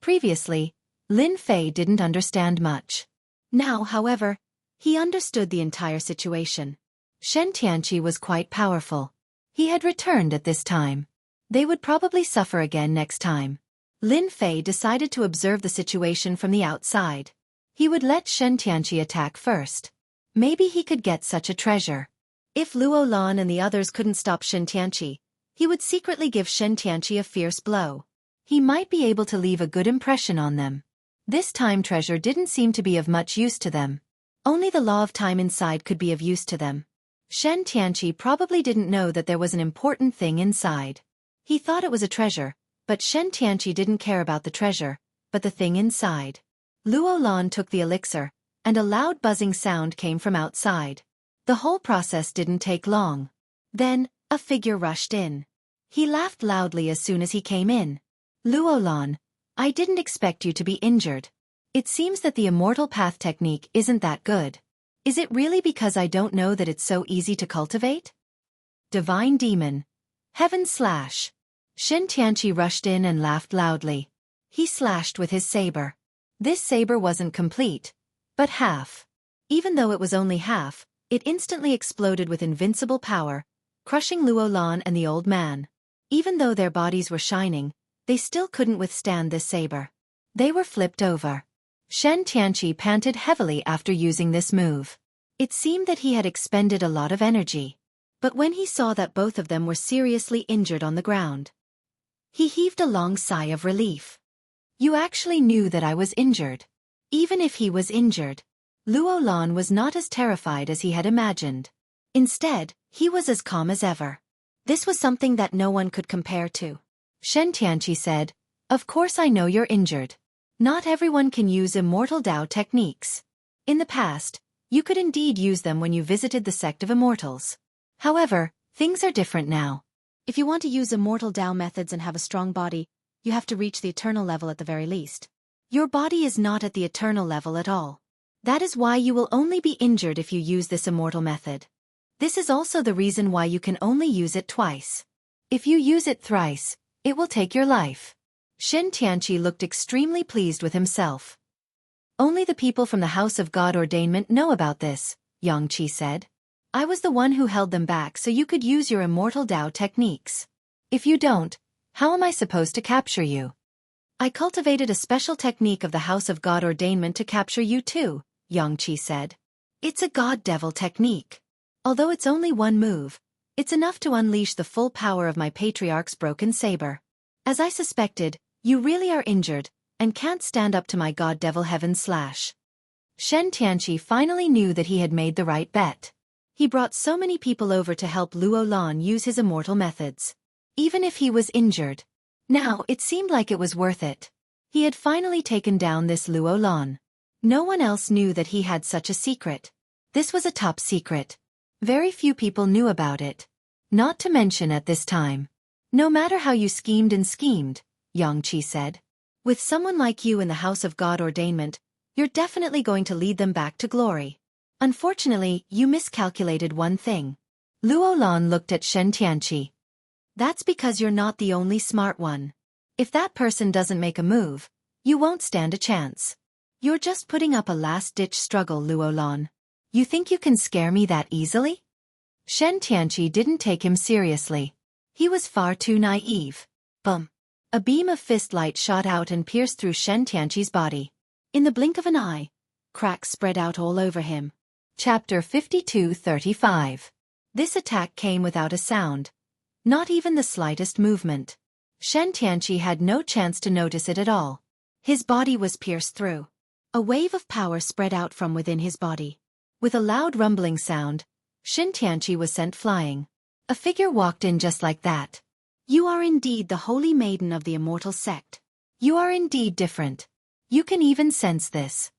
Previously, Lin Fei didn't understand much. Now, however, he understood the entire situation. Shen Tianqi was quite powerful. He had returned at this time. They would probably suffer again next time. Lin Fei decided to observe the situation from the outside. He would let Shen Tianqi attack first. Maybe he could get such a treasure. If Luo Lan and the others couldn't stop Shen Tianqi, he would secretly give Shen Tianqi a fierce blow. He might be able to leave a good impression on them. This time treasure didn't seem to be of much use to them. Only the law of time inside could be of use to them. Shen Tianqi probably didn't know that there was an important thing inside. He thought it was a treasure, but Shen Tianqi didn't care about the treasure, but the thing inside. Luo Lan took the elixir, and a loud buzzing sound came from outside. The whole process didn't take long. Then, a figure rushed in. He laughed loudly as soon as he came in. Luo Lan, I didn't expect you to be injured. It seems that the Immortal Path technique isn't that good. Is it really because I don't know that it's so easy to cultivate? Divine Demon. Heaven Slash. Shen Tianqi rushed in and laughed loudly. He slashed with his saber. This saber wasn't complete, but half. Even though it was only half, it instantly exploded with invincible power, crushing Luo Lan and the old man. Even though their bodies were shining, they still couldn't withstand this saber. They were flipped over. Shen Tianqi panted heavily after using this move. It seemed that he had expended a lot of energy. But when he saw that both of them were seriously injured on the ground, he heaved a long sigh of relief. You actually knew that I was injured. Even if he was injured, Luo Lan was not as terrified as he had imagined. Instead, he was as calm as ever. This was something that no one could compare to. Shen Tianqi said, "Of course I know you're injured. Not everyone can use immortal Dao techniques. In the past, you could indeed use them when you visited the sect of immortals. However, things are different now. If you want to use immortal Dao methods and have a strong body, you have to reach the eternal level at the very least. Your body is not at the eternal level at all. That is why you will only be injured if you use this immortal method. This is also the reason why you can only use it twice. If you use it thrice, it will take your life." Shen Tianqi looked extremely pleased with himself. "Only the people from the House of God Ordainment know about this," Yang Qi said. "I was the one who held them back so you could use your immortal Dao techniques. If you don't, how am I supposed to capture you? I cultivated a special technique of the House of God Ordainment to capture you too," Yang Qi said. "It's a God-Devil technique. Although it's only one move, it's enough to unleash the full power of my patriarch's broken saber. As I suspected, you really are injured, and can't stand up to my God-Devil Heaven Slash." Shen Tianqi finally knew that he had made the right bet. He brought so many people over to help Luo Lan use his immortal methods. Even if he was injured. Now, it seemed like it was worth it. He had finally taken down this Luo Lan. No one else knew that he had such a secret. This was a top secret. Very few people knew about it. Not to mention at this time. "No matter how you schemed and schemed," Yang Qi said, "with someone like you in the House of God Ordainment, you're definitely going to lead them back to glory. Unfortunately, you miscalculated one thing." Luo Lan looked at Shen Tianqi. "That's because you're not the only smart one. If that person doesn't make a move, you won't stand a chance. You're just putting up a last-ditch struggle, Luo Lan. You think you can scare me that easily?" Shen Tianqi didn't take him seriously. He was far too naive. Bum! A beam of fist light shot out and pierced through Shen Tianqi's body. In the blink of an eye, cracks spread out all over him. Chapter 52-35. This attack came without a sound. Not even the slightest movement. Shen Tianqi had no chance to notice it at all. His body was pierced through. A wave of power spread out from within his body. With a loud rumbling sound, Shen Tianqi was sent flying. A figure walked in just like that. "You are indeed the holy maiden of the immortal sect. You are indeed different. You can even sense this."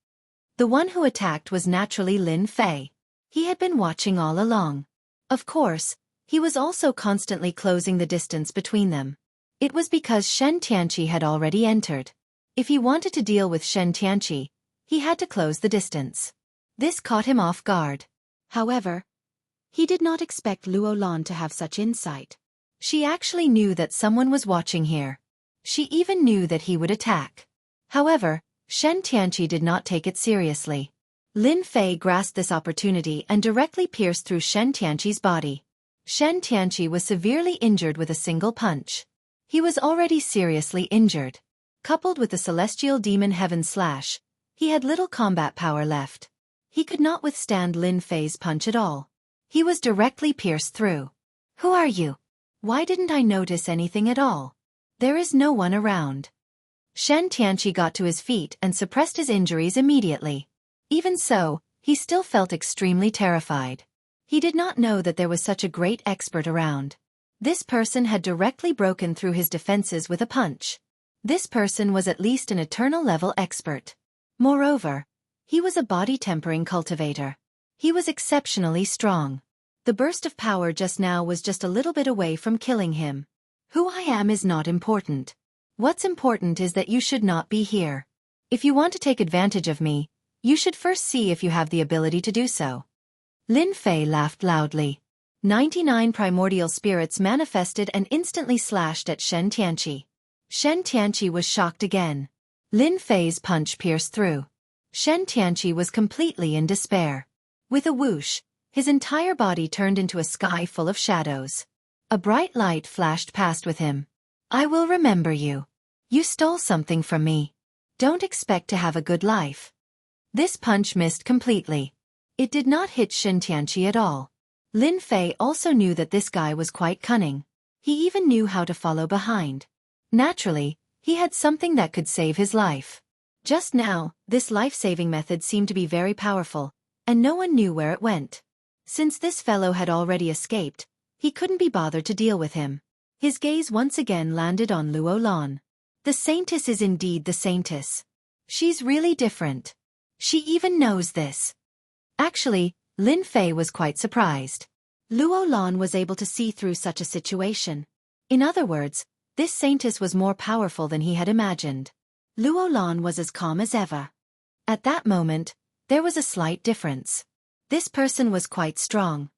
The one who attacked was naturally Lin Fei. He had been watching all along. Of course, he was also constantly closing the distance between them. It was because Shen Tianqi had already entered. If he wanted to deal with Shen Tianqi, he had to close the distance. This caught him off guard. However, he did not expect Luo Lan to have such insight. She actually knew that someone was watching here. She even knew that he would attack. However, Shen Tianqi did not take it seriously. Lin Fei grasped this opportunity and directly pierced through Shen Tianqi's body. Shen Tianqi was severely injured with a single punch. He was already seriously injured. Coupled with the celestial demon Heaven Slash, he had little combat power left. He could not withstand Lin Fei's punch at all. He was directly pierced through. "Who are you? Why didn't I notice anything at all? There is no one around." Shen Tianqi got to his feet and suppressed his injuries immediately. Even so, he still felt extremely terrified. He did not know that there was such a great expert around. This person had directly broken through his defenses with a punch. This person was at least an eternal level expert. Moreover, he was a body tempering cultivator. He was exceptionally strong. The burst of power just now was just a little bit away from killing him. Who I am is not important. What's important is that you should not be here. If you want to take advantage of me, you should first see if you have the ability to do so. Lin Fei laughed loudly. 99 primordial spirits manifested and instantly slashed at Shen Tianqi. Shen Tianqi was shocked again. Lin Fei's punch pierced through. Shen Tianqi was completely in despair. With a whoosh, his entire body turned into a sky full of shadows. A bright light flashed past with him. "I will remember you. You stole something from me. Don't expect to have a good life." This punch missed completely. It did not hit Shen Tianqi at all. Lin Fei also knew that this guy was quite cunning. He even knew how to follow behind. Naturally, he had something that could save his life. Just now, this life-saving method seemed to be very powerful, and no one knew where it went. Since this fellow had already escaped, he couldn't be bothered to deal with him. His gaze once again landed on Luo Lan. The Saintess is indeed the Saintess. She's really different. She even knows this. Actually, Lin Fei was quite surprised. Luo Lan was able to see through such a situation. In other words, this Saintess was more powerful than he had imagined. Luo Lan was as calm as ever. At that moment, there was a slight difference. This person was quite strong.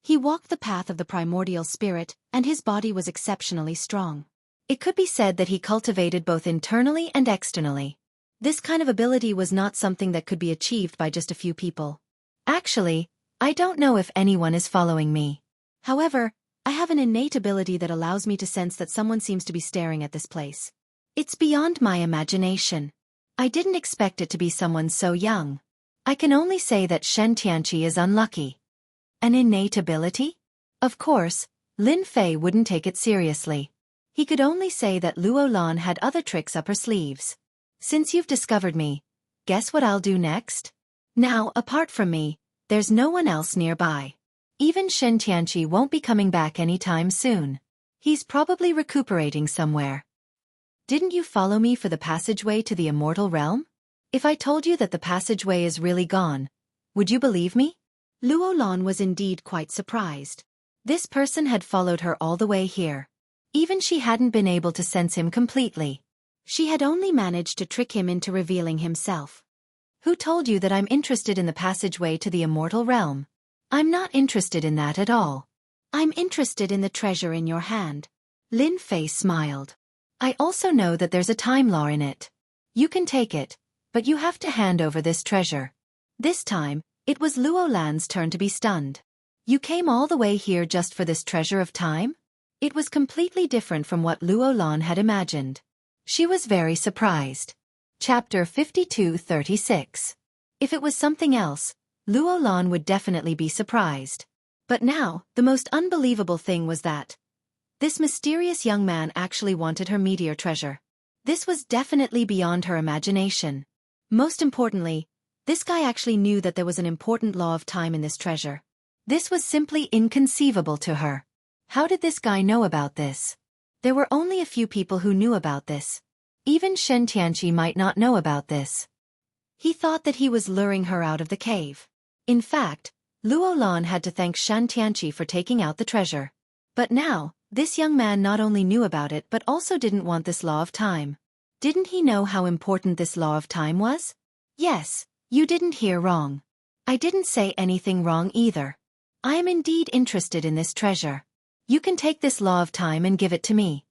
He walked the path of the primordial spirit, and his body was exceptionally strong. It could be said that he cultivated both internally and externally. This kind of ability was not something that could be achieved by just a few people. Actually, I don't know if anyone is following me. However, I have an innate ability that allows me to sense that someone seems to be staring at this place. It's beyond my imagination. I didn't expect it to be someone so young. I can only say that Shen Tianqi is unlucky. An innate ability? Of course, Lin Fei wouldn't take it seriously. He could only say that Luo Lan had other tricks up her sleeves. Since you've discovered me, guess what I'll do next? Now, apart from me, there's no one else nearby. Even Shen Tianqi won't be coming back anytime soon. He's probably recuperating somewhere. Didn't you follow me for the passageway to the immortal realm? If I told you that the passageway is really gone, would you believe me? Luo Lan was indeed quite surprised. This person had followed her all the way here. Even she hadn't been able to sense him completely. She had only managed to trick him into revealing himself. Who told you that I'm interested in the passageway to the immortal realm? I'm not interested in that at all. I'm interested in the treasure in your hand. Lin Fei smiled. I also know that there's a time law in it. You can take it, but you have to hand over this treasure. This time, it was Luo Lan's turn to be stunned. You came all the way here just for this treasure of time? It was completely different from what Luo Lan had imagined. She was very surprised. Chapter 52:36. If it was something else, Luo Lan would definitely be surprised. But now, the most unbelievable thing was that this mysterious young man actually wanted her meteor treasure. This was definitely beyond her imagination. Most importantly, this guy actually knew that there was an important law of time in this treasure. This was simply inconceivable to her. How did this guy know about this? There were only a few people who knew about this. Even Shen Tianqi might not know about this. He thought that he was luring her out of the cave. In fact, Luo Lan had to thank Shen Tianqi for taking out the treasure. But now, this young man not only knew about it but also didn't want this law of time. Didn't he know how important this law of time was? Yes, you didn't hear wrong. I didn't say anything wrong either. I am indeed interested in this treasure. You can take this law of time and give it to me.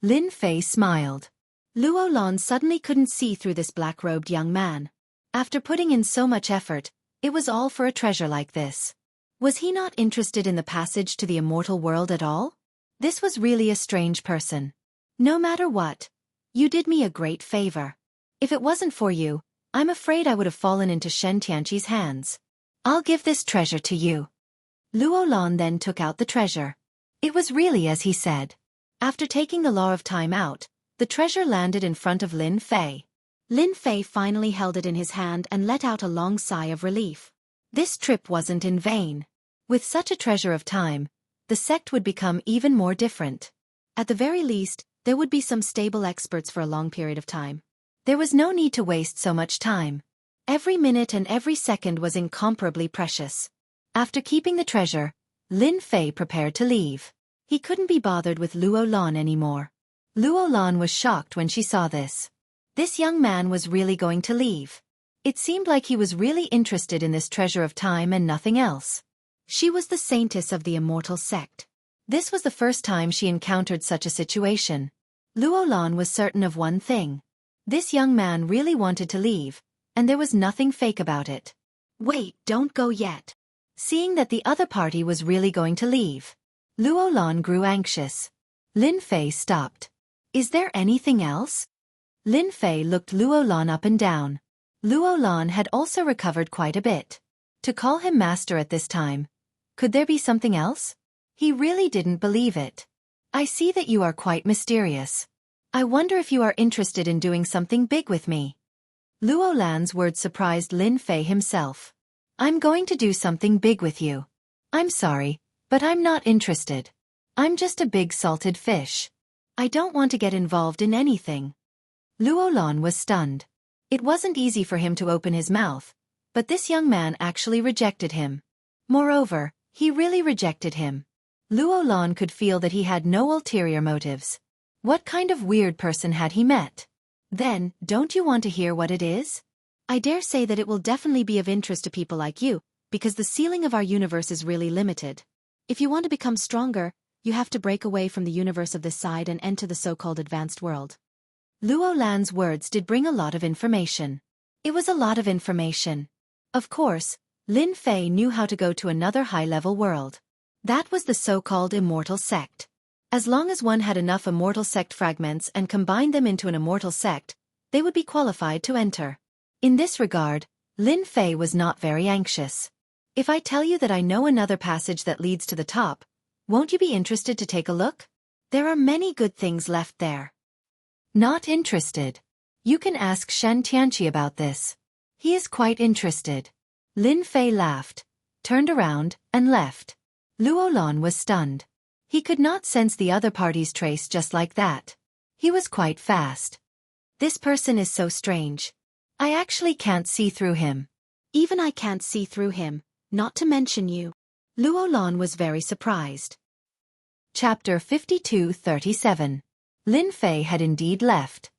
Lin Fei smiled. Luo Lan suddenly couldn't see through this black-robed young man. After putting in so much effort, it was all for a treasure like this. Was he not interested in the passage to the immortal world at all? This was really a strange person. No matter what, you did me a great favor. If it wasn't for you, I'm afraid I would have fallen into Shen Tianqi's hands. I'll give this treasure to you. Luo Lan then took out the treasure. It was really as he said. After taking the law of time out, the treasure landed in front of Lin Fei. Lin Fei finally held it in his hand and let out a long sigh of relief. This trip wasn't in vain. With such a treasure of time, the sect would become even more different. At the very least, there would be some stable experts for a long period of time. There was no need to waste so much time. Every minute and every second was incomparably precious. After keeping the treasure, Lin Fei prepared to leave. He couldn't be bothered with Luo Lan anymore. Luo Lan was shocked when she saw this. This young man was really going to leave. It seemed like he was really interested in this treasure of time and nothing else. She was the saintess of the immortal sect. This was the first time she encountered such a situation. Luo Lan was certain of one thing. This young man really wanted to leave, and there was nothing fake about it. Wait, don't go yet. Seeing that the other party was really going to leave, Luo Lan grew anxious. Lin Fei stopped. Is there anything else? Lin Fei looked Luo Lan up and down. Luo Lan had also recovered quite a bit. To call him master at this time, could there be something else? He really didn't believe it. I see that you are quite mysterious. I wonder if you are interested in doing something big with me. Luo Lan's words surprised Lin Fei himself. I'm going to do something big with you. I'm sorry, but I'm not interested. I'm just a big salted fish. I don't want to get involved in anything. Luolon was stunned. It wasn't easy for him to open his mouth, but this young man actually rejected him. Moreover, he really rejected him. Luolon could feel that he had no ulterior motives. What kind of weird person had he met? Then, don't you want to hear what it is? I dare say that it will definitely be of interest to people like you, because the ceiling of our universe is really limited. If you want to become stronger, you have to break away from the universe of this side and enter the so-called advanced world. Luolan's words did bring a lot of information. It was a lot of information. Of course, Lin Fei knew how to go to another high-level world. That was the so-called immortal sect. As long as one had enough immortal sect fragments and combined them into an immortal sect, they would be qualified to enter. In this regard, Lin Fei was not very anxious. If I tell you that I know another passage that leads to the top, won't you be interested to take a look? There are many good things left there. Not interested. You can ask Shen Tianqi about this. He is quite interested. Lin Fei laughed, turned around, and left. Luolon was stunned. He could not sense the other party's trace just like that. He was quite fast. This person is so strange. I actually can't see through him. Even I can't see through him, not to mention you. Luolon was very surprised. Chapter 52-37. Lin Fei had indeed left.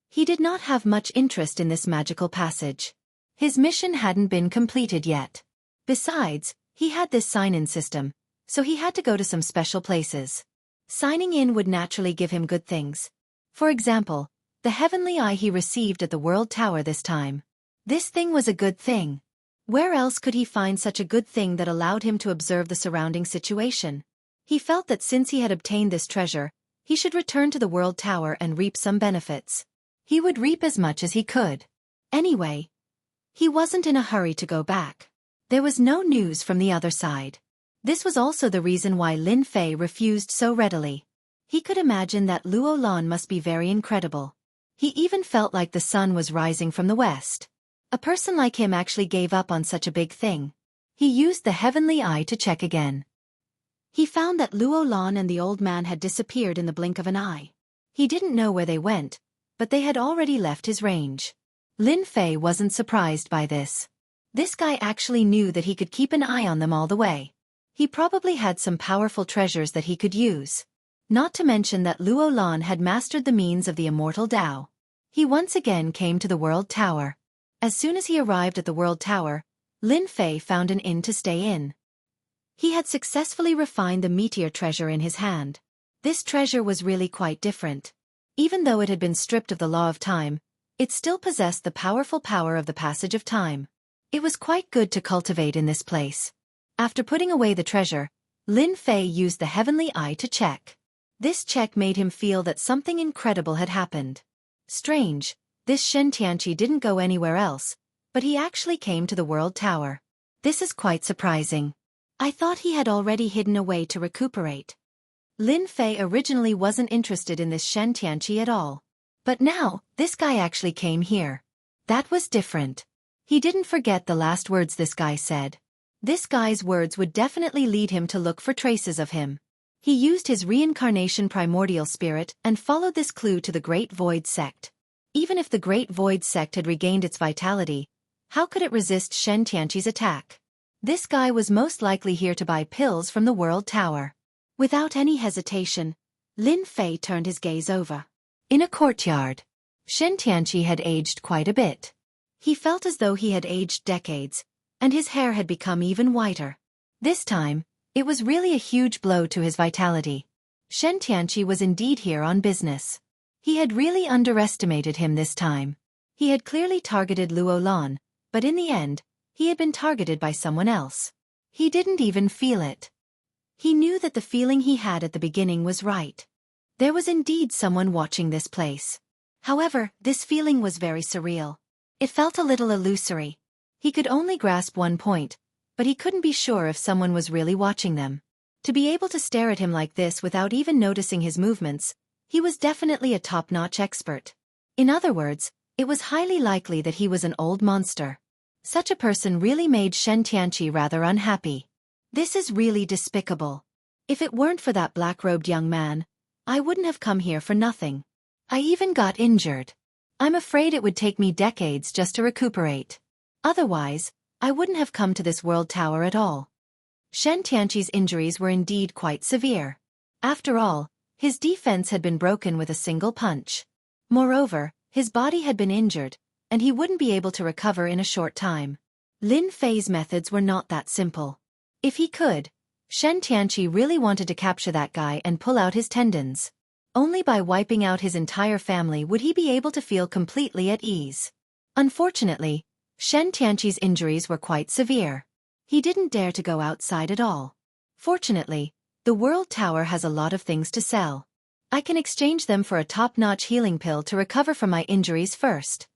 He did not have much interest in this magical passage. His mission hadn't been completed yet. Besides, he had this sign-in system, so he had to go to some special places. Signing in would naturally give him good things. For example, the heavenly eye he received at the World Tower this time. This thing was a good thing. Where else could he find such a good thing that allowed him to observe the surrounding situation? He felt that since he had obtained this treasure, he should return to the World Tower and reap some benefits. He would reap as much as he could. Anyway, he wasn't in a hurry to go back. There was no news from the other side. This was also the reason why Lin Fei refused so readily. He could imagine that Luolon must be very incredible. He even felt like the sun was rising from the west. A person like him actually gave up on such a big thing. He used the heavenly eye to check again. He found that Luolon and the old man had disappeared in the blink of an eye. He didn't know where they went, but they had already left his range. Lin Fei wasn't surprised by this. This guy actually knew that he could keep an eye on them all the way. He probably had some powerful treasures that he could use. Not to mention that Luolon had mastered the means of the immortal Tao. He once again came to the World Tower. As soon as he arrived at the World Tower, Lin Fei found an inn to stay in. He had successfully refined the meteor treasure in his hand. This treasure was really quite different. Even though it had been stripped of the law of time, it still possessed the powerful power of the passage of time. It was quite good to cultivate in this place. After putting away the treasure, Lin Fei used the heavenly eye to check. This check made him feel that something incredible had happened. Strange, this Shen Tianqi didn't go anywhere else, but he actually came to the World Tower. This is quite surprising. I thought he had already hidden away to recuperate. Lin Fei originally wasn't interested in this Shen Tianqi at all. But now, this guy actually came here. That was different. He didn't forget the last words this guy said. This guy's words would definitely lead him to look for traces of him. He used his reincarnation primordial spirit and followed this clue to the Great Void Sect. Even if the Great Void Sect had regained its vitality, how could it resist Shen Tianqi's attack? This guy was most likely here to buy pills from the World Tower. Without any hesitation, Lin Fei turned his gaze over. In a courtyard, Shen Tianqi had aged quite a bit. He felt as though he had aged decades, and his hair had become even whiter. This time, it was really a huge blow to his vitality. Shen Tianqi was indeed here on business. He had really underestimated him this time. He had clearly targeted Luolon, but in the end, he had been targeted by someone else. He didn't even feel it. He knew that the feeling he had at the beginning was right. There was indeed someone watching this place. However, this feeling was very surreal. It felt a little illusory. He could only grasp one point, but he couldn't be sure if someone was really watching them. To be able to stare at him like this without even noticing his movements, he was definitely a top-notch expert. In other words, it was highly likely that he was an old monster. Such a person really made Shen Tianqi rather unhappy. This is really despicable. If it weren't for that black-robed young man, I wouldn't have come here for nothing. I even got injured. I'm afraid it would take me decades just to recuperate. Otherwise, I wouldn't have come to this world tower at all. Shen Tianqi's injuries were indeed quite severe. After all, his defense had been broken with a single punch. Moreover, his body had been injured, and he wouldn't be able to recover in a short time. Lin Fei's methods were not that simple. If he could, Shen Tianqi really wanted to capture that guy and pull out his tendons. Only by wiping out his entire family would he be able to feel completely at ease. Unfortunately, Shen Tianqi's injuries were quite severe. He didn't dare to go outside at all. Fortunately, the World Tower has a lot of things to sell. I can exchange them for a top-notch healing pill to recover from my injuries first.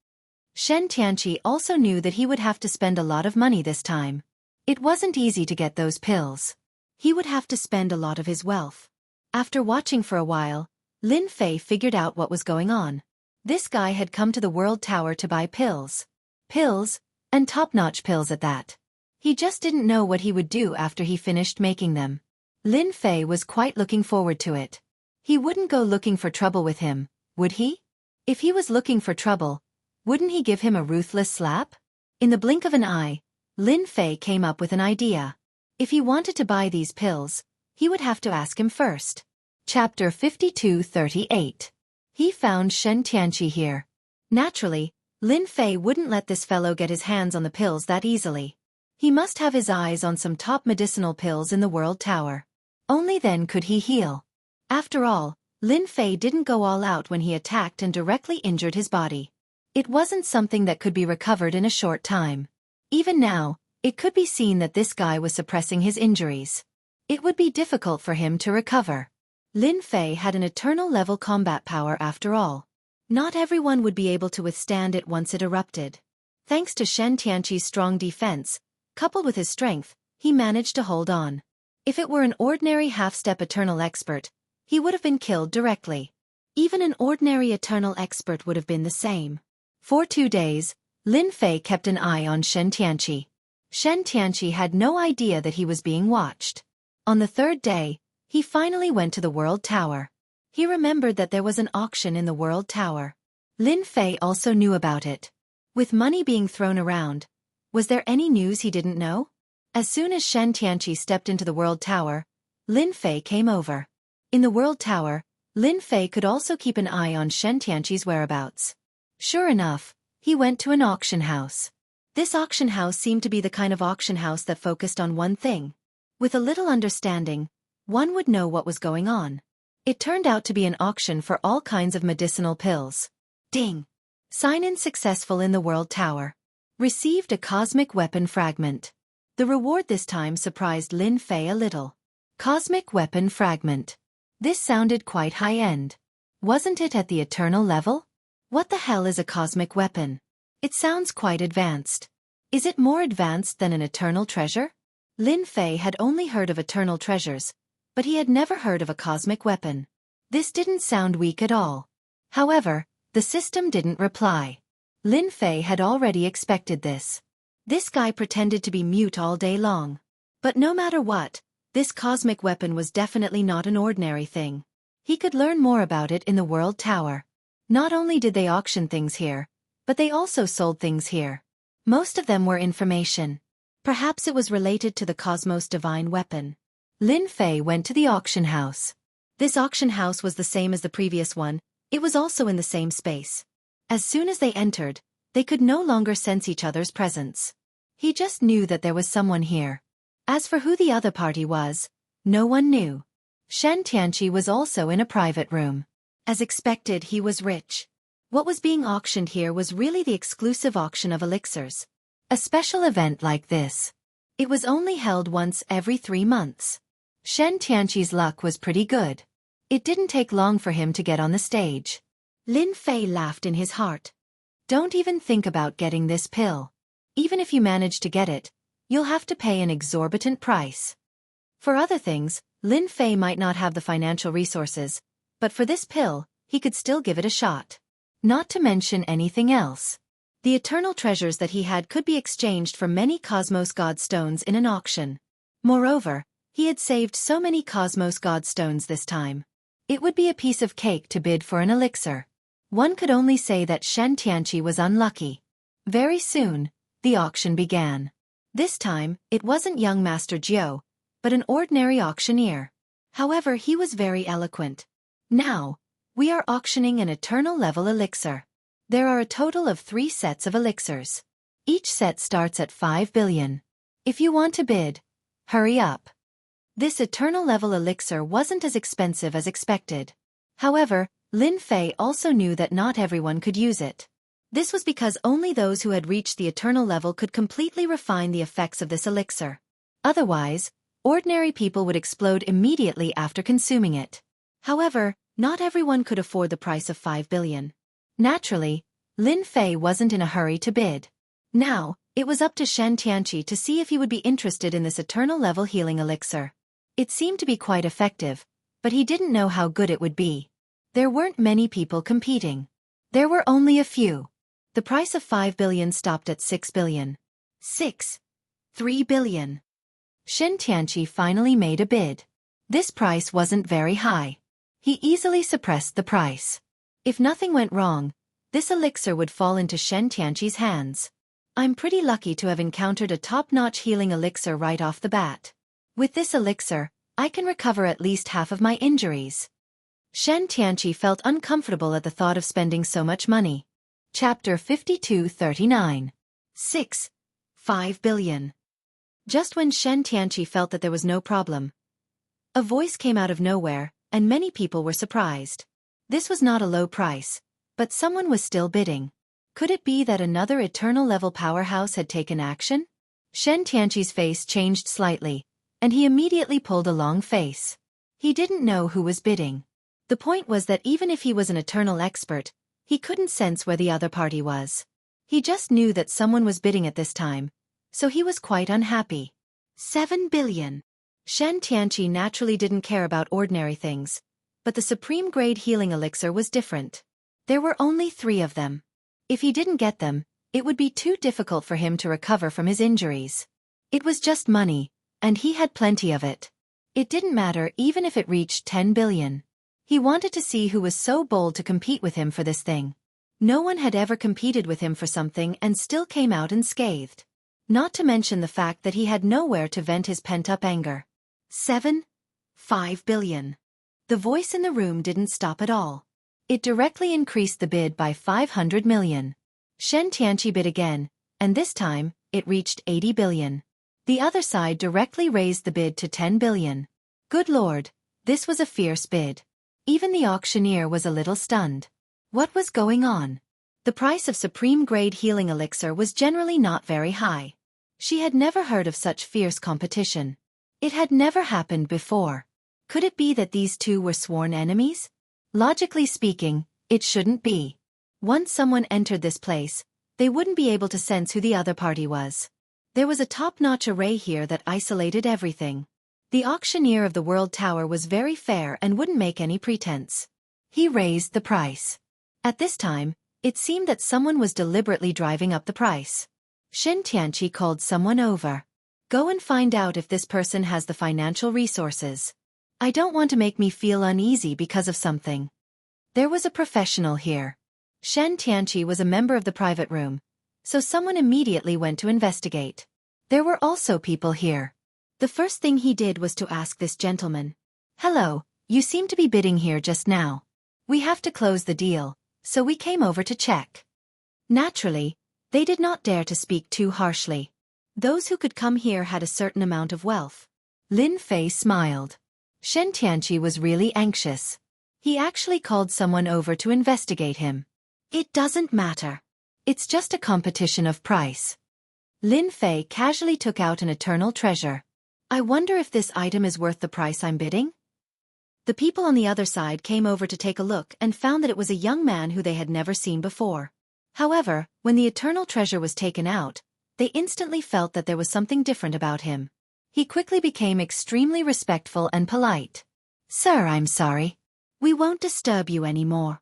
Shen Tianqi also knew that he would have to spend a lot of money this time. It wasn't easy to get those pills. He would have to spend a lot of his wealth. After watching for a while, Lin Fei figured out what was going on. This guy had come to the World Tower to buy pills. Pills, and top-notch pills at that. He just didn't know what he would do after he finished making them. Lin Fei was quite looking forward to it. He wouldn't go looking for trouble with him, would he? If he was looking for trouble, wouldn't he give him a ruthless slap? In the blink of an eye, Lin Fei came up with an idea. If he wanted to buy these pills, he would have to ask him first. Chapter 52:38. He found Shen Tianqi here. Naturally, Lin Fei wouldn't let this fellow get his hands on the pills that easily. He must have his eyes on some top medicinal pills in the World Tower. Only then could he heal. After all, Lin Fei didn't go all out when he attacked and directly injured his body. It wasn't something that could be recovered in a short time. Even now, it could be seen that this guy was suppressing his injuries. It would be difficult for him to recover. Lin Fei had an eternal-level combat power after all. Not everyone would be able to withstand it once it erupted. Thanks to Shen Tianqi's strong defense, coupled with his strength, he managed to hold on. If it were an ordinary half-step eternal expert, he would have been killed directly. Even an ordinary eternal expert would have been the same. For 2 days, Lin Fei kept an eye on Shen Tianqi. Shen Tianqi had no idea that he was being watched. On the 3rd day, he finally went to the World Tower. He remembered that there was an auction in the World Tower. Lin Fei also knew about it. With money being thrown around, was there any news he didn't know? As soon as Shen Tianqi stepped into the World Tower, Lin Fei came over. In the World Tower, Lin Fei could also keep an eye on Shen Tianqi's whereabouts. Sure enough, he went to an auction house. This auction house seemed to be the kind of auction house that focused on one thing. With a little understanding, one would know what was going on. It turned out to be an auction for all kinds of medicinal pills. Ding! Sign-in successful in the World Tower. Received a cosmic weapon fragment. The reward this time surprised Lin Fei a little. Cosmic weapon fragment. This sounded quite high-end. Wasn't it at the eternal level? What the hell is a cosmic weapon? It sounds quite advanced. Is it more advanced than an eternal treasure? Lin Fei had only heard of eternal treasures, but he had never heard of a cosmic weapon. This didn't sound weak at all. However, the system didn't reply. Lin Fei had already expected this. This guy pretended to be mute all day long. But no matter what, this cosmic weapon was definitely not an ordinary thing. He could learn more about it in the World Tower. Not only did they auction things here, but they also sold things here. Most of them were information. Perhaps it was related to the Cosmos Divine Weapon. Lin Fei went to the auction house. This auction house was the same as the previous one. It was also in the same space. As soon as they entered, they could no longer sense each other's presence. He just knew that there was someone here. As for who the other party was, no one knew. Shen Tianqi was also in a private room. As expected, he was rich. What was being auctioned here was really the exclusive auction of elixirs. A special event like this. It was only held once every 3 months. Shen Tianqi's luck was pretty good. It didn't take long for him to get on the stage. Lin Fei laughed in his heart. Don't even think about getting this pill. Even if you manage to get it, you'll have to pay an exorbitant price. For other things, Lin Fei might not have the financial resources, but for this pill, he could still give it a shot. Not to mention anything else. The eternal treasures that he had could be exchanged for many Cosmos Godstones in an auction. Moreover, he had saved so many Cosmos Godstones this time. It would be a piece of cake to bid for an elixir. One could only say that Shen Tianqi was unlucky. Very soon, the auction began. This time, it wasn't young Master Jiu, but an ordinary auctioneer. However, he was very eloquent. Now, we are auctioning an eternal level elixir. There are a total of 3 sets of elixirs. Each set starts at 5 billion. If you want to bid, hurry up. This eternal level elixir wasn't as expensive as expected. However, Lin Fei also knew that not everyone could use it. This was because only those who had reached the eternal level could completely refine the effects of this elixir. Otherwise, ordinary people would explode immediately after consuming it. However, not everyone could afford the price of 5 billion. Naturally, Lin Fei wasn't in a hurry to bid. Now, it was up to Shen Tianqi to see if he would be interested in this eternal level healing elixir. It seemed to be quite effective, but he didn't know how good it would be. There weren't many people competing. There were only a few. The price of 5 billion stopped at 6 billion. 3 billion. Shen Tianqi finally made a bid. This price wasn't very high. He easily suppressed the price. If nothing went wrong, this elixir would fall into Shen Tianqi's hands. I'm pretty lucky to have encountered a top-notch healing elixir right off the bat. With this elixir, I can recover at least half of my injuries. Shen Tianqi felt uncomfortable at the thought of spending so much money. Chapter 5239. 5 billion. Just when Shen Tianqi felt that there was no problem, a voice came out of nowhere, and many people were surprised. This was not a low price, but someone was still bidding. Could it be that another eternal level powerhouse had taken action? Shen Tianqi's face changed slightly, and he immediately pulled a long face. He didn't know who was bidding. The point was that even if he was an eternal expert, he couldn't sense where the other party was. He just knew that someone was bidding at this time, so he was quite unhappy. 7 billion. Shen Tianqi naturally didn't care about ordinary things, but the supreme grade healing elixir was different. There were only 3 of them. If he didn't get them, it would be too difficult for him to recover from his injuries. It was just money, and he had plenty of it. It didn't matter even if it reached 10 billion. He wanted to see who was so bold to compete with him for this thing. No one had ever competed with him for something and still came out unscathed. Not to mention the fact that he had nowhere to vent his pent-up anger. 5 billion. The voice in the room didn't stop at all. It directly increased the bid by 500 million. Shen Tianqi bid again, and this time, it reached 80 billion. The other side directly raised the bid to 10 billion. Good lord, this was a fierce bid. Even the auctioneer was a little stunned. What was going on? The price of supreme-grade healing elixir was generally not very high. She had never heard of such fierce competition. It had never happened before. Could it be that these two were sworn enemies? Logically speaking, it shouldn't be. Once someone entered this place, they wouldn't be able to sense who the other party was. There was a top-notch array here that isolated everything. The auctioneer of the World Tower was very fair and wouldn't make any pretense. He raised the price. At this time, it seemed that someone was deliberately driving up the price. Shen Tianqi called someone over. Go and find out if this person has the financial resources. I don't want to make me feel uneasy because of something. There was a professional here. Shen Tianqi was a member of the private room, so someone immediately went to investigate. There were also people here. The first thing he did was to ask this gentleman. Hello, you seem to be bidding here just now. We have to close the deal, so we came over to check. Naturally, they did not dare to speak too harshly. Those who could come here had a certain amount of wealth. Lin Fei smiled. Shen Tianqi was really anxious. He actually called someone over to investigate him. It doesn't matter. It's just a competition of price. Lin Fei casually took out an eternal treasure. I wonder if this item is worth the price I'm bidding? The people on the other side came over to take a look and found that it was a young man who they had never seen before. However, when the eternal treasure was taken out, they instantly felt that there was something different about him. He quickly became extremely respectful and polite. Sir, I'm sorry. We won't disturb you anymore.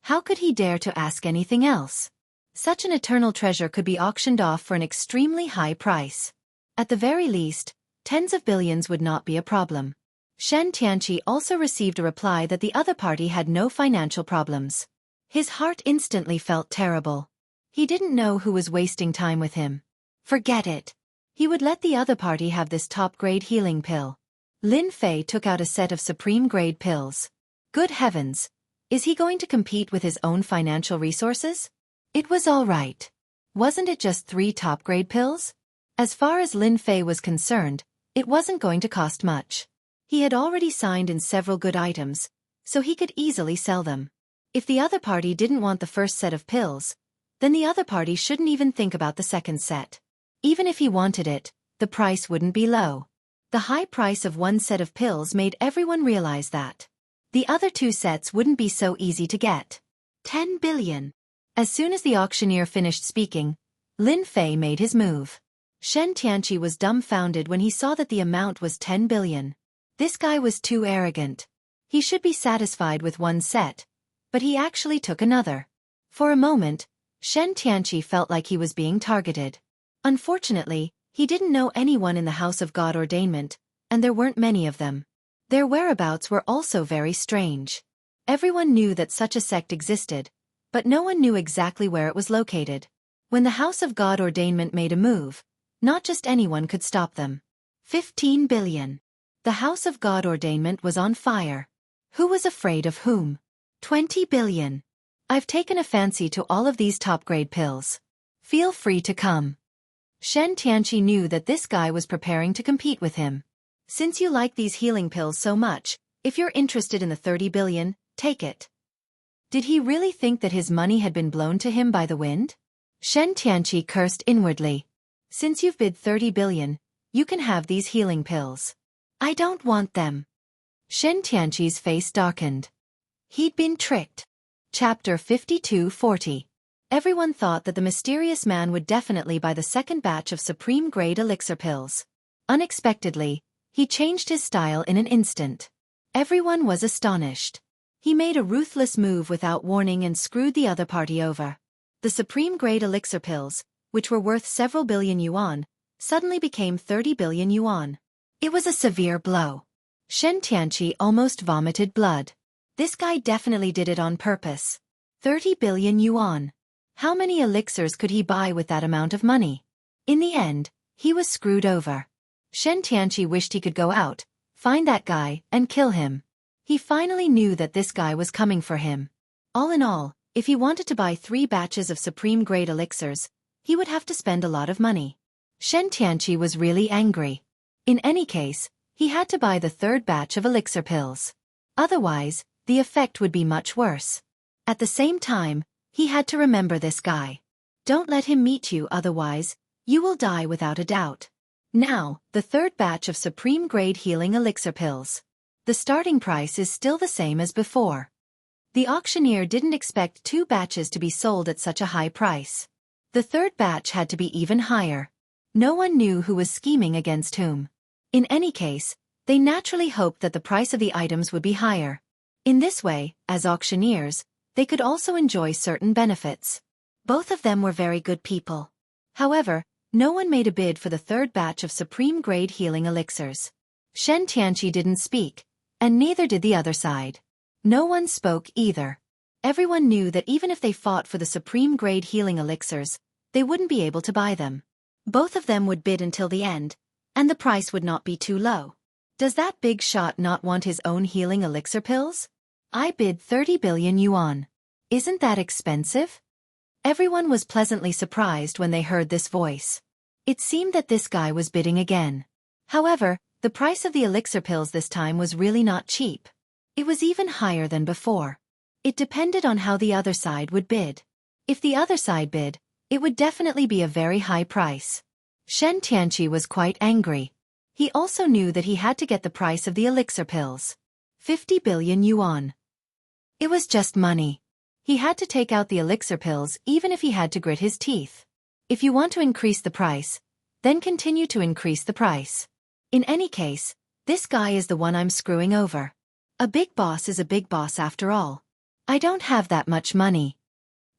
How could he dare to ask anything else? Such an eternal treasure could be auctioned off for an extremely high price. At the very least, tens of billions would not be a problem. Shen Tianqi also received a reply that the other party had no financial problems. His heart instantly felt terrible. He didn't know who was wasting time with him. Forget it. He would let the other party have this top-grade healing pill. Lin Fei took out a set of supreme-grade pills. Good heavens! Is he going to compete with his own financial resources? It was all right. Wasn't it just 3 top-grade pills? As far as Lin Fei was concerned, it wasn't going to cost much. He had already signed in several good items, so he could easily sell them. If the other party didn't want the first set of pills, then the other party shouldn't even think about the second set. Even if he wanted it, the price wouldn't be low. The high price of one set of pills made everyone realize that the other 2 sets wouldn't be so easy to get. 10 billion. As soon as the auctioneer finished speaking, Lin Fei made his move. Shen Tianqi was dumbfounded when he saw that the amount was 10 billion. This guy was too arrogant. He should be satisfied with one set, but he actually took another. For a moment, Shen Tianqi felt like he was being targeted. Unfortunately, he didn't know anyone in the House of God Ordainment, and there weren't many of them. Their whereabouts were also very strange. Everyone knew that such a sect existed, but no one knew exactly where it was located. When the House of God Ordainment made a move, not just anyone could stop them. 15 billion. The House of God Ordainment was on fire. Who was afraid of whom? 20 billion. I've taken a fancy to all of these top-grade pills. Feel free to come. Shen Tianqi knew that this guy was preparing to compete with him. Since you like these healing pills so much, if you're interested in the 30 billion, take it. Did he really think that his money had been blown to him by the wind? Shen Tianqi cursed inwardly. Since you've bid 30 billion, you can have these healing pills. I don't want them. Shen Tianqi's face darkened. He'd been tricked. Chapter 52-40. Everyone thought that the mysterious man would definitely buy the second batch of supreme-grade elixir pills. Unexpectedly, he changed his style in an instant. Everyone was astonished. He made a ruthless move without warning and screwed the other party over. The supreme-grade elixir pills, which were worth several billion yuan, suddenly became 30 billion yuan. It was a severe blow. Shen Tianqi almost vomited blood. This guy definitely did it on purpose. 30 billion yuan. How many elixirs could he buy with that amount of money? In the end, he was screwed over. Shen Tianqi wished he could go out, find that guy, and kill him. He finally knew that this guy was coming for him. All in all, if he wanted to buy 3 batches of supreme-grade elixirs, he would have to spend a lot of money. Shen Tianqi was really angry. In any case, he had to buy the 3rd batch of elixir pills. Otherwise, the effect would be much worse. At the same time, he had to remember this guy. Don't let him meet you, otherwise, you will die without a doubt. Now, the 3rd batch of supreme-grade healing elixir pills. The starting price is still the same as before. The auctioneer didn't expect 2 batches to be sold at such a high price. The 3rd batch had to be even higher. No one knew who was scheming against whom. In any case, they naturally hoped that the price of the items would be higher. In this way, as auctioneers, they could also enjoy certain benefits. Both of them were very good people. However, no one made a bid for the 3rd batch of supreme-grade healing elixirs. Shen Tianqi didn't speak, and neither did the other side. No one spoke either. Everyone knew that even if they fought for the supreme-grade healing elixirs, they wouldn't be able to buy them. Both of them would bid until the end, and the price would not be too low. Does that big shot not want his own healing elixir pills? I bid 30 billion yuan. Isn't that expensive? Everyone was pleasantly surprised when they heard this voice. It seemed that this guy was bidding again. However, the price of the elixir pills this time was really not cheap. It was even higher than before. It depended on how the other side would bid. If the other side bid, it would definitely be a very high price. Shen Tianqi was quite angry. He also knew that he had to get the price of the elixir pills. 50 billion yuan. It was just money. He had to take out the elixir pills even if he had to grit his teeth. If you want to increase the price, then continue to increase the price. In any case, this guy is the one I'm screwing over. A big boss is a big boss after all. I don't have that much money.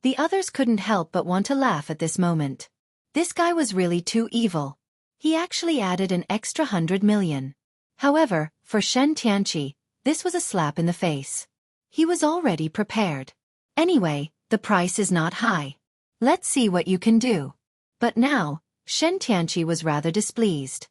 The others couldn't help but want to laugh at this moment. This guy was really too evil. He actually added an extra 100 million. However, for Shen Tianqi, this was a slap in the face. He was already prepared. Anyway, the price is not high. Let's see what you can do. But now, Shen Tianqi was rather displeased.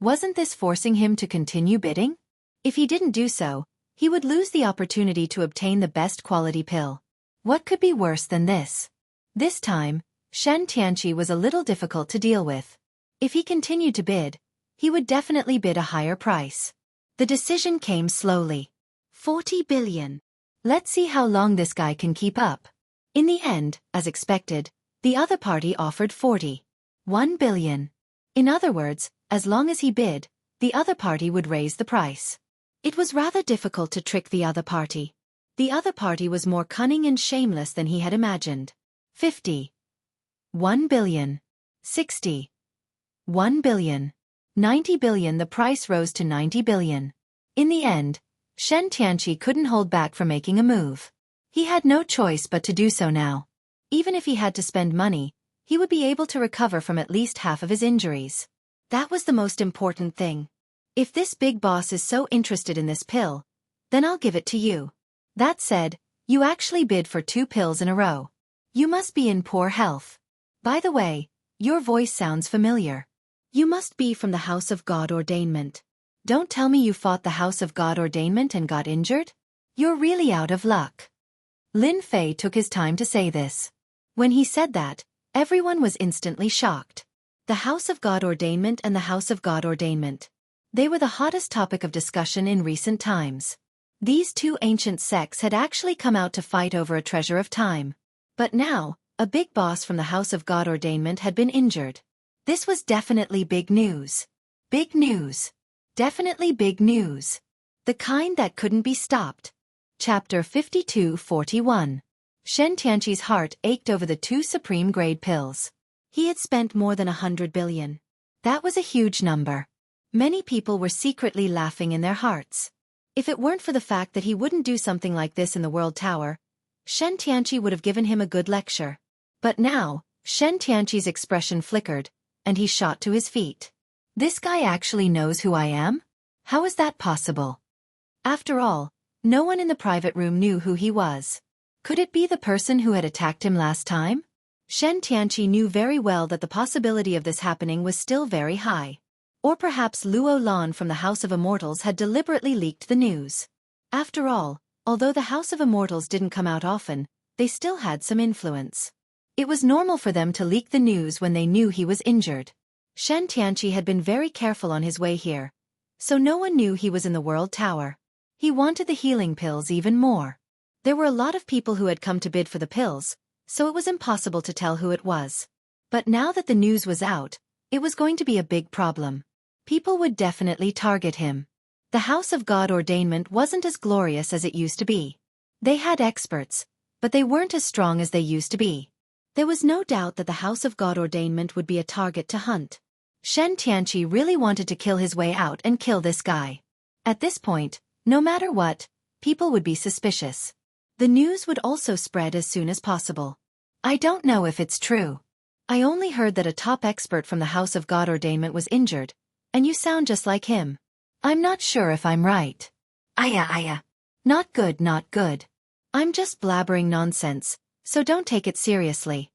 Wasn't this forcing him to continue bidding? If he didn't do so, he would lose the opportunity to obtain the best quality pill. What could be worse than this? This time, Shen Tianqi was a little difficult to deal with. If he continued to bid, he would definitely bid a higher price. The decision came slowly. 40 billion. Let's see how long this guy can keep up. In the end, as expected, the other party offered 41 billion. In other words, as long as he bid, the other party would raise the price. It was rather difficult to trick the other party. The other party was more cunning and shameless than he had imagined. 51 billion. 61 billion. 90 billion. The price rose to 90 billion. In the end, Shen Tianqi couldn't hold back from making a move. He had no choice but to do so now. Even if he had to spend money, he would be able to recover from at least half of his injuries. That was the most important thing. If this big boss is so interested in this pill, then I'll give it to you. That said, you actually bid for 2 pills in a row. You must be in poor health. By the way, your voice sounds familiar. You must be from the House of God Ordainment. Don't tell me you fought the House of God Ordainment and got injured? You're really out of luck. Lin Fei took his time to say this. When he said that, everyone was instantly shocked. The House of God Ordainment and the House of God Ordainment. They were the hottest topic of discussion in recent times. These two ancient sects had actually come out to fight over a treasure of time. But now, a big boss from the House of God Ordainment had been injured. This was definitely big news. Big news. Definitely big news. The kind that couldn't be stopped. Chapter 52-41. Shen Tianqi's heart ached over the 2 supreme-grade pills. He had spent more than 100 billion. That was a huge number. Many people were secretly laughing in their hearts. If it weren't for the fact that he wouldn't do something like this in the World Tower, Shen Tianqi would have given him a good lecture. But now, Shen Tianqi's expression flickered, and he shot to his feet. This guy actually knows who I am? How is that possible? After all, no one in the private room knew who he was. Could it be the person who had attacked him last time? Shen Tianqi knew very well that the possibility of this happening was still very high. Or perhaps Luo Lan from the House of Immortals had deliberately leaked the news. After all, although the House of Immortals didn't come out often, they still had some influence. It was normal for them to leak the news when they knew he was injured. Shen Tianqi had been very careful on his way here, so no one knew he was in the World Tower. He wanted the healing pills even more. There were a lot of people who had come to bid for the pills, so it was impossible to tell who it was. But now that the news was out, it was going to be a big problem. People would definitely target him. The House of God Ordainment wasn't as glorious as it used to be. They had experts, but they weren't as strong as they used to be. There was no doubt that the House of God Ordainment would be a target to hunt. Shen Tianqi really wanted to kill his way out and kill this guy. At this point, no matter what, people would be suspicious. The news would also spread as soon as possible. I don't know if it's true. I only heard that a top expert from the House of God Ordainment was injured, and you sound just like him. I'm not sure if I'm right. Aya. Not good, not good. I'm just blabbering nonsense, so don't take it seriously.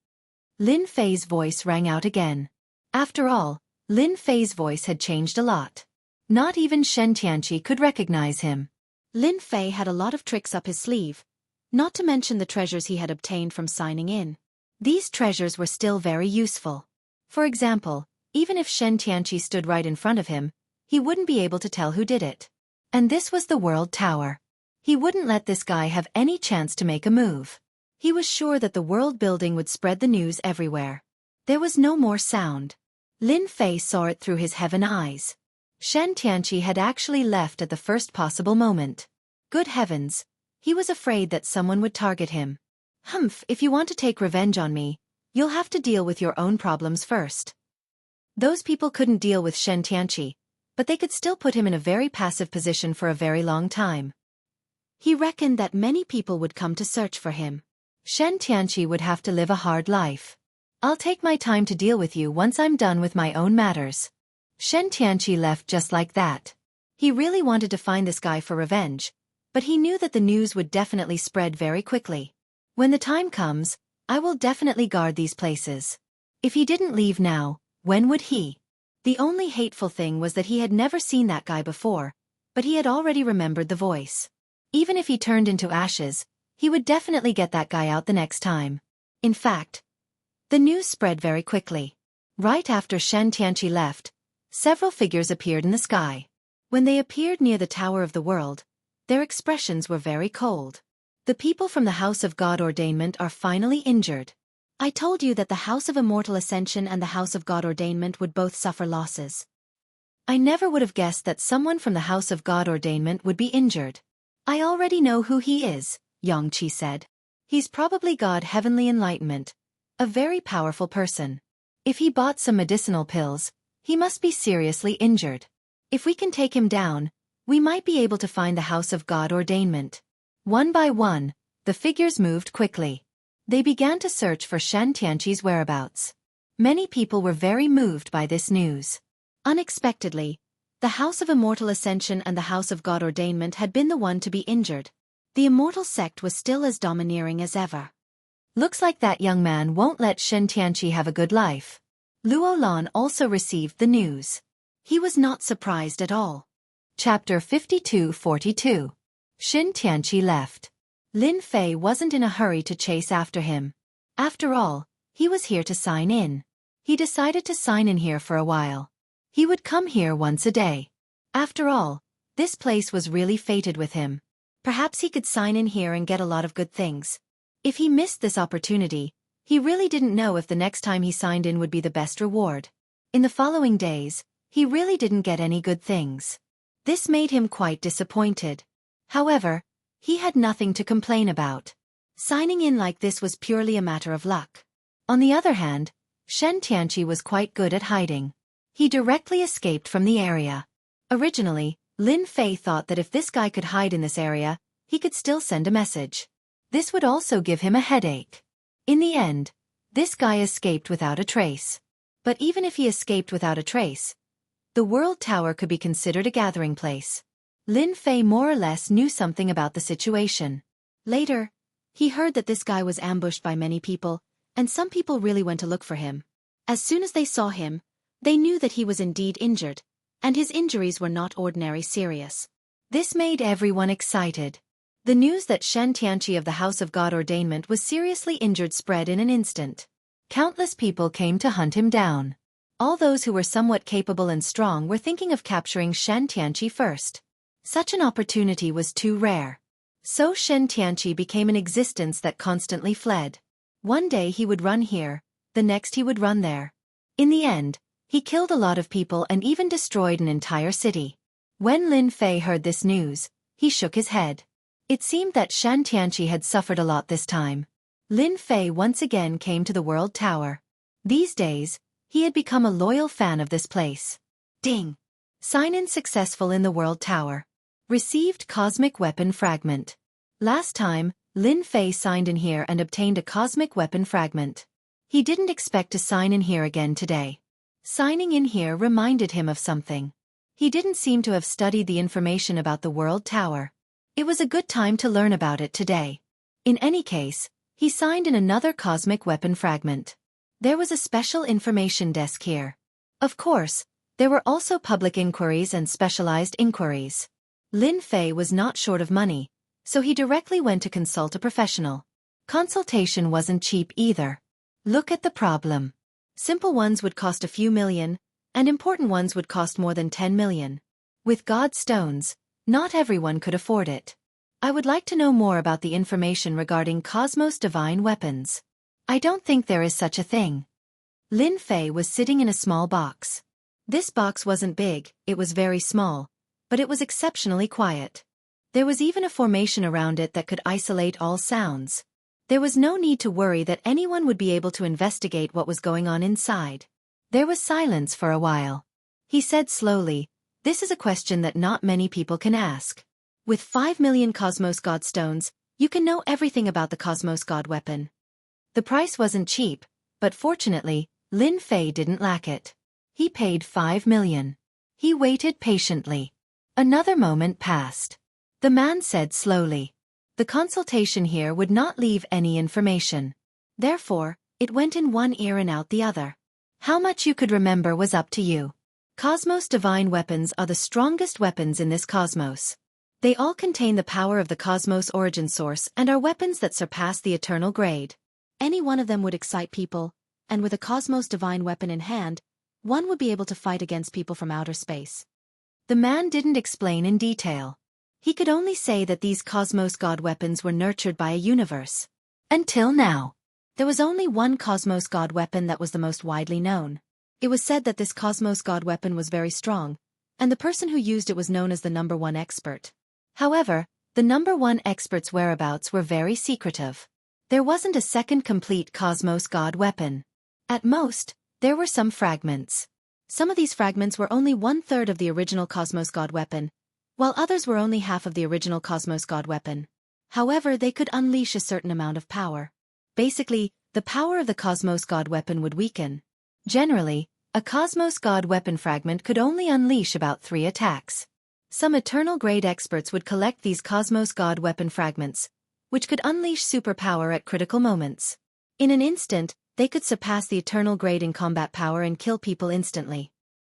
Lin Fei's voice rang out again. After all, Lin Fei's voice had changed a lot. Not even Shen Tianqi could recognize him. Lin Fei had a lot of tricks up his sleeve, not to mention the treasures he had obtained from signing in. These treasures were still very useful. For example, even if Shen Tianqi stood right in front of him, he wouldn't be able to tell who did it. And this was the World Tower. He wouldn't let this guy have any chance to make a move. He was sure that the world building would spread the news everywhere. There was no more sound. Lin Fei saw it through his heaven eyes. Shen Tianqi had actually left at the first possible moment. Good heavens, he was afraid that someone would target him. Humph, if you want to take revenge on me, you'll have to deal with your own problems first. Those people couldn't deal with Shen Tianqi, but they could still put him in a very passive position for a very long time. He reckoned that many people would come to search for him. Shen Tianqi would have to live a hard life. I'll take my time to deal with you once I'm done with my own matters. Shen Tianqi left just like that. He really wanted to find this guy for revenge, but he knew that the news would definitely spread very quickly. When the time comes, I will definitely guard these places. If he didn't leave now, when would he? The only hateful thing was that he had never seen that guy before, but he had already remembered the voice. Even if he turned into ashes, he would definitely get that guy out the next time. In fact, the news spread very quickly. Right after Shen Tianqi left, several figures appeared in the sky. When they appeared near the Tower of the World, their expressions were very cold. The people from the House of God Ordainment are finally injured. I told you that the House of Immortal Ascension and the House of God Ordainment would both suffer losses. I never would have guessed that someone from the House of God Ordainment would be injured. I already know who he is, Yangqi said. He's probably God Heavenly Enlightenment, a very powerful person. If he bought some medicinal pills, he must be seriously injured. If we can take him down, we might be able to find the House of God Ordainment. One by one, the figures moved quickly. They began to search for Shen Tianqi's whereabouts. Many people were very moved by this news. Unexpectedly, the House of Immortal Ascension and the House of God Ordainment had been the one to be injured. The Immortal Sect was still as domineering as ever. Looks like that young man won't let Shen Tianqi have a good life. Luo Lan also received the news. He was not surprised at all. Chapter 52-42. Shen Tianqi left. Lin Fei wasn't in a hurry to chase after him. After all, he was here to sign in. He decided to sign in here for a while. He would come here once a day. After all, this place was really fated with him. Perhaps he could sign in here and get a lot of good things. If he missed this opportunity, he really didn't know if the next time he signed in would be the best reward. In the following days, he really didn't get any good things. This made him quite disappointed. However, he had nothing to complain about. Signing in like this was purely a matter of luck. On the other hand, Shen Tianqi was quite good at hiding. He directly escaped from the area. Originally, Lin Fei thought that if this guy could hide in this area, he could still send a message. This would also give him a headache. In the end, this guy escaped without a trace. But even if he escaped without a trace, the World Tower could be considered a gathering place. Lin Fei more or less knew something about the situation. Later, he heard that this guy was ambushed by many people, and some people really went to look for him. As soon as they saw him, they knew that he was indeed injured, and his injuries were not ordinary serious. This made everyone excited. The news that Shen Tianqi of the House of God Ordainment was seriously injured spread in an instant. Countless people came to hunt him down. All those who were somewhat capable and strong were thinking of capturing Shen Tianqi first. Such an opportunity was too rare. So Shen Tianqi became an existence that constantly fled. One day he would run here, the next he would run there. In the end, he killed a lot of people and even destroyed an entire city. When Lin Fei heard this news, he shook his head. It seemed that Shen Tianqi had suffered a lot this time. Lin Fei once again came to the World Tower. These days, he had become a loyal fan of this place. Ding! Sign-in successful in the World Tower. Received Cosmic Weapon Fragment. Last time, Lin Fei signed in here and obtained a Cosmic Weapon Fragment. He didn't expect to sign in here again today. Signing in here reminded him of something. He didn't seem to have studied the information about the World Tower. It was a good time to learn about it today. In any case, he signed in another Cosmic Weapon Fragment. There was a special information desk here. Of course, there were also public inquiries and specialized inquiries. Lin Fei was not short of money, so he directly went to consult a professional. Consultation wasn't cheap either. Look at the problem. Simple ones would cost a few million, and important ones would cost more than 10 million. With God stones, not everyone could afford it. I would like to know more about the information regarding Cosmos Divine Weapons. I don't think there is such a thing. Lin Fei was sitting in a small box. This box wasn't big, it was very small, but it was exceptionally quiet. There was even a formation around it that could isolate all sounds. There was no need to worry that anyone would be able to investigate what was going on inside. There was silence for a while. He said slowly, "This is a question that not many people can ask. With 5 million Cosmos Godstones, You can know everything about the Cosmos God weapon. The price wasn't cheap, but fortunately, Lin Fei didn't lack it. He paid 5 million. He waited patiently. Another moment passed. The man said slowly, "The consultation here would not leave any information. Therefore, it went in one ear and out the other. How much you could remember was up to you. Cosmos divine weapons are the strongest weapons in this cosmos. They all contain the power of the cosmos origin source and are weapons that surpass the eternal grade. Any one of them would excite people, and with a cosmos divine weapon in hand, one would be able to fight against people from outer space." The man didn't explain in detail. He could only say that these cosmos god weapons were nurtured by a universe. Until now, there was only one cosmos god weapon that was the most widely known. It was said that this cosmos god weapon was very strong, and the person who used it was known as the number one expert. However, the number one expert's whereabouts were very secretive. There wasn't a second complete cosmos god weapon. At most, there were some fragments. Some of these fragments were only 1/3 of the original cosmos god weapon, while others were only half of the original cosmos god weapon. However, they could unleash a certain amount of power. Basically, the power of the cosmos god weapon would weaken. Generally, a cosmos god weapon fragment could only unleash about 3 attacks. Some eternal grade experts would collect these cosmos god weapon fragments, which could unleash superpower at critical moments. In an instant, they could surpass the eternal grade in combat power and kill people instantly.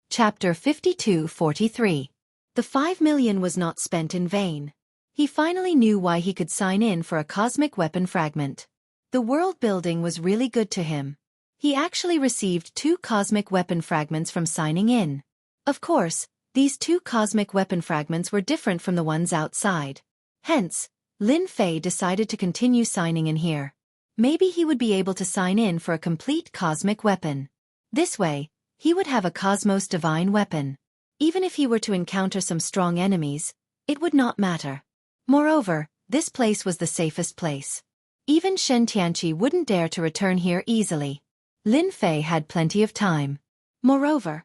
Chapter 52-43. The 5 million was not spent in vain. He finally knew why he could sign in for a cosmic weapon fragment. The world building was really good to him. He actually received 2 cosmic weapon fragments from signing in. Of course, these 2 cosmic weapon fragments were different from the ones outside. Hence, Lin Fei decided to continue signing in here. Maybe he would be able to sign in for a complete cosmic weapon. This way, he would have a cosmos divine weapon. Even if he were to encounter some strong enemies, it would not matter. Moreover, this place was the safest place. Even Shen Tianqi wouldn't dare to return here easily. Lin Fei had plenty of time. Moreover,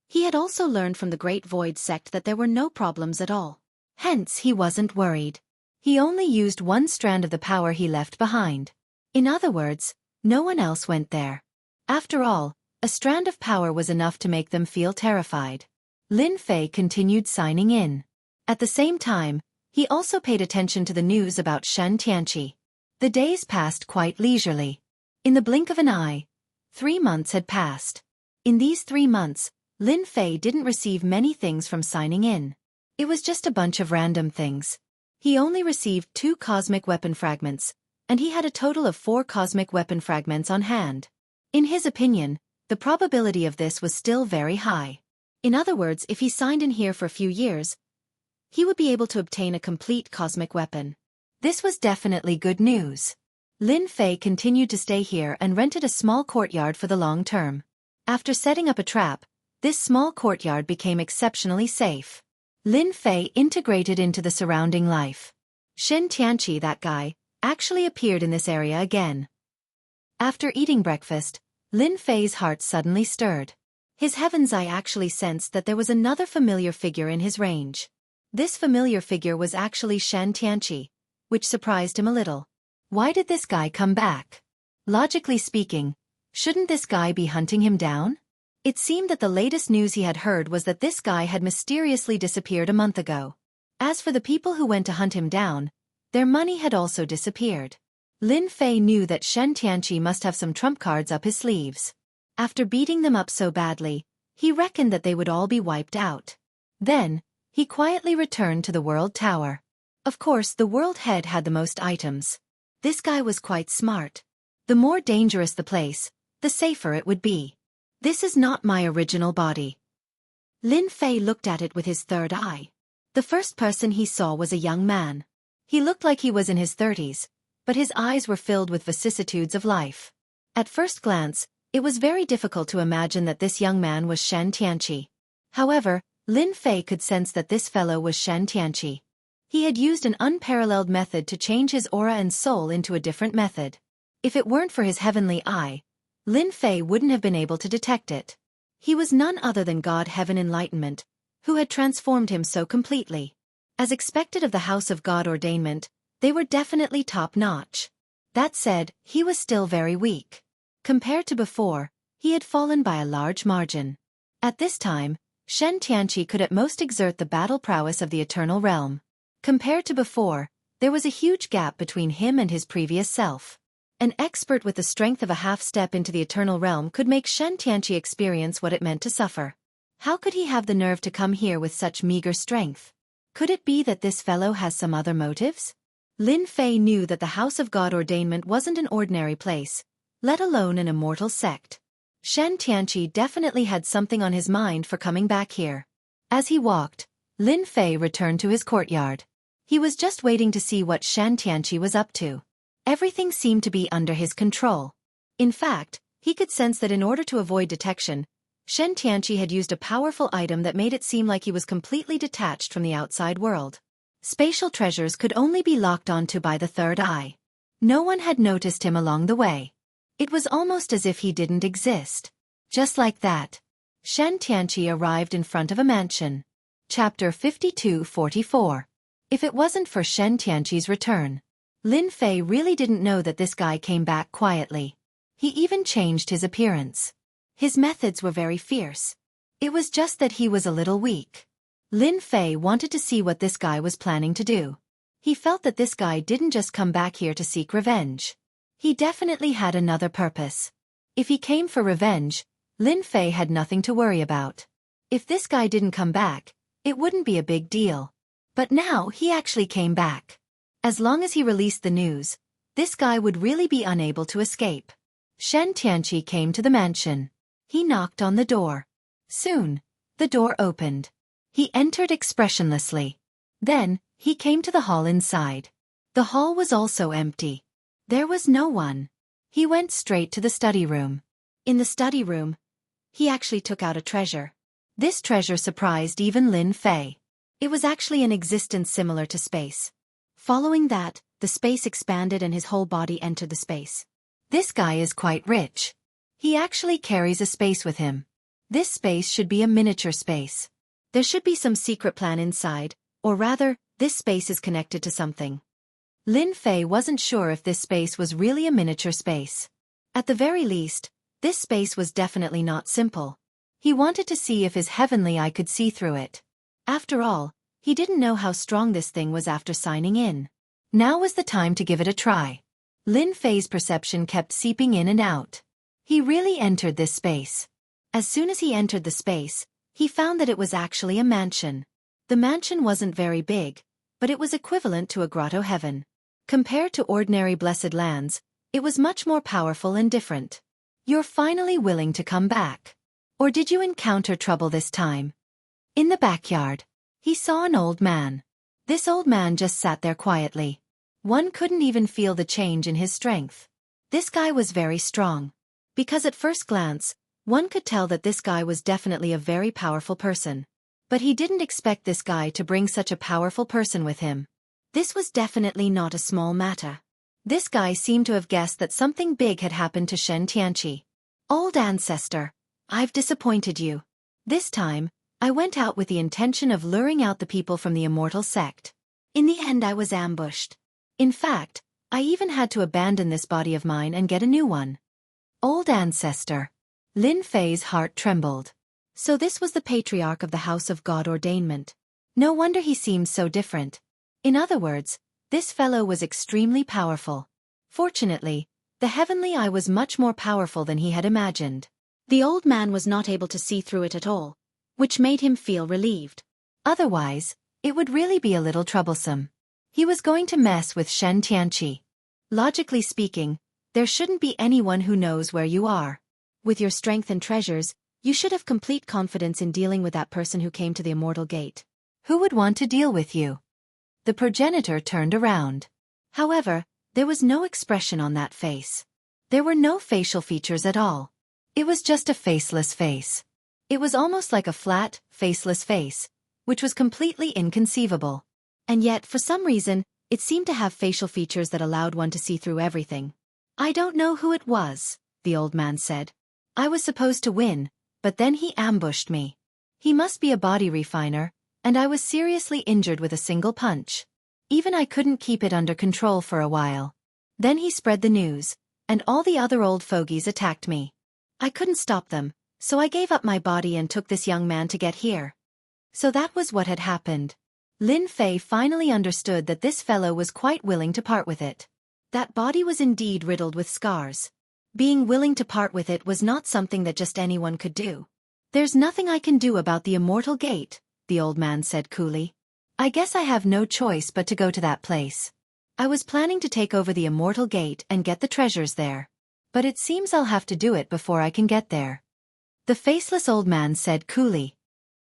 he had also learned from the Great Void sect that there were no problems at all. Hence, he wasn't worried. He only used one strand of the power he left behind. In other words, no one else went there. After all, a strand of power was enough to make them feel terrified. Lin Fei continued signing in. At the same time, he also paid attention to the news about Shen Tianqi. The days passed quite leisurely. In the blink of an eye, 3 months had passed. In these 3 months, Lin Fei didn't receive many things from signing in. It was just a bunch of random things. He only received 2 cosmic weapon fragments, and he had a total of 4 cosmic weapon fragments on hand. In his opinion, the probability of this was still very high. In other words, if he signed in here for a few years, he would be able to obtain a complete cosmic weapon. This was definitely good news. Lin Fei continued to stay here and rented a small courtyard for the long term. After setting up a trap, this small courtyard became exceptionally safe. Lin Fei integrated into the surrounding life. Shen Tianqi, that guy, actually appeared in this area again. After eating breakfast, Lin Fei's heart suddenly stirred. His heaven's eye actually sensed that there was another familiar figure in his range. This familiar figure was actually Shen Tianqi, which surprised him a little. Why did this guy come back? Logically speaking, shouldn't this guy be hunting him down? It seemed that the latest news he had heard was that this guy had mysteriously disappeared a month ago. As for the people who went to hunt him down, their money had also disappeared. Lin Fei knew that Shen Tianqi must have some trump cards up his sleeves. After beating them up so badly, he reckoned that they would all be wiped out. Then, he quietly returned to the World Tower. Of course, the World Head had the most items. This guy was quite smart. The more dangerous the place, the safer it would be. This is not my original body. Lin Fei looked at it with his third eye. The first person he saw was a young man. He looked like he was in his 30s, but his eyes were filled with vicissitudes of life. At first glance, it was very difficult to imagine that this young man was Shen Tianqi. However, Lin Fei could sense that this fellow was Shen Tianqi. He had used an unparalleled method to change his aura and soul into a different method. If it weren't for his heavenly eye, Lin Fei wouldn't have been able to detect it. He was none other than God Heaven Enlightenment, who had transformed him so completely. As expected of the House of God Ordainment, They were definitely top-notch. That said, he was still very weak. Compared to before, he had fallen by a large margin. At this time, Shen Tianqi could at most exert the battle prowess of the Eternal Realm. Compared to before, there was a huge gap between him and his previous self. An expert with the strength of a half-step into the Eternal Realm could make Shen Tianqi experience what it meant to suffer. How could he have the nerve to come here with such meager strength? Could it be that this fellow has some other motives? Lin Fei knew that the House of God Ordainment wasn't an ordinary place, let alone an immortal sect. Shen Tianqi definitely had something on his mind for coming back here. As he walked, Lin Fei returned to his courtyard. He was just waiting to see what Shen Tianqi was up to. Everything seemed to be under his control. In fact, he could sense that in order to avoid detection, Shen Tianqi had used a powerful item that made it seem like he was completely detached from the outside world. Spatial treasures could only be locked onto by the third eye. No one had noticed him along the way. It was almost as if he didn't exist. Just like that, Shen Tianqi arrived in front of a mansion. Chapter 52-44. If it wasn't for Shen Tianqi's return, Lin Fei really didn't know that this guy came back quietly. He even changed his appearance. His methods were very fierce. It was just that he was a little weak. Lin Fei wanted to see what this guy was planning to do. He felt that this guy didn't just come back here to seek revenge. He definitely had another purpose. If he came for revenge, Lin Fei had nothing to worry about. If this guy didn't come back, it wouldn't be a big deal. But now he actually came back. As long as he released the news, this guy would really be unable to escape. Shen Tianqi came to the mansion. He knocked on the door. Soon, the door opened. He entered expressionlessly. Then, he came to the hall inside. The hall was also empty. There was no one. He went straight to the study room. In the study room, he actually took out a treasure. This treasure surprised even Lin Fei. It was actually an existence similar to space. Following that, the space expanded and his whole body entered the space. This guy is quite rich. He actually carries a space with him. This space should be a miniature space. There should be some secret plan inside, or rather, this space is connected to something. Lin Fei wasn't sure if this space was really a miniature space. At the very least, this space was definitely not simple. He wanted to see if his heavenly eye could see through it. After all, he didn't know how strong this thing was after signing in. Now was the time to give it a try. Lin Fei's perception kept seeping in and out. He really entered this space. As soon as he entered the space, he found that it was actually a mansion. The mansion wasn't very big, but it was equivalent to a grotto heaven. Compared to ordinary blessed lands, it was much more powerful and different. You're finally willing to come back. Or did you encounter trouble this time? In the backyard, he saw an old man. This old man just sat there quietly. One couldn't even feel the change in his strength. This guy was very strong. Because at first glance, one could tell that this guy was definitely a very powerful person. But he didn't expect this guy to bring such a powerful person with him. This was definitely not a small matter. This guy seemed to have guessed that something big had happened to Shen Tianqi. Old ancestor, I've disappointed you. This time, I went out with the intention of luring out the people from the immortal sect. In the end I was ambushed. In fact, I even had to abandon this body of mine and get a new one. Old ancestor. Lin Fei's heart trembled. So this was the patriarch of the House of God Ordainment. No wonder he seemed so different. In other words, this fellow was extremely powerful. Fortunately, the heavenly eye was much more powerful than he had imagined. The old man was not able to see through it at all, which made him feel relieved. Otherwise, it would really be a little troublesome. He was going to mess with Shen Tianqi. Logically speaking, there shouldn't be anyone who knows where you are. With your strength and treasures, you should have complete confidence in dealing with that person who came to the Immortal Gate. Who would want to deal with you? The progenitor turned around. However, there was no expression on that face. There were no facial features at all. It was just a faceless face. It was almost like a flat, faceless face, which was completely inconceivable. And yet, for some reason, it seemed to have facial features that allowed one to see through everything. I don't know who it was, the old man said. I was supposed to win, but then he ambushed me. He must be a body refiner, and I was seriously injured with a single punch. Even I couldn't keep it under control for a while. Then he spread the news, and all the other old fogies attacked me. I couldn't stop them, so I gave up my body and took this young man to get here. So that was what had happened. Lin Fei finally understood that this fellow was quite willing to part with it. That body was indeed riddled with scars. Being willing to part with it was not something that just anyone could do. There's nothing I can do about the immortal gate, the old man said coolly. I guess I have no choice but to go to that place. I was planning to take over the immortal gate and get the treasures there. But it seems I'll have to do it before I can get there. The faceless old man said coolly.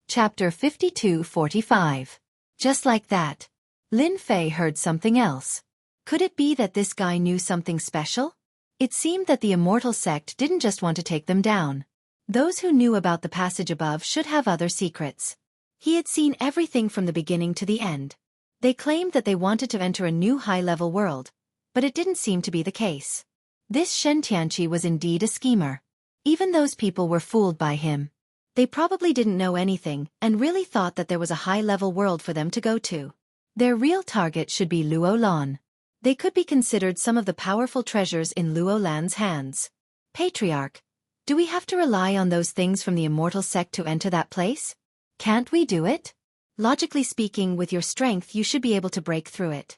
Chapter 52:45. Just like that. Lin Fei heard something else. Could it be that this guy knew something special? It seemed that the immortal sect didn't just want to take them down. Those who knew about the passage above should have other secrets. He had seen everything from the beginning to the end. They claimed that they wanted to enter a new high-level world, but it didn't seem to be the case. This Shen Tianqi was indeed a schemer. Even those people were fooled by him. They probably didn't know anything and really thought that there was a high-level world for them to go to. Their real target should be Luo Lan. They could be considered some of the powerful treasures in Luo Lan's hands. Patriarch, do we have to rely on those things from the immortal sect to enter that place? Can't we do it? Logically speaking, with your strength you should be able to break through it.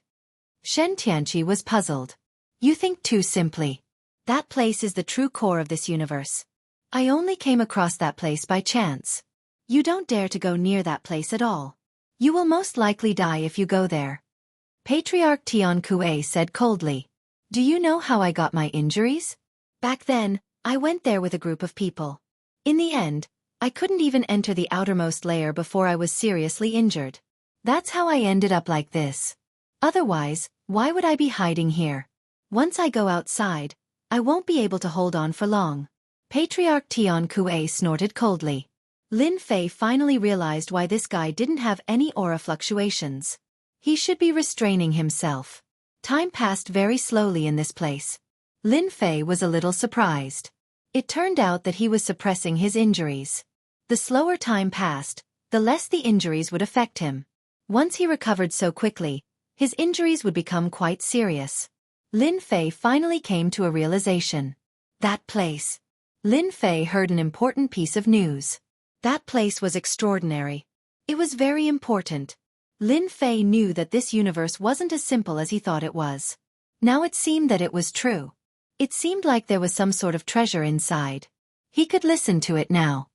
Shen Tianqi was puzzled. You think too simply. That place is the true core of this universe. I only came across that place by chance. You don't dare to go near that place at all. You will most likely die if you go there. Patriarch Tian Kuei said coldly. Do you know how I got my injuries? Back then, I went there with a group of people. In the end, I couldn't even enter the outermost layer before I was seriously injured. That's how I ended up like this. Otherwise, why would I be hiding here? Once I go outside, I won't be able to hold on for long. Patriarch Tian Kuei snorted coldly. Lin Fei finally realized why this guy didn't have any aura fluctuations. He should be restraining himself. Time passed very slowly in this place. Lin Fei was a little surprised. It turned out that he was suppressing his injuries. The slower time passed, the less the injuries would affect him. Once he recovered so quickly, his injuries would become quite serious. Lin Fei finally came to a realization. That place. Lin Fei heard an important piece of news. That place was extraordinary. It was very important. Lin Fei knew that this universe wasn't as simple as he thought it was. Now it seemed that it was true. It seemed like there was some sort of treasure inside. He could listen to it now.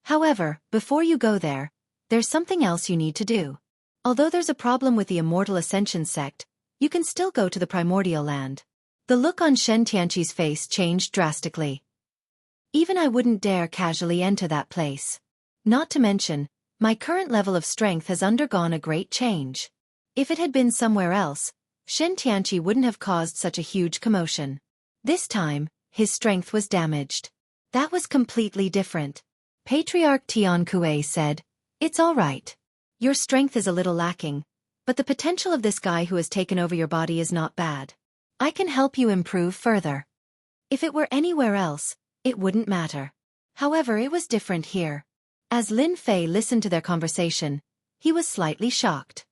However, before you go there, there's something else you need to do. Although there's a problem with the Immortal Ascension sect, you can still go to the Primordial Land. The look on Shen Tianqi's face changed drastically. Even I wouldn't dare casually enter that place. Not to mention, my current level of strength has undergone a great change. If it had been somewhere else, Shen Tianqi wouldn't have caused such a huge commotion. This time, his strength was damaged. That was completely different. Patriarch Tian Kuei said, It's all right. Your strength is a little lacking, but the potential of this guy who has taken over your body is not bad. I can help you improve further. If it were anywhere else, it wouldn't matter. However, it was different here. As Lin Fei listened to their conversation, he was slightly shocked.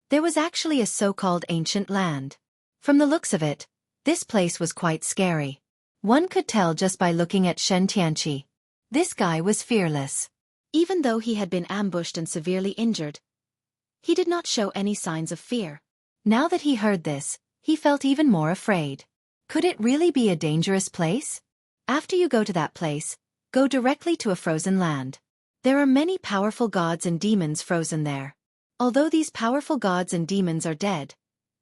There was actually a so-called ancient land. From the looks of it, this place was quite scary. One could tell just by looking at Shen Tianqi. This guy was fearless. Even though he had been ambushed and severely injured, he did not show any signs of fear. Now that he heard this, he felt even more afraid. Could it really be a dangerous place? After you go to that place, go directly to a frozen land. There are many powerful gods and demons frozen there. Although these powerful gods and demons are dead,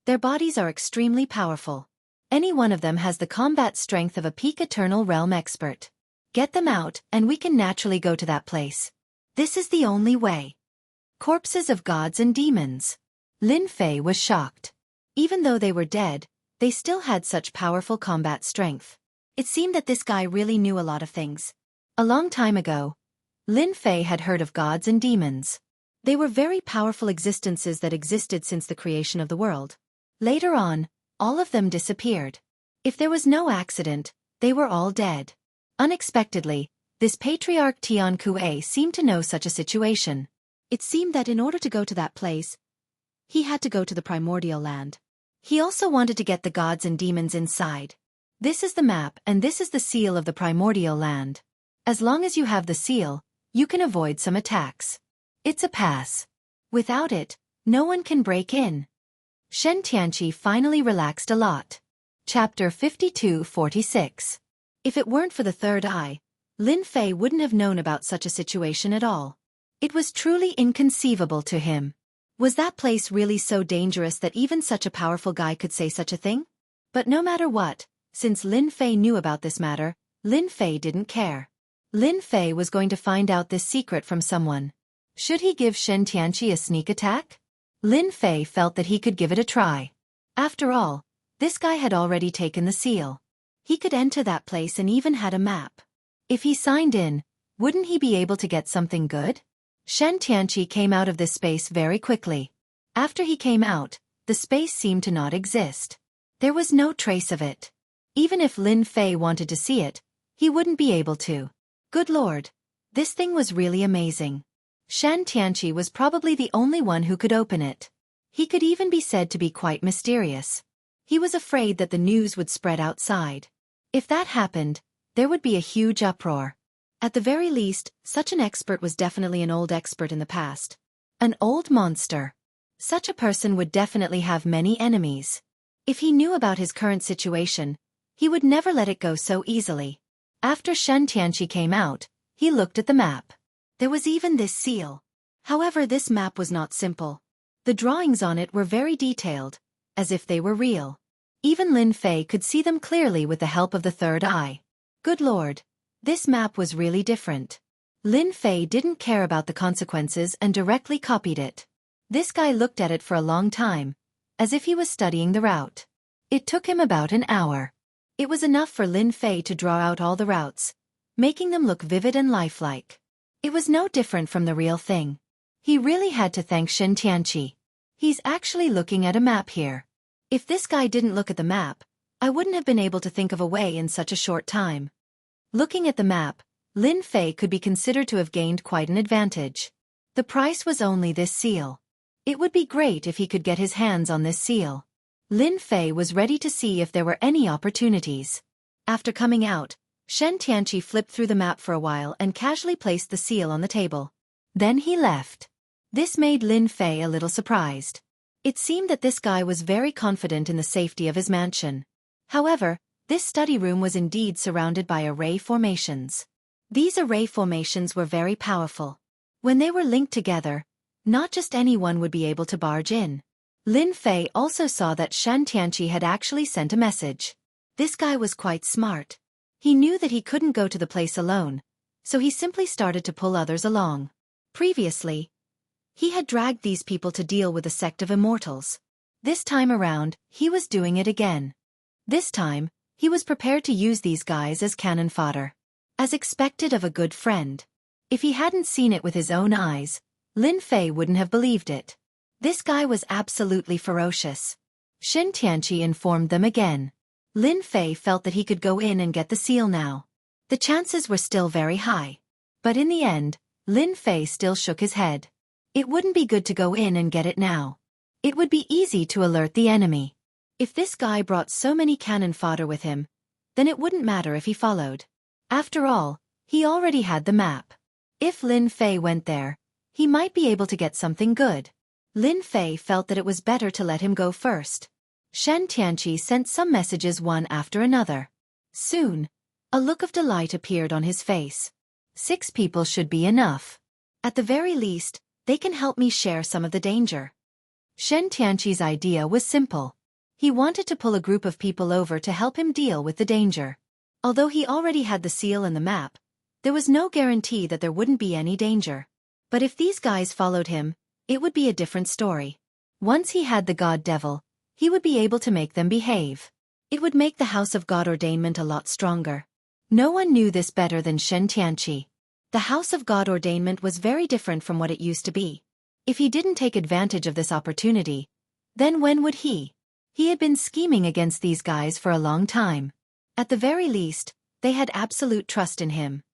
their bodies are extremely powerful. Any one of them has the combat strength of a peak eternal realm expert. Get them out, and we can naturally go to that place. This is the only way. Corpses of gods and demons. Lin Fei was shocked. Even though they were dead, they still had such powerful combat strength. It seemed that this guy really knew a lot of things. A long time ago, Lin Fei had heard of gods and demons. They were very powerful existences that existed since the creation of the world. Later on, all of them disappeared. If there was no accident, they were all dead. Unexpectedly, this Patriarch Tian Kuei seemed to know such a situation. It seemed that in order to go to that place, He had to go to the primordial land. He also wanted to get the gods and demons inside. This is the map and this is the seal of the primordial land. As long as you have the seal, you can avoid some attacks. It's a pass. Without it, no one can break in. Shen Tianqi finally relaxed a lot. Chapter 52-46. If it weren't for the third eye, Lin Fei wouldn't have known about such a situation at all. It was truly inconceivable to him. Was that place really so dangerous that even such a powerful guy could say such a thing? But no matter what, since Lin Fei knew about this matter, Lin Fei didn't care. Lin Fei was going to find out this secret from someone. Should he give Shen Tianqi a sneak attack? Lin Fei felt that he could give it a try. After all, this guy had already taken the seal. He could enter that place and even had a map. If he signed in, wouldn't he be able to get something good? Shen Tianqi came out of this space very quickly. After he came out, the space seemed to not exist. There was no trace of it. Even if Lin Fei wanted to see it, he wouldn't be able to. Good lord, this thing was really amazing. Shen Tianqi was probably the only one who could open it. He could even be said to be quite mysterious. He was afraid that the news would spread outside. If that happened, there would be a huge uproar. At the very least, such an expert was definitely an old expert in the past. An old monster. Such a person would definitely have many enemies. If he knew about his current situation, he would never let it go so easily. After Shen Tianqi came out, he looked at the map. There was even this seal. However, this map was not simple. The drawings on it were very detailed, as if they were real. Even Lin Fei could see them clearly with the help of the third eye. Good lord, this map was really different. Lin Fei didn't care about the consequences and directly copied it. This guy looked at it for a long time, as if he was studying the route. It took him about an hour. It was enough for Lin Fei to draw out all the routes, making them look vivid and lifelike. It was no different from the real thing. He really had to thank Shen Tianqi. He's actually looking at a map here. If this guy didn't look at the map, I wouldn't have been able to think of a way in such a short time. Looking at the map, Lin Fei could be considered to have gained quite an advantage. The price was only this seal. It would be great if he could get his hands on this seal. Lin Fei was ready to see if there were any opportunities. After coming out, Shen Tianqi flipped through the map for a while and casually placed the seal on the table. Then he left. This made Lin Fei a little surprised. It seemed that this guy was very confident in the safety of his mansion. However, this study room was indeed surrounded by array formations. These array formations were very powerful. When they were linked together, not just anyone would be able to barge in. Lin Fei also saw that Shen Tianqi had actually sent a message. This guy was quite smart. He knew that he couldn't go to the place alone, so he simply started to pull others along. Previously, he had dragged these people to deal with a sect of immortals. This time around, he was doing it again. This time, he was prepared to use these guys as cannon fodder. As expected of a good friend. If he hadn't seen it with his own eyes, Lin Fei wouldn't have believed it. This guy was absolutely ferocious. Shen Tianqi informed them again. Lin Fei felt that he could go in and get the seal now. The chances were still very high. But in the end, Lin Fei still shook his head. It wouldn't be good to go in and get it now. It would be easy to alert the enemy. If this guy brought so many cannon fodder with him, then it wouldn't matter if he followed. After all, he already had the map. If Lin Fei went there, he might be able to get something good. Lin Fei felt that it was better to let him go first. Shen Tianqi sent some messages one after another. Soon, a look of delight appeared on his face. 6 people should be enough. At the very least, they can help me share some of the danger. Shen Tianqi's idea was simple. He wanted to pull a group of people over to help him deal with the danger. Although he already had the seal and the map, there was no guarantee that there wouldn't be any danger. But if these guys followed him, it would be a different story. Once he had the God Devil, he would be able to make them behave. It would make the House of God Ordainment a lot stronger. No one knew this better than Shen Tianqi. The House of God Ordainment was very different from what it used to be. If he didn't take advantage of this opportunity, then when would he? He had been scheming against these guys for a long time. At the very least, they had absolute trust in him.